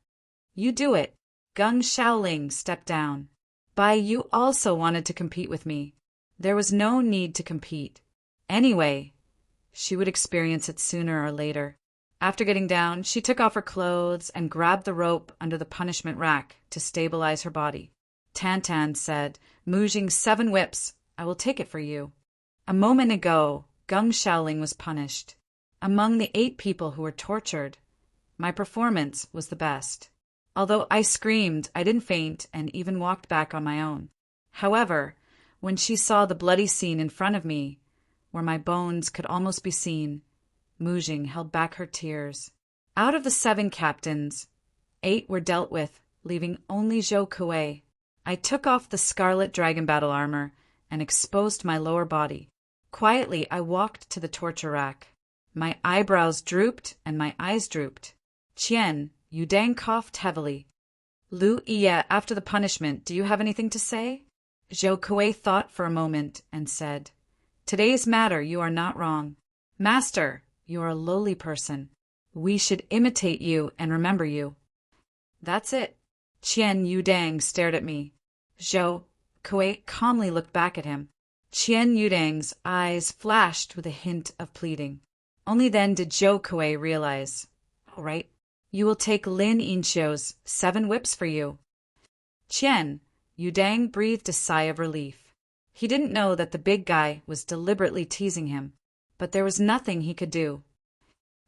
You do it. Geng Shaoling stepped down. Baiyu also wanted to compete with me. There was no need to compete. Anyway, she would experience it sooner or later. After getting down, she took off her clothes and grabbed the rope under the punishment rack to stabilize her body. Tantan said, Mujing 7 whips. I will take it for you. A moment ago, Geng Shaoling was punished. Among the 8 people who were tortured, my performance was the best. Although I screamed, I didn't faint and even walked back on my own. However, when she saw the bloody scene in front of me, where my bones could almost be seen, Mujing held back her tears. Out of the 7 captains, 8 were dealt with, leaving only Zhou Kuei. I took off the scarlet dragon battle armor and exposed my lower body. Quietly, I walked to the torture rack. My eyebrows drooped and my eyes drooped. Qian Yudang coughed heavily. Lu Iya, after the punishment, do you have anything to say? Zhou Kuei thought for a moment and said, Today's matter, you are not wrong. Master, you are a lowly person. We should imitate you and remember you. That's it. Qian Yudang stared at me. Zhou Kuei calmly looked back at him. Qian Yudang's eyes flashed with a hint of pleading. Only then did Zhou Kuei realize, all right, you will take Lin Yinxiu's 7 whips for you. Qian Yudang breathed a sigh of relief. He didn't know that the big guy was deliberately teasing him, but there was nothing he could do.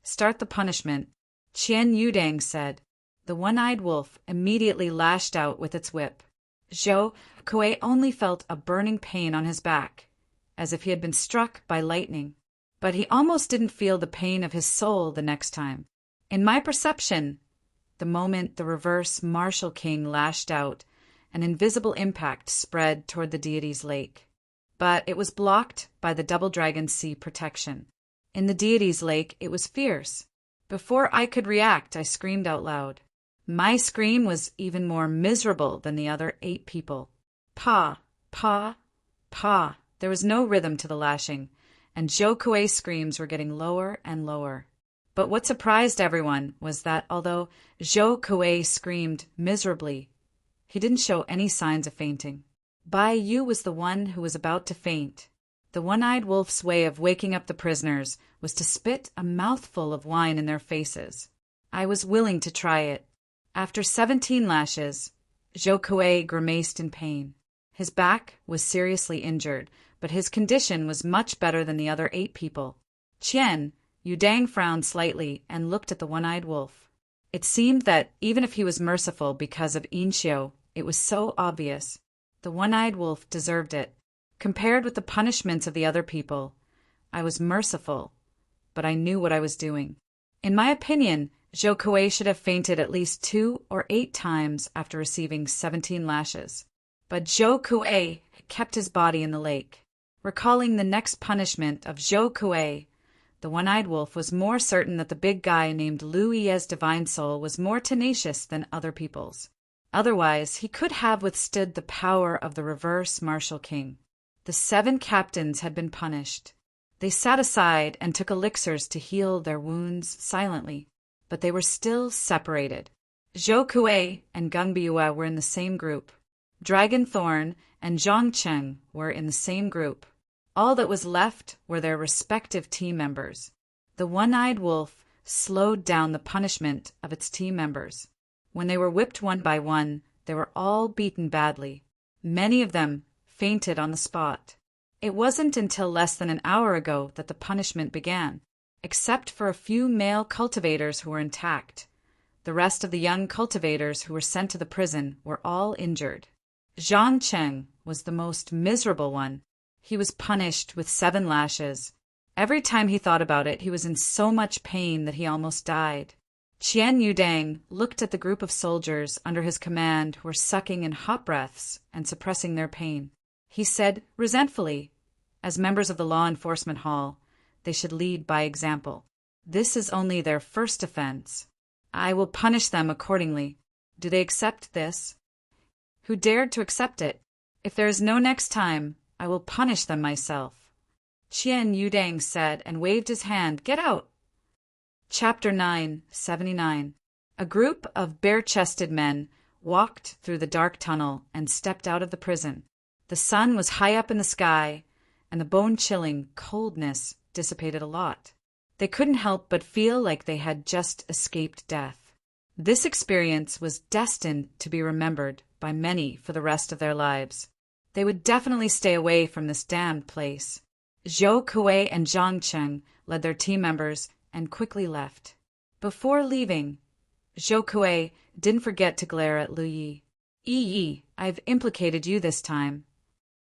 Start the punishment, Qian Yudang said. The one-eyed wolf immediately lashed out with its whip. Zhou Kuei only felt a burning pain on his back, as if he had been struck by lightning. but he almost didn't feel the pain of his soul the next time. In my perception, the moment the reverse martial king lashed out, an invisible impact spread toward the deity's lake. But it was blocked by the Double Dragon Sea protection. In the deity's lake, it was fierce. Before I could react, I screamed out loud. My scream was even more miserable than the other 8 people. Pa, pa, pa. There was no rhythm to the lashing, and Zhou Kuei's screams were getting lower and lower. But what surprised everyone was that although Zhou Kuei screamed miserably, he didn't show any signs of fainting. Bai Yu was the one who was about to faint. The one-eyed wolf's way of waking up the prisoners was to spit a mouthful of wine in their faces. I was willing to try it. After 17 lashes, Zhou Kuei grimaced in pain. His back was seriously injured, but his condition was much better than the other 8 people. Qian Yudang frowned slightly and looked at the one-eyed wolf. It seemed that even if he was merciful because of Inxiu, it was so obvious. The one-eyed wolf deserved it. Compared with the punishments of the other people, I was merciful, but I knew what I was doing. In my opinion, Zhou Kuei should have fainted at least 2 or 8 times after receiving 17 lashes. But Zhou Kuei kept his body in the lake. Recalling the next punishment of Zhou Kuei, the one-eyed wolf was more certain that the big guy named Lu Yi's divine soul was more tenacious than other people's. Otherwise, he could have withstood the power of the reverse martial king. The 7 captains had been punished. They sat aside and took elixirs to heal their wounds silently, but they were still separated. Zhou Kuei and Gung Biuwa were in the same group. Dragon Thorn and Zhang Cheng were in the same group. All that was left were their respective team members. The one-eyed wolf slowed down the punishment of its team members. When they were whipped one by one, they were all beaten badly. Many of them fainted on the spot. It wasn't until less than an hour ago that the punishment began, except for a few male cultivators who were intact. The rest of the young cultivators who were sent to the prison were all injured. Zhang Cheng was the most miserable one. He was punished with 7 lashes. Every time he thought about it, he was in so much pain that he almost died. Qian Yudang looked at the group of soldiers under his command who were sucking in hot breaths and suppressing their pain. He said resentfully, as members of the law enforcement hall, they should lead by example. This is only their first offense. I will punish them accordingly. Do they accept this? Who dared to accept it? If there is no next time, I will punish them myself. Qian Yudang said and waved his hand. Get out! Chapter 979. A group of bare-chested men walked through the dark tunnel and stepped out of the prison. The sun was high up in the sky, and the bone-chilling coldness dissipated a lot. They couldn't help but feel like they had just escaped death. This experience was destined to be remembered by many for the rest of their lives. They would definitely stay away from this damned place. Zhou Kuei and Zhang Cheng led their team members and quickly left. Before leaving, Zhou Kuei didn't forget to glare at Lu Yi. Yi, I've implicated you this time,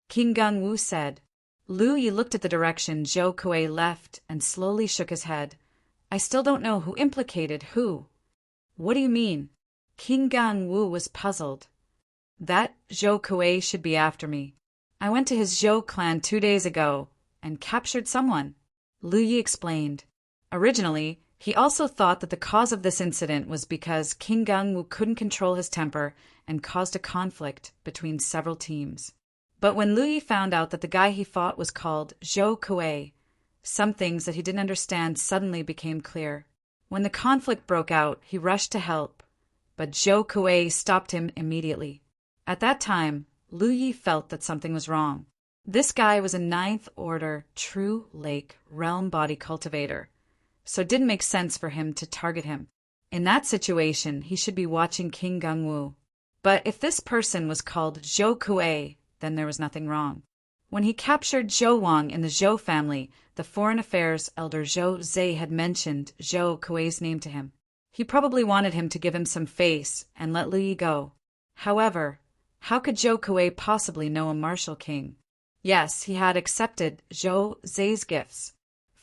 King Gung Wu said. Lu Yi looked at the direction Zhou Kuei left and slowly shook his head. I still don't know who implicated who. What do you mean? King Gung Wu was puzzled. That Zhou Kuei should be after me. I went to his Zhou clan 2 days ago and captured someone, Lu Yi explained. Originally, he also thought that the cause of this incident was because King Gung Wu couldn't control his temper and caused a conflict between several teams. But when Lu Yi found out that the guy he fought was called Zhou Kuei, some things that he didn't understand suddenly became clear. When the conflict broke out, he rushed to help, but Zhou Kuei stopped him immediately. At that time, Lu Yi felt that something was wrong. This guy was a 9th Order True Lake Realm Body Cultivator, so it didn't make sense for him to target him. In that situation, he should be watching King Gung Wu. But if this person was called Zhou Kuei, then there was nothing wrong. When he captured Zhou Wang in the Zhou family, the Foreign Affairs Elder Zhou Zhe had mentioned Zhou Kuei's name to him. He probably wanted him to give him some face and let Lu Yi go. However, how could Zhou Kuei possibly know a martial king? Yes, he had accepted Zhou Zhe's gifts.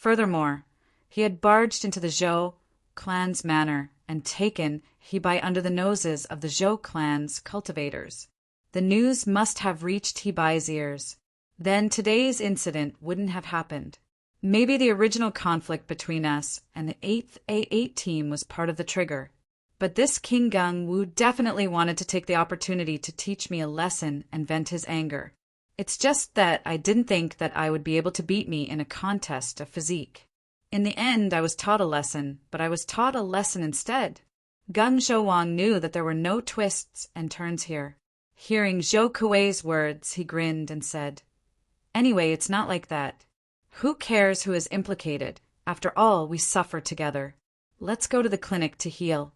Furthermore, he had barged into the Zhou clan's manor and taken Hebai under the noses of the Zhou clan's cultivators. The news must have reached Hebai's ears. Then today's incident wouldn't have happened. Maybe the original conflict between us and the 8th A8 team was part of the trigger. But this King Gung Wu definitely wanted to take the opportunity to teach me a lesson and vent his anger. It's just that I didn't think that I would be able to beat me in a contest of physique. In the end, I was taught a lesson, but I was taught a lesson instead. Gung Zhouwang knew that there were no twists and turns here. Hearing Zhou Kuei's words, he grinned and said, "Anyway, it's not like that. Who cares who is implicated? After all, we suffer together. Let's go to the clinic to heal."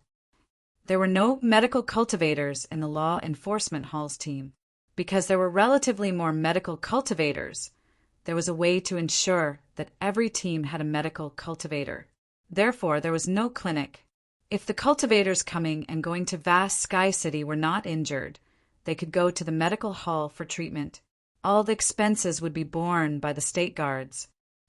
There were no medical cultivators in the Law Enforcement Hall's team. Because there were relatively more medical cultivators, there was a way to ensure that every team had a medical cultivator. Therefore, there was no clinic. If the cultivators coming and going to vast Sky City were not injured, they could go to the medical hall for treatment. All the expenses would be borne by the state guards.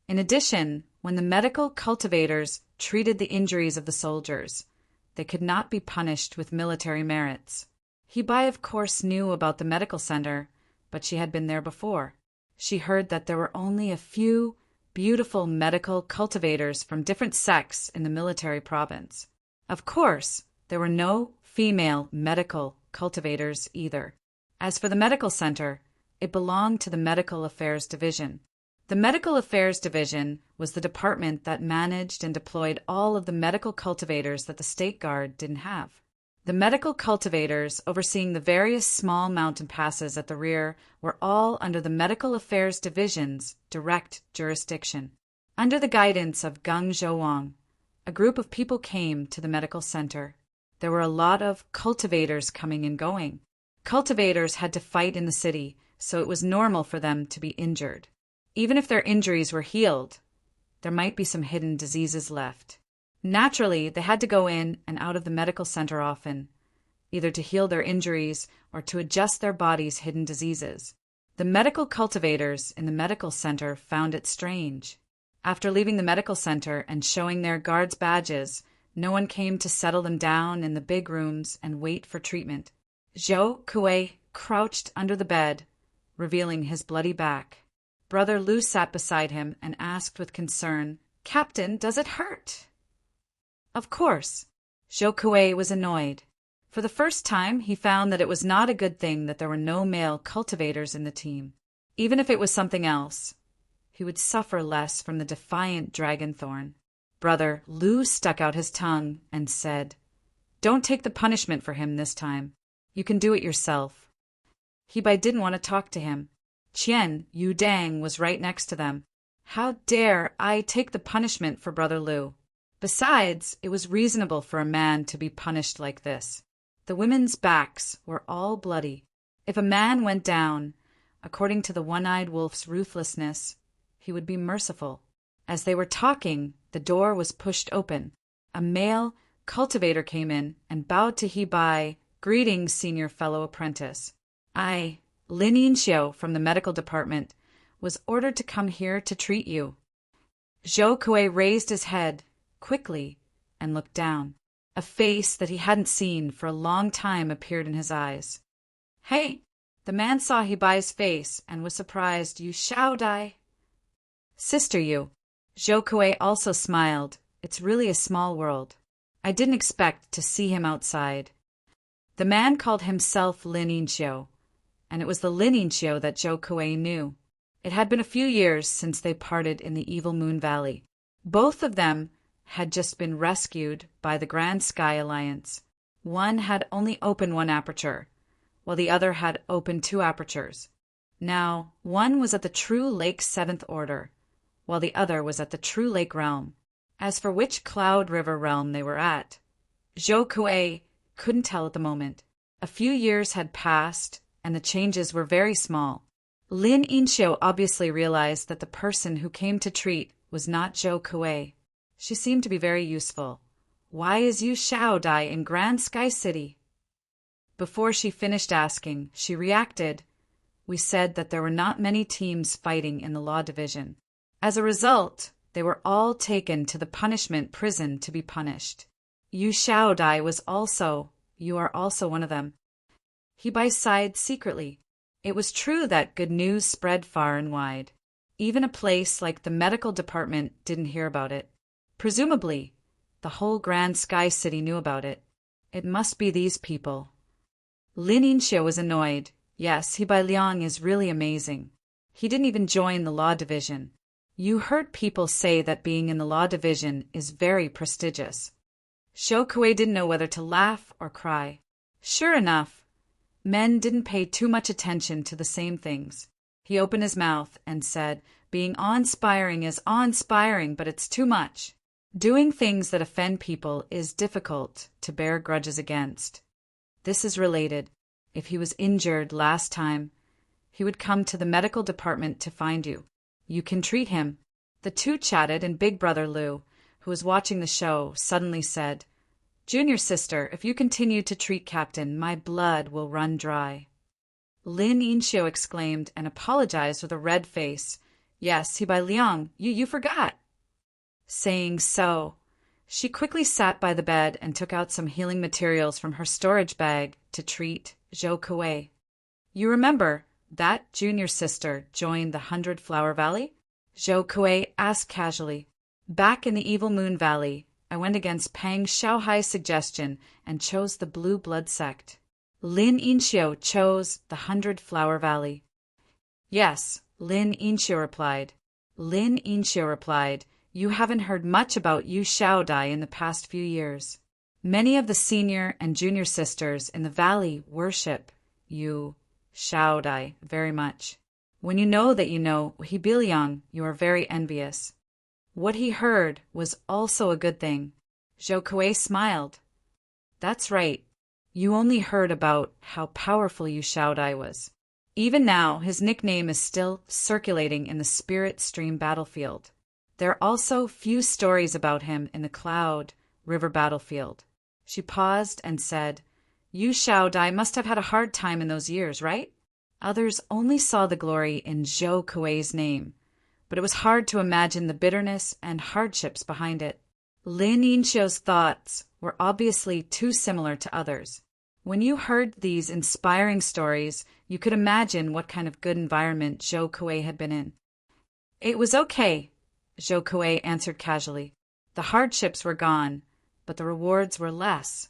In addition, when the medical cultivators treated the injuries of the soldiers, they could not be punished with military merits. Hebai, of course, knew about the medical center, but she had been there before. She heard that there were only a few beautiful medical cultivators from different sects in the military province. Of course, there were no female medical cultivators either. As for the medical center, it belonged to the Medical Affairs Division. The Medical Affairs Division was the department that managed and deployed all of the medical cultivators that the State Guard didn't have. The medical cultivators overseeing the various small mountain passes at the rear were all under the Medical Affairs Division's direct jurisdiction. Under the guidance of Gung Zhouwang, a group of people came to the medical center. There were a lot of cultivators coming and going. Cultivators had to fight in the city, so it was normal for them to be injured. Even if their injuries were healed, there might be some hidden diseases left. Naturally, they had to go in and out of the medical center often, either to heal their injuries or to adjust their body's hidden diseases. The medical cultivators in the medical center found it strange. After leaving the medical center and showing their guards' badges, no one came to settle them down in the big rooms and wait for treatment. Zhou Kuei crouched under the bed, revealing his bloody back. Brother Lu sat beside him and asked with concern, "Captain, does it hurt?" Of course. Zhou Kuei was annoyed. For the first time, he found that it was not a good thing that there were no male cultivators in the team. Even if it was something else, he would suffer less from the defiant Dragonthorn. Brother Lu stuck out his tongue and said, "Don't take the punishment for him this time. You can do it yourself." Hebai didn't want to talk to him. Qian Yu Dang was right next to them. How dare I take the punishment for Brother Lu? Besides, it was reasonable for a man to be punished like this. The women's backs were all bloody. If a man went down, according to the one-eyed wolf's ruthlessness, he would be merciful. As they were talking, the door was pushed open. A male cultivator came in and bowed to Hebai. "Greetings, senior fellow apprentice. I, Lin Yinxiu from the medical department, was ordered to come here to treat you." Zhou Kuei raised his head quickly and looked down. A face that he hadn't seen for a long time appeared in his eyes. "Hey!" The man saw Hebai's face and was surprised. "You shall die." "Sister Yu." Zhou Kuei also smiled. "It's really a small world. I didn't expect to see him outside." The man called himself Lin Yinxiu, and it was the Lin Yinxiu that Zhou Kuei knew. It had been a few years since they parted in the Evil Moon Valley. Both of them had just been rescued by the Grand Sky Alliance. One had only opened one aperture, while the other had opened two apertures. Now, one was at the True Lake Seventh Order, while the other was at the True Lake Realm. As for which Cloud River realm they were at, Zhou Kuei couldn't tell at the moment. A few years had passed, and the changes were very small. Lin Yinxiu obviously realized that the person who came to treat was not Zhou Kuei. She seemed to be very useful. "Why is Yu Shao Dai in Grand Sky City?" Before she finished asking, she reacted. "We said that there were not many teams fighting in the Law Division. As a result, They were all taken to the punishment prison to be punished. Yu Xiaodai you are also one of them. He sighed secretly. It was true that good news spread far and wide. Even a place like the medical department didn't hear about it. Presumably, the whole Grand Sky City knew about it. It must be these people. Lin Yinxiu was annoyed. Yes, He Bai Liang is really amazing. He didn't even join the law division. You heard people say that being in the law division is very prestigious. Zhou Kuei didn't know whether to laugh or cry. Sure enough, men didn't pay too much attention to the same things. He opened his mouth and said, being awe-inspiring is awe-inspiring, but it's too much. Doing things that offend people is difficult to bear grudges against. This is related. If he was injured last time, he would come to the medical department to find you. You can treat him. The two chatted, and Big Brother Lu, who was watching the show, suddenly said, Junior sister, if you continue to treat Captain, my blood will run dry. Lin Yinxiu exclaimed and apologized with a red face. Yes, He Bai Liang, you forgot. Saying so, she quickly sat by the bed and took out some healing materials from her storage bag to treat Zhou Kuei. You remember that junior sister joined the 100 Flower Valley? Zhou Kuei asked casually. Back in the Evil Moon Valley, I went against Pang Xiaohai's suggestion and chose the Blue Blood Sect. Lin Yinxiu chose the 100 Flower Valley. Yes, Lin Yinxiu replied. Lin Yinxiu replied, you haven't heard much about Yu Xiaodai in the past few years. Many of the senior and junior sisters in the valley worship Yu Xiaodai very much. When you know that you know He Bai Liang, you are very envious. What he heard was also a good thing. Zhou Kuei smiled. That's right. You only heard about how powerful Yu Xiaodai was. Even now, his nickname is still circulating in the Spirit Stream battlefield. There are also few stories about him in the Cloud River battlefield. She paused and said, Yu Xiaodai must have had a hard time in those years, right? Others only saw the glory in Zhou Kuei's name, but it was hard to imagine the bitterness and hardships behind it. Lin Yinxiu's thoughts were obviously too similar to others. When you heard these inspiring stories, you could imagine what kind of good environment Zhou Kuei had been in. It was okay, Zhou Kuei answered casually. The hardships were gone, but the rewards were less.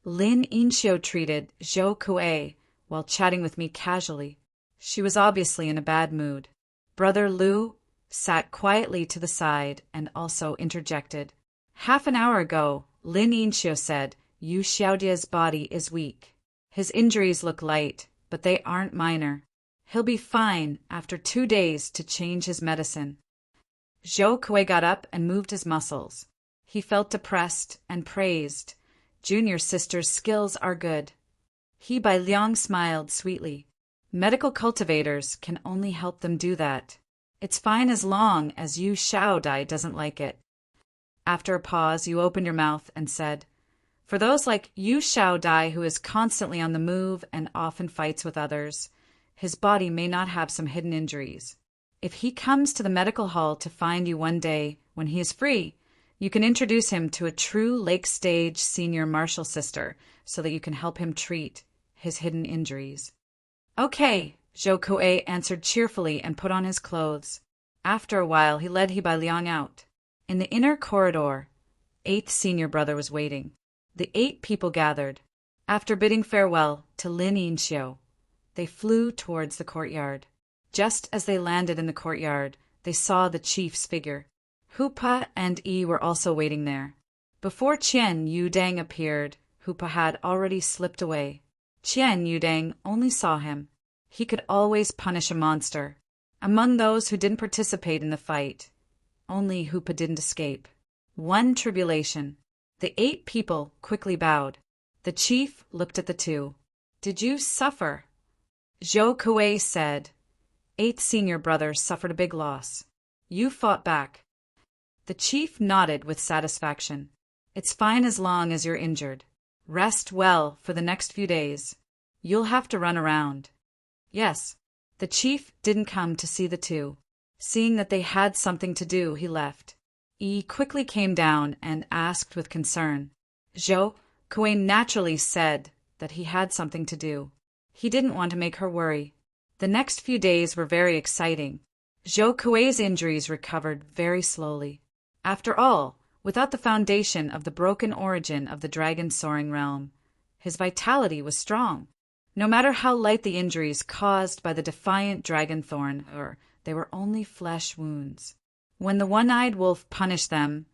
Lin Yinxiu treated Zhou Kuei while chatting with me casually. She was obviously in a bad mood. Brother Lu sat quietly to the side and also interjected. Half an hour ago, Lin Yinxiu said, Yu Xiaodia's body is weak. His injuries look light, but they aren't minor. He'll be fine after 2 days to change his medicine. Zhou Kuei got up and moved his muscles. He felt depressed and praised. Junior sister's skills are good. He Bai Liang smiled sweetly. Medical cultivators can only help them do that. It's fine as long as Yu Xiaodai doesn't like it. After a pause, you opened your mouth and said, For those like Yu Xiaodai who is constantly on the move and often fights with others, his body may not have some hidden injuries. If he comes to the medical hall to find you one day when he is free, you can introduce him to a true lake stage senior martial sister so that you can help him treat his hidden injuries. Okay, Zhou Kuei answered cheerfully and put on his clothes. After a while, he led He Bai Liang out. In the inner corridor, 8th senior brother was waiting. The 8 people gathered. After bidding farewell to Lin Yinxiu, they flew towards the courtyard. Just as they landed in the courtyard, they saw the chief's figure. Hupa and Yi were also waiting there. Before Qian Yudang appeared, Hupa had already slipped away. Qian Yudang only saw him. He could always punish a monster. Among those who didn't participate in the fight, only Hupa didn't escape. One tribulation. The 8 people quickly bowed. The chief looked at the 2. Did you suffer? Zhou Kuei said. 8th senior brother suffered a big loss. You fought back. The chief nodded with satisfaction. It's fine as long as you're injured. Rest well for the next few days. You'll have to run around. Yes. The chief didn't come to see the 2. Seeing that they had something to do, he left. Yi quickly came down and asked with concern. Zhou Kuei naturally said that he had something to do. He didn't want to make her worry. The next few days were very exciting. Zhou Kuei's injuries recovered very slowly. After all, without the foundation of the broken origin of the dragon's soaring realm, his vitality was strong. No matter how light the injuries caused by the defiant dragon thorn, they were only flesh wounds. When the one-eyed wolf punished them,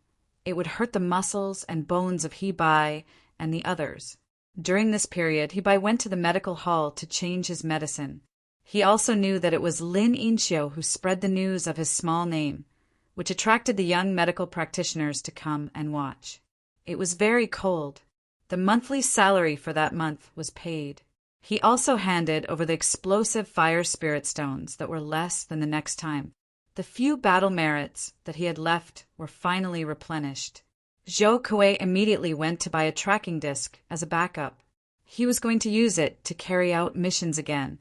it would hurt the muscles and bones of He Bai and the others. During this period, He Bai went to the medical hall to change his medicine. He also knew that it was Lin Yinxiu who spread the news of his small name, which attracted the young medical practitioners to come and watch. It was very cold. The monthly salary for that month was paid. He also handed over the explosive fire spirit stones that were less than the next time. The few battle merits that he had left were finally replenished. Zhou Kuei immediately went to buy a tracking disc as a backup. He was going to use it to carry out missions again.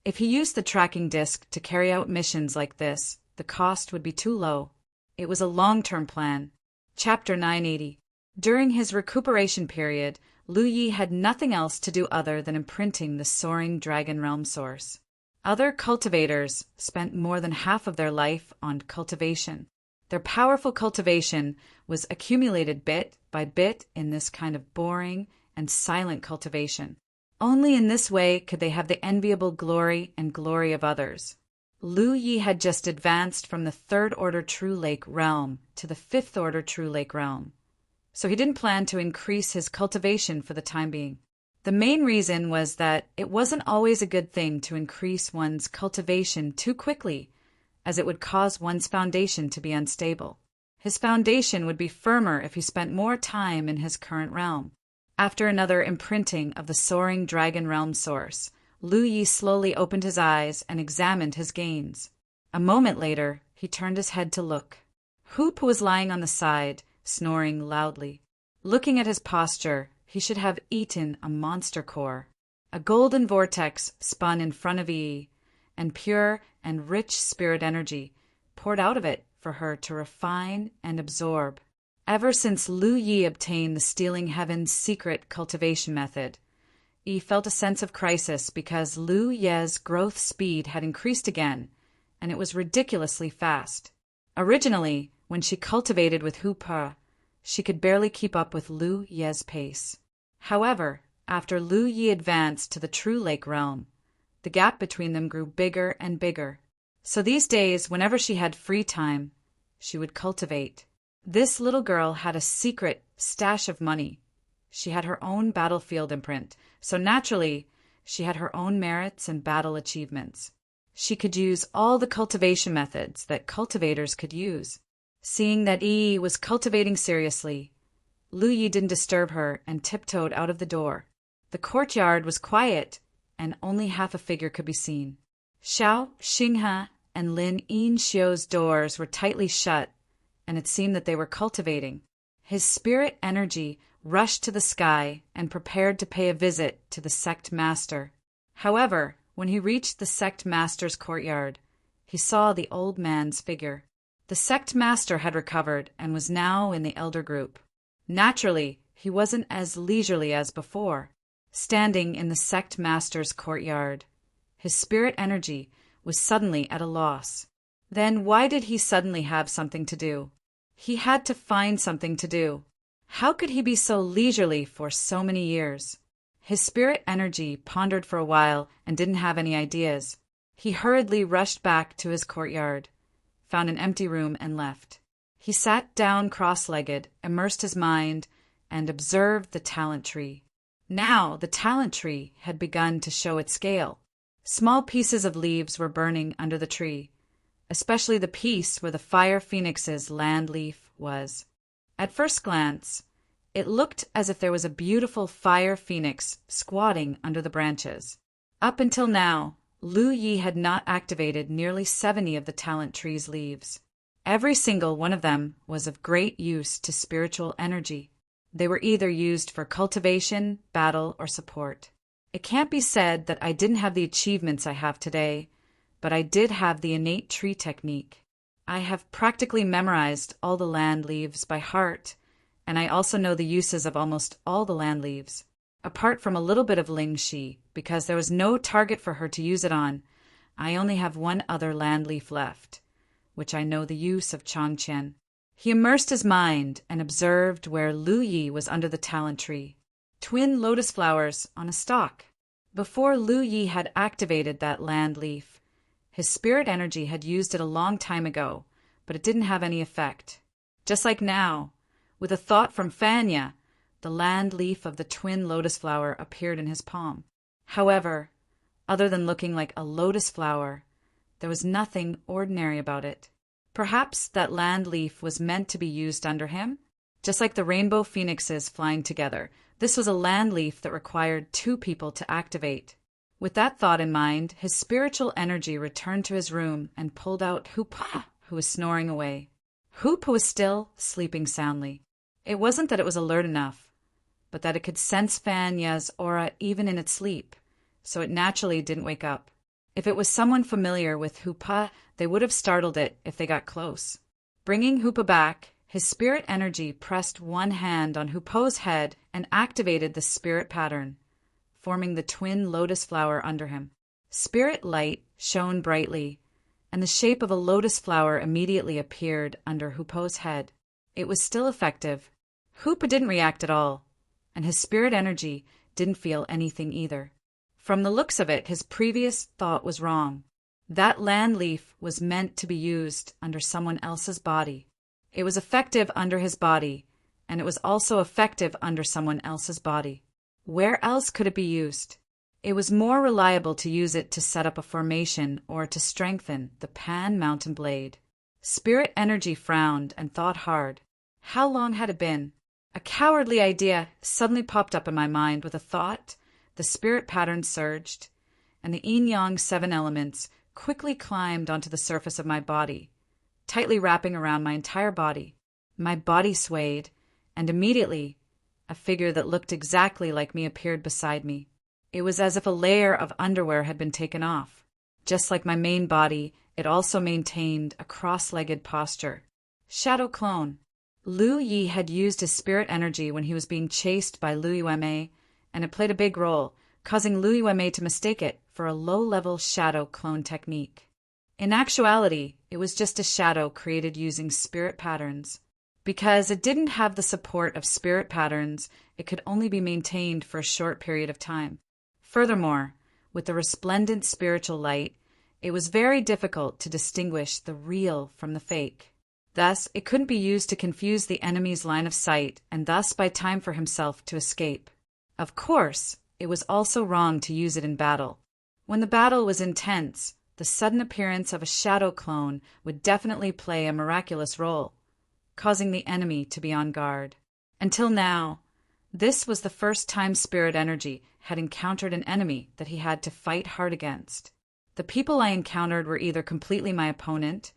If he used the tracking disc to carry out missions like this, the cost would be too low. It was a long-term plan. Chapter 980. During his recuperation period, Lu Yi had nothing else to do other than imprinting the soaring dragon realm source. Other cultivators spent more than half of their life on cultivation. Their powerful cultivation was accumulated bit by bit in this kind of boring and silent cultivation. Only in this way could they have the enviable glory and glory of others. Lu Yi had just advanced from the third-order True Lake realm to the fifth-order True Lake realm, so he didn't plan to increase his cultivation for the time being. The main reason was that it wasn't always a good thing to increase one's cultivation too quickly, as it would cause one's foundation to be unstable. His foundation would be firmer if he spent more time in his current realm. After another imprinting of the soaring dragon realm source, Lu Yi slowly opened his eyes and examined his gains. A moment later, he turned his head to look. Hoop was lying on the side, snoring loudly. Looking at his posture, he should have eaten a monster core. A golden vortex spun in front of Yi, and pure and rich spirit energy poured out of it for her to refine and absorb. Ever since Lu Yi obtained the Stealing Heaven's secret cultivation method, Yi felt a sense of crisis because Lu Ye's growth speed had increased again, and it was ridiculously fast. Originally, when she cultivated with Hu Pa, she could barely keep up with Lu Ye's pace. However, after Lu Yi advanced to the True Lake realm, the gap between them grew bigger and bigger. So these days, whenever she had free time, she would cultivate. This little girl had a secret stash of money. She had her own battlefield imprint, so naturally, she had her own merits and battle achievements. She could use all the cultivation methods that cultivators could use. Seeing that Yi was cultivating seriously, Lu Yi didn't disturb her and tiptoed out of the door. The courtyard was quiet, and only half a figure could be seen. Xiao Xinghe and Lin Yinxiu's doors were tightly shut, and it seemed that they were cultivating. His spirit energy rushed to the sky and prepared to pay a visit to the sect master. However, when he reached the sect master's courtyard, he saw the old man's figure. The sect master had recovered and was now in the elder group. Naturally, he wasn't as leisurely as before. Standing in the sect master's courtyard, his spirit energy was suddenly at a loss. Then why did he suddenly have something to do? He had to find something to do. How could he be so leisurely for so many years? His spirit energy pondered for a while and didn't have any ideas. He hurriedly rushed back to his courtyard, found an empty room, and left. He sat down cross-legged, immersed his mind, and observed the talent tree. Now the talent tree had begun to show its scale. Small pieces of leaves were burning under the tree, especially the piece where the fire phoenix's land leaf was. At first glance, it looked as if there was a beautiful fire phoenix squatting under the branches. Up until now, Lu Yi had not activated nearly 70 of the talent tree's leaves. Every single one of them was of great use to spiritual energy. They were either used for cultivation, battle, or support. It can't be said that I didn't have the achievements I have today, but I did have the innate tree technique. I have practically memorized all the land leaves by heart, and I also know the uses of almost all the land leaves. Apart from a little bit of Ling Shi, because there was no target for her to use it on, I only have one other land leaf left, which I know the use of Changqian. He immersed his mind and observed where Lu Yi was under the talent tree. Twin lotus flowers on a stalk. Before Lu Yi had activated that land leaf, his spirit energy had used it a long time ago, but it didn't have any effect. Just like now, with a thought from Fanya, the land leaf of the twin lotus flower appeared in his palm. However, other than looking like a lotus flower, there was nothing ordinary about it. Perhaps that land leaf was meant to be used under him? Just like the rainbow phoenixes flying together, this was a land leaf that required two people to activate. With that thought in mind, his spiritual energy returned to his room and pulled out Hoopa, who was snoring away. Hoop was still sleeping soundly. It wasn't that it was alert enough, but that it could sense Fanya's aura even in its sleep, so it naturally didn't wake up. If it was someone familiar with Hoopa, they would have startled it if they got close. Bringing Hoopa back, his spirit energy pressed one hand on Hoopo's head and activated the spirit pattern, forming the twin lotus flower under him. Spirit light shone brightly, and the shape of a lotus flower immediately appeared under Hoopo's head. It was still effective. Hoopa didn't react at all, and his spirit energy didn't feel anything either. From the looks of it, his previous thought was wrong. That land leaf was meant to be used under someone else's body. It was effective under his body, and it was also effective under someone else's body. Where else could it be used? It was more reliable to use it to set up a formation or to strengthen the Pan Mountain Blade. Spirit energy frowned and thought hard. How long had it been? A cowardly idea suddenly popped up in my mind with a thought. The spirit pattern surged, and the yin-yang 7 elements quickly climbed onto the surface of my body, tightly wrapping around my entire body. My body swayed, and immediately a figure that looked exactly like me appeared beside me. It was as if a layer of underwear had been taken off. Just like my main body, it also maintained a cross-legged posture. Shadow clone. Lu Yi had used his spirit energy when he was being chased by Lu Yuemei, and it played a big role, causing Lu Yuemei to mistake it for a low-level shadow clone technique. In actuality, it was just a shadow created using spirit patterns. Because it didn't have the support of spirit patterns, it could only be maintained for a short period of time. Furthermore, with the resplendent spiritual light, it was very difficult to distinguish the real from the fake. Thus, it couldn't be used to confuse the enemy's line of sight and thus buy time for himself to escape. Of course, it was also wrong to use it in battle. When the battle was intense, the sudden appearance of a shadow clone would definitely play a miraculous role, causing the enemy to be on guard. Until now, this was the first time spirit energy had encountered an enemy that he had to fight hard against. The people I encountered were either completely my opponent,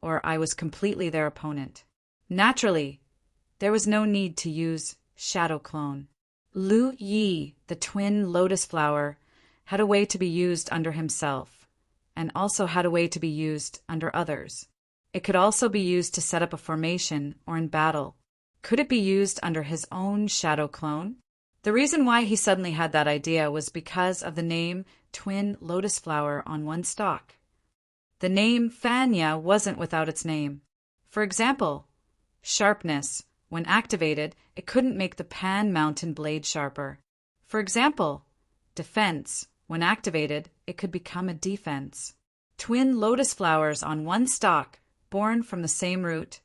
or I was completely their opponent. Naturally, there was no need to use shadow clone. Lu Yi, the twin lotus flower, had a way to be used under himself, and also had a way to be used under others. It could also be used to set up a formation or in battle. Could it be used under his own shadow clone? The reason why he suddenly had that idea was because of the name twin lotus flower on one stalk. The name Fanya wasn't without its name. For example, sharpness. When activated, it couldn't make the Pan Mountain Blade sharper. For example, defense. When activated, it could become a defense. Twin lotus flowers on one stalk, born from the same root.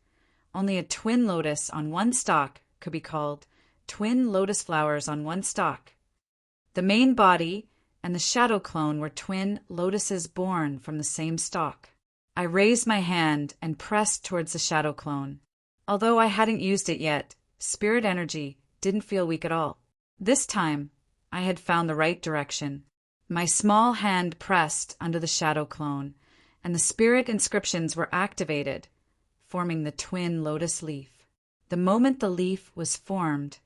Only a twin lotus on one stalk could be called twin lotus flowers on one stalk. The main body and the shadow clone were twin lotuses born from the same stalk. I raised my hand and pressed towards the shadow clone. Although I hadn't used it yet, spirit energy didn't feel weak at all. This time, I had found the right direction. My small hand pressed under the shadow clone, and the spirit inscriptions were activated, forming the twin lotus leaf. The moment the leaf was formed,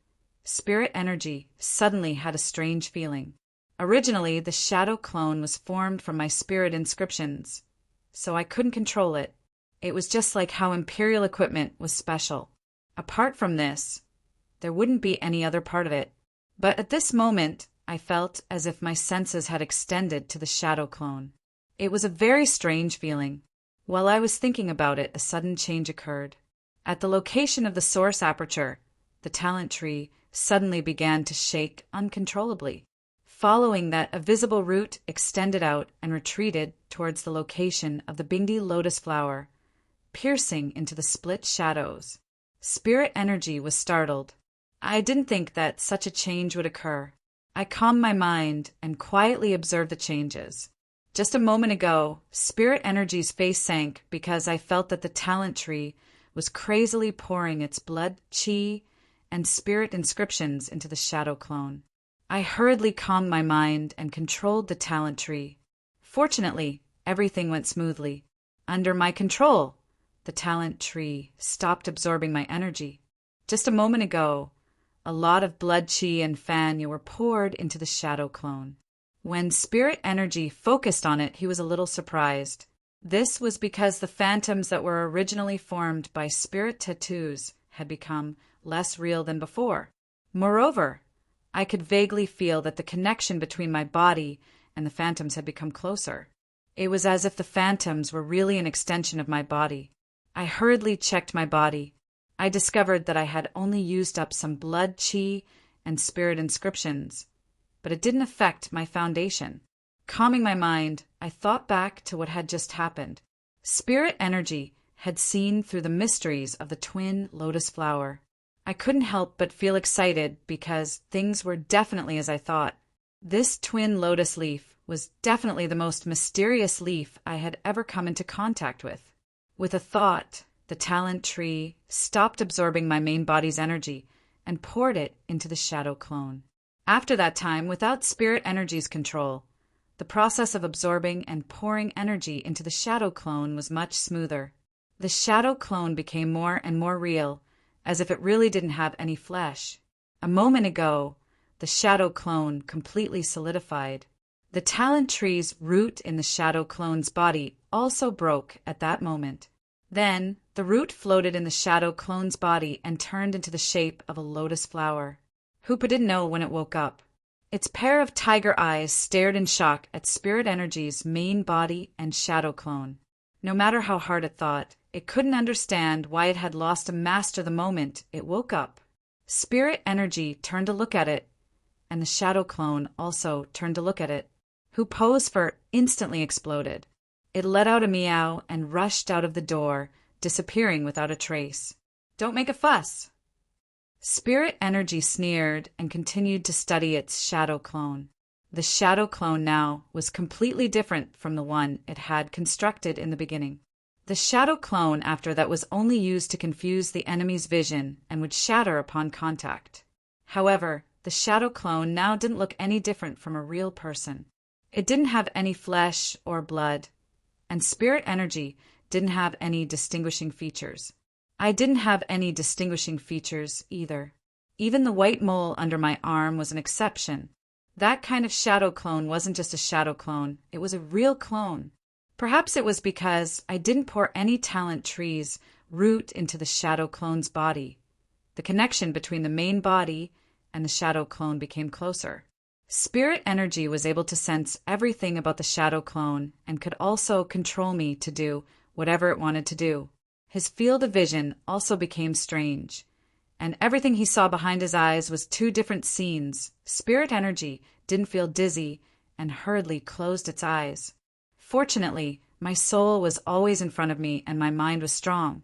spirit energy suddenly had a strange feeling. Originally, the shadow clone was formed from my spirit inscriptions, so I couldn't control it. It was just like how Imperial equipment was special. Apart from this, there wouldn't be any other part of it. But at this moment, I felt as if my senses had extended to the shadow clone. It was a very strange feeling. While I was thinking about it, a sudden change occurred. At the location of the source aperture, the talent tree suddenly began to shake uncontrollably. Following that, a visible root extended out and retreated towards the location of the Bindi lotus flower, piercing into the split shadows. Spirit energy was startled. I didn't think that such a change would occur. I calmed my mind and quietly observed the changes. Just a moment ago, spirit energy's face sank because I felt that the talent tree was crazily pouring its blood, chi, and spirit inscriptions into the shadow clone. I hurriedly calmed my mind and controlled the talent tree. Fortunately, everything went smoothly. Under my control, the talent tree stopped absorbing my energy. Just a moment ago, a lot of blood, chi, and fanya were poured into the shadow clone. When spirit energy focused on it, he was a little surprised. This was because the phantoms that were originally formed by spirit tattoos had become less real than before. Moreover, I could vaguely feel that the connection between my body and the phantoms had become closer. It was as if the phantoms were really an extension of my body. I hurriedly checked my body. I discovered that I had only used up some blood, chi, and spirit inscriptions, but it didn't affect my foundation. Calming my mind, I thought back to what had just happened. Spirit energy had seen through the mysteries of the twin lotus flower. I couldn't help but feel excited because things were definitely as I thought. This twin lotus leaf was definitely the most mysterious leaf I had ever come into contact with. With a thought, the talent tree stopped absorbing my main body's energy and poured it into the shadow clone. After that time, without spirit energy's control, the process of absorbing and pouring energy into the shadow clone was much smoother. The shadow clone became more and more real, as if it really didn't have any flesh. A moment ago, the shadow clone completely solidified. The talent tree's root in the shadow clone's body also broke at that moment. Then, the root floated in the shadow clone's body and turned into the shape of a lotus flower. Hoopa didn't know when it woke up. Its pair of tiger eyes stared in shock at spirit energy's main body and shadow clone. No matter how hard it thought, it couldn't understand why it had lost a master the moment it woke up. Spirit energy turned to look at it, and the shadow clone also turned to look at it. Hoopa instantly exploded. It let out a meow and rushed out of the door, disappearing without a trace. "Don't make a fuss." Spirit energy sneered and continued to study its shadow clone. The shadow clone now was completely different from the one it had constructed in the beginning. The shadow clone after that was only used to confuse the enemy's vision and would shatter upon contact. However, the shadow clone now didn't look any different from a real person. It didn't have any flesh or blood, and spirit energy didn't have any distinguishing features. I didn't have any distinguishing features either. Even the white mole under my arm was an exception. That kind of shadow clone wasn't just a shadow clone, it was a real clone. Perhaps it was because I didn't pour any talent tree's root into the shadow clone's body. The connection between the main body and the shadow clone became closer. Spirit energy was able to sense everything about the shadow clone and could also control me to do whatever it wanted to do. His field of vision also became strange, and everything he saw behind his eyes was two different scenes. Spirit energy didn't feel dizzy and hurriedly closed its eyes. Fortunately, my soul was always in front of me and my mind was strong.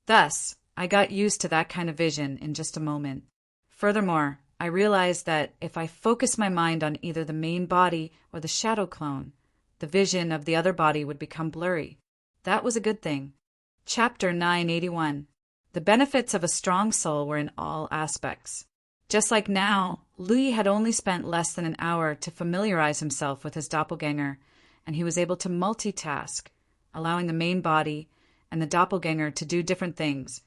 Thus, I got used to that kind of vision in just a moment. Furthermore, I realized that if I focused my mind on either the main body or the shadow clone, the vision of the other body would become blurry. That was a good thing. Chapter 981. The benefits of a strong soul were in all aspects. Just like now, Louis had only spent less than an hour to familiarize himself with his doppelganger, and he was able to multitask, allowing the main body and the doppelganger to do different things,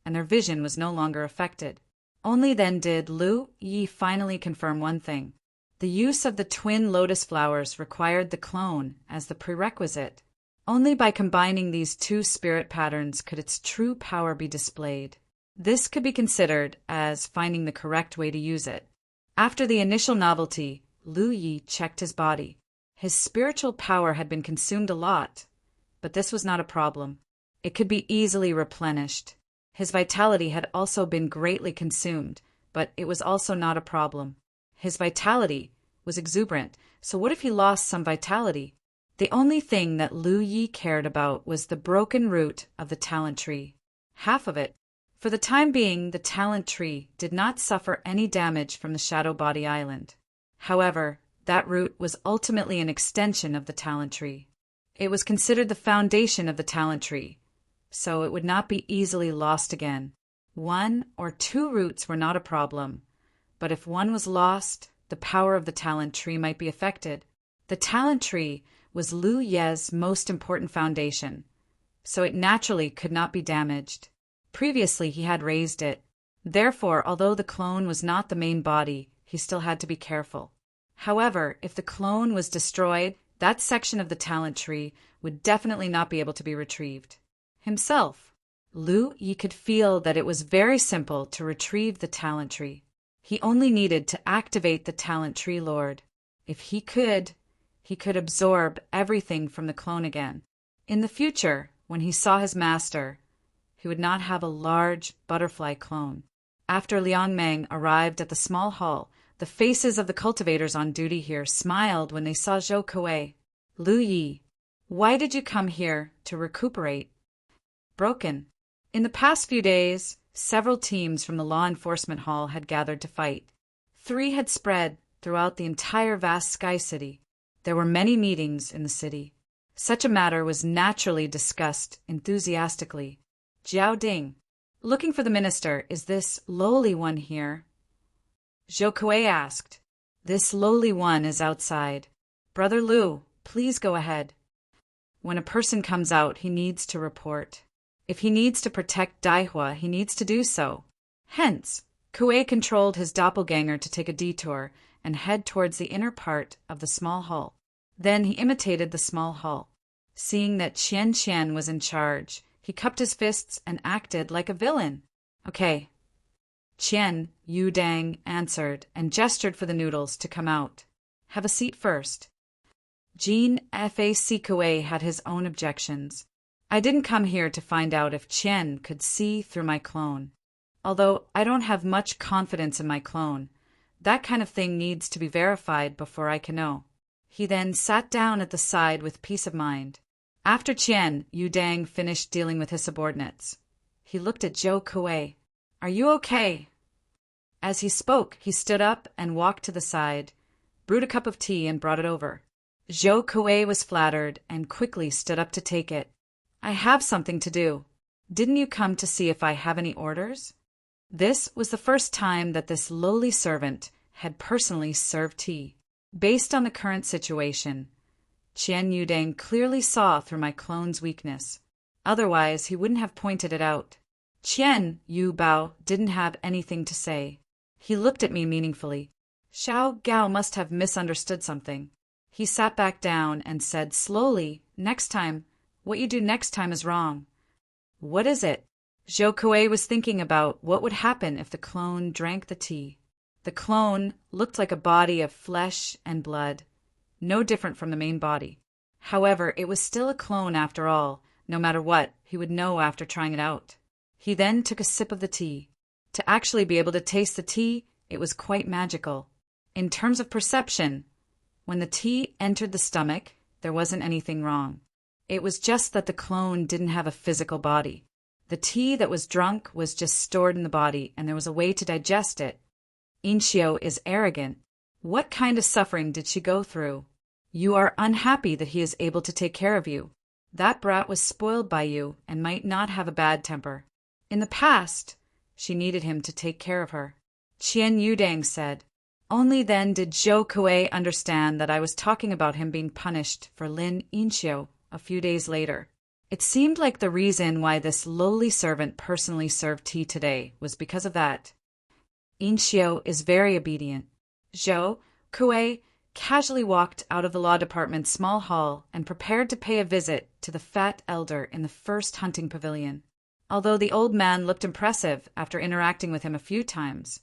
and their vision was no longer affected. Only then did Liu Yi finally confirm one thing. The use of the twin lotus flowers required the clone as the prerequisite. Only by combining these two spirit patterns could its true power be displayed. This could be considered as finding the correct way to use it. After the initial novelty, Lu Yi checked his body. His spiritual power had been consumed a lot, but this was not a problem. It could be easily replenished. His vitality had also been greatly consumed, but it was also not a problem. His vitality was exuberant, so what if he lost some vitality? The only thing that Lu Yi cared about was the broken root of the talent tree. Half of it. For the time being, the talent tree did not suffer any damage from the Shadow Body Island. However, that root was ultimately an extension of the talent tree. It was considered the foundation of the talent tree, so it would not be easily lost again. 1 or 2 roots were not a problem, but if one was lost, the power of the talent tree might be affected. The talent tree was Lu Ye's most important foundation, so it naturally could not be damaged. Previously, he had raised it. Therefore, although the clone was not the main body, he still had to be careful. However, if the clone was destroyed, that section of the talent tree would definitely not be able to be retrieved. Himself, Lu Yi could feel that it was very simple to retrieve the talent tree. He only needed to activate the talent tree lord. If he could absorb everything from the clone again. In the future, when he saw his master, he would not have a large butterfly clone. After Liang Meng arrived at the small hall, the faces of the cultivators on duty here smiled when they saw Zhou Kuei. Lu Yi, why did you come here to recuperate? Broken. In the past few days, several teams from the law enforcement hall had gathered to fight. 3 had spread throughout the entire vast Sky City. There were many meetings in the city. Such a matter was naturally discussed enthusiastically. Jiao Ding, looking for the minister, is this lowly one here? Zhou Kuei asked. This lowly one is outside. Brother Lu, please go ahead. When a person comes out, he needs to report. If he needs to protect Daihua, he needs to do so. Hence, Kuei controlled his doppelganger to take a detour and head towards the inner part of the small hall. Then he imitated the small hall. Seeing that Qian was in charge, he cupped his fists and acted like a villain. Okay. Qian Yudang answered and gestured for the noodles to come out. Have a seat first. Jean Fac Kuei had his own objections. I didn't come here to find out if Qian could see through my clone. Although I don't have much confidence in my clone, that kind of thing needs to be verified before I can know. He then sat down at the side with peace of mind. After Qian Yudang finished dealing with his subordinates, he looked at Zhou Kuei. Are you okay? As he spoke, he stood up and walked to the side, brewed a cup of tea and brought it over. Zhou Kuei was flattered and quickly stood up to take it. I have something to do. Didn't you come to see if I have any orders? This was the first time that this lowly servant had personally served tea. Based on the current situation, Qian Yudang clearly saw through my clone's weakness. Otherwise, he wouldn't have pointed it out. Qian Yu Bao didn't have anything to say. He looked at me meaningfully. Xiao Gao must have misunderstood something. He sat back down and said slowly, next time, what you do next time is wrong. What is it? Zhou Kuei was thinking about what would happen if the clone drank the tea. The clone looked like a body of flesh and blood, no different from the main body. However, it was still a clone after all. No matter what, he would know after trying it out. He then took a sip of the tea. To actually be able to taste the tea, it was quite magical. In terms of perception, when the tea entered the stomach, there wasn't anything wrong. It was just that the clone didn't have a physical body. The tea that was drunk was just stored in the body, and there was a way to digest it. Inchio is arrogant. What kind of suffering did she go through? You are unhappy that he is able to take care of you. That brat was spoiled by you and might not have a bad temper. In the past, she needed him to take care of her. Qian Yudang said. Only then did Zhou Kuei understand that I was talking about him being punished for Lin Inchio a few days later. It seemed like the reason why this lowly servant personally served tea today was because of that. Inchio is very obedient. Zhou Kuei, casually walked out of the law department's small hall and prepared to pay a visit to the fat elder in the first hunting pavilion. Although the old man looked impressive after interacting with him a few times,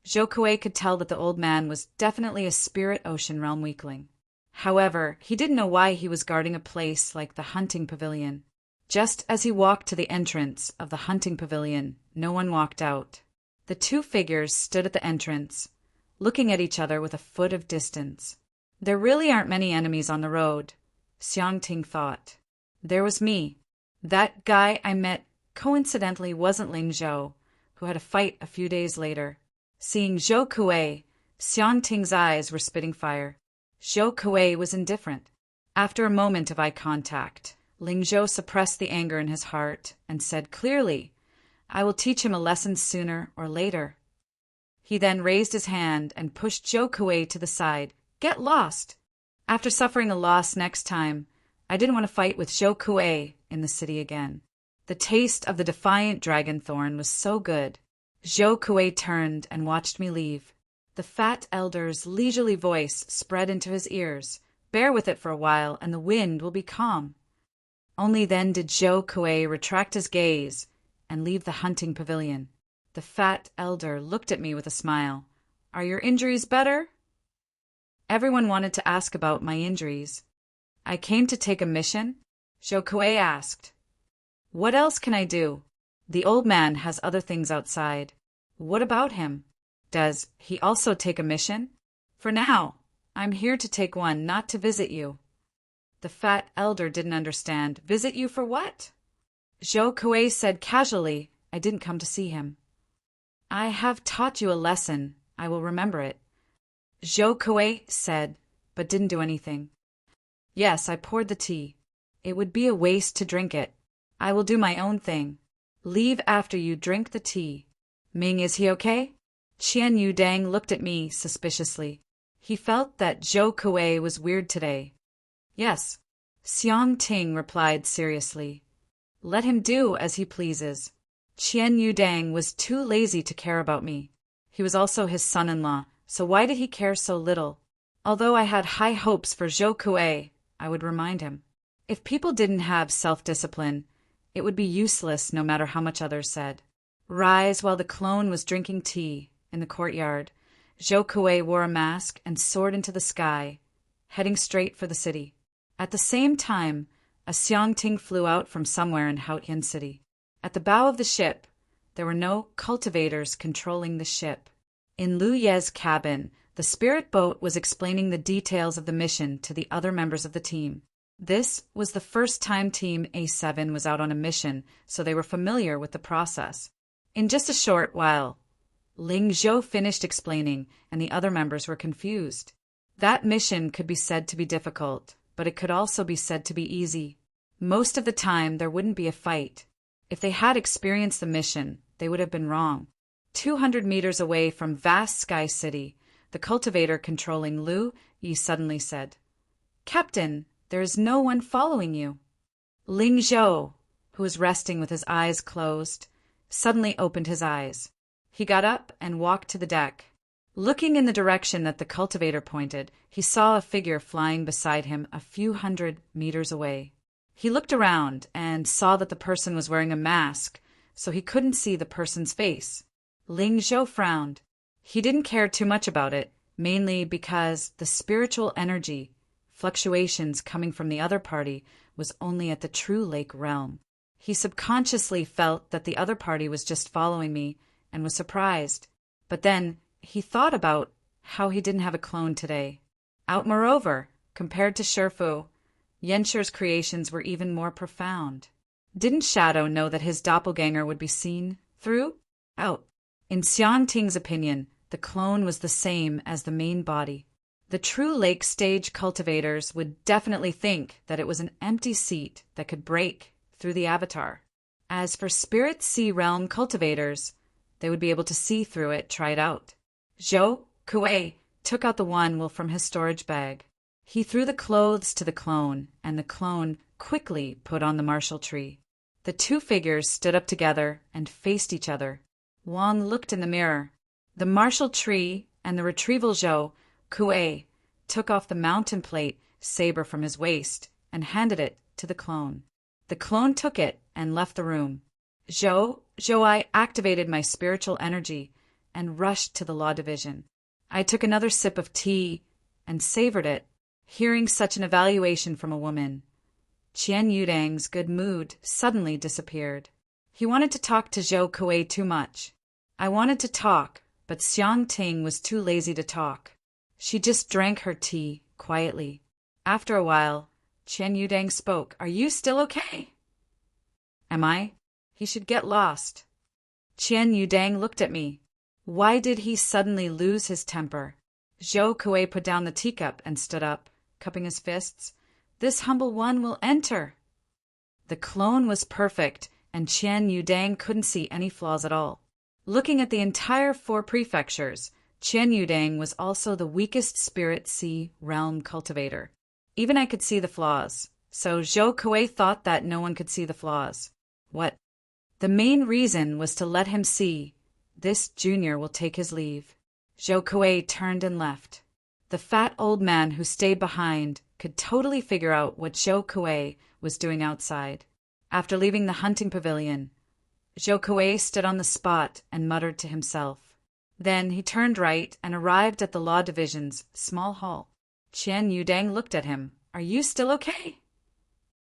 Zhou Kuei could tell that the old man was definitely a spirit ocean realm weakling. However, he didn't know why he was guarding a place like the hunting pavilion. Just as he walked to the entrance of the hunting pavilion, no one walked out. The two figures stood at the entrance, looking at each other with a foot of distance. There really aren't many enemies on the road, Xiang Ting thought. There was me. That guy I met coincidentally wasn't Ling Zhou, who had a fight a few days later. Seeing Zhou Kuei, Xiang Ting's eyes were spitting fire. Zhou Kuei was indifferent. After a moment of eye contact, Ling Zhou suppressed the anger in his heart and said clearly, "I will teach him a lesson sooner or later." He then raised his hand and pushed Zhou Kuei to the side. "Get lost!" After suffering a loss next time, I didn't want to fight with Zhou Kuei in the city again. The taste of the defiant dragon thorn was so good. Zhou Kuei turned and watched me leave. The fat elder's leisurely voice spread into his ears. "Bear with it for a while, and the wind will be calm." Only then did Zhou Kuei retract his gaze and leave the hunting pavilion. The fat elder looked at me with a smile. "Are your injuries better?" Everyone wanted to ask about my injuries. "I came to take a mission?" Zhou Kuei asked. "What else can I do? The old man has other things outside." "What about him? Does he also take a mission?" "For now, I'm here to take one, not to visit you." The fat elder didn't understand. "Visit you for what?" Zhou Kuei said casually, "I didn't come to see him." "I have taught you a lesson. I will remember it." Zhou Kuei said, but didn't do anything. "Yes, I poured the tea. It would be a waste to drink it. I will do my own thing. Leave after you drink the tea. Ming, is he okay?" Qian Yudang looked at me suspiciously. He felt that Zhou Kuei was weird today. "Yes," Xiang Ting replied seriously. "Let him do as he pleases." Qian Yudang was too lazy to care about me. He was also his son-in-law, so why did he care so little? Although I had high hopes for Zhou Kuei, I would remind him. If people didn't have self-discipline, it would be useless no matter how much others said. Rise while the clone was drinking tea in the courtyard. Zhou Kuei wore a mask and soared into the sky, heading straight for the city. At the same time, a Xiangting flew out from somewhere in Haotian City. At the bow of the ship, there were no cultivators controlling the ship. In Lu Ye's cabin, the spirit boat was explaining the details of the mission to the other members of the team. This was the first time Team A7 was out on a mission, so they were familiar with the process. In just a short while, Ling Zhou finished explaining, and the other members were confused. That mission could be said to be difficult, but it could also be said to be easy. Most of the time, there wouldn't be a fight. If they had experienced the mission, they would have been wrong. 200 meters away from vast Sky City, the cultivator controlling Lu Yi suddenly said, "Captain, there is no one following you." Ling Zhou, who was resting with his eyes closed, suddenly opened his eyes. He got up and walked to the deck. Looking in the direction that the cultivator pointed, he saw a figure flying beside him a few hundred meters away. He looked around and saw that the person was wearing a mask, so he couldn't see the person's face. Ling Zhou frowned. He didn't care too much about it, mainly because the spiritual energy, fluctuations coming from the other party, was only at the true lake realm. He subconsciously felt that the other party was just following me and was surprised. But then he thought about how he didn't have a clone today. Moreover, compared to Sherfu, Yensher's creations were even more profound. Didn't Shadow know that his doppelganger would be seen through? Out. In Xiang Ting's opinion, the clone was the same as the main body. The true lake stage cultivators would definitely think that it was an empty seat that could break through the avatar. As for spirit sea realm cultivators, they would be able to see through it, try it out. Zhou Kuei took out the one from his storage bag. He threw the clothes to the clone, and the clone quickly put on the martial tree. The two figures stood up together and faced each other. Wang looked in the mirror. The martial tree and the retrieval Zhou Kuei took off the mountain plate saber from his waist and handed it to the clone. The clone took it and left the room. I activated my spiritual energy and rushed to the law division. I took another sip of tea and savored it, hearing such an evaluation from a woman. Qian Yudang's good mood suddenly disappeared. He wanted to talk to Zhou Kuei too much. I wanted to talk, but Xiang Ting was too lazy to talk. She just drank her tea quietly. After a while, Qian Yudang spoke. "Are you still okay?" "Am I?" "He should get lost." Qian Yudang looked at me. Why did he suddenly lose his temper? Zhou Kuei put down the teacup and stood up, cupping his fists. "This humble one will enter." The clone was perfect, and Qian Yudang couldn't see any flaws at all. Looking at the entire 4 prefectures, Qian Yudang was also the weakest spirit sea realm cultivator. Even I could see the flaws, so Zhou Kuei thought that no one could see the flaws. What? The main reason was to let him see. This junior will take his leave. Zhou Kuei turned and left. The fat old man who stayed behind could totally figure out what Zhou Kuei was doing outside. After leaving the hunting pavilion, Zhou Kuei stood on the spot and muttered to himself. Then he turned right and arrived at the law division's small hall. Qian Yudang looked at him. "Are you still okay?"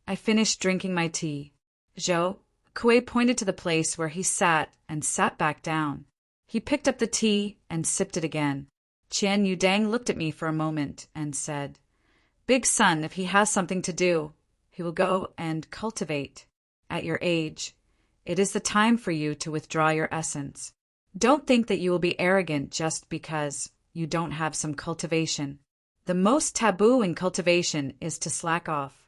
I finished drinking my tea. Zhou Kuei pointed to the place where he sat and sat back down. He picked up the tea and sipped it again. Qian Yudang looked at me for a moment and said, "Big son, if he has something to do, he will go and cultivate. At your age, it is the time for you to withdraw your essence. Don't think that you will be arrogant just because you don't have some cultivation. The most taboo in cultivation is to slack off."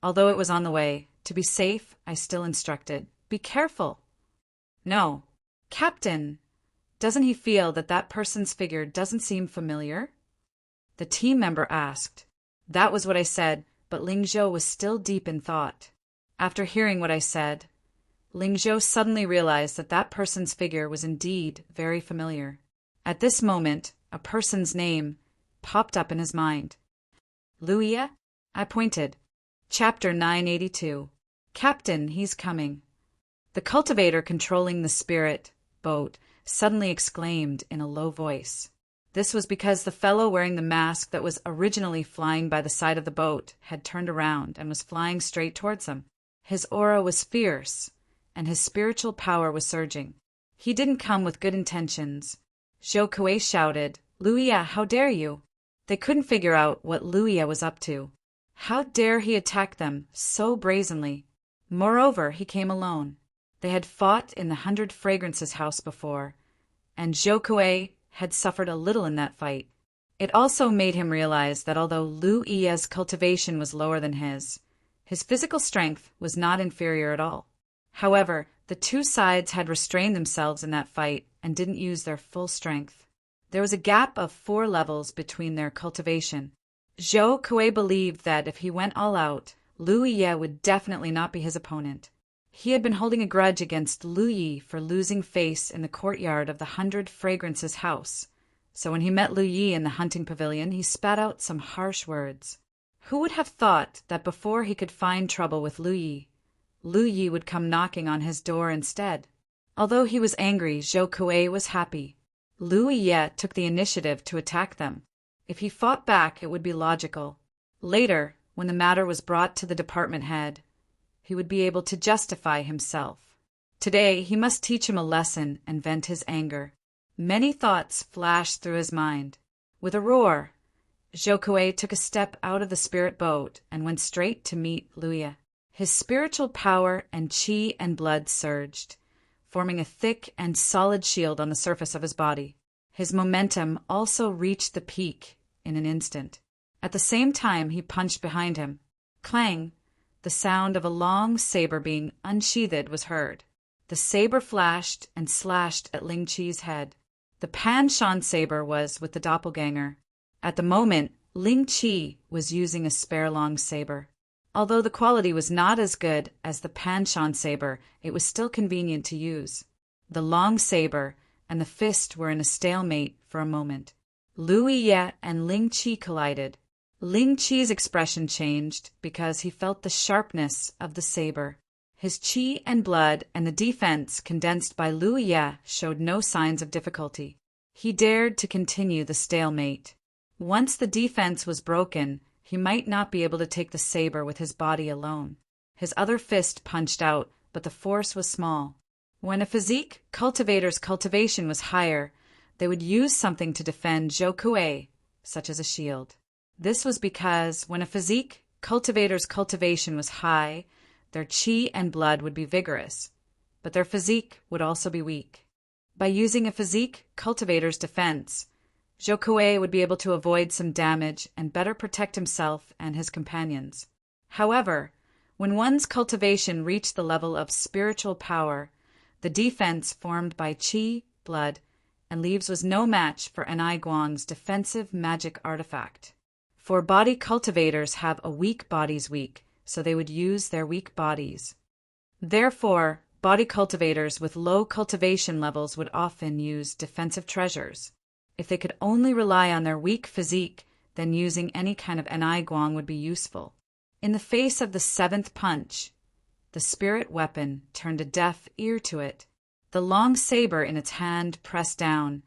Although it was on the way, to be safe, I still instructed, "Be careful." "No. Captain, doesn't he feel that that person's figure doesn't seem familiar?" the team member asked. That was what I said, but Ling Zhou was still deep in thought. After hearing what I said, Ling Zhou suddenly realized that that person's figure was indeed very familiar. At this moment, a person's name popped up in his mind. "Luia?" I pointed. Chapter 982. "Captain, he's coming." The cultivator controlling the spirit boat suddenly exclaimed in a low voice. This was because the fellow wearing the mask that was originally flying by the side of the boat had turned around and was flying straight towards him. His aura was fierce, and his spiritual power was surging. He didn't come with good intentions. Zhou Kuei shouted, "Luia, how dare you?" They couldn't figure out what Luia was up to. How dare he attack them so brazenly? Moreover, he came alone. They had fought in the 100 Fragrances house before, and Zhou Kuei had suffered a little in that fight. It also made him realize that although Lu Yi's cultivation was lower than his physical strength was not inferior at all. However, the two sides had restrained themselves in that fight and didn't use their full strength. There was a gap of 4 levels between their cultivation. Zhou Kuei believed that if he went all out, Lu Yi would definitely not be his opponent. He had been holding a grudge against Lu Yi for losing face in the courtyard of the 100 Fragrances house, so when he met Lu Yi in the hunting pavilion, he spat out some harsh words. Who would have thought that before he could find trouble with Lu Yi would come knocking on his door instead? Although he was angry, Zhou Kuei was happy. Lu Yi took the initiative to attack them. If he fought back, it would be logical. Later, when the matter was brought to the department head, he would be able to justify himself. Today, he must teach him a lesson and vent his anger. Many thoughts flashed through his mind. With a roar, Zhou Kuei took a step out of the spirit boat and went straight to meet Lu Yi. His spiritual power and qi and blood surged, forming a thick and solid shield on the surface of his body. His momentum also reached the peak in an instant. At the same time, he punched behind him. Clang! The sound of a long saber being unsheathed was heard. The saber flashed and slashed at Ling Qi's head. The Pan Shan saber was with the doppelganger. At the moment, Ling Qi was using a spare long saber. Although the quality was not as good as the Pan Shan saber, it was still convenient to use. The long saber and the fist were in a stalemate for a moment. Lu Ye and Ling Qi collided. Ling Qi's expression changed because he felt the sharpness of the saber. His qi and blood and the defense condensed by Lu Ye showed no signs of difficulty. He dared to continue the stalemate. Once the defense was broken, he might not be able to take the saber with his body alone. His other fist punched out, but the force was small. When a physique cultivator's cultivation was higher, they would use something to defend Zhou, such as a shield. This was because when a physique cultivator's cultivation was high, their qi and blood would be vigorous, but their physique would also be weak. By using a physique cultivator's defense, Zhou would be able to avoid some damage and better protect himself and his companions. However, when one's cultivation reached the level of spiritual power, the defense formed by qi, blood, and leaves was no match for Anai Guang's defensive magic artifact. For body cultivators have a weak body's weak, so they would use their weak bodies. Therefore, body cultivators with low cultivation levels would often use defensive treasures. If they could only rely on their weak physique, then using any kind of Anai Guang would be useful. In the face of the seventh punch, the spirit weapon turned a deaf ear to it. The long saber in its hand pressed down,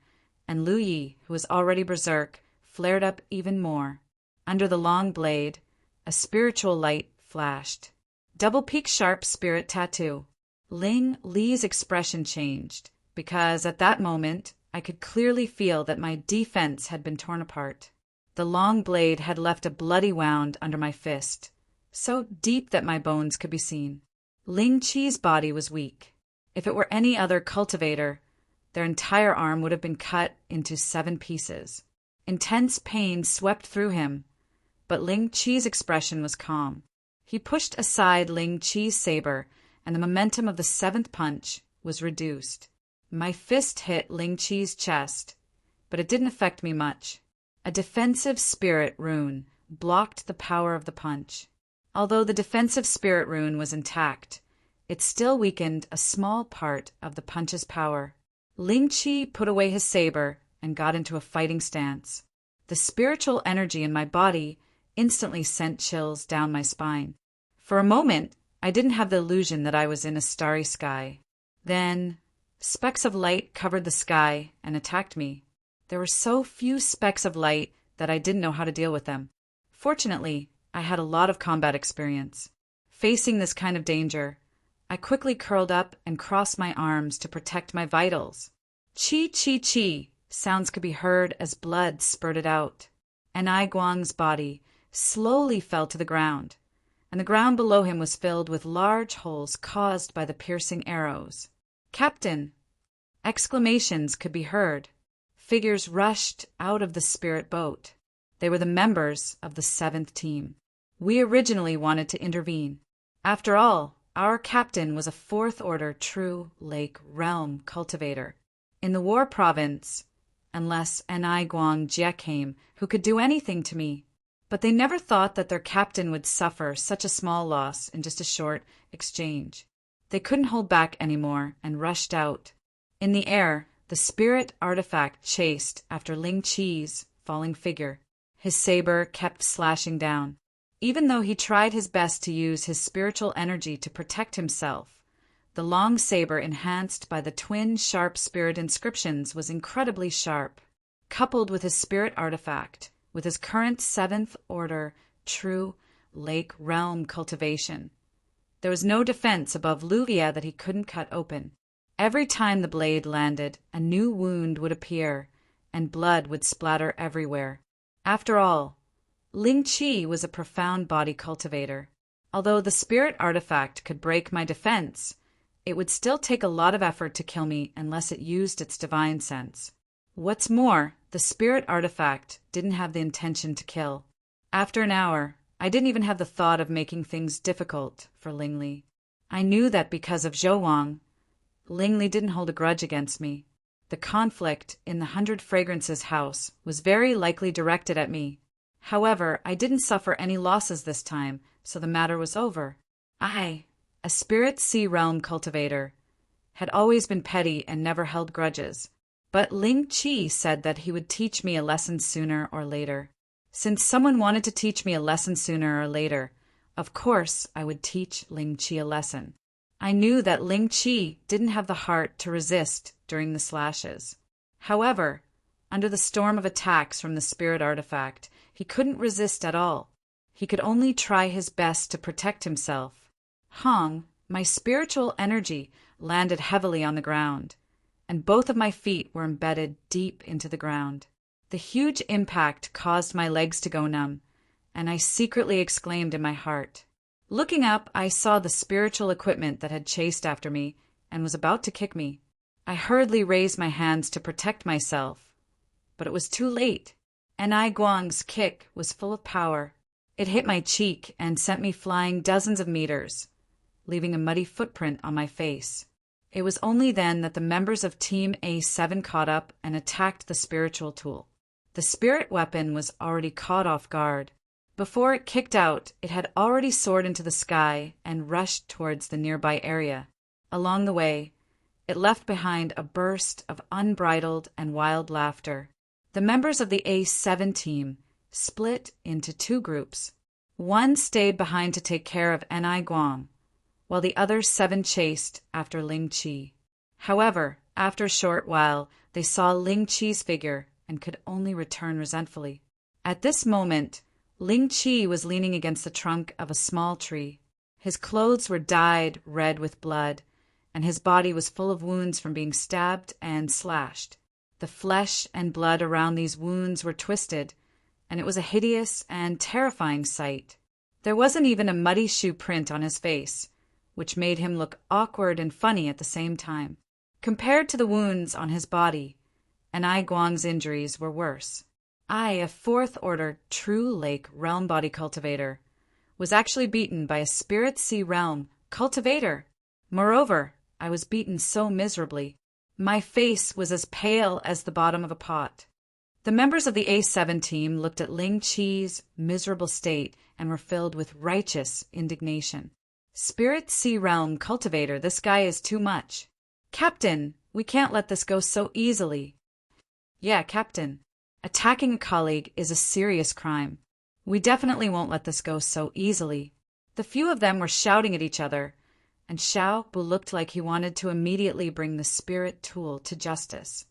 and Lu Yi, who was already berserk, flared up even more. Under the long blade, a spiritual light flashed. Double-peak sharp spirit tattoo. Ling Li's expression changed, because at that moment I could clearly feel that my defense had been torn apart. The long blade had left a bloody wound under my fist, so deep that my bones could be seen. Ling Qi's body was weak. If it were any other cultivator, their entire arm would have been cut into 7 pieces. Intense pain swept through him, but Ling Qi's expression was calm. He pushed aside Ling Qi's saber, and the momentum of the 7th punch was reduced. My fist hit Ling Qi's chest, but it didn't affect me much. A defensive spirit rune blocked the power of the punch. Although the defensive spirit rune was intact, it still weakened a small part of the punch's power. Ling Qi put away his saber and got into a fighting stance. The spiritual energy in my body instantly sent chills down my spine. For a moment, I didn't have the illusion that I was in a starry sky. Then, specks of light covered the sky and attacked me. There were so few specks of light that I didn't know how to deal with them. Fortunately, I had a lot of combat experience. Facing this kind of danger, I quickly curled up and crossed my arms to protect my vitals. Chi, chi, chi, sounds could be heard as blood spurted out. Anai Guang's body slowly fell to the ground, and the ground below him was filled with large holes caused by the piercing arrows. "Captain!" Exclamations could be heard. Figures rushed out of the spirit boat. They were the members of the 7th team. We originally wanted to intervene. After all, our captain was a 4th order true lake realm cultivator. In the war province, unless Anai Guang Jie came, who could do anything to me. But they never thought that their captain would suffer such a small loss in just a short exchange. They couldn't hold back anymore and rushed out. In the air, the spirit artifact chased after Ling Qi's falling figure. His saber kept slashing down. Even though he tried his best to use his spiritual energy to protect himself, the long saber enhanced by the twin sharp spirit inscriptions was incredibly sharp. Coupled with his spirit artifact, with his current 7th order true lake realm cultivation, there was no defense above Lu Ye that he couldn't cut open. Every time the blade landed, a new wound would appear, and blood would splatter everywhere. After all, Ling Qi was a profound body cultivator. Although the spirit artifact could break my defense, it would still take a lot of effort to kill me unless it used its divine sense. What's more, the spirit artifact didn't have the intention to kill. After an hour, I didn't even have the thought of making things difficult for Ling Li. I knew that because of Zhou Wang, Ling Li didn't hold a grudge against me. The conflict in the 100 Fragrances house was very likely directed at me. However, I didn't suffer any losses this time, so the matter was over. I, a spirit sea realm cultivator, had always been petty and never held grudges. But Ling Chi said that he would teach me a lesson sooner or later. Since someone wanted to teach me a lesson sooner or later, of course I would teach Ling Chi a lesson. I knew that Ling Chi didn't have the heart to resist during the slashes. However, under the storm of attacks from the spirit artifact, he couldn't resist at all. He could only try his best to protect himself. Hong, my spiritual energy, landed heavily on the ground, and both of my feet were embedded deep into the ground. The huge impact caused my legs to go numb, and I secretly exclaimed in my heart. Looking up, I saw the spiritual equipment that had chased after me and was about to kick me. I hurriedly raised my hands to protect myself, but it was too late. Enai Guang's kick was full of power. It hit my cheek and sent me flying dozens of meters, leaving a muddy footprint on my face. It was only then that the members of Team A7 caught up and attacked the spiritual tool. The spirit weapon was already caught off guard. Before it kicked out, it had already soared into the sky and rushed towards the nearby area. Along the way, it left behind a burst of unbridled and wild laughter. The members of the A7 team split into two groups. One stayed behind to take care of Enai Guang, while the other 7 chased after Ling Chi. However, after a short while, they saw Ling Chi's figure and could only return resentfully. At this moment, Ling Chi was leaning against the trunk of a small tree. His clothes were dyed red with blood, and his body was full of wounds from being stabbed and slashed. The flesh and blood around these wounds were twisted, and it was a hideous and terrifying sight. There wasn't even a muddy shoe print on his face, which made him look awkward and funny at the same time. Compared to the wounds on his body, Enai Guang's injuries were worse. I, a 4th Order True Lake Realm Body Cultivator, was actually beaten by a Spirit Sea Realm Cultivator. Moreover, I was beaten so miserably. My face was as pale as the bottom of a pot. The members of the A7 team looked at Ling Chi's miserable state and were filled with righteous indignation. Spirit Sea Realm Cultivator, this guy is too much. Captain, we can't let this go so easily. Yeah, Captain. Attacking a colleague is a serious crime. We definitely won't let this go so easily. The few of them were shouting at each other, and Xiao Bu looked like he wanted to immediately bring the spirit tool to justice.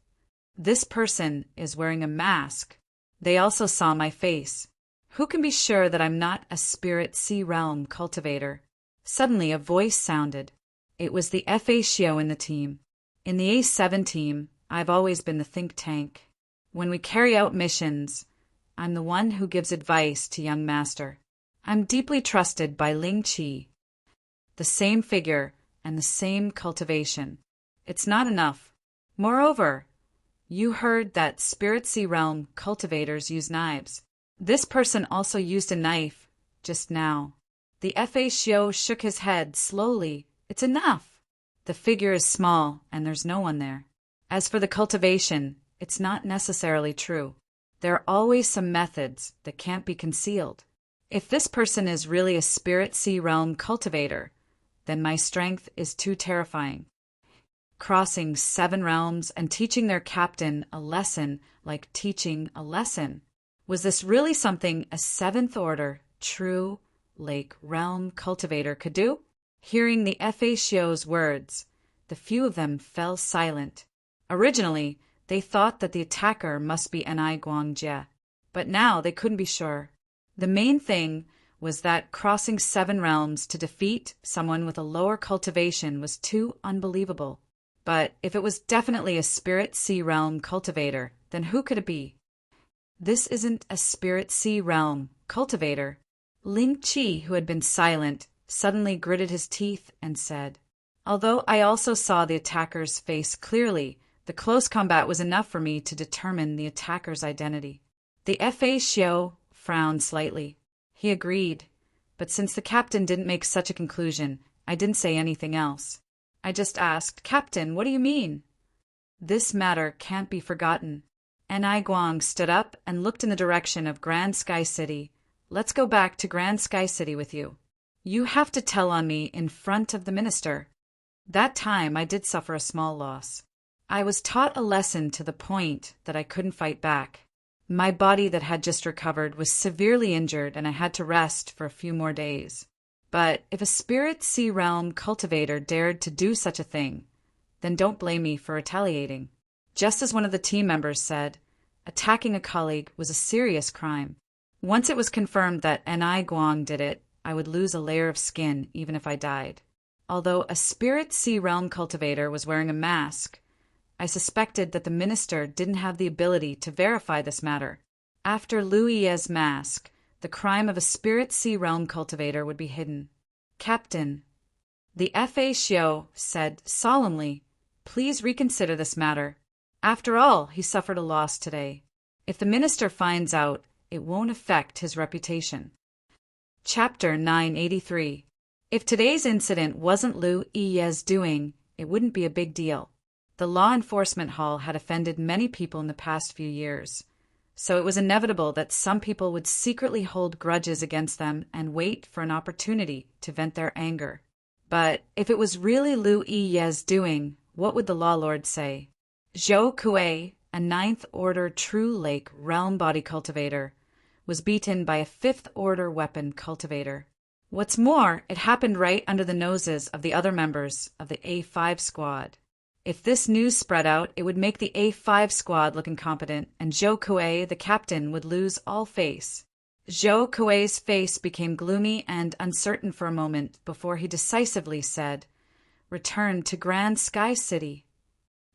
This person is wearing a mask. They also saw my face. Who can be sure that I'm not a Spirit Sea Realm Cultivator? Suddenly a voice sounded. It was the Fa Xiao in the team. In the A7 team, I've always been the think tank. When we carry out missions, I'm the one who gives advice to young master. I'm deeply trusted by Ling Chi. The same figure and the same cultivation. It's not enough. Moreover, you heard that Spirit Sea Realm cultivators use knives. This person also used a knife just now. The Fa Xiao shook his head slowly. It's enough. The figure is small and there's no one there. As for the cultivation, it's not necessarily true. There are always some methods that can't be concealed. If this person is really a Spirit Sea Realm cultivator, then my strength is too terrifying. Crossing 7 realms and teaching their captain a lesson like teaching a lesson. Was this really something a 7th Order True Lake Realm Cultivator could do? Hearing the Fa Xiao's words, the few of them fell silent. Originally, they thought that the attacker must be Enai Guang Jie, but now they couldn't be sure. The main thing was that crossing 7 realms to defeat someone with a lower cultivation was too unbelievable. But if it was definitely a Spirit Sea Realm cultivator, then who could it be? This isn't a Spirit Sea Realm cultivator. Ling Chi, who had been silent, suddenly gritted his teeth and said, "Although I also saw the attacker's face clearly, the close combat was enough for me to determine the attacker's identity." The Fa Xiao frowned slightly. He agreed, but since the captain didn't make such a conclusion, I didn't say anything else. I just asked, "Captain, what do you mean?" "This matter can't be forgotten." Enai Guang stood up and looked in the direction of Grand Sky City. "Let's go back to Grand Sky City with you. You have to tell on me in front of the minister." That time I did suffer a small loss. I was taught a lesson to the point that I couldn't fight back. My body that had just recovered was severely injured and I had to rest for a few more days. But if a spirit sea realm cultivator dared to do such a thing, then don't blame me for retaliating. Just as one of the team members said, attacking a colleague was a serious crime. Once it was confirmed that Ni Guang did it, I would lose a layer of skin even if I died. Although a spirit sea realm cultivator was wearing a mask, I suspected that the minister didn't have the ability to verify this matter. After Lu Ye's mask, the crime of a spirit sea realm cultivator would be hidden. Captain, the Fa Xiao said solemnly, please reconsider this matter. After all, he suffered a loss today. If the minister finds out, it won't affect his reputation. Chapter 983. If today's incident wasn't Lu Ye's doing, it wouldn't be a big deal. The law enforcement hall had offended many people in the past few years, so it was inevitable that some people would secretly hold grudges against them and wait for an opportunity to vent their anger. But if it was really Lu Ye's doing, what would the law lord say? Zhou Kuei, a 9th Order True Lake realm body cultivator, was beaten by a 5th Order weapon cultivator. What's more, it happened right under the noses of the other members of the A5 squad. If this news spread out, it would make the A5 squad look incompetent, and Zhou Kuei, the captain, would lose all face. Zhou Kuei's face became gloomy and uncertain for a moment before he decisively said, "Return to Grand Sky City."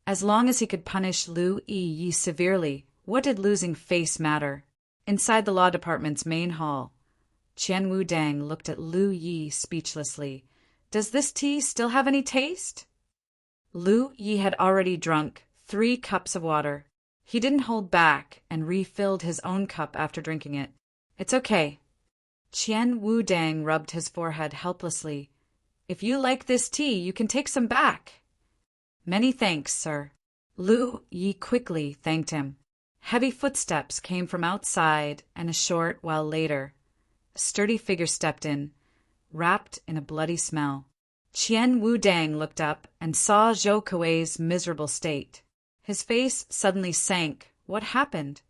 As long as he could punish Lu Yi severely, what did losing face matter? Inside the law department's main hall, Qian Wudang looked at Lu Yi speechlessly. Does this tea still have any taste? Lu Yi had already drunk 3 cups of water. He didn't hold back and refilled his own cup after drinking it. It's okay. Qian Wudang rubbed his forehead helplessly. If you like this tea, you can take some back. Many thanks, sir. Lu Yi quickly thanked him. Heavy footsteps came from outside, and a short while later, a sturdy figure stepped in, wrapped in a bloody smell. Qian Wudang looked up and saw Zhou Kuei's miserable state. His face suddenly sank. What happened?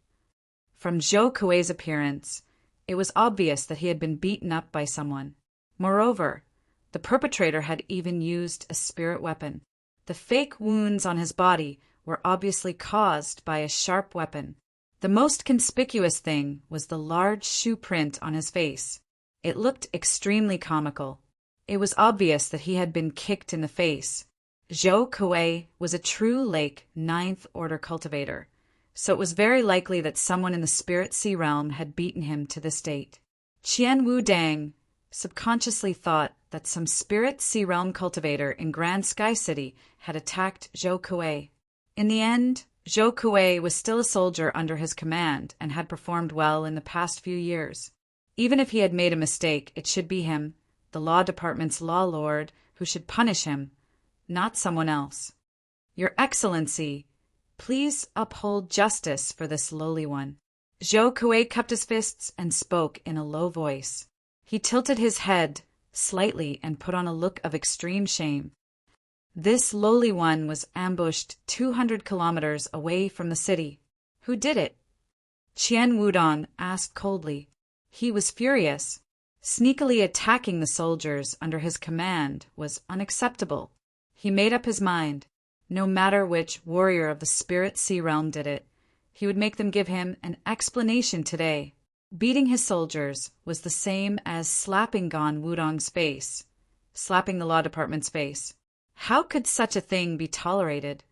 From Zhou Kuei's appearance, it was obvious that he had been beaten up by someone. Moreover, the perpetrator had even used a spirit weapon. The fake wounds on his body were obviously caused by a sharp weapon. The most conspicuous thing was the large shoe print on his face. It looked extremely comical. It was obvious that he had been kicked in the face. Zhou Kuei was a true Lake 9th Order cultivator, so it was very likely that someone in the Spirit Sea realm had beaten him to this date. Qian Wudang subconsciously thought that some Spirit Sea realm cultivator in Grand Sky City had attacked Zhou Kuei. In the end, Zhou Kuei was still a soldier under his command and had performed well in the past few years. Even if he had made a mistake, it should be him, the law department's law lord, who should punish him, not someone else. Your Excellency, please uphold justice for this lowly one. Zhou Kuei cupped his fists and spoke in a low voice. He tilted his head slightly and put on a look of extreme shame. This lowly one was ambushed 200 kilometers away from the city. Who did it? Qian Wudong asked coldly. He was furious. Sneakily attacking the soldiers under his command was unacceptable. He made up his mind. No matter which warrior of the Spirit Sea realm did it, he would make them give him an explanation today. Beating his soldiers was the same as slapping Gan Wudong's face, slapping the law department's face. How could such a thing be tolerated?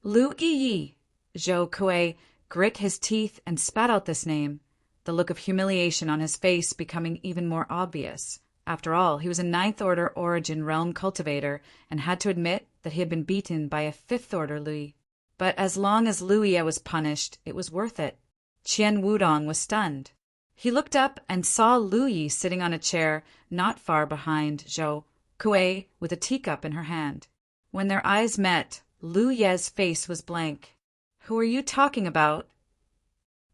Lu Yi. Zhou Kuei grit his teeth and spat out this name, the look of humiliation on his face becoming even more obvious. After all, he was a 9th Order origin realm cultivator and had to admit that he had been beaten by a 5th Order Lui. But as long as Lu Ye was punished, it was worth it. Qian Wudong was stunned. He looked up and saw Lu Yi sitting on a chair not far behind Zhou Kuei with a teacup in her hand. When their eyes met, Lu Ye's face was blank. Who are you talking about?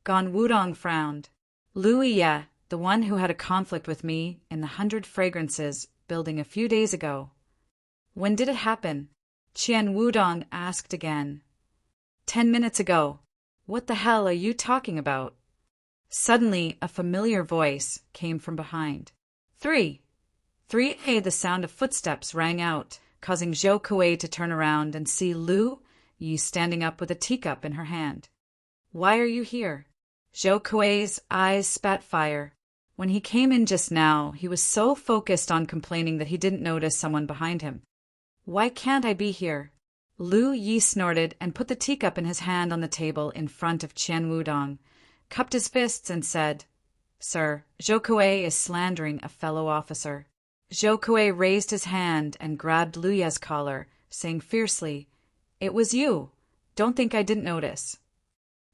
Gan Wudong frowned. Lu Ye, the one who had a conflict with me in the 100 Fragrances building a few days ago. When did it happen? Qian Wudong asked again. 10 minutes ago. What the hell are you talking about? Suddenly, a familiar voice came from behind. 3. 3A. The sound of footsteps rang out, causing Zhou Kuei to turn around and see Lu Yi standing up with a teacup in her hand. Why are you here? Zhou Kuei's eyes spat fire. When he came in just now, he was so focused on complaining that he didn't notice someone behind him. Why can't I be here? Lu Yi snorted and put the teacup in his hand on the table in front of Qian Wudong, cupped his fists and said, Sir, Zhou Kuei is slandering a fellow officer. Zhou Kuei raised his hand and grabbed Lu Ye's collar, saying fiercely, It was you. Don't think I didn't notice.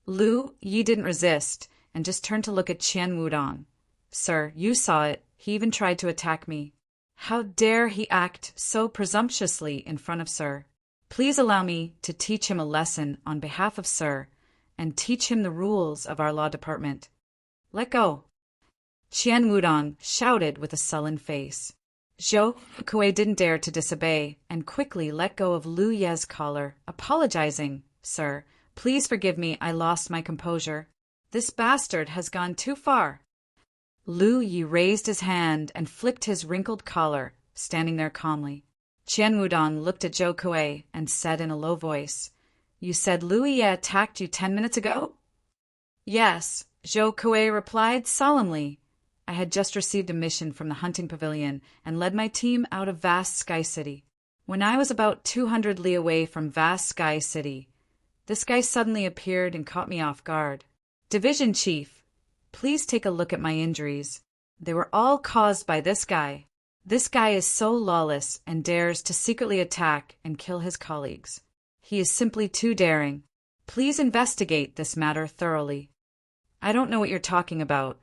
Lu Yi didn't resist and just turned to look at Qian Wudong. Sir, you saw it. He even tried to attack me. How dare he act so presumptuously in front of Sir? Please allow me to teach him a lesson on behalf of Sir and teach him the rules of our law department. Let go. Qian Wudong shouted with a sullen face. Zhou Kuei didn't dare to disobey and quickly let go of Lu Ye's collar, apologizing, Sir, please forgive me, I lost my composure. This bastard has gone too far. Lu Yi raised his hand and flicked his wrinkled collar, standing there calmly. Qian Wudong looked at Zhou Kuei and said in a low voice, You said Lu Yi attacked you 10 minutes ago? Yes, Zhou Kuei replied solemnly. I had just received a mission from the hunting pavilion and led my team out of Vast Sky City. When I was about 200 li away from Vast Sky City, this guy suddenly appeared and caught me off guard. Division Chief, please take a look at my injuries. They were all caused by this guy. This guy is so lawless and dares to secretly attack and kill his colleagues. He is simply too daring. Please investigate this matter thoroughly. I don't know what you're talking about.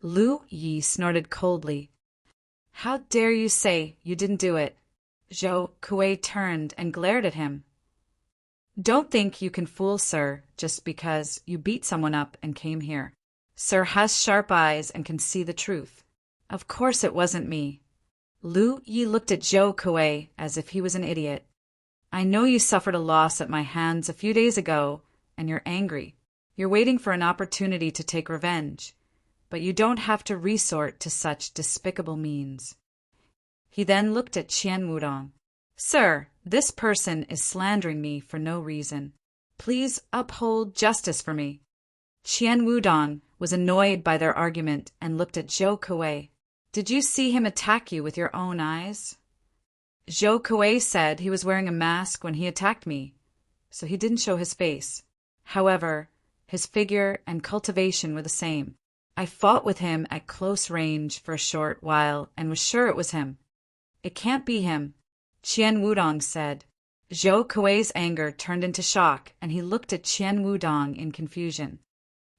Lu Yi snorted coldly. How dare you say you didn't do it? Zhou Kuei turned and glared at him. Don't think you can fool Sir just because you beat someone up and came here. Sir has sharp eyes and can see the truth. Of course it wasn't me. Lu Yi looked at Zhou Kuei as if he was an idiot. I know you suffered a loss at my hands a few days ago, and you're angry. You're waiting for an opportunity to take revenge. But you don't have to resort to such despicable means. He then looked at Qian Wudong. Sir, this person is slandering me for no reason. Please uphold justice for me. Qian Wudong was annoyed by their argument and looked at Zhou Kuei. Did you see him attack you with your own eyes? Zhou Kuei said he was wearing a mask when he attacked me, so he didn't show his face. However, his figure and cultivation were the same. I fought with him at close range for a short while and was sure it was him. It can't be him, Qian Wudong said. Zhou Kuei's anger turned into shock and he looked at Qian Wudong in confusion.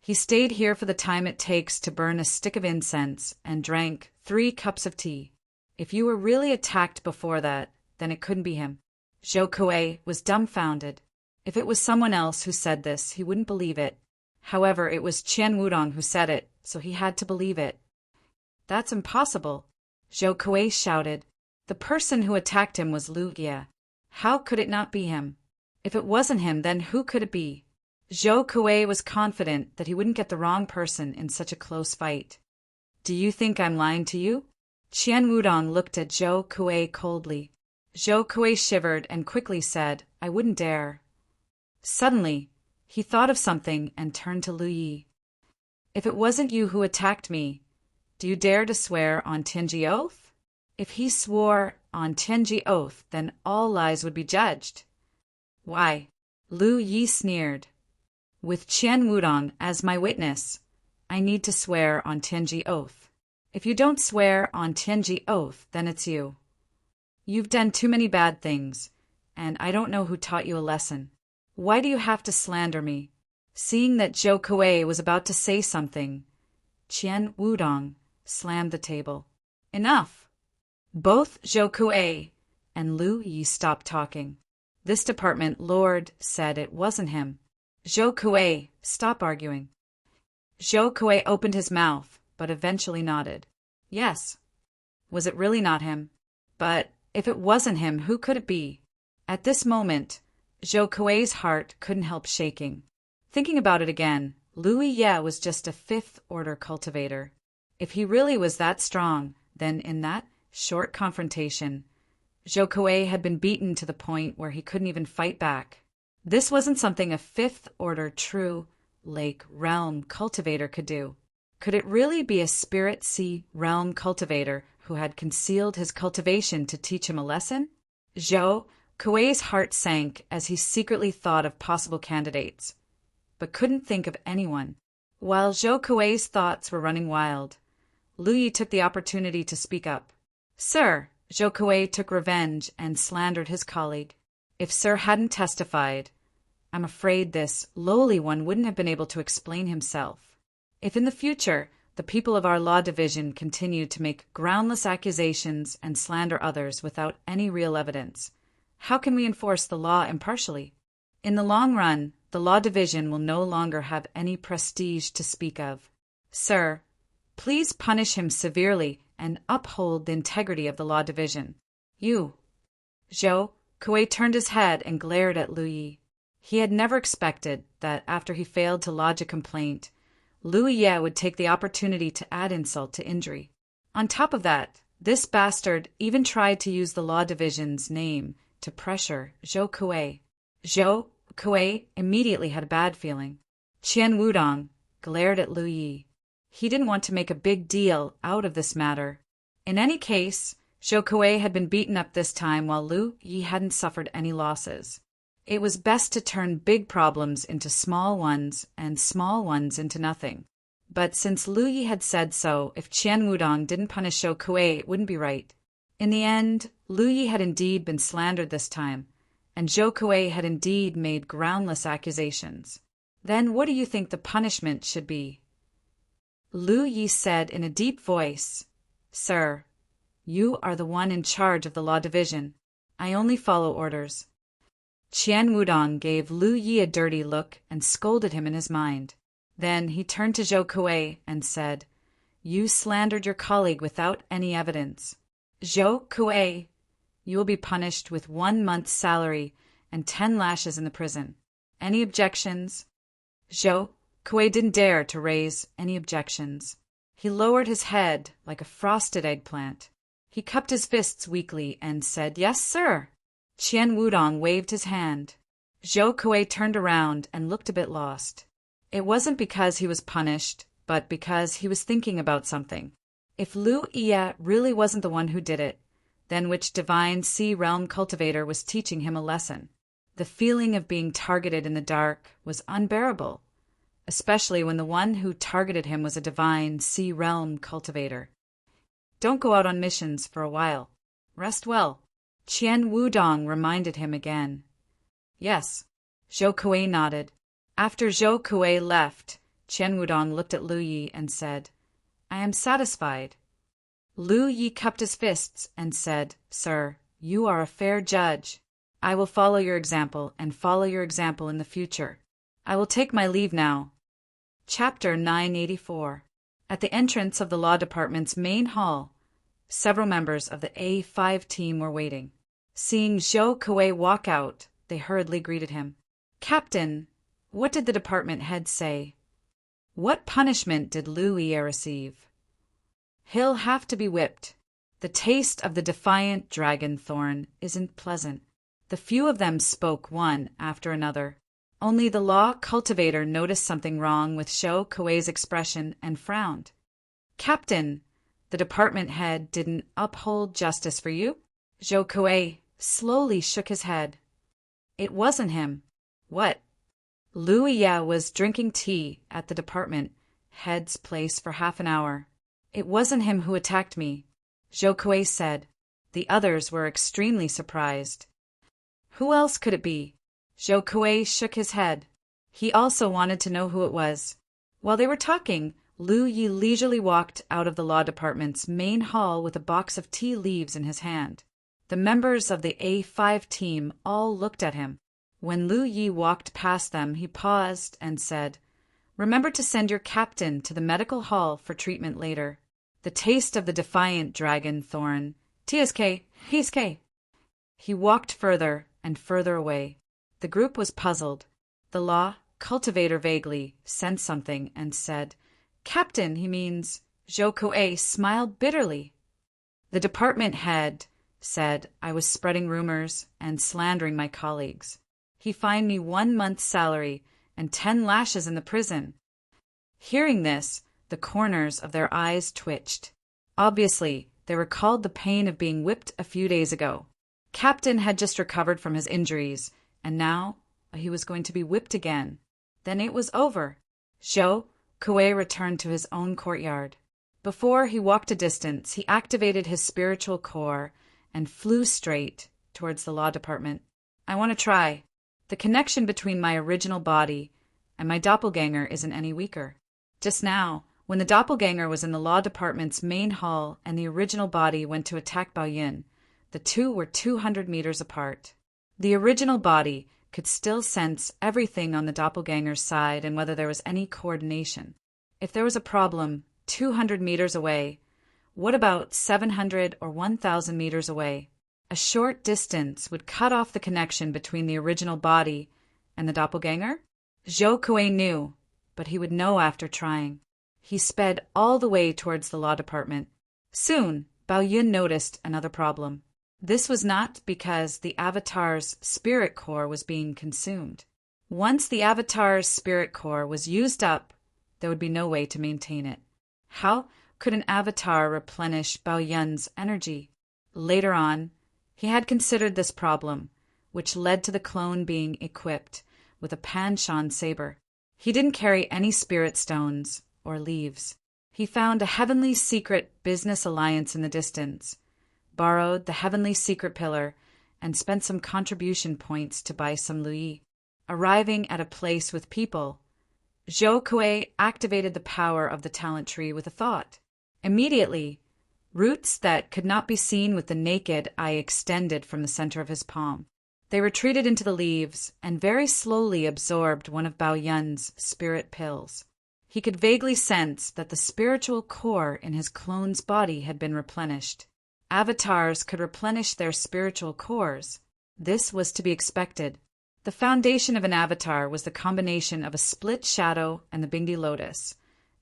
He stayed here for the time it takes to burn a stick of incense and drank 3 cups of tea. If you were really attacked before that, then it couldn't be him. Zhou Kuei was dumbfounded. If it was someone else who said this, he wouldn't believe it. However, it was Qian Wudong who said it, so he had to believe it. That's impossible, Zhou Kuei shouted. The person who attacked him was Lu Yi. How could it not be him? If it wasn't him, then who could it be? Zhou Kuei was confident that he wouldn't get the wrong person in such a close fight. Do you think I'm lying to you? Qian Wudong looked at Zhou Kuei coldly. Zhou Kuei shivered and quickly said, I wouldn't dare. Suddenly, he thought of something and turned to Lu Yi. If it wasn't you who attacked me, do you dare to swear on Tianji Oath? If he swore on Tianji Oath, then all lies would be judged. Why? Lu Yi sneered. With Qian Wudong as my witness, I need to swear on Tianji Oath. If you don't swear on Tianji Oath, then it's you. You've done too many bad things, and I don't know who taught you a lesson. Why do you have to slander me? Seeing that Zhou Kuei was about to say something, Qian Wudong slammed the table. Enough! Both Zhou Kuei and Lu Yi stopped talking. This department lord said it wasn't him. Zhou Kuei, stop arguing. Zhou Kuei opened his mouth, but eventually nodded. Yes. Was it really not him? But if it wasn't him, who could it be? At this moment, Zhou Kuei's heart couldn't help shaking. Thinking about it again, Lu Ye was just a fifth-order cultivator. If he really was that strong, then in that short confrontation, Zhou Kuei had been beaten to the point where he couldn't even fight back. This wasn't something a fifth-order true lake realm cultivator could do. Could it really be a spirit sea realm cultivator who had concealed his cultivation to teach him a lesson? Zhou Kuei's heart sank as he secretly thought of possible candidates, but couldn't think of anyone. While Zhou Kuei's thoughts were running wild, Lu Yi took the opportunity to speak up. Sir, Zhou Kuei took revenge and slandered his colleague. If Sir hadn't testified, I'm afraid this lowly one wouldn't have been able to explain himself. If in the future the people of our law division continue to make groundless accusations and slander others without any real evidence, how can we enforce the law impartially? In the long run, the law division will no longer have any prestige to speak of. Sir, please punish him severely and uphold the integrity of the law division. You. Zhou Kuei turned his head and glared at Lu Yi. He had never expected that after he failed to lodge a complaint, Lu Ye would take the opportunity to add insult to injury. On top of that, this bastard even tried to use the law division's name to pressure Zhou Kuei. Zhou Kuei immediately had a bad feeling. Qian Wudong glared at Lu Yi. He didn't want to make a big deal out of this matter. In any case, Zhou Kuei had been beaten up this time while Lu Yi hadn't suffered any losses. It was best to turn big problems into small ones and small ones into nothing. But since Lu Yi had said so, if Qian Wudong didn't punish Zhou Kuei, it wouldn't be right. In the end, Lu Yi had indeed been slandered this time, and Zhou Kuei had indeed made groundless accusations. Then what do you think the punishment should be? Lu Yi said in a deep voice, Sir, you are the one in charge of the law division. I only follow orders. Qian Wudong gave Lu Yi a dirty look and scolded him in his mind. Then he turned to Zhou Kuei and said, You slandered your colleague without any evidence. Zhou Kuei, you will be punished with 1 month's salary and 10 lashes in the prison. Any objections? Zhou Kuei didn't dare to raise any objections. He lowered his head like a frosted eggplant. He cupped his fists weakly and said, Yes, sir. Qian Wudong waved his hand. Zhou Kuei turned around and looked a bit lost. It wasn't because he was punished, but because he was thinking about something. If Lu Yi really wasn't the one who did it, then which divine sea realm cultivator was teaching him a lesson? The feeling of being targeted in the dark was unbearable, especially when the one who targeted him was a divine sea realm cultivator. Don't go out on missions for a while. Rest well. Qian Wudong reminded him again. Yes. Zhou Kuei nodded. After Zhou Kuei left, Qian Wudong looked at Lu Yi and said, I am satisfied. Lu Yi cupped his fists and said, Sir, you are a fair judge. I will follow your example and follow your example in the future. I will take my leave now. Chapter 984. At the entrance of the law department's main hall, several members of the A5 team were waiting. Seeing Zhou Kuei walk out, they hurriedly greeted him. Captain, what did the department head say? What punishment did Lu Yi receive? He'll have to be whipped. The taste of the defiant dragon thorn isn't pleasant. The few of them spoke one after another. Only the law cultivator noticed something wrong with Zhou Kuei's expression and frowned. Captain, the department head didn't uphold justice for you? Zhou Kuei slowly shook his head. It wasn't him. What? Lu Yi was drinking tea at the department head's place for half an hour. It wasn't him who attacked me, Zhou Kuei said. The others were extremely surprised. Who else could it be? Zhou Kuei shook his head. He also wanted to know who it was. While they were talking, Lu Yi leisurely walked out of the law department's main hall with a box of tea leaves in his hand. The members of the A5 team all looked at him. When Lu Yi walked past them, he paused and said, Remember to send your captain to the medical hall for treatment later. The taste of the defiant dragon thorn. TSK, PSK. He walked further and further away. The group was puzzled. The law cultivator vaguely sensed something and said, "Captain, he means." Zhou Kuei smiled bitterly. The department head said I was spreading rumors and slandering my colleagues. He fined me 1 month's salary and 10 lashes in the prison. Hearing this, the corners of their eyes twitched. Obviously, they recalled the pain of being whipped a few days ago. Captain had just recovered from his injuries, and now he was going to be whipped again. Then it was over. Zhou Kuei returned to his own courtyard. Before he walked a distance, he activated his spiritual core and flew straight towards the law department. I want to try. The connection between my original body and my doppelganger isn't any weaker. Just now, when the doppelganger was in the law department's main hall and the original body went to attack Bao Yun, the two were 200 meters apart. The original body could still sense everything on the doppelganger's side and whether there was any coordination. If there was a problem 200 meters away, what about 700 or 1,000 meters away? A short distance would cut off the connection between the original body and the doppelganger? Zhou Kuei knew, but he would know after trying. He sped all the way towards the law department. Soon, Bao Yun noticed another problem. This was not because the avatar's spirit core was being consumed. Once the avatar's spirit core was used up, there would be no way to maintain it. How could an avatar replenish Bao Yun's energy? Later on, he had considered this problem, which led to the clone being equipped with a Panshan saber. He didn't carry any spirit stones or leaves. He found a heavenly secret business alliance in the distance, borrowed the heavenly secret pillar, and spent some contribution points to buy some louis. Arriving at a place with people, Zhou Kuei activated the power of the talent tree with a thought. Immediately, roots that could not be seen with the naked eye extended from the center of his palm. They retreated into the leaves and very slowly absorbed one of Bao Yun's spirit pills. He could vaguely sense that the spiritual core in his clone's body had been replenished. Avatars could replenish their spiritual cores. This was to be expected. The foundation of an avatar was the combination of a split shadow and the Bingdi lotus,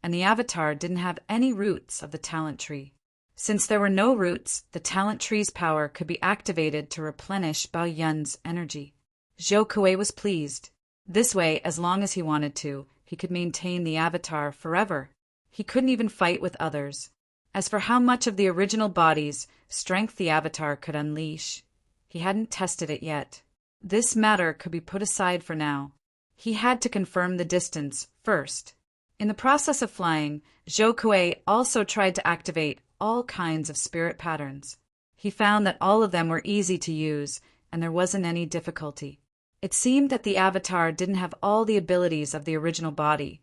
and the avatar didn't have any roots of the talent tree. Since there were no roots, the talent tree's power could be activated to replenish Bao Yun's energy. Zhou Kuei was pleased. This way, as long as he wanted to, he could maintain the avatar forever. He couldn't even fight with others. As for how much of the original body's strength the avatar could unleash, he hadn't tested it yet. This matter could be put aside for now. He had to confirm the distance first. In the process of flying, Zhou Kuei also tried to activate all kinds of spirit patterns. He found that all of them were easy to use, and there wasn't any difficulty. It seemed that the avatar didn't have all the abilities of the original body,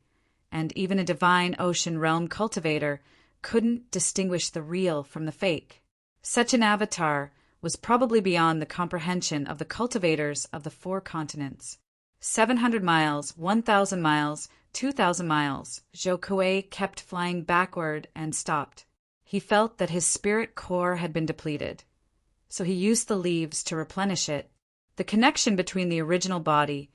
and even a divine ocean realm cultivator couldn't distinguish the real from the fake. Such an avatar was probably beyond the comprehension of the cultivators of the 4 continents. 700 miles, 1,000 miles, 2,000 miles, Zhou Kuei kept flying backward and stopped. He felt that his spirit core had been depleted, so he used the leaves to replenish it. The connection between the original body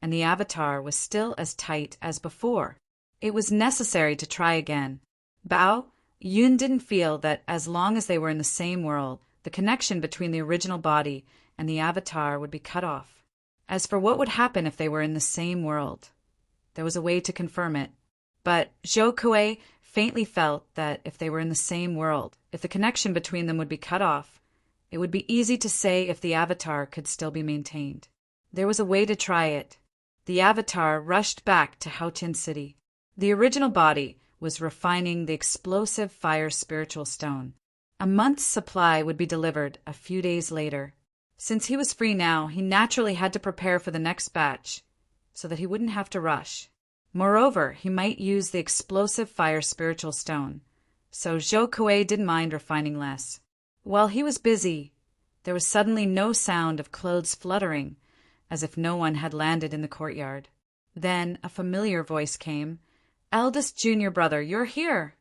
and the avatar was still as tight as before. It was necessary to try again. Bao Yun didn't feel that as long as they were in the same world, the connection between the original body and the avatar would be cut off. As for what would happen if they were in the same world, there was a way to confirm it. But Zhou Kuei faintly felt that if they were in the same world, if the connection between them would be cut off, it would be easy to say if the avatar could still be maintained. There was a way to try it. The avatar rushed back to Haotian City. The original body was refining the explosive fire spiritual stone. A month's supply would be delivered a few days later. Since he was free now, he naturally had to prepare for the next batch, so that he wouldn't have to rush. Moreover, he might use the explosive fire spiritual stone, so Zhou Kuei didn't mind refining less. While he was busy, there was suddenly no sound of clothes fluttering, as if no one had landed in the courtyard. Then a familiar voice came. "Eldest junior brother, you're here."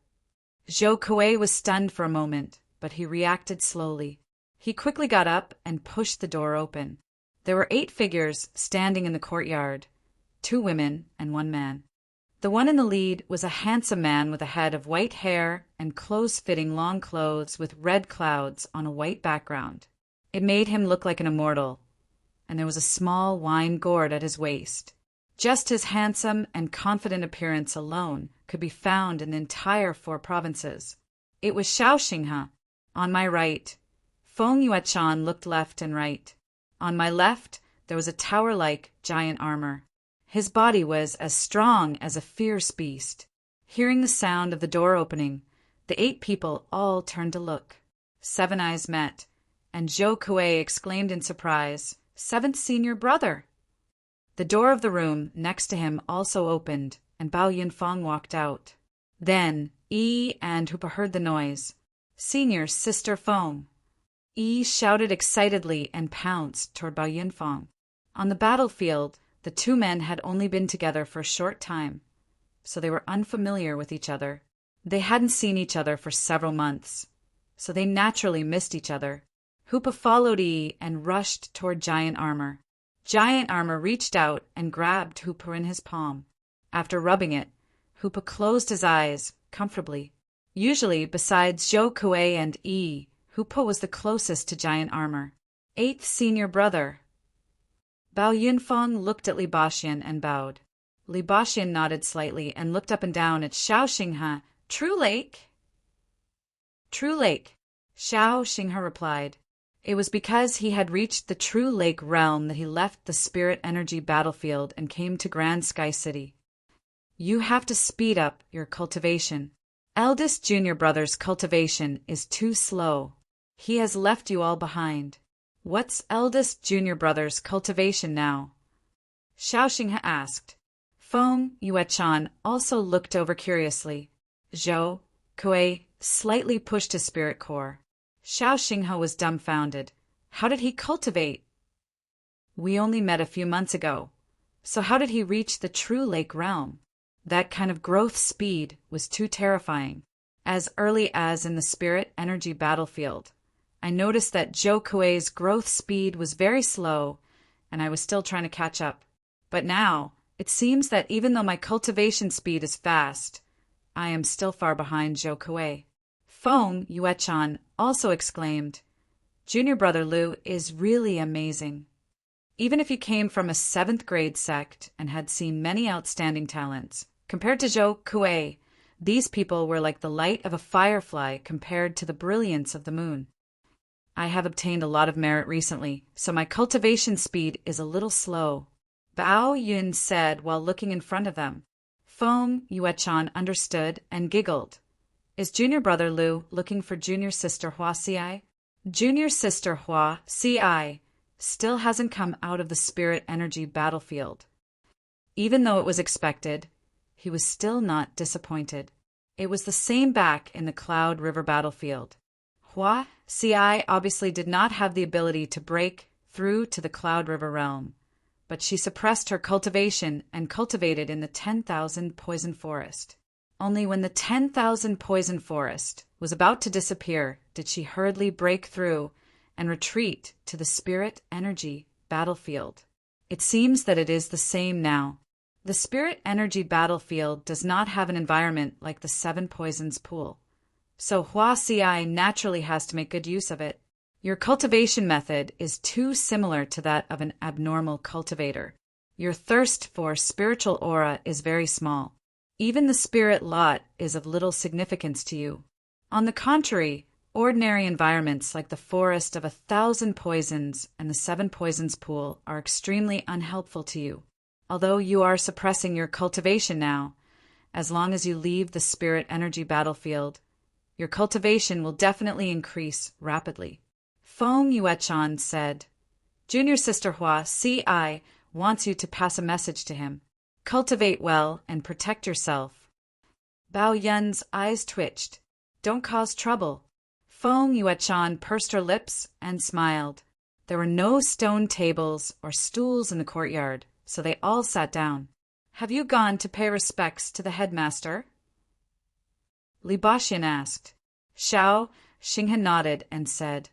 Zhou Kuei was stunned for a moment, but he reacted slowly. He quickly got up and pushed the door open. There were 8 figures standing in the courtyard, 2 women and 1 man. The one in the lead was a handsome man with a head of white hair and close-fitting long clothes with red clouds on a white background. It made him look like an immortal, and there was a small wine gourd at his waist. Just his handsome and confident appearance alone could be found in the entire 4 provinces. It was Xiao Xinghe. On my right, Feng Yuechan looked left and right. On my left, there was a tower-like giant armor. His body was as strong as a fierce beast. Hearing the sound of the door opening, the 8 people all turned to look. 7 eyes met, and Zhou Kuei exclaimed in surprise, "Seventh senior brother!" The door of the room next to him also opened, and Bao Yunfang walked out. Then Yi and Hupa heard the noise. "Senior sister Feng!" Yi shouted excitedly and pounced toward Bao Yunfang. On the battlefield, the 2 men had only been together for a short time, so they were unfamiliar with each other. They hadn't seen each other for several months, so they naturally missed each other. Hupa followed Yi and rushed toward Giant Armor. Giant Armor reached out and grabbed Hupa in his palm. After rubbing it, Hupa closed his eyes comfortably. Usually, besides Zhou Kuei and Yi, Hupa was the closest to Giant Armor. 8th senior brother. Bao Yunfang looked at Li Baxian and bowed. Li Baxian nodded slightly and looked up and down at Xiao Xinghe. "True Lake?" "True Lake," Xiao Xinghe replied. It was because he had reached the True Lake realm that he left the spirit energy battlefield and came to Grand Sky City. "You have to speed up your cultivation. Eldest junior brother's cultivation is too slow. He has left you all behind." "What's eldest junior brother's cultivation now?" Xiao Xinghe asked. Feng Yuechan also looked over curiously. Zhou Kuei slightly pushed his spirit core. Xiao Xinghe was dumbfounded. How did he cultivate? "We only met a few months ago. So how did he reach the True Lake realm?" That kind of growth speed was too terrifying. As early as in the spirit energy battlefield, I noticed that Zhou Kuei's growth speed was very slow, and I was still trying to catch up. But now, it seems that even though my cultivation speed is fast, I am still far behind Zhou Kuei. Feng Yuechan also exclaimed, "Junior brother Lu is really amazing." Even if you came from a 7th grade sect and had seen many outstanding talents, compared to Zhou Kuei, these people were like the light of a firefly compared to the brilliance of the moon. I have obtained a lot of merit recently, so my cultivation speed is a little slow, Bao Yun said while looking in front of them. Feng Yuechan understood and giggled. "Is junior brother Lu looking for junior sister Hua Ci? Junior sister Hua Ci still hasn't come out of the spirit energy battlefield." Even though it was expected, he was still not disappointed. It was the same back in the Cloud River battlefield. Hua Ci obviously did not have the ability to break through to the Cloud River realm, but she suppressed her cultivation and cultivated in the 10,000 poison forest. Only when the 10,000 poison forest was about to disappear did she hurriedly break through and retreat to the spirit energy battlefield. It seems that it is the same now. The spirit energy battlefield does not have an environment like the 7 poisons pool, so Hua Ci naturally has to make good use of it. Your cultivation method is too similar to that of an abnormal cultivator. Your thirst for spiritual aura is very small. Even the spirit lot is of little significance to you. On the contrary, ordinary environments like the forest of 1,000 poisons and the 7 poisons pool are extremely unhelpful to you. Although you are suppressing your cultivation now, as long as you leave the spirit energy battlefield, your cultivation will definitely increase rapidly. Feng Yuechan said, "Junior sister Hua Ci wants you to pass a message to him. Cultivate well and protect yourself." Bao Yun's eyes twitched. "Don't cause trouble." Feng Yuechan pursed her lips and smiled. There were no stone tables or stools in the courtyard, so they all sat down. "Have you gone to pay respects to the headmaster?" Li Baxian asked. Xiao Xinghe nodded and said,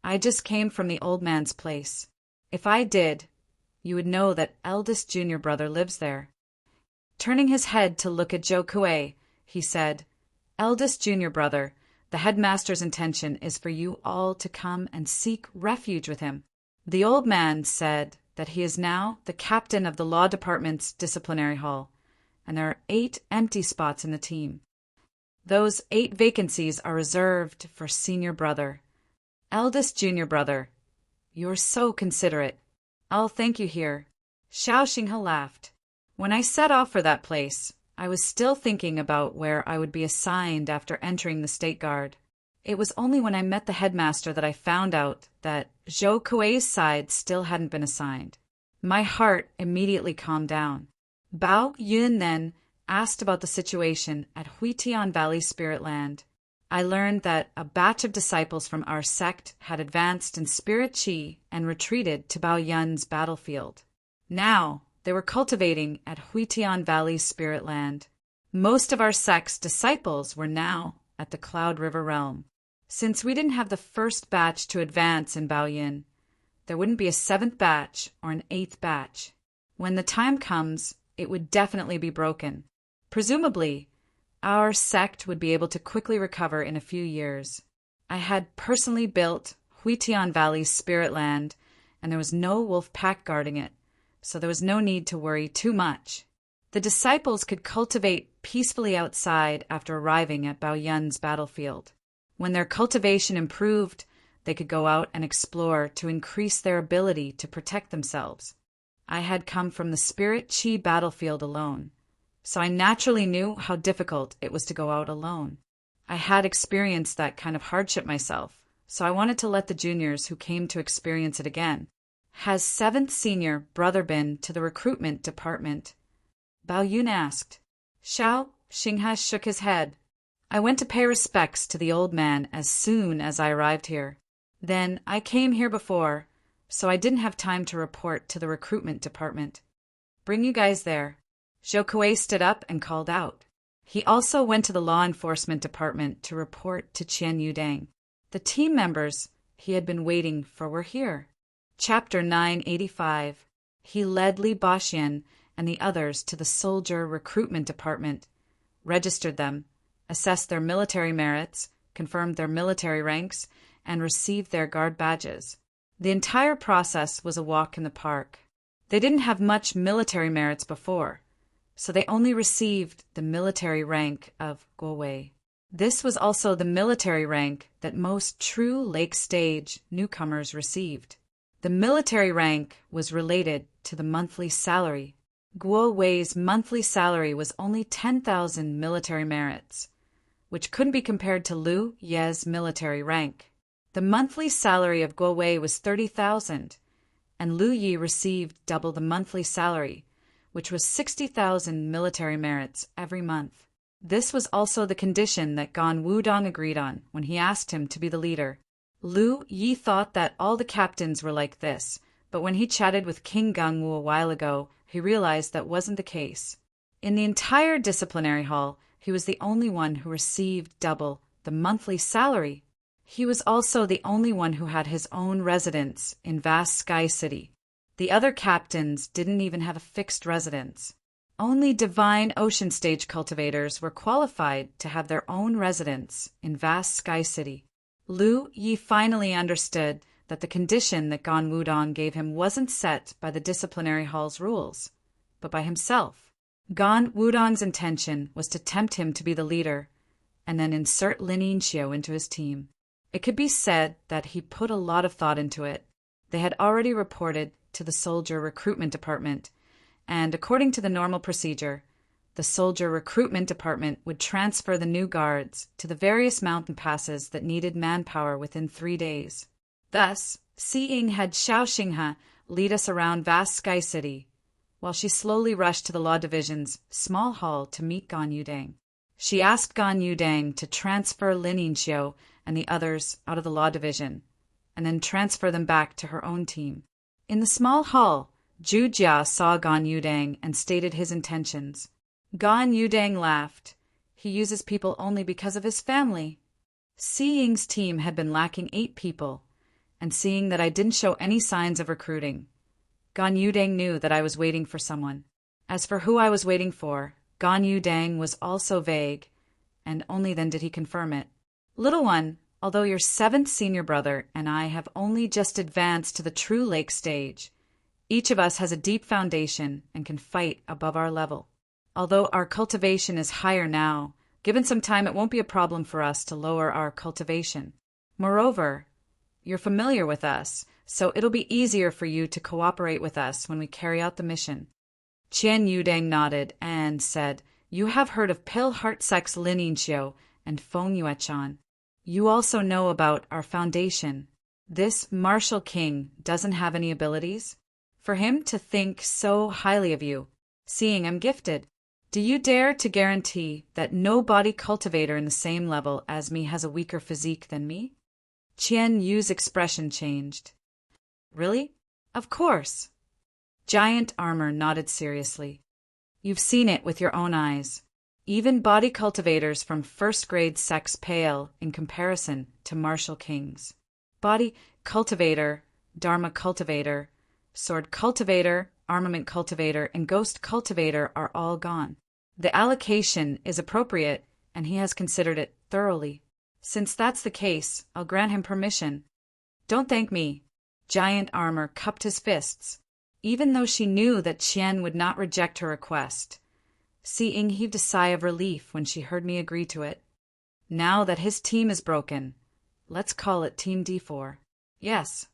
"I just came from the old man's place." If I did, you would know that eldest junior brother lives there. Turning his head to look at Zhou Kuei, he said, Eldest junior brother, the headmaster's intention is for you all to come and seek refuge with him. The old man said that he is now the captain of the law department's disciplinary hall, and there are 8 empty spots in the team. Those 8 vacancies are reserved for senior brother. Eldest junior brother, you're so considerate. I'll thank you here. Xiao Xinghe laughed. When I set off for that place, I was still thinking about where I would be assigned after entering the State Guard. It was only when I met the headmaster that I found out that Zhou Kuei's side still hadn't been assigned. My heart immediately calmed down. Bao Yun then asked about the situation at Huitian Valley Spirit Land. I learned that a batch of disciples from our sect had advanced in spirit qi and retreated to Bao Yun's battlefield. Now, they were cultivating at Huitian Valley Spirit Land. Most of our sect's disciples were now at the Cloud River Realm. Since we didn't have the first batch to advance in Baoyin, there wouldn't be a 7th batch or an 8th batch. When the time comes, it would definitely be broken. Presumably, our sect would be able to quickly recover in a few years. I had personally built Huitian Valley's Spirit Land, and there was no wolf pack guarding it, so there was no need to worry too much. The disciples could cultivate peacefully outside after arriving at Baoyun's battlefield. When their cultivation improved, they could go out and explore to increase their ability to protect themselves. I had come from the spirit qi battlefield alone, so I naturally knew how difficult it was to go out alone. I had experienced that kind of hardship myself, so I wanted to let the juniors who came to experience it again. Has 7th senior brother been to the recruitment department? Bao Yun asked. Xiao Xinghe shook his head. I went to pay respects to the old man as soon as I arrived here. Then I came here before, so I didn't have time to report to the recruitment department. Bring you guys there. Zhou Kuei stood up and called out. He also went to the law enforcement department to report to Qian Yudang. The team members he had been waiting for were here. Chapter 985. He led Li Baxian and the others to the soldier recruitment department, registered them, assessed their military merits, confirmed their military ranks, and received their guard badges. The entire process was a walk in the park. They didn't have much military merits before, so they only received the military rank of Guowei. This was also the military rank that most true Lake Stage newcomers received. The military rank was related to the monthly salary. Guowei's monthly salary was only 10,000 military merits, which couldn't be compared to Lu Ye's military rank. The monthly salary of Guowei was 30,000, and Lu Yi received double the monthly salary, which was 60,000 military merits every month. This was also the condition that Gan Wudong agreed on when he asked him to be the leader. Lu Yi thought that all the captains were like this, but when he chatted with King Gangwu a while ago, he realized that wasn't the case. In the entire disciplinary hall, he was the only one who received double the monthly salary. He was also the only one who had his own residence in vast Sky City. The other captains didn't even have a fixed residence. Only divine ocean stage cultivators were qualified to have their own residence in vast Sky City. Lu Yi finally understood that the condition that Gan Wudong gave him wasn't set by the disciplinary hall's rules, but by himself. Gan Wudong's intention was to tempt him to be the leader, and then insert Lin Yinxiu into his team. It could be said that he put a lot of thought into it. They had already reported to the soldier recruitment department, and according to the normal procedure, the soldier recruitment department would transfer the new guards to the various mountain passes that needed manpower within 3 days. Thus, Si Ying had Xiao Xinghe lead us around vast Sky City, while she slowly rushed to the law division's small hall to meet Gan Yudang. She asked Gan Yudang to transfer Lin Yinxiu and the others out of the law division, and then transfer them back to her own team. In the small hall, Zhu Jia saw Gan Yudang and stated his intentions. Gan Yudang laughed. He uses people only because of his family. Si Ying's team had been lacking 8 people, and seeing that I didn't show any signs of recruiting, Gan Yudang knew that I was waiting for someone. As for who I was waiting for, Gan Yudang was also vague, and only then did he confirm it. Little one, although your 7th senior brother and I have only just advanced to the true lake stage, each of us has a deep foundation and can fight above our level. Although our cultivation is higher now, given some time it won't be a problem for us to lower our cultivation. Moreover, you're familiar with us, so it'll be easier for you to cooperate with us when we carry out the mission. Qian Yudang nodded and said, You have heard of Pale Heart Sec's Lin Yinxiu and Feng Yuechan. You also know about our foundation. This martial king doesn't have any abilities? For him to think so highly of you, seeing I'm gifted, do you dare to guarantee that no body cultivator in the same level as me has a weaker physique than me? Qian Yu's expression changed. Really? Of course. Giant Armor nodded seriously. You've seen it with your own eyes. Even body cultivators from first-grade sects pale in comparison to martial kings. Body cultivator, Dharma cultivator, sword cultivator, armament cultivator, and ghost cultivator are all gone. The allocation is appropriate, and he has considered it thoroughly. Since that's the case, I'll grant him permission. Don't thank me. Giant Armor cupped his fists. Even though she knew that Qian would not reject her request, Si-Ying heaved a sigh of relief when she heard me agree to it. Now that his team is broken, let's call it Team D4. Yes.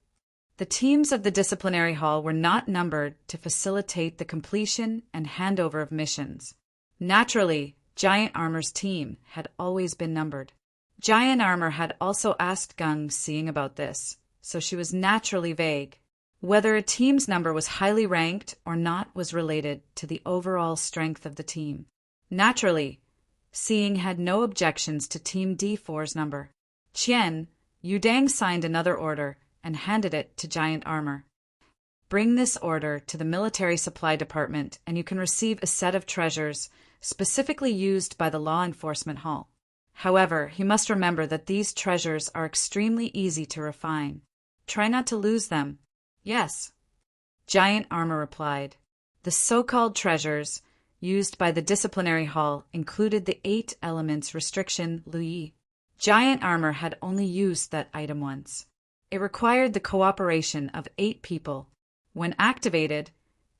The teams of the disciplinary hall were not numbered to facilitate the completion and handover of missions. Naturally, Giant Armor's team had always been numbered. Giant Armor had also asked Gung Si-Ying about this, so she was naturally vague. Whether a team's number was highly ranked or not was related to the overall strength of the team. Naturally, Si-Ying had no objections to Team D4's number. Qian Yudang signed another order and handed it to Giant Armor. Bring this order to the Military Supply Department and you can receive a set of treasures specifically used by the Law Enforcement Hall. However, you must remember that these treasures are extremely easy to refine. Try not to lose them. Yes. Giant Armor replied. The so-called treasures used by the disciplinary hall included the 8 elements restriction Luyi. Giant Armor had only used that item once. It required the cooperation of 8 people. When activated,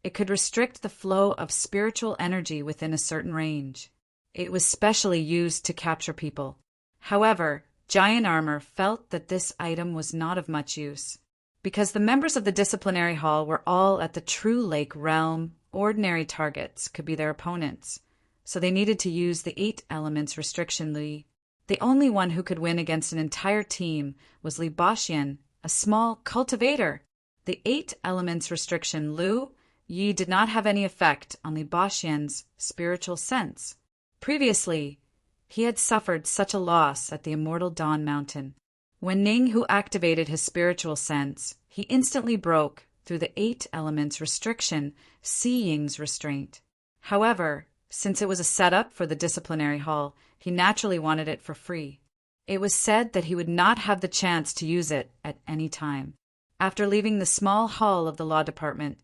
it could restrict the flow of spiritual energy within a certain range. It was specially used to capture people. However, Giant Armor felt that this item was not of much use. Because the members of the disciplinary hall were all at the True Lake realm, ordinary targets could be their opponents, so they needed to use the 8 elements restriction Li. The only one who could win against an entire team was Li Baxian, a small cultivator. The 8 elements restriction Lu Yi did not have any effect on Li Baxian's spiritual sense. Previously, he had suffered such a loss at the Immortal Dawn Mountain. When Ning Hu activated his spiritual sense, he instantly broke, through the 8 elements restriction, Si-Ying's restraint. However, since it was a setup for the disciplinary hall, he naturally wanted it for free. It was said that he would not have the chance to use it at any time. After leaving the small hall of the law department,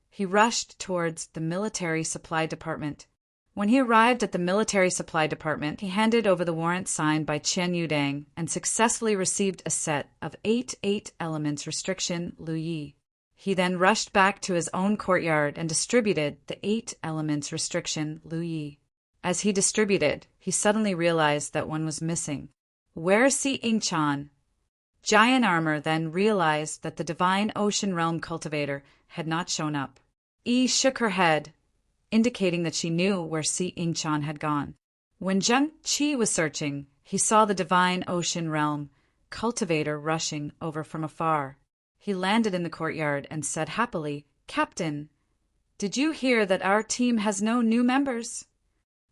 he rushed towards the military supply department. When he arrived at the military supply department, he handed over the warrant signed by Qian Yudang and successfully received a set of 8 elements restriction Luyi. He then rushed back to his own courtyard and distributed the 8 elements restriction Luyi. As he distributed, he suddenly realized that one was missing. Where's Si-Ying Chan? Giant Armor then realized that the Divine Ocean Realm cultivator had not shown up. Yi shook her head, indicating that she knew where Si-Ying Chan had gone. When Zheng Qi was searching, he saw the Divine Ocean Realm cultivator rushing over from afar. He landed in the courtyard and said happily, Captain, did you hear that our team has no new members?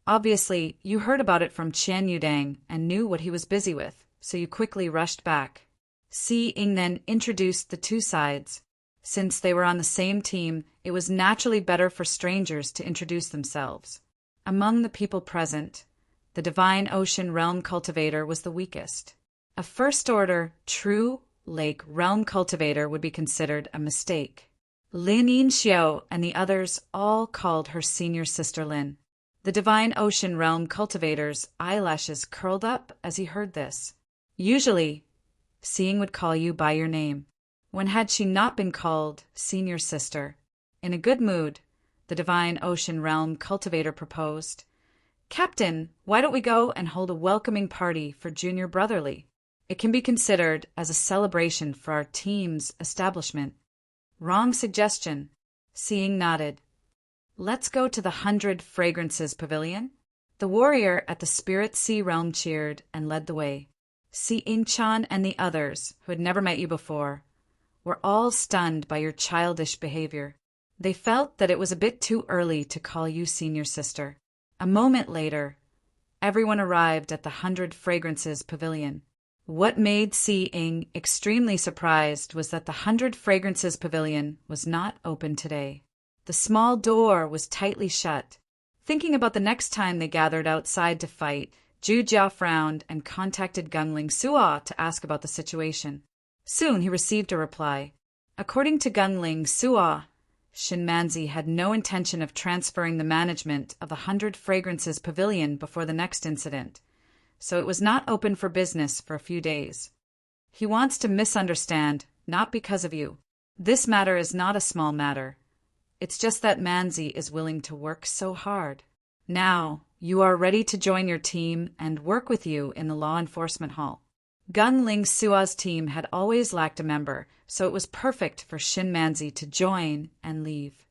Obviously, you heard about it from Qian Yudang and knew what he was busy with, so you quickly rushed back. Si-Ying then introduced the 2 sides. Since they were on the same team, it was naturally better for strangers to introduce themselves. Among the people present, the Divine Ocean Realm cultivator was the weakest. A first-order, true Lake realm cultivator would be considered a mistake. Lin Yinxiao and the others all called her senior sister Lin. The divine ocean realm cultivator's eyelashes curled up as he heard this. Usually, Seeing would call you by your name. When had she not been called senior sister? In a good mood, the divine ocean realm cultivator proposed, "Captain, why don't we go and hold a welcoming party for Junior Brotherly? It can be considered as a celebration for our team's establishment." Wrong suggestion. Seeing nodded. "Let's go to the 100 Fragrances Pavilion." The warrior at the Spirit Sea Realm cheered and led the way. Si-Ing-chan and the others, who had never met you before, were all stunned by your childish behavior. They felt that it was a bit too early to call you senior sister. A moment later, everyone arrived at the 100 Fragrances Pavilion. What made Si-Ing extremely surprised was that the 100 Fragrances Pavilion was not open today. The small door was tightly shut. Thinking about the next time they gathered outside to fight, Zhu Jia frowned and contacted Gungling Suo to ask about the situation. Soon he received a reply. According to Gungling Suo, Shinmanzi had no intention of transferring the management of the 100 Fragrances Pavilion before the next incident, so it was not open for business for a few days. He wants to misunderstand, not because of you. This matter is not a small matter. It's just that Manzi is willing to work so hard. Now, you are ready to join your team and work with you in the law enforcement hall. Gungling Suo's team had always lacked a member, so it was perfect for Shinmanzi to join and leave.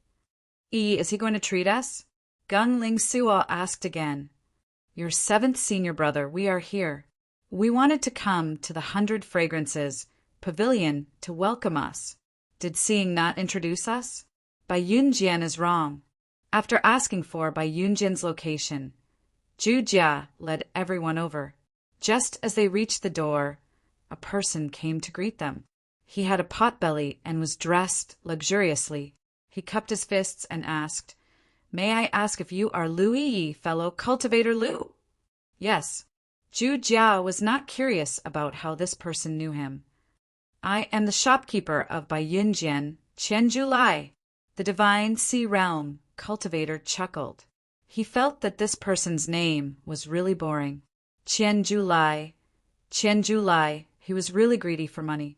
Is he going to treat us? Gungling Suo asked again. Your 7th senior brother, we are here. We wanted to come to the 100 Fragrances Pavilion to welcome us. Did Seeing not introduce us? Bai Yunjian is wrong. After asking for Bai Yunjian's location, Zhu Jia led everyone over. Just as they reached the door, a person came to greet them. He had a potbelly and was dressed luxuriously. He cupped his fists and asked, "May I ask if you are Lu Yi, fellow cultivator Lu?" Yes. Zhu Jia was not curious about how this person knew him. "I am the shopkeeper of Bai Yunjian, Qianzhu Lai." The divine sea realm cultivator chuckled. He felt that this person's name was really boring. Qianzhu Lai. Qianzhu Lai. He was really greedy for money.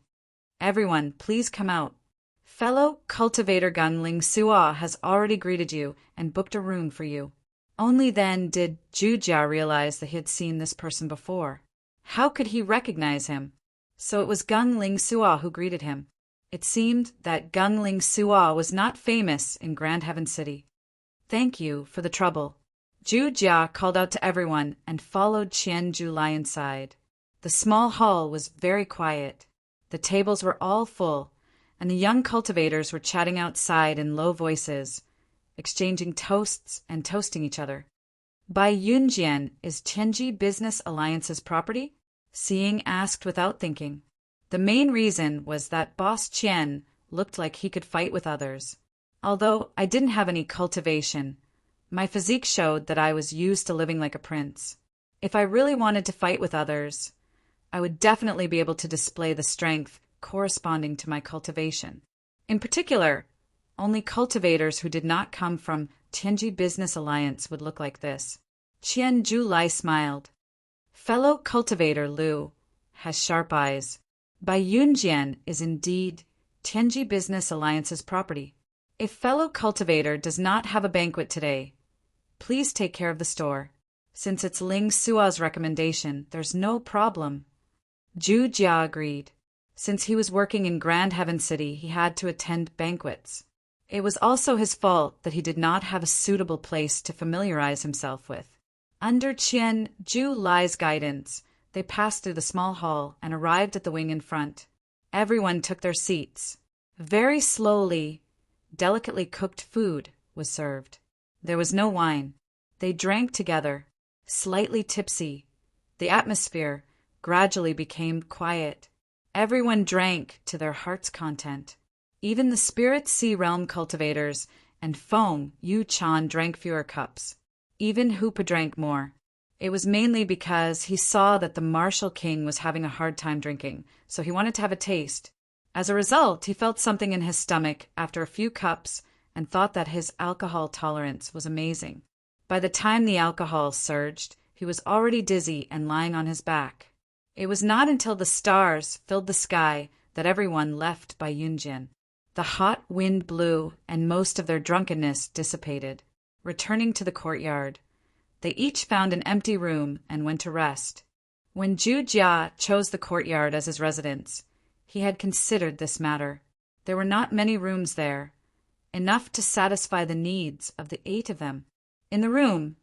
"Everyone, please come out. Fellow cultivator Gunling Suo has already greeted you and booked a room for you." Only then did Zhu Jia realize that he had seen this person before. How could he recognize him? So it was Gungling Suo who greeted him. It seemed that Gungling Suo was not famous in Grand Heaven City. "Thank you for the trouble." Zhu Jia called out to everyone and followed Qianzhu Lai inside. The small hall was very quiet. The tables were all full, and the young cultivators were chatting outside in low voices, exchanging toasts and toasting each other. "Bai Yunjian is Tianji Business Alliance's property?" Seeing asked without thinking. The main reason was that Boss Qian looked like he could fight with others. Although I didn't have any cultivation, my physique showed that I was used to living like a prince. If I really wanted to fight with others, I would definitely be able to display the strength corresponding to my cultivation. In particular, only cultivators who did not come from Tianji Business Alliance would look like this. Qianzhu Lai smiled. "Fellow cultivator Lu has sharp eyes. Bai Yunjian is indeed Tianji Business Alliance's property. If fellow cultivator does not have a banquet today, please take care of the store. Since it's Ling Suo's recommendation, there's no problem." Zhu Jia agreed. Since he was working in Grand Heaven City, he had to attend banquets. It was also his fault that he did not have a suitable place to familiarize himself with. Under Qianzhu Lai's guidance, they passed through the small hall and arrived at the wing in front. Everyone took their seats. Very slowly, delicately cooked food was served. There was no wine. They drank together, slightly tipsy. The atmosphere gradually became quiet. Everyone drank to their heart's content. Even the Spirit Sea Realm cultivators and Feng Yu-chan drank fewer cups. Even Hoopa drank more. It was mainly because he saw that the martial king was having a hard time drinking, so he wanted to have a taste. As a result, he felt something in his stomach after a few cups and thought that his alcohol tolerance was amazing. By the time the alcohol surged, he was already dizzy and lying on his back. It was not until the stars filled the sky that everyone left by Yunjin. The hot wind blew and most of their drunkenness dissipated. Returning to the courtyard, they each found an empty room and went to rest. When Zhu Jia chose the courtyard as his residence, he had considered this matter. There were not many rooms there, enough to satisfy the needs of the 8 of them. In the room,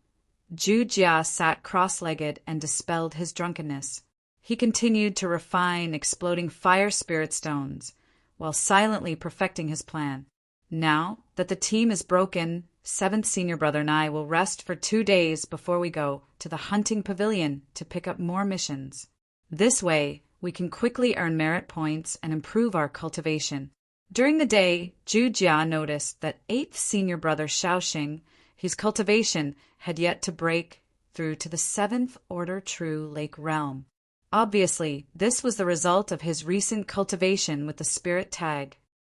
Zhu Jia sat cross-legged and dispelled his drunkenness. He continued to refine exploding fire spirit stones while silently perfecting his plan. Now that the team is broken, 7th senior brother and I will rest for 2 days before we go to the hunting pavilion to pick up more missions. This way, we can quickly earn merit points and improve our cultivation. During the day, Zhu Jia noticed that 8th senior brother Shaoxing, whose cultivation had yet to break through to the 7th order true lake realm. Obviously, this was the result of his recent cultivation with the spirit tag.